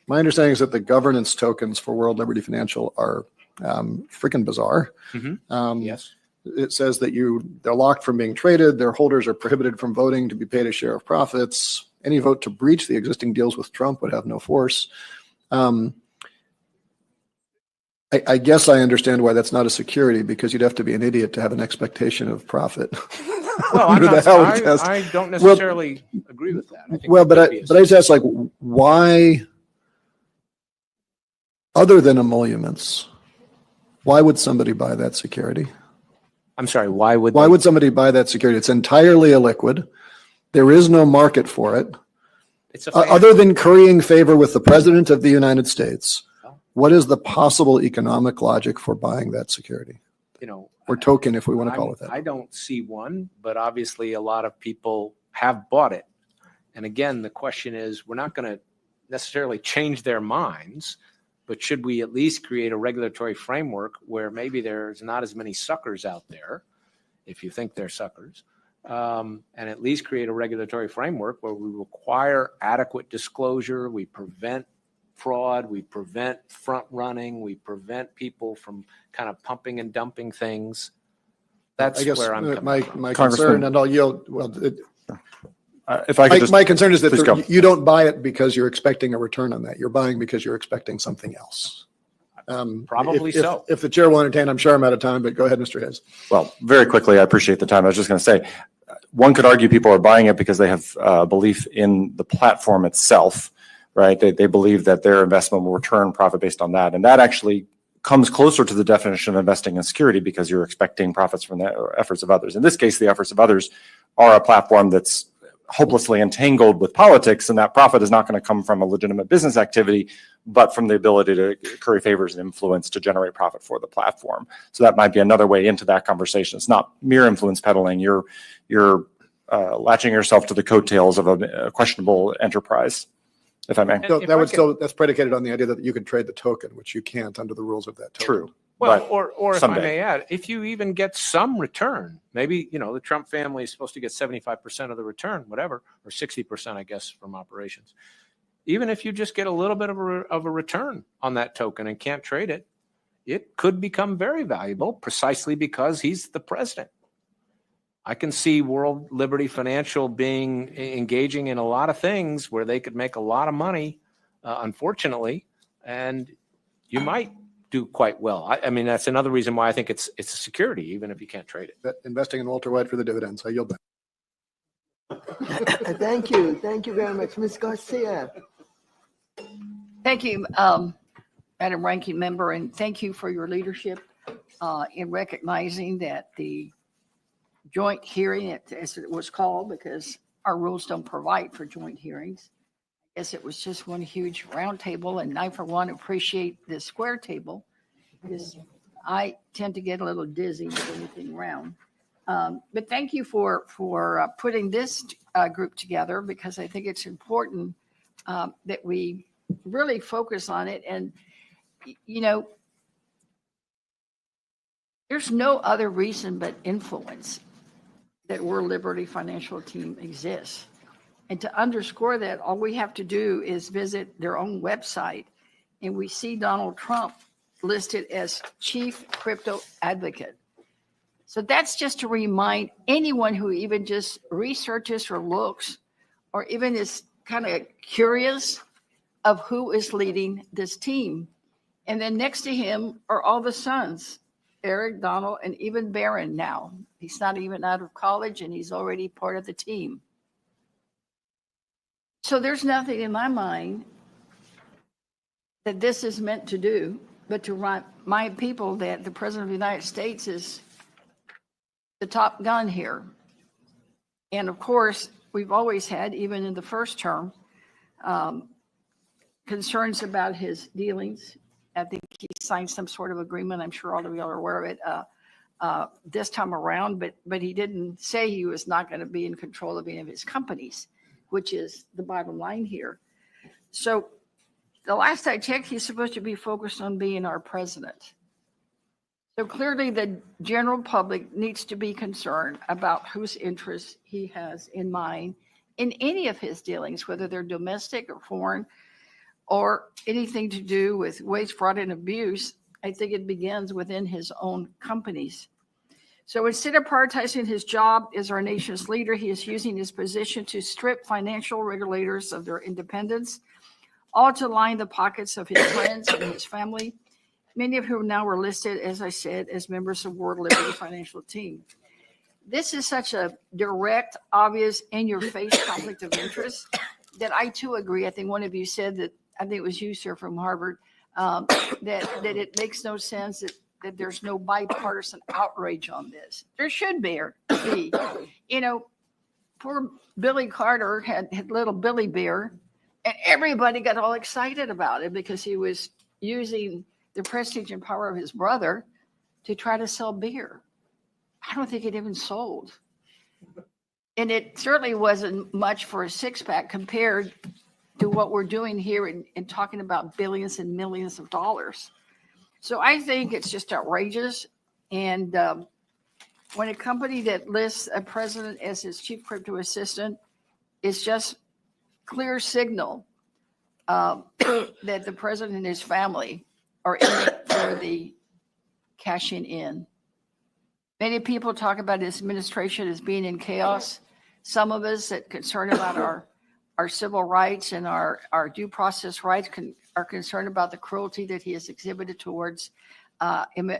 My understanding is that the governance tokens for World Liberty Financial are freaking bizarre. Yes. It says that they're locked from being traded. Their holders are prohibited from voting to be paid a share of profits. Any vote to breach the existing deals with Trump would have no force. I guess I understand why that's not a security, because you'd have to be an idiot to have an expectation of profit. Well, I don't necessarily agree with that. I think But I just ask, why, other than emoluments, why would somebody buy that security? I'm sorry, why would somebody buy that security? It's entirely illiquid. There is no market for it. Other than currying favor with the President of the United States, what is the possible economic logic for buying that security? Or token, if we want to call it that. I don't see one, but obviously a lot of people have bought it. And again, the question is, we're not going to necessarily change their minds, but should we at least create a regulatory framework where maybe there's not as many suckers out there, if you think they're suckers, and at least create a regulatory framework where we require adequate disclosure, we prevent fraud, we prevent front running, we prevent people from kind of pumping and dumping things. That's I guess where I'm coming from. my concern, and I'll yield. Well, if I could just, my concern is that please go. you don't buy it because you're expecting a return on that. You're buying because you're expecting something else. Probably so. If the chair will entertain, I'm sure I'm out of time, but go ahead, Mr. Hayes. Well, very quickly, I appreciate the time. I was just going to say, one could argue people are buying it because they have belief in the platform itself, right? They believe that their investment will return profit based on that. And that actually comes closer to the definition of investing in security, because you're expecting profits from the efforts of others. In this case, the efforts of others are a platform that's hopelessly entangled with politics, and that profit is not going to come from a legitimate business activity, but from the ability to curry favors and influence to generate profit for the platform. So that might be another way into that conversation. It's not mere influence peddling. You're latching yourself to the coattails of a questionable enterprise, if I may. So that's predicated on the idea that you could trade the token, which you can't under the rules of that token. True. Well, or if I may add, if you even get some return, maybe, the Trump family is supposed to get 75% of the return, whatever, or 60%, I guess, from operations. Even if you just get a little bit of a return on that token and can't trade it, it could become very valuable precisely because he's the president. I can see World Liberty Financial engaging in a lot of things where they could make a lot of money, unfortunately, and you might do quite well. I mean, that's another reason why I think it's a security, even if you can't trade it. Investing in Walter White for the dividends. I yield back. Thank you. Thank you very much. Ms. Garcia. Thank you, Madam Ranking Member, and thank you for your leadership in recognizing that the joint hearing, as it was called, because our rules don't provide for joint hearings. I guess it was just one huge round table, and I, for one, appreciate the square table because I tend to get a little dizzy with anything round. But thank you for putting this group together, because I think it's important that we really focus on it. And, you know, there's no other reason but influence that World Liberty Financial Team exists. And to underscore that, all we have to do is visit their own website, and we see Donald Trump listed as Chief Crypto Advocate. So that's just to remind anyone who even just researches or looks, or even is kind of curious of who is leading this team. And then next to him are all the sons, Eric, Donald, and even Barron now. He's not even out of college, and he's already part of the team. So there's nothing in my mind that this is meant to do, but to remind people that the President of the United States is the top gun here. And of course, we've always had, even in the first term, concerns about his dealings. I think he signed some sort of agreement. I'm sure all of you are aware of it this time around, but he didn't say he was not going to be in control of any of his companies, which is the bottom line here. So the last I checked, he's supposed to be focused on being our president. So clearly the general public needs to be concerned about whose interests he has in mind in any of his dealings, whether they're domestic or foreign, or anything to do with waste, fraud, and abuse. I think it begins within his own companies. So instead of prioritizing his job as our nation's leader, he is using his position to strip financial regulators of their independence, all to line the pockets of his friends and his family, many of whom now are listed, as I said, as members of World Liberty Financial Team. This is such a direct, obvious, in-your-face conflict of interest that I too agree. I think one of you said that, I think it was you, sir, from Harvard, that it makes no sense that there's no bipartisan outrage on this. There should be. You know, poor Billy Carter had little Billy Beer, and everybody got all excited about it because he was using the prestige and power of his brother to try to sell beer. I don't think it even sold. And it certainly wasn't much for a six-pack compared to what we're doing here in talking about billions and millions of dollars. So I think it's just outrageous. And when a company that lists a president as his chief crypto assistant, it's just clear signal that the president and his family are in it for the cashing in. Many people talk about his administration as being in chaos. Some of us that concerned about our civil rights and our due process rights are concerned about the cruelty that he has exhibited towards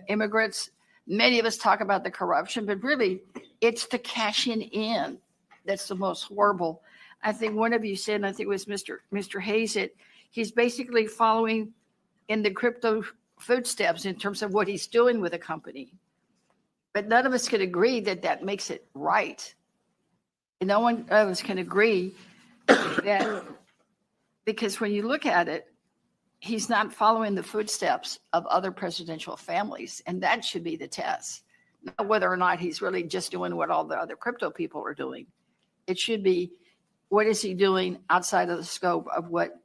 immigrants. Many of us talk about the corruption, but really it's the cashing in that's the most horrible. I think one of you said, and I think it was Mr. Hayes, that he's basically following in the crypto footsteps in terms of what he's doing with a company. But none of us can agree that that makes it right. And no one of us can agree that, because when you look at it, he's not following the footsteps of other presidential families. And that should be the test. Not whether or not he's really just doing what all the other crypto people are doing. It should be, what is he doing outside of the scope of what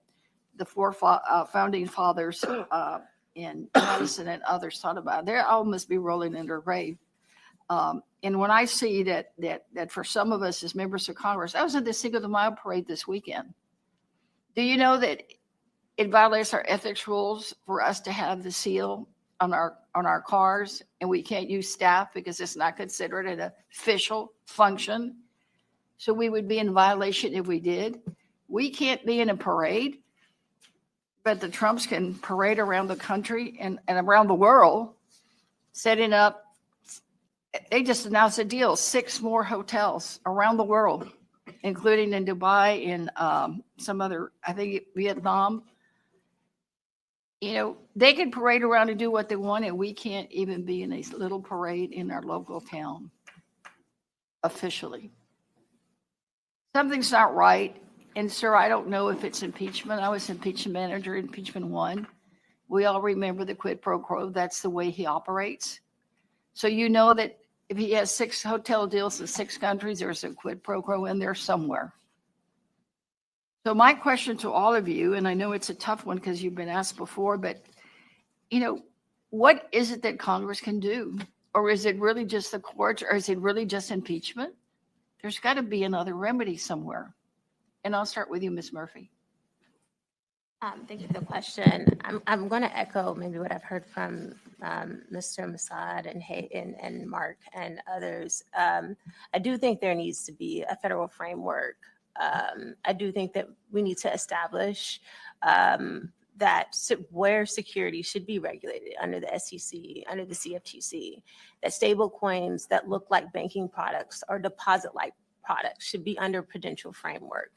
the four founding fathers in Madison and others thought about? They all must be rolling in their grave. And when I see that for some of us as members of Congress, I was at the Cinco de Mayo parade this weekend. Do you know that it violates our ethics rules for us to have the seal on our cars, and we can't use staff because it's not considered an official function? So we would be in violation if we did. We can't be in a parade, but the Trumps can parade around the country and around the world, setting up. They just announced a deal, 6 more hotels around the world, including in Dubai and some other, I think Vietnam. You know, they can parade around and do what they want, and we can't even be in a little parade in our local town officially. Something's not right. And sir, I don't know if it's impeachment. I was impeachment manager, impeachment 1. We all remember the quid pro quo. That's the way he operates. So you know that if he has 6 hotel deals in 6 countries, there's a quid pro quo in there somewhere. So my question to all of you, and I know it's a tough one because you've been asked before, but you know, what is it that Congress can do? Or is it really just the courts, or is it really just impeachment? There's got to be another remedy somewhere. And I'll start with you, Ms. Murphy. Thank you for the question. I'm going to echo maybe what I've heard from Mr. Massad and Mark and others. I do think there needs to be a federal framework. I do think that we need to establish where security should be regulated under the SEC, under the CFTC, that stable coins that look like banking products or deposit-like products should be under prudential framework.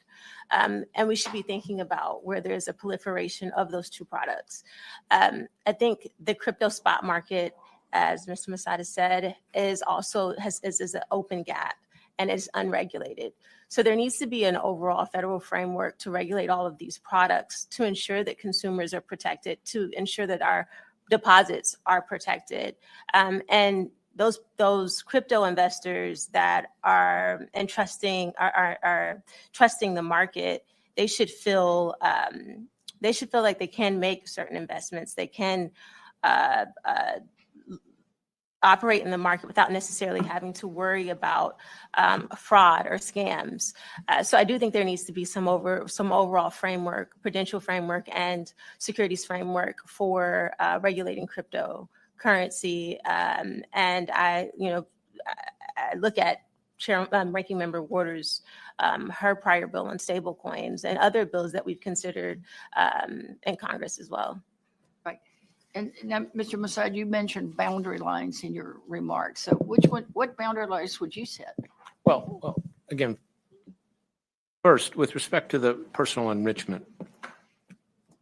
And we should be thinking about where there's a proliferation of those 2 products. I think the crypto spot market, as Mr. Masada said, is an open gap and is unregulated. So there needs to be an overall federal framework to regulate all of these products to ensure that consumers are protected, to ensure that our deposits are protected. And those crypto investors that are trusting the market, they should feel like they can make certain investments. They can operate in the market without necessarily having to worry about fraud or scams. So I do think there needs to be some overall framework, prudential framework, and securities framework for regulating cryptocurrency. And I look at Ranking Member Waters, her prior bill on stablecoins and other bills that we've considered in Congress as well. Right. And now, Mr. Massad, you mentioned boundary lines in your remarks. So what boundary lines would you set? Well, again, first, with respect to the personal enrichment,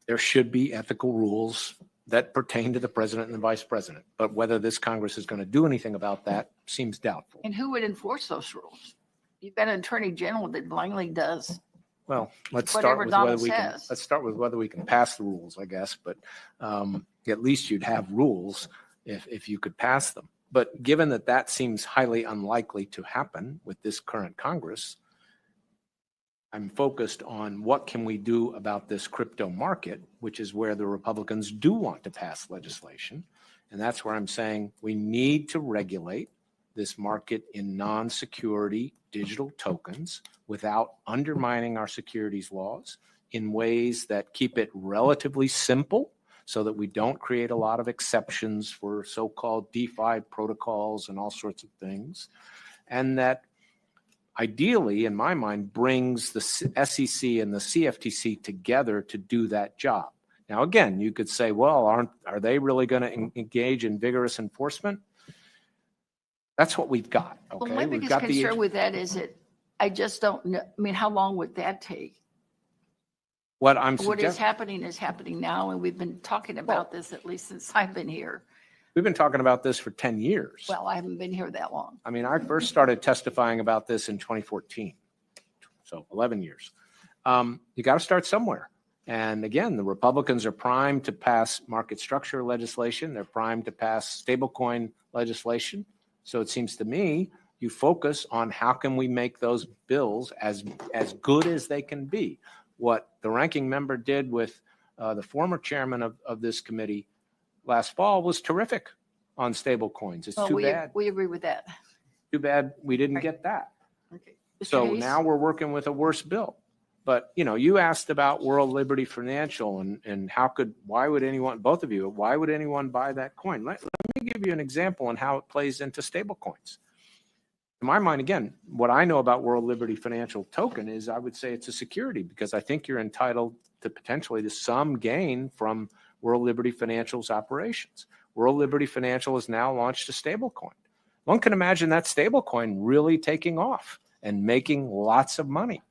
there should be ethical rules that pertain to the president and the vice president. But whether this Congress is going to do anything about that seems doubtful. And who would enforce those rules? You've got an attorney general that blindly does Well, let's start whatever with Donald whether we can. says. Let's start with whether we can pass the rules, I guess. But at least you'd have rules if you could pass them. But given that that seems highly unlikely to happen with this current Congress, I'm focused on what can we do about this crypto market, which is where the Republicans do want to pass legislation. And that's where I'm saying we need to regulate this market in non-security digital tokens without undermining our securities laws in ways that keep it relatively simple so that we don't create a lot of exceptions for so-called DeFi protocols and all sorts of things. And that ideally, in my mind, brings the SEC and the CFTC together to do that job. Now, again, you could say, well, are they really going to engage in vigorous enforcement? That's what we've got. Okay? Well, my We've biggest got concern with that is that I just don't know. I mean, how long would that take? What is happening now, and we've been talking about this at least since I've been here. We've been talking about this for 10 years. Well, I haven't been here that long. I mean, I first started testifying about this in 2014, so 11 years. You got to start somewhere. And again, the Republicans are primed to pass market structure legislation. They're primed to pass stablecoin legislation. So it seems to me you focus on how can we make those bills as good as they can be. What the ranking member did with the former chairman of this committee last fall was terrific on stable coins. It's too bad. We agree with that. Too bad we didn't get that. Okay. So Hayes? now we're working with a worse bill. But, you know, you asked about World Liberty Financial and why would anyone, both of you, why would anyone buy that coin? Let me give you an example on how it plays into stable coins. in my mind, again, what I know about World Liberty Financial Token is I would say it's a security because I think you're entitled to potentially to some gain from World Liberty Financial's operations. World Liberty Financial has now launched a stablecoin. One can imagine that stablecoin really taking off and making lots of money.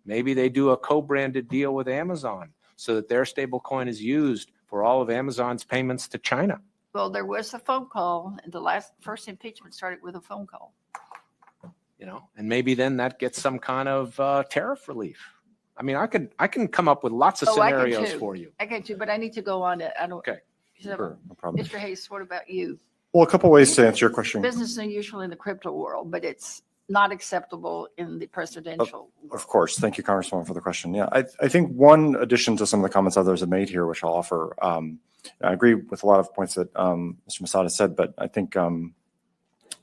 Maybe they do a co-branded deal with Amazon so that their stablecoin is used for all of Amazon's payments to China. Well, there was a phone call, and the first impeachment started with a phone call. You know, and maybe then that gets some kind of tariff relief. I mean, I can come up with lots of scenarios for you. I can too, but I need to go on it. I don't. Okay. Sure, no problem. Mr. Hayes, what about you? Well, a couple ways to answer your question. Business is unusual in the crypto world, but it's not acceptable in the presidential. Of course. Thank you, Congresswoman, for the question. Yeah, I think one addition to some of the comments others have made here, which I'll offer, I agree with a lot of points that Mr. Masada said, but I think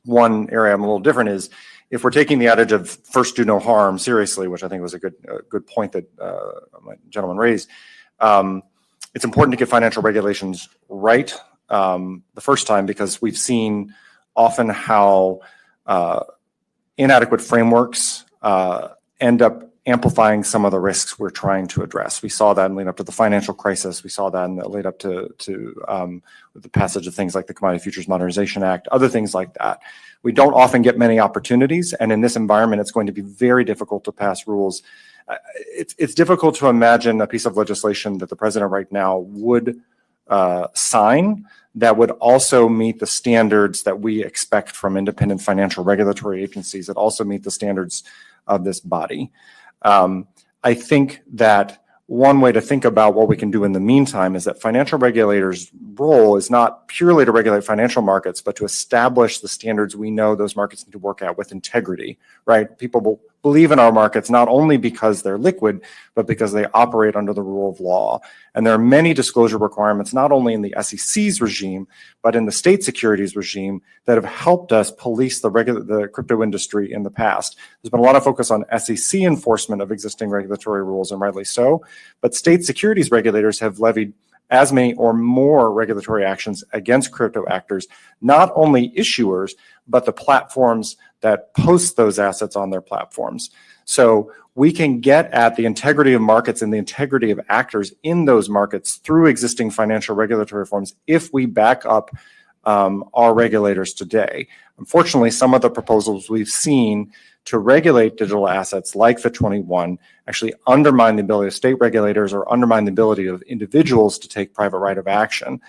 one area I'm a little different is if we're taking the adage of first do no harm seriously, which I think was a good point that my gentleman raised, it's important to get financial regulations right the first time because we've seen often how inadequate frameworks end up amplifying some of the risks we're trying to address. We saw that in lead up to the financial crisis. We saw that in the lead up to the passage of things like the Commodity Futures Modernization Act, other things like that. We don't often get many opportunities, and in this environment, it's going to be very difficult to pass rules. It's difficult to imagine a piece of legislation that the president right now would sign that would also meet the standards that we expect from independent financial regulatory agencies, that also meet the standards of this body. I think that one way to think about what we can do in the meantime is that financial regulators' role is not purely to regulate financial markets, but to establish the standards we know those markets need to work at with integrity, right? People will believe in our markets not only because they're liquid, but because they operate under the rule of law. And there are many disclosure requirements, not only in the SEC's regime, but in the state securities regime that have helped us police the crypto industry in the past. There's been a lot of focus on SEC enforcement of existing regulatory rules, and rightly so, but state securities regulators have levied as many or more regulatory actions against crypto actors, not only issuers, but the platforms that post those assets on their platforms. So we can get at the integrity of markets and the integrity of actors in those markets through existing financial regulatory reforms if we back up our regulators today. Unfortunately, some of the proposals we've seen to regulate digital assets like FIT21 actually undermine the ability of state regulators or undermine the ability of individuals to take private right of action.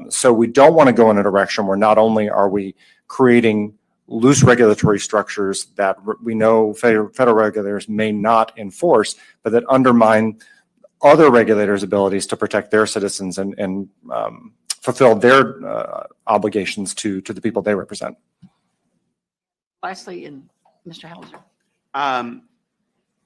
So we don't want to go in a direction where not only are we creating loose regulatory structures that we know federal regulators may not enforce, but that undermine other regulators' abilities to protect their citizens and fulfill their obligations to the people they represent. Lastly, in Mr. Hauser.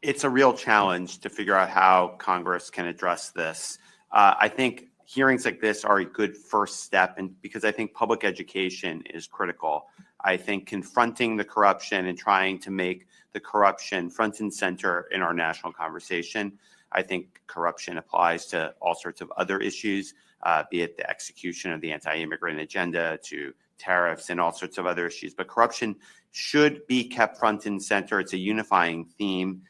It's a real challenge to figure out how Congress can address this. I think hearings like this are a good first step, and because I think public education is critical. I think confronting the corruption and trying to make the corruption front and center in our national conversation. I think corruption applies to all sorts of other issues, be it the execution of the anti-immigrant agenda to tariffs and all sorts of other issues. But corruption should be kept front and center. It's a unifying theme.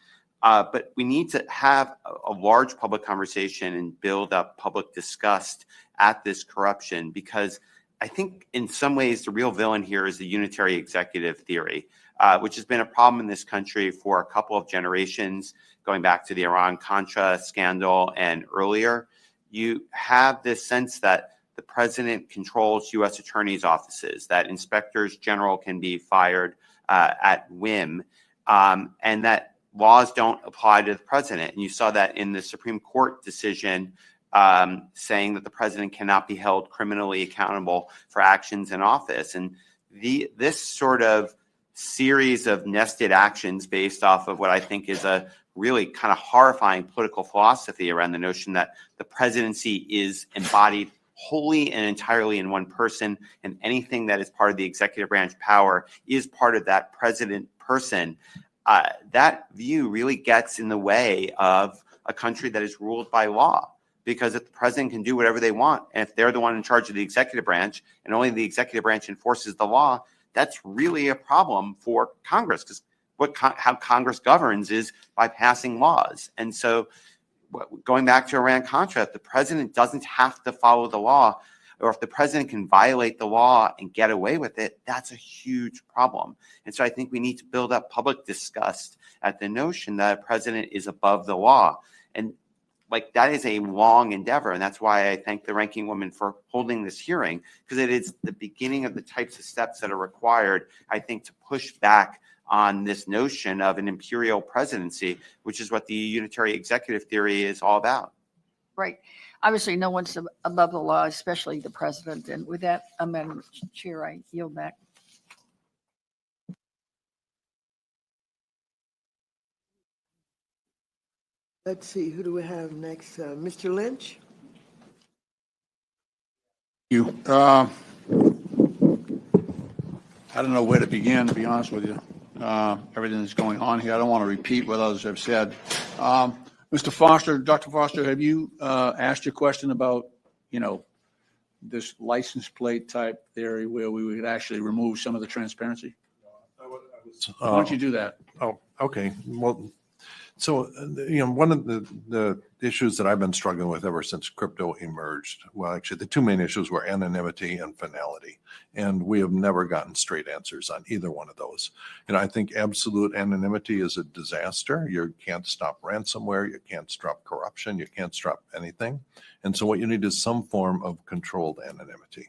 But we need to have a large public conversation and build up public disgust at this corruption, because I think in some ways the real villain here is the unitary executive theory, which has been a problem in this country for a couple of generations, going back to the Iran-Contra scandal and earlier. You have this sense that the president controls U.S. attorneys' offices, that inspectors general can be fired at whim, and that laws don't apply to the president. And you saw that in the Supreme Court decision saying that the president cannot be held criminally accountable for actions in office. And this sort of series of nested actions based off of what I think is a really kind of horrifying political philosophy around the notion that the presidency is embodied wholly and entirely in one person, and anything that is part of the executive branch power is part of that president person. That view really gets in the way of a country that is ruled by law, because if the president can do whatever they want, and if they're the one in charge of the executive branch and only the executive branch enforces the law, that's really a problem for Congress, because how Congress governs is by passing laws. And so going back to Iran-Contra, the president doesn't have to follow the law, or if the president can violate the law and get away with it, that's a huge problem. And so I think we need to build up public disgust at the notion that a president is above the law. And like, that is a long endeavor. And that's why I thank the ranking woman for holding this hearing, because it is the beginning of the types of steps that are required, I think, to push back on this notion of an imperial presidency, which is what the unitary executive theory is all about. Right. Obviously, no one's above the law, especially the president. And with that amendment, Chair, I yield back. Let's see, who do we have next? Mr. Lynch? You. I don't know where to begin, to be honest with you. Everything that's going on here, I don't want to repeat what others have said. Mr. Foster, Dr. Foster, have you asked your question about, this license plate type theory where we would actually remove some of the transparency? Why don't you do that? Oh, okay. Well, so, one of the issues that I've been struggling with ever since crypto emerged, well, actually, the two main issues were anonymity and finality. And we have never gotten straight answers on either one of those. I think absolute anonymity is a disaster. You can't stop ransomware. You can't stop corruption. You can't stop anything. And so what you need is some form of controlled anonymity.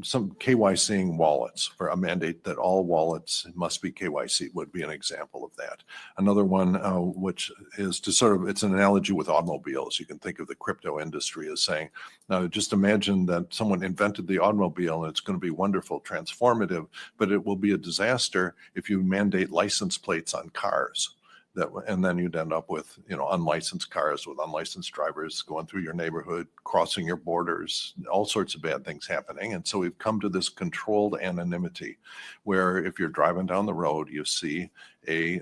Some KYCing wallets, for a mandate that all wallets must be KYC would be an example of that. Another one, which is it's an analogy with automobiles. You can think of the crypto industry as saying, just imagine that someone invented the automobile and it's going to be wonderful, transformative, but it will be a disaster if you mandate license plates on cars. And then you'd end up with, unlicensed cars with unlicensed drivers going through your neighborhood, crossing your borders, all sorts of bad things happening. And so we've come to this controlled anonymity, where if you're driving down the road, you see a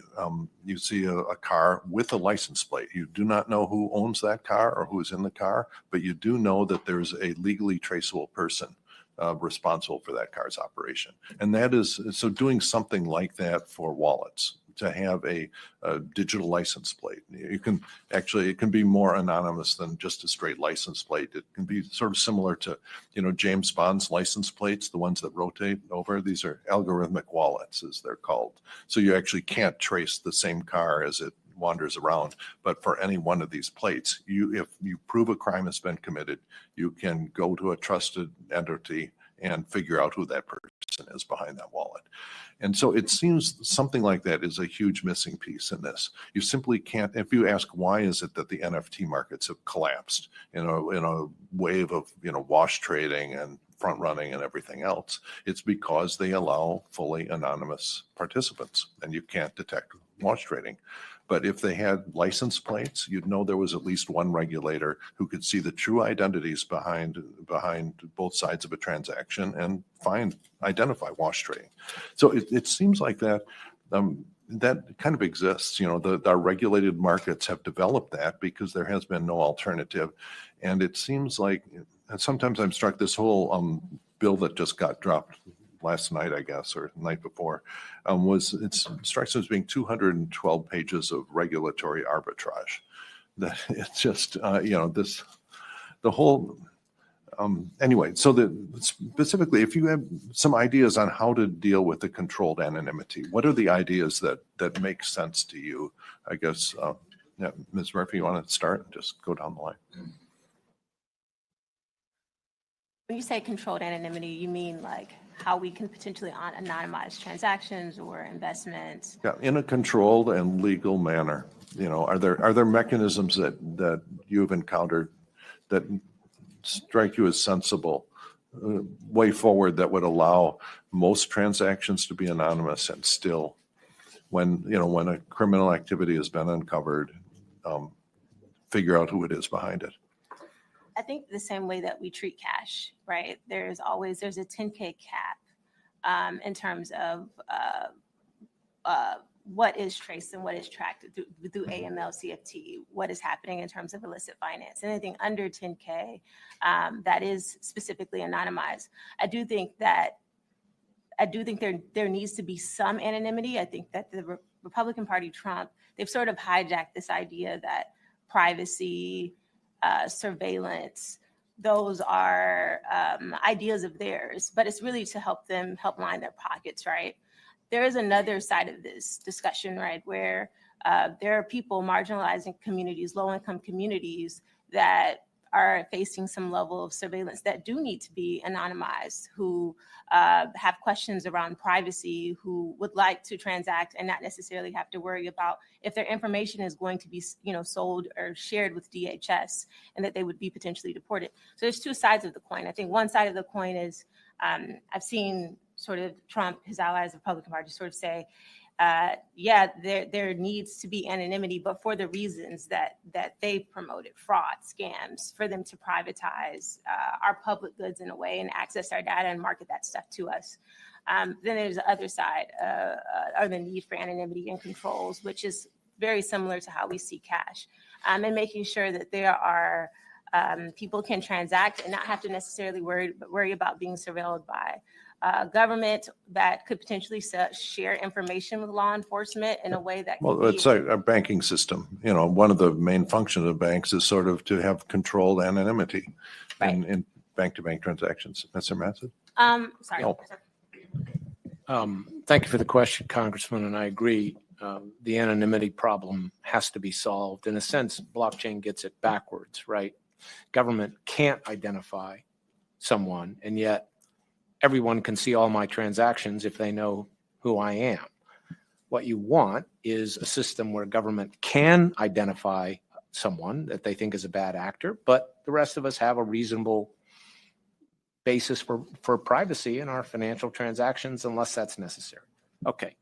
car with a license plate. You do not know who owns that car or who's in the car, but you do know that there's a legally traceable person responsible for that car's operation. And that is, so doing something like that for wallets, to have a digital license plate. It can be more anonymous than just a straight license plate. It can be sort of similar to, James Bond's license plates, the ones that rotate over. These are algorithmic wallets, as they're called. So you actually can't trace the same car as it wanders around. But for any one of these plates, if you prove a crime has been committed, you can go to a trusted entity and figure out who that person is behind that wallet. And so it seems something like that is a huge missing piece in this. You simply can't, if you ask why is it that the NFT markets have collapsed in a wave of, wash trading and front running and everything else, it's because they allow fully anonymous participants and you can't detect wash trading. But if they had license plates, you'd know there was at least one regulator who could see the true identities behind both sides of a transaction and identify wash trading. So it seems like that kind of exists. Our regulated markets have developed that because there has been no alternative. And it seems like, and sometimes I'm struck, this whole bill that just got dropped last night, I guess, or the night before, it strikes as being 212 pages of regulatory arbitrage. That it's just, the whole, anyway, so specifically, if you have some ideas on how to deal with the controlled anonymity, what are the ideas that make sense to you? I guess, Ms. Murphy, you want to start and just go down the line? When you say controlled anonymity, you mean like how we can potentially anonymize transactions or investments? Yeah, in a controlled and legal manner. Are there mechanisms that you've encountered that strike you as sensible way forward that would allow most transactions to be anonymous and still, when a criminal activity has been uncovered, figure out who it is behind it? I think the same way that we treat cash, right? There's a 10K cap in terms of what is traced and what is tracked through AML, CFT, what is happening in terms of illicit finance. Anything under 10K that is specifically anonymized. I do think that I do think there needs to be some anonymity. I think that the Republican Party, Trump, they've sort of hijacked this idea that privacy, surveillance, those are ideas of theirs, but it's really to help them help line their pockets, right? There is another side of this discussion, right, where there are people marginalizing communities, low-income communities that are facing some level of surveillance that do need to be anonymized, who have questions around privacy, who would like to transact and not necessarily have to worry about if their information is going to be, sold or shared with DHS, and that they would be potentially deported. So there's two sides of the coin. I think one side of the coin is I've seen sort of Trump, his allies, the Republican Party, sort of say, there needs to be anonymity, but for the reasons that they promoted, fraud, scams, for them to privatize our public goods in a way and access our data and market that stuff to us. Then there's the other side, or the need for anonymity and controls, which is very similar to how we see cash, and making sure that there are people can transact and not have to necessarily worry about being surveilled by government that could potentially share information with law enforcement in a way that Well, it's a banking system. One of the main functions of banks is sort of to have controlled anonymity in bank-to-bank transactions. Mr. Matson? Sorry. Thank you for the question, Congressman, and I agree. The anonymity problem has to be solved. In a sense, blockchain gets it backwards, right? Government can't identify someone, and yet everyone can see all my transactions if they know who I am. What you want is a system where government can identify someone that they think is a bad actor, but the rest of us have a reasonable basis for privacy in our financial transactions unless that's necessary. Okay.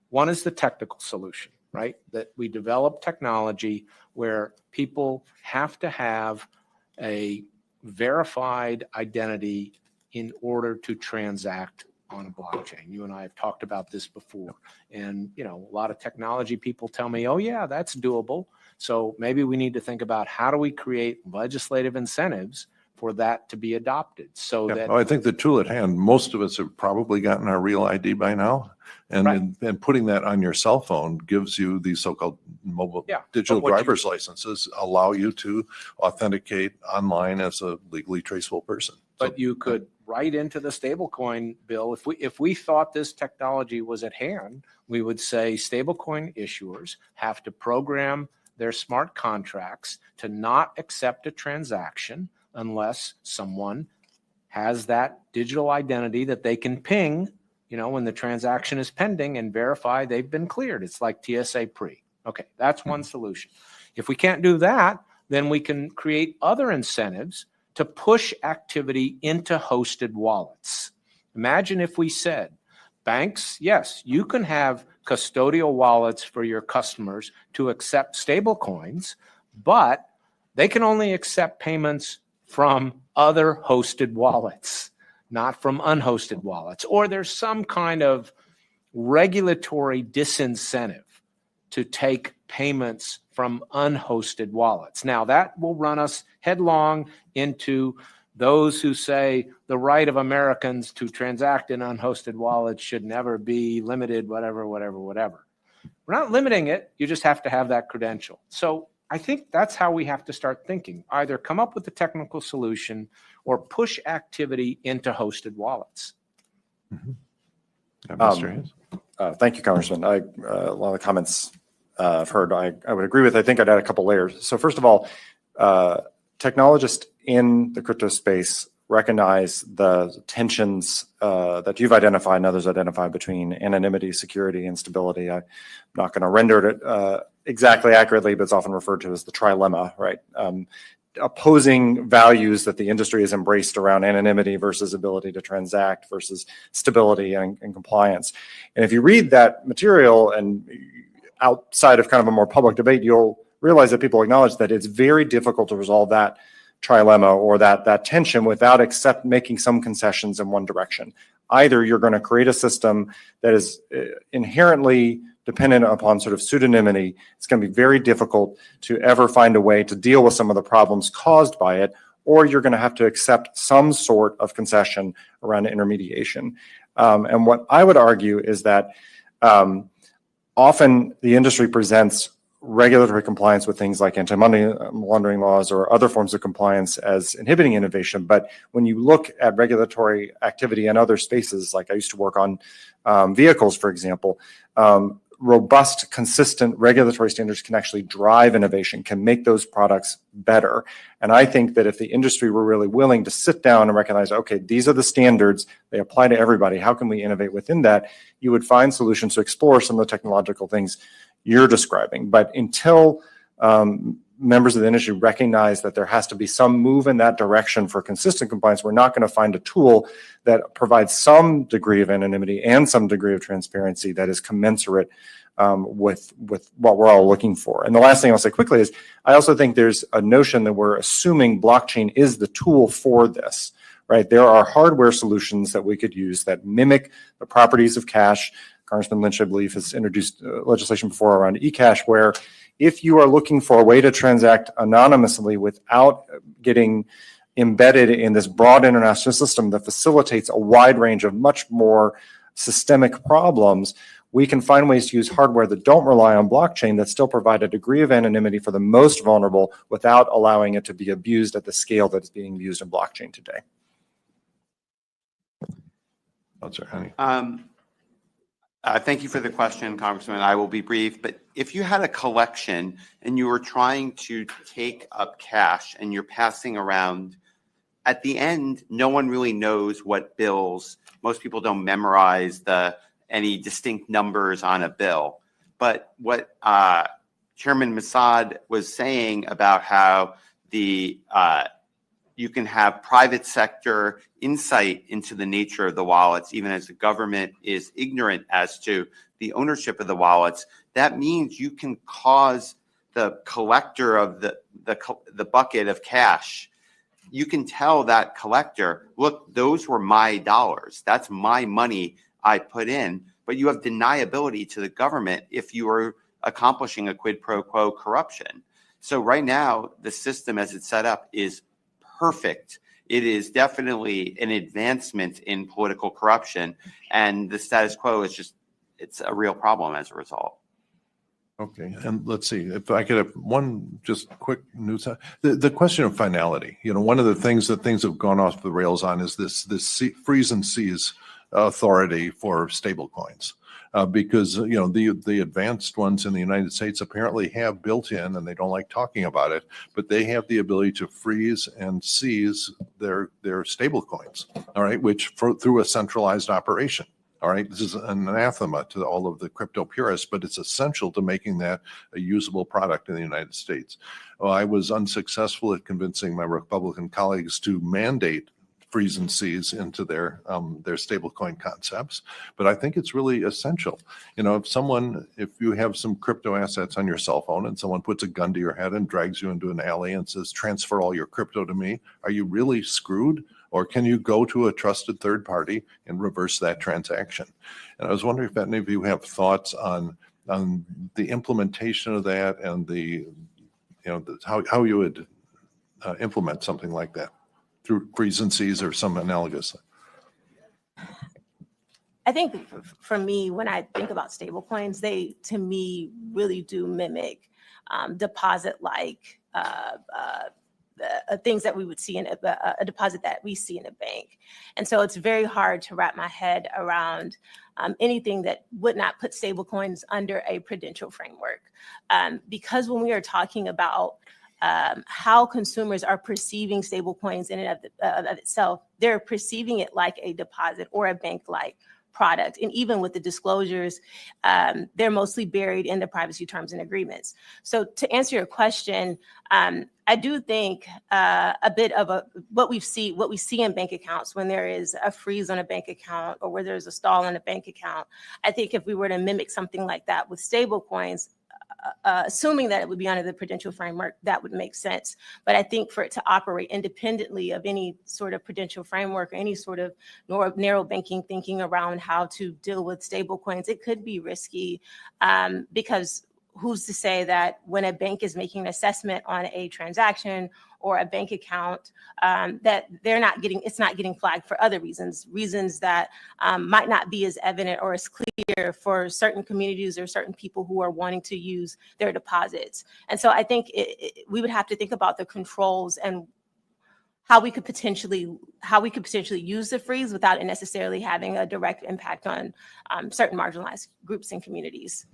One is the technical solution, right? That we develop technology where people have to have a verified identity in order to transact on a blockchain. You and I have talked about this before. And, a lot of technology people tell me, oh yeah, that's doable. So maybe we need to think about how do we create legislative incentives for that to be adopted so that. I think the tool at hand, most of us have probably gotten our real ID by now. And putting that on your cell phone gives you these so-called mobile digital driver's licenses, allow you to authenticate online as a legally traceable person. But you could write into the stablecoin bill, if we thought this technology was at hand, we would say stablecoin issuers have to program their smart contracts to not accept a transaction unless someone has that digital identity that they can ping, when the transaction is pending and verify they've been cleared. It's like TSA pre. Okay, that's one solution. If we can't do that, then we can create other incentives to push activity into hosted wallets. Imagine if we said, banks, yes, you can have custodial wallets for your customers to accept stable coins, but they can only accept payments from other hosted wallets, not from unhosted wallets. Or there's some kind of regulatory disincentive to take payments from unhosted wallets. Now, that will run us headlong into those who say the right of Americans to transact in unhosted wallets should never be limited, whatever. We're not limiting it. You just have to have that credential. So I think that's how we have to start thinking. Either come up with a technical solution or push activity into hosted wallets. Thank you, Congressman. A lot of the comments I've heard, I would agree with. I think I'd add a couple layers. So first of all, technologists in the crypto space recognize the tensions that you've identified and others identified between anonymity, security, and stability. I'm not going to render it exactly accurately, but it's often referred to as the trilemma, right? Opposing values that the industry has embraced around anonymity versus ability to transact versus stability and compliance. And if you read that material and outside of kind of a more public debate, you'll realize that people acknowledge that it's very difficult to resolve that trilemma or that tension without making some concessions in one direction. Either you're going to create a system that is inherently dependent upon sort of pseudonymity. It's going to be very difficult to ever find a way to deal with some of the problems caused by it, or you're going to have to accept some sort of concession around intermediation. And what I would argue is that often the industry presents regulatory compliance with things like anti-money laundering laws or other forms of compliance as inhibiting innovation. But when you look at regulatory activity in other spaces, like I used to work on vehicles, for example, robust, consistent regulatory standards can actually drive innovation, can make those products better. And I think that if the industry were really willing to sit down and recognize, okay, these are the standards, they apply to everybody, how can we innovate within that? You would find solutions to explore some of the technological things you're describing. But until members of the industry recognize that there has to be some move in that direction for consistent compliance, we're not going to find a tool that provides some degree of anonymity and some degree of transparency that is commensurate with what we're all looking for. And the last thing I'll say quickly is I also think there's a notion that we're assuming blockchain is the tool for this, right? There are hardware solutions that we could use that mimic the properties of cash. Congressman Lynch, I believe, has introduced legislation before around eCash, where if you are looking for a way to transact anonymously without getting embedded in this broad international system that facilitates a wide range of much more systemic problems, we can find ways to use hardware that don't rely on blockchain that still provide a degree of anonymity for the most vulnerable without allowing it to be abused at the scale that is being used in blockchain today. Thank you for the question, Congressman. I will be brief, but if you had a collection and you were trying to take up cash and you're passing around, at the end, no one really knows what bills. Most people don't memorize any distinct numbers on a bill. But what Chairman Massad was saying about how you can have private sector insight into the nature of the wallets, even as the government is ignorant as to the ownership of the wallets. That means you can cause the collector of the bucket of cash. You can tell that collector, look, those were my dollars. That's my money I put in. But you have deniability to the government if you are accomplishing a quid pro quo corruption. So right now, the system as it's set up is perfect. It is definitely an advancement in political corruption, and the status quo is it's a real problem as a result. Okay, and let's see if I could have one just quick news. The question of finality. One of the things that things have gone off the rails on is this freeze and seize authority for stable coins. Because the advanced ones in the United States apparently have built in, and they don't like talking about it, but they have the ability to freeze and seize their stable coins, all right, which through a centralized operation. All right, this is an anathema to all of the crypto purists, but it's essential to making that a usable product in the United States. Well, I was unsuccessful at convincing my Republican colleagues to mandate freeze and seize into their stablecoin concepts, but I think it's really essential. If you have some crypto assets on your cell phone and someone puts a gun to your head and drags you into an alley and says, transfer all your crypto to me, are you really screwed? Or can you go to a trusted third party and reverse that transaction? And I was wondering if any of you have thoughts on the implementation of that and how you would implement something like that through freeze and seize or some analogous. I think for me, when I think about stablecoins, they to me really do mimic deposit-like things that we would see in a deposit that we see in a bank. And so it's very hard to wrap my head around anything that would not put stablecoins under a prudential framework. Because when we are talking about how consumers are perceiving stablecoins in and of itself, they're perceiving it like a deposit or a bank-like product. And even with the disclosures, they're mostly buried in the privacy terms and agreements. So to answer your question, I do think a bit of what we see in bank accounts when there is a freeze on a bank account or where there's a stall on a bank account. I think if we were to mimic something like that with stablecoins, assuming that it would be under the prudential framework, that would make sense. But I think for it to operate independently of any sort of prudential framework or any sort of narrow banking thinking around how to deal with stablecoins, it could be risky because who's to say that when a bank is making an assessment on a transaction or a bank account, that it's not getting flagged for other reasons that might not be as evident or as clear for certain communities or certain people who are wanting to use their deposits. And so I think we would have to think about the controls and how we could potentially use the freeze without it necessarily having a direct impact on certain marginalized groups and communities.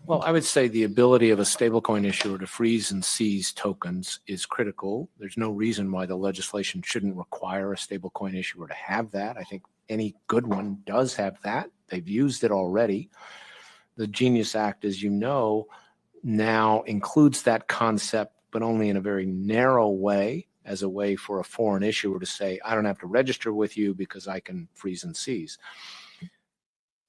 Well, I would say the ability of a stablecoin issuer to freeze and seize tokens is critical. There's no reason why the legislation shouldn't require a stablecoin issuer to have that. I think any good one does have that. They've used it already. The Genius Act, as you know, now includes that concept, but only in a very narrow way, as a way for a foreign issuer to say, I don't have to register with you because I can freeze and seize.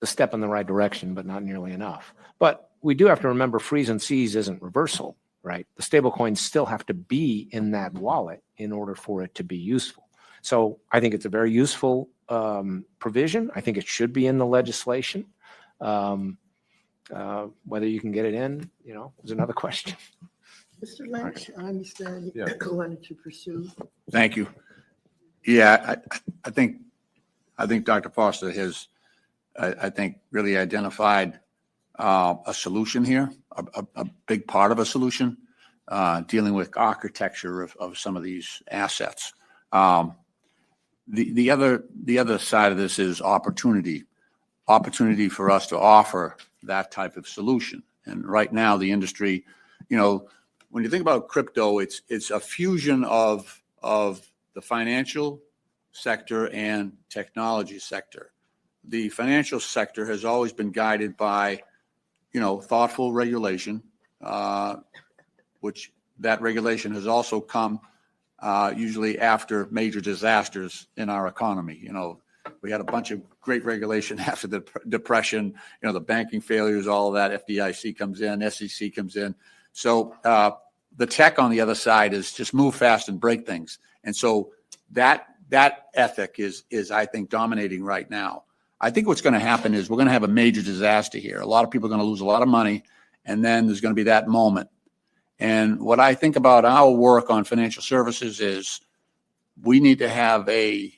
A step in the right direction, but not nearly enough. But we do have to remember freeze and seize isn't reversal, right? The stable coins still have to be in that wallet in order for it to be useful. So I think it's a very useful provision. I think it should be in the legislation. Whether you can get it in, is another question. Mr. Lynch, I understand you Yeah. wanted to pursue. Thank you. Yeah, I think Dr. Foster has, I think, really identified a solution here, a big part of a solution, dealing with architecture of some of these assets. The other side of this is opportunity for us to offer that type of solution. And right now, the industry, when you think about crypto, it's a fusion of the financial sector and technology sector. The financial sector has always been guided by, thoughtful regulation, which that regulation has also come usually after major disasters in our economy. We had a bunch of great regulation after the Depression, the banking failures, all of that. FDIC comes in, SEC comes in. So the tech on the other side is just move fast and break things. And so that ethic is, I think, dominating right now. I think what's going to happen is we're going to have a major disaster here. A lot of people are going to lose a lot of money, and then there's going to be that moment. And what I think about our work on financial services is we need to have a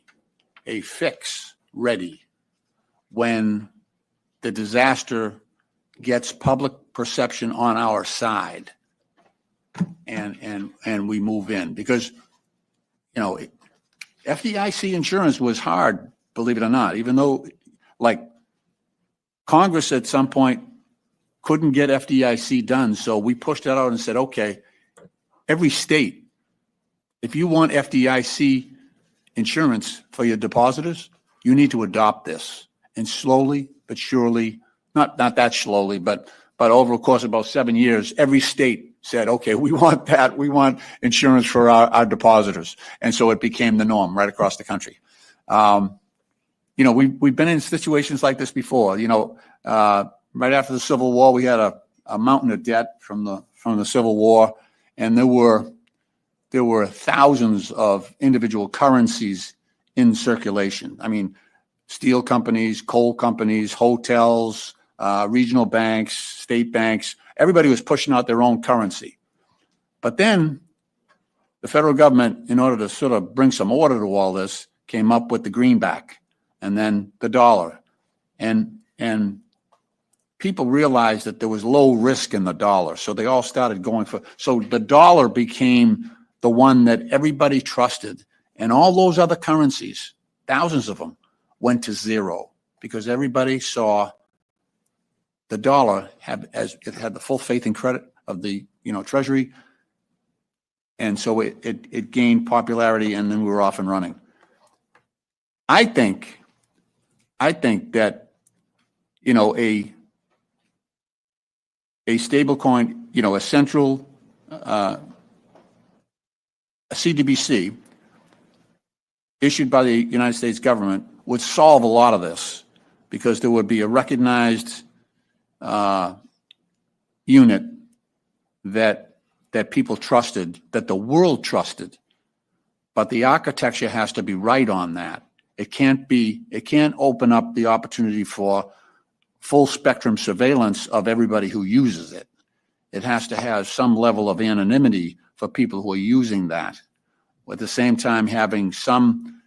fix ready when the disaster gets public perception on our side, and we move in. Because, FDIC insurance was hard, believe it or not, even though, Congress at some point couldn't get FDIC done. So we pushed that out and said, okay, every state, if you want FDIC insurance for your depositors, you need to adopt this. And slowly but surely, not that slowly, but over the course of about 7 years, every state said, okay, we want that. We want insurance for our depositors. And so it became the norm right across the country. We've been in situations like this before. Right after the Civil War, we had a mountain of debt from the Civil War, and there were thousands of individual currencies in circulation. I mean, steel companies, coal companies, hotels, regional banks, state banks, everybody was pushing out their own currency. But then the federal government, in order to sort of bring some order to all this, came up with the greenback and then the dollar. And people realized that there was low risk in the dollar. So they all started going so the dollar became the one that everybody trusted. And all those other currencies, thousands of them, went to zero because everybody saw the dollar had the full faith and credit of the Treasury. And so it gained popularity, and then we were off and running. I think that a stable coin, a central a CDBC issued by the United States government would solve a lot of this, because there would be a recognized unit that people trusted, that the world trusted, but the architecture has to be right on that. It can't open up the opportunity for full spectrum surveillance of everybody who uses it. It has to have some level of anonymity for people who are using that, at the same time having some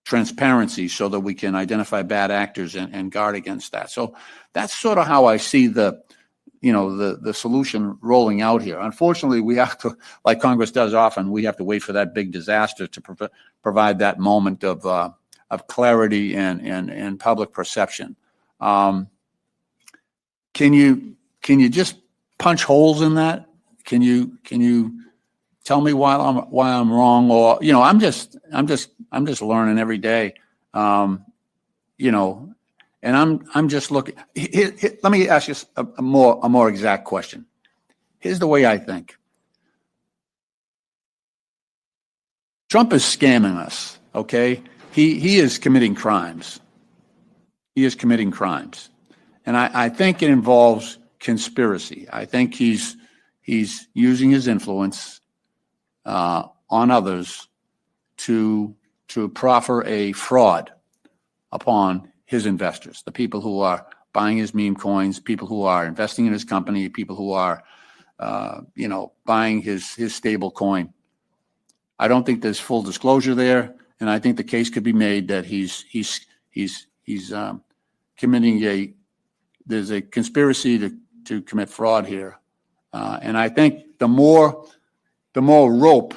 transparency so that we can identify bad actors and guard against that. So that's sort of how I see the solution rolling out here. Unfortunately, we have to, like Congress does often, we have to wait for that big disaster to provide that moment of clarity and public perception. Can you just punch holes in that? Can you tell me why I'm wrong? Or I'm just learning every day. And I'm just looking. Let me ask you a more exact question. Here's the way I think. Trump is scamming us. Okay, he is committing crimes. He is committing crimes, and I think it involves conspiracy. I think he's using his influence on others to proffer a fraud upon his investors, the people who are buying his meme coins, people who are investing in his company, people who are, buying his stable coin. I don't think there's full disclosure there, and I think the case could be made that he's committing there's a conspiracy to commit fraud here, and I think the more rope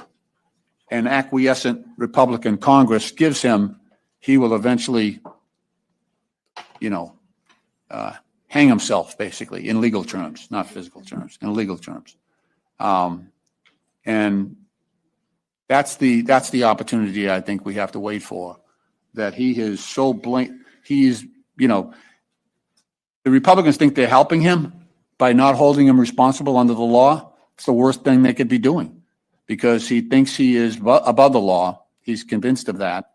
an acquiescent Republican Congress gives him, he will eventually hang himself, basically, in legal terms, not physical terms, in legal terms. And that's the opportunity I think we have to wait for, that he is so blatant. The Republicans think they're helping him by not holding him responsible under the law. It's the worst thing they could be doing, because he thinks he is above the law. He's convinced of that.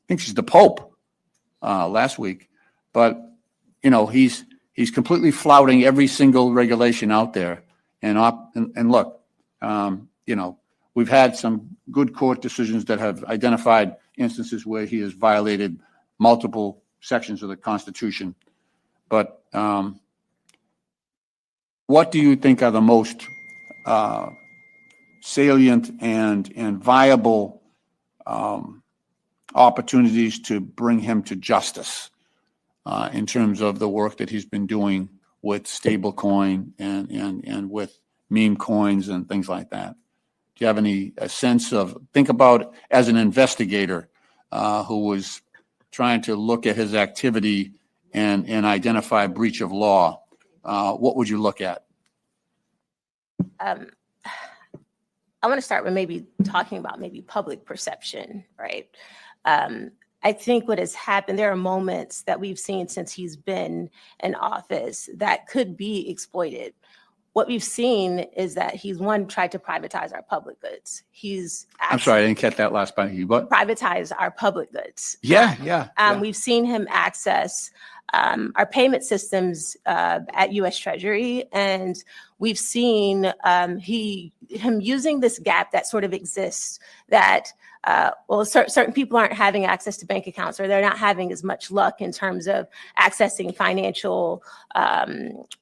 Thinks he's the Pope last week. But, he's completely flouting every single regulation out there. And look, we've had some good court decisions that have identified instances where he has violated multiple sections of the Constitution. But what do you think are the most salient and viable opportunities to bring him to justice in terms of the work that he's been doing with stablecoin and with meme coins and things like that? Do you have a sense of, think about as an investigator who was trying to look at his activity and identify breach of law, what would you look at? I want to start with maybe talking about public perception, right? I think what has happened, there are moments that we've seen since he's been in office that could be exploited. What we've seen is that he's, one, tried to privatize our public goods. I'm sorry, I didn't catch that last part. What? Privatize our public goods. Yeah. We've seen him access our payment systems at U.S. Treasury, and we've seen him using this gap that sort of exists that certain people aren't having access to bank accounts, or they're not having as much luck in terms of accessing financial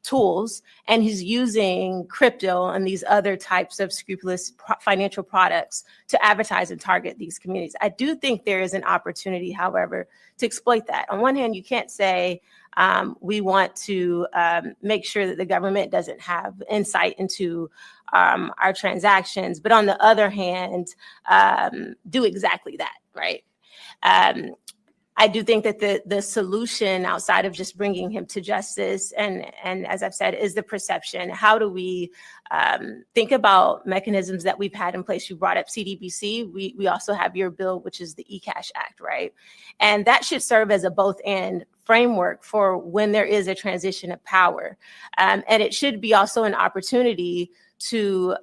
tools, and he's using crypto and these other types of scrupulous financial products to advertise and target these communities. I do think there is an opportunity, however, to exploit that. On one hand, you can't say we want to make sure that the government doesn't have insight into our transactions, but on the other hand, do exactly that, right? I do think that the solution, outside of just bringing him to justice, and as I've said, is the perception. How do we think about mechanisms that we've had in place? You brought up CDBC. We also have your bill, which is the eCash Act, right? And that should serve as a both-and framework for when there is a transition of power. And it should be also an opportunity to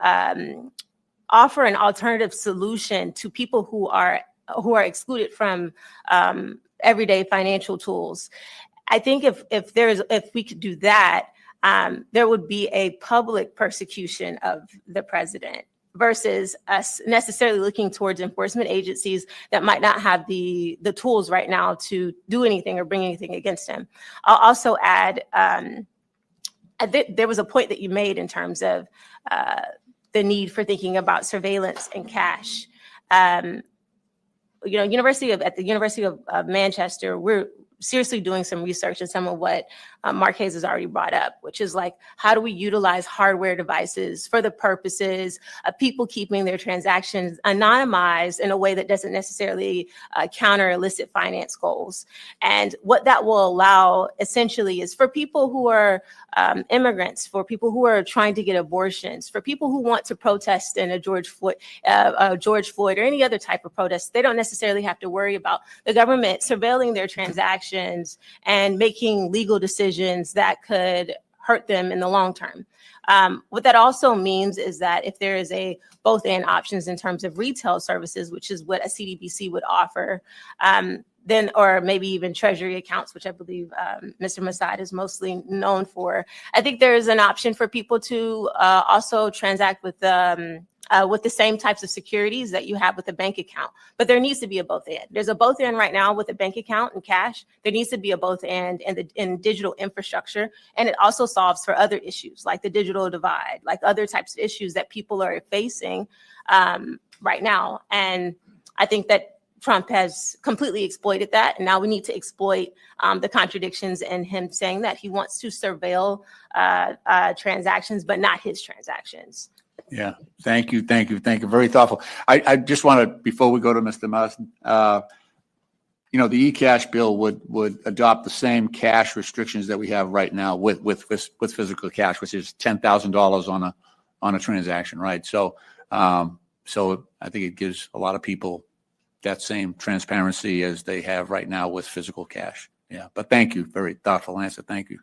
offer an alternative solution to people who are excluded from everyday financial tools. I think if we could do that, there would be a public persecution of the president versus us necessarily looking towards enforcement agencies that might not have the tools right now to do anything or bring anything against him. I'll also add, there was a point that you made in terms of the need for thinking about surveillance and cash. At the University of Manchester, we're seriously doing some research and some of what Mark Hayes has already brought up, which is like, how do we utilize hardware devices for the purposes of people keeping their transactions anonymized in a way that doesn't necessarily counter illicit finance goals? And what that will allow essentially is for people who are immigrants, for people who are trying to get abortions, for people who want to protest in a George Floyd or any other type of protest, they don't necessarily have to worry about the government surveilling their transactions and making legal decisions that could hurt them in the long term. What that also means is that if there is a both and options in terms of retail services, which is what a CDBC would offer, then, or maybe even treasury accounts, which I believe Mr. Masad is mostly known for. I think there is an option for people to also transact with the same types of securities that you have with a bank account. But there needs to be a both and. There's a both and right now with a bank account and cash. There needs to be a both and in digital infrastructure. And it also solves for other issues like the digital divide, like other types of issues that people are facing right now. And I think that Trump has completely exploited that. And now we need to exploit the contradictions in him saying that he wants to surveil transactions, but not his transactions. Yeah, thank you. Very thoughtful. I just want to, before we go to Mr. Marsden, the e-cash bill would adopt the same cash restrictions that we have right now with physical cash, which is $10,000 on a transaction, right? So I think it gives a lot of people that same transparency as they have right now with physical cash. Yeah, but thank you. Very thoughtful answer. Thank you.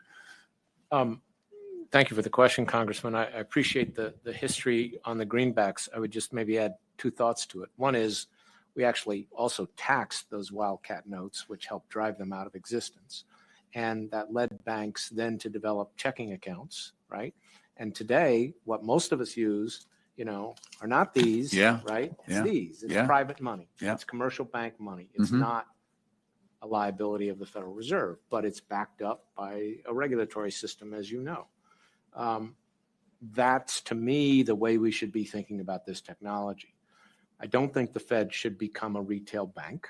Thank you for the question, Congressman. I appreciate the history on the greenbacks. I would just maybe add two thoughts to it. One is we actually also taxed those wildcat notes, which helped drive them out of existence. And that led banks then to develop checking accounts, right? And today, what most of us use, are not these, right? It's these. It's private money. It's commercial bank money. It's not a liability of the Federal Reserve, but it's backed up by a regulatory system, as you know. That's, to me, the way we should be thinking about this technology. I don't think the Fed should become a retail bank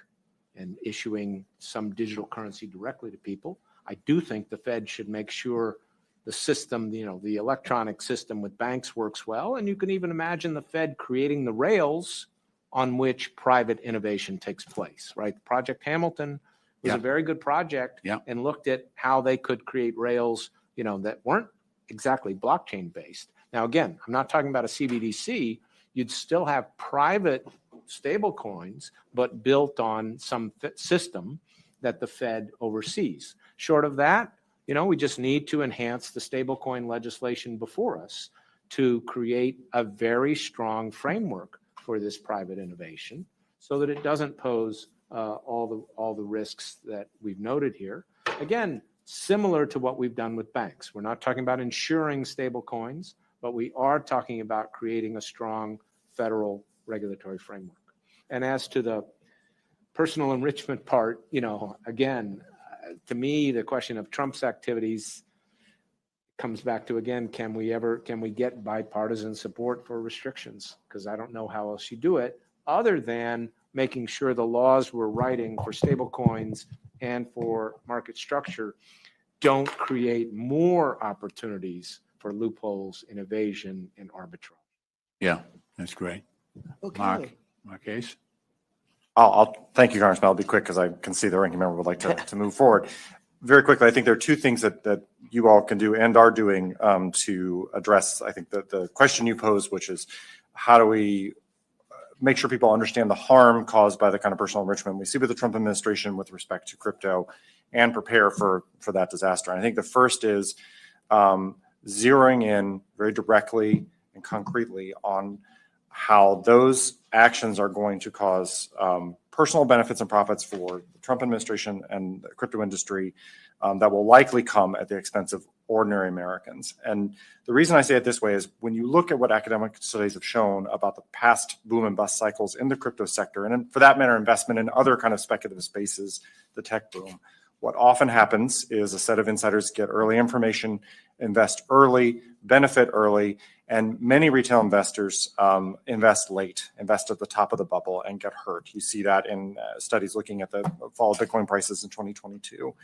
and issuing some digital currency directly to people. I do think the Fed should make sure the system, the electronic system with banks works well. And you can even imagine the Fed creating the rails on which private innovation takes place, right? Project Hamilton was a very good project and looked at how they could create rails, that weren't exactly blockchain based. Now, again, I'm not talking about a CBDC. You'd still have private stable coins, but built on some system that the Fed oversees. Short of that, we just need to enhance the stablecoin legislation before us to create a very strong framework for this private innovation so that it doesn't pose all the risks that we've noted here. Again, similar to what we've done with banks. We're not talking about insuring stable coins, but we are talking about creating a strong federal regulatory framework. And as to the personal enrichment part, again, to me, the question of Trump's activities comes back to, again, can we get bipartisan support for restrictions? Because I don't know how else you do it other than making sure the laws we're writing for stable coins and for market structure don't create more opportunities for loopholes in evasion and arbitrage. Yeah, that's great. Okay. Mark Hayes. I'll thank you, Congressman. I'll be quick because I can see the ranking member would like to move forward. Very quickly, I think there are two things that you all can do and are doing to address, I think, the question you posed, which is how do we make sure people understand the harm caused by the kind of personal enrichment we see with the Trump administration with respect to crypto and prepare for that disaster. And I think the first is zeroing in very directly and concretely on how those actions are going to cause personal benefits and profits for the Trump administration and the crypto industry that will likely come at the expense of ordinary Americans. And the reason I say it this way is when you look at what academic studies have shown about the past boom and bust cycles in the crypto sector, and for that matter, investment in other kind of speculative spaces, the tech boom, what often happens is a set of insiders get early information, invest early, benefit early, and many retail investors invest late, invest at the top of the bubble and get hurt. You see that in studies looking at the fall of Bitcoin prices in 2022.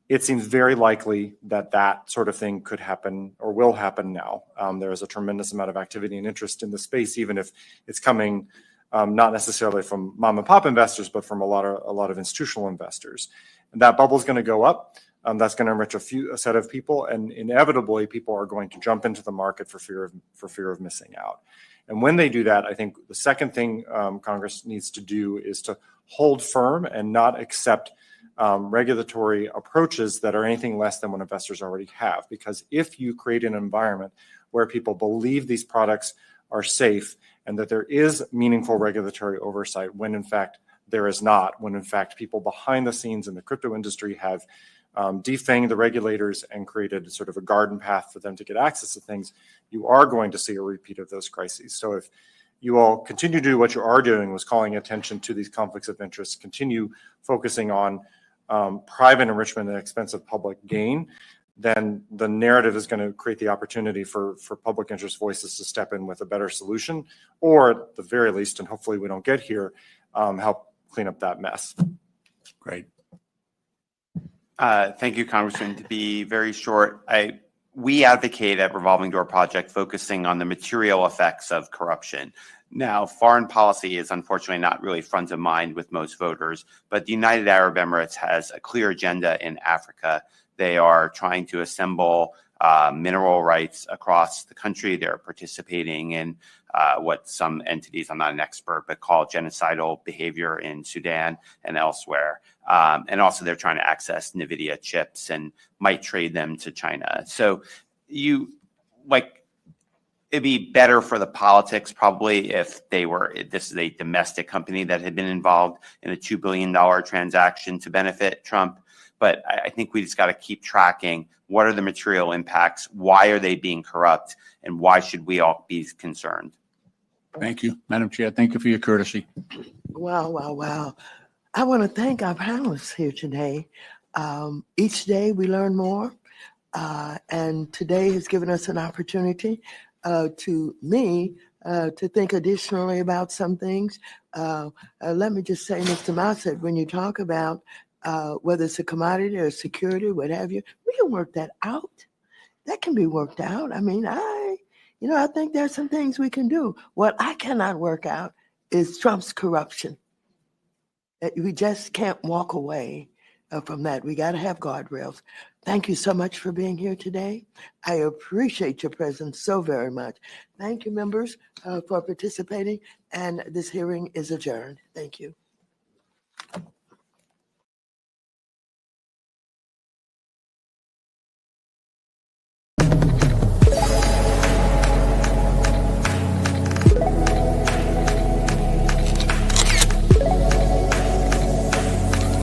It seems very likely that that sort of thing could happen or will happen now. There is a tremendous amount of activity and interest in the space, even if it's coming not necessarily from mom and pop investors, but from a lot of institutional investors. And that bubble is going to go up. That's going to enrich a set of people, and inevitably, people are going to jump into the market for fear of missing out. And when they do that, I think the second thing Congress needs to do is to hold firm and not accept regulatory approaches that are anything less than what investors already have. Because if you create an environment where people believe these products are safe and that there is meaningful regulatory oversight, when in fact there is not, when in fact people behind the scenes in the crypto industry have defanged the regulators and created sort of a garden path for them to get access to things, you are going to see a repeat of those crises. So if you all continue to do what you are doing, was calling attention to these conflicts of interest, continue focusing on private enrichment at the expense of public gain, then the narrative is going to create the opportunity for public interest voices to step in with a better solution, or at the very least, and hopefully we don't get here, help clean up that mess. Great. Thank you, Congressman. To be very short, we advocate at Revolving Door Project focusing on the material effects of corruption. Now, foreign policy is unfortunately not really front of mind with most voters, but the United Arab Emirates has a clear agenda in Africa. They are trying to assemble mineral rights across the country. They're participating in what some entities, I'm not an expert, but call genocidal behavior in Sudan and elsewhere. And also they're trying to access NVIDIA chips and might trade them to China. So it'd be better for the politics probably if this is a domestic company that had been involved in a $2 billion transaction to benefit Trump. But I think we just got to keep tracking what are the material impacts, why are they being corrupt, and why should we all be concerned? Thank you, Madam Chair. Thank you for your courtesy. Wow, wow, wow. I want to thank our panelists here today. Each day we learn more, and today has given us an opportunity to think additionally about some things. Let me just say, Mr. Mossad, when you talk about whether it's a commodity or a security, what have you, we can work that out. That can be worked out. I mean, I think there's some things we can do. What I cannot work out is Trump's corruption. We just can't walk away from that. We got to have guardrails. Thank you so much for being here today. I appreciate your presence so very much. Thank you, members, for participating. And this hearing is adjourned. Thank you.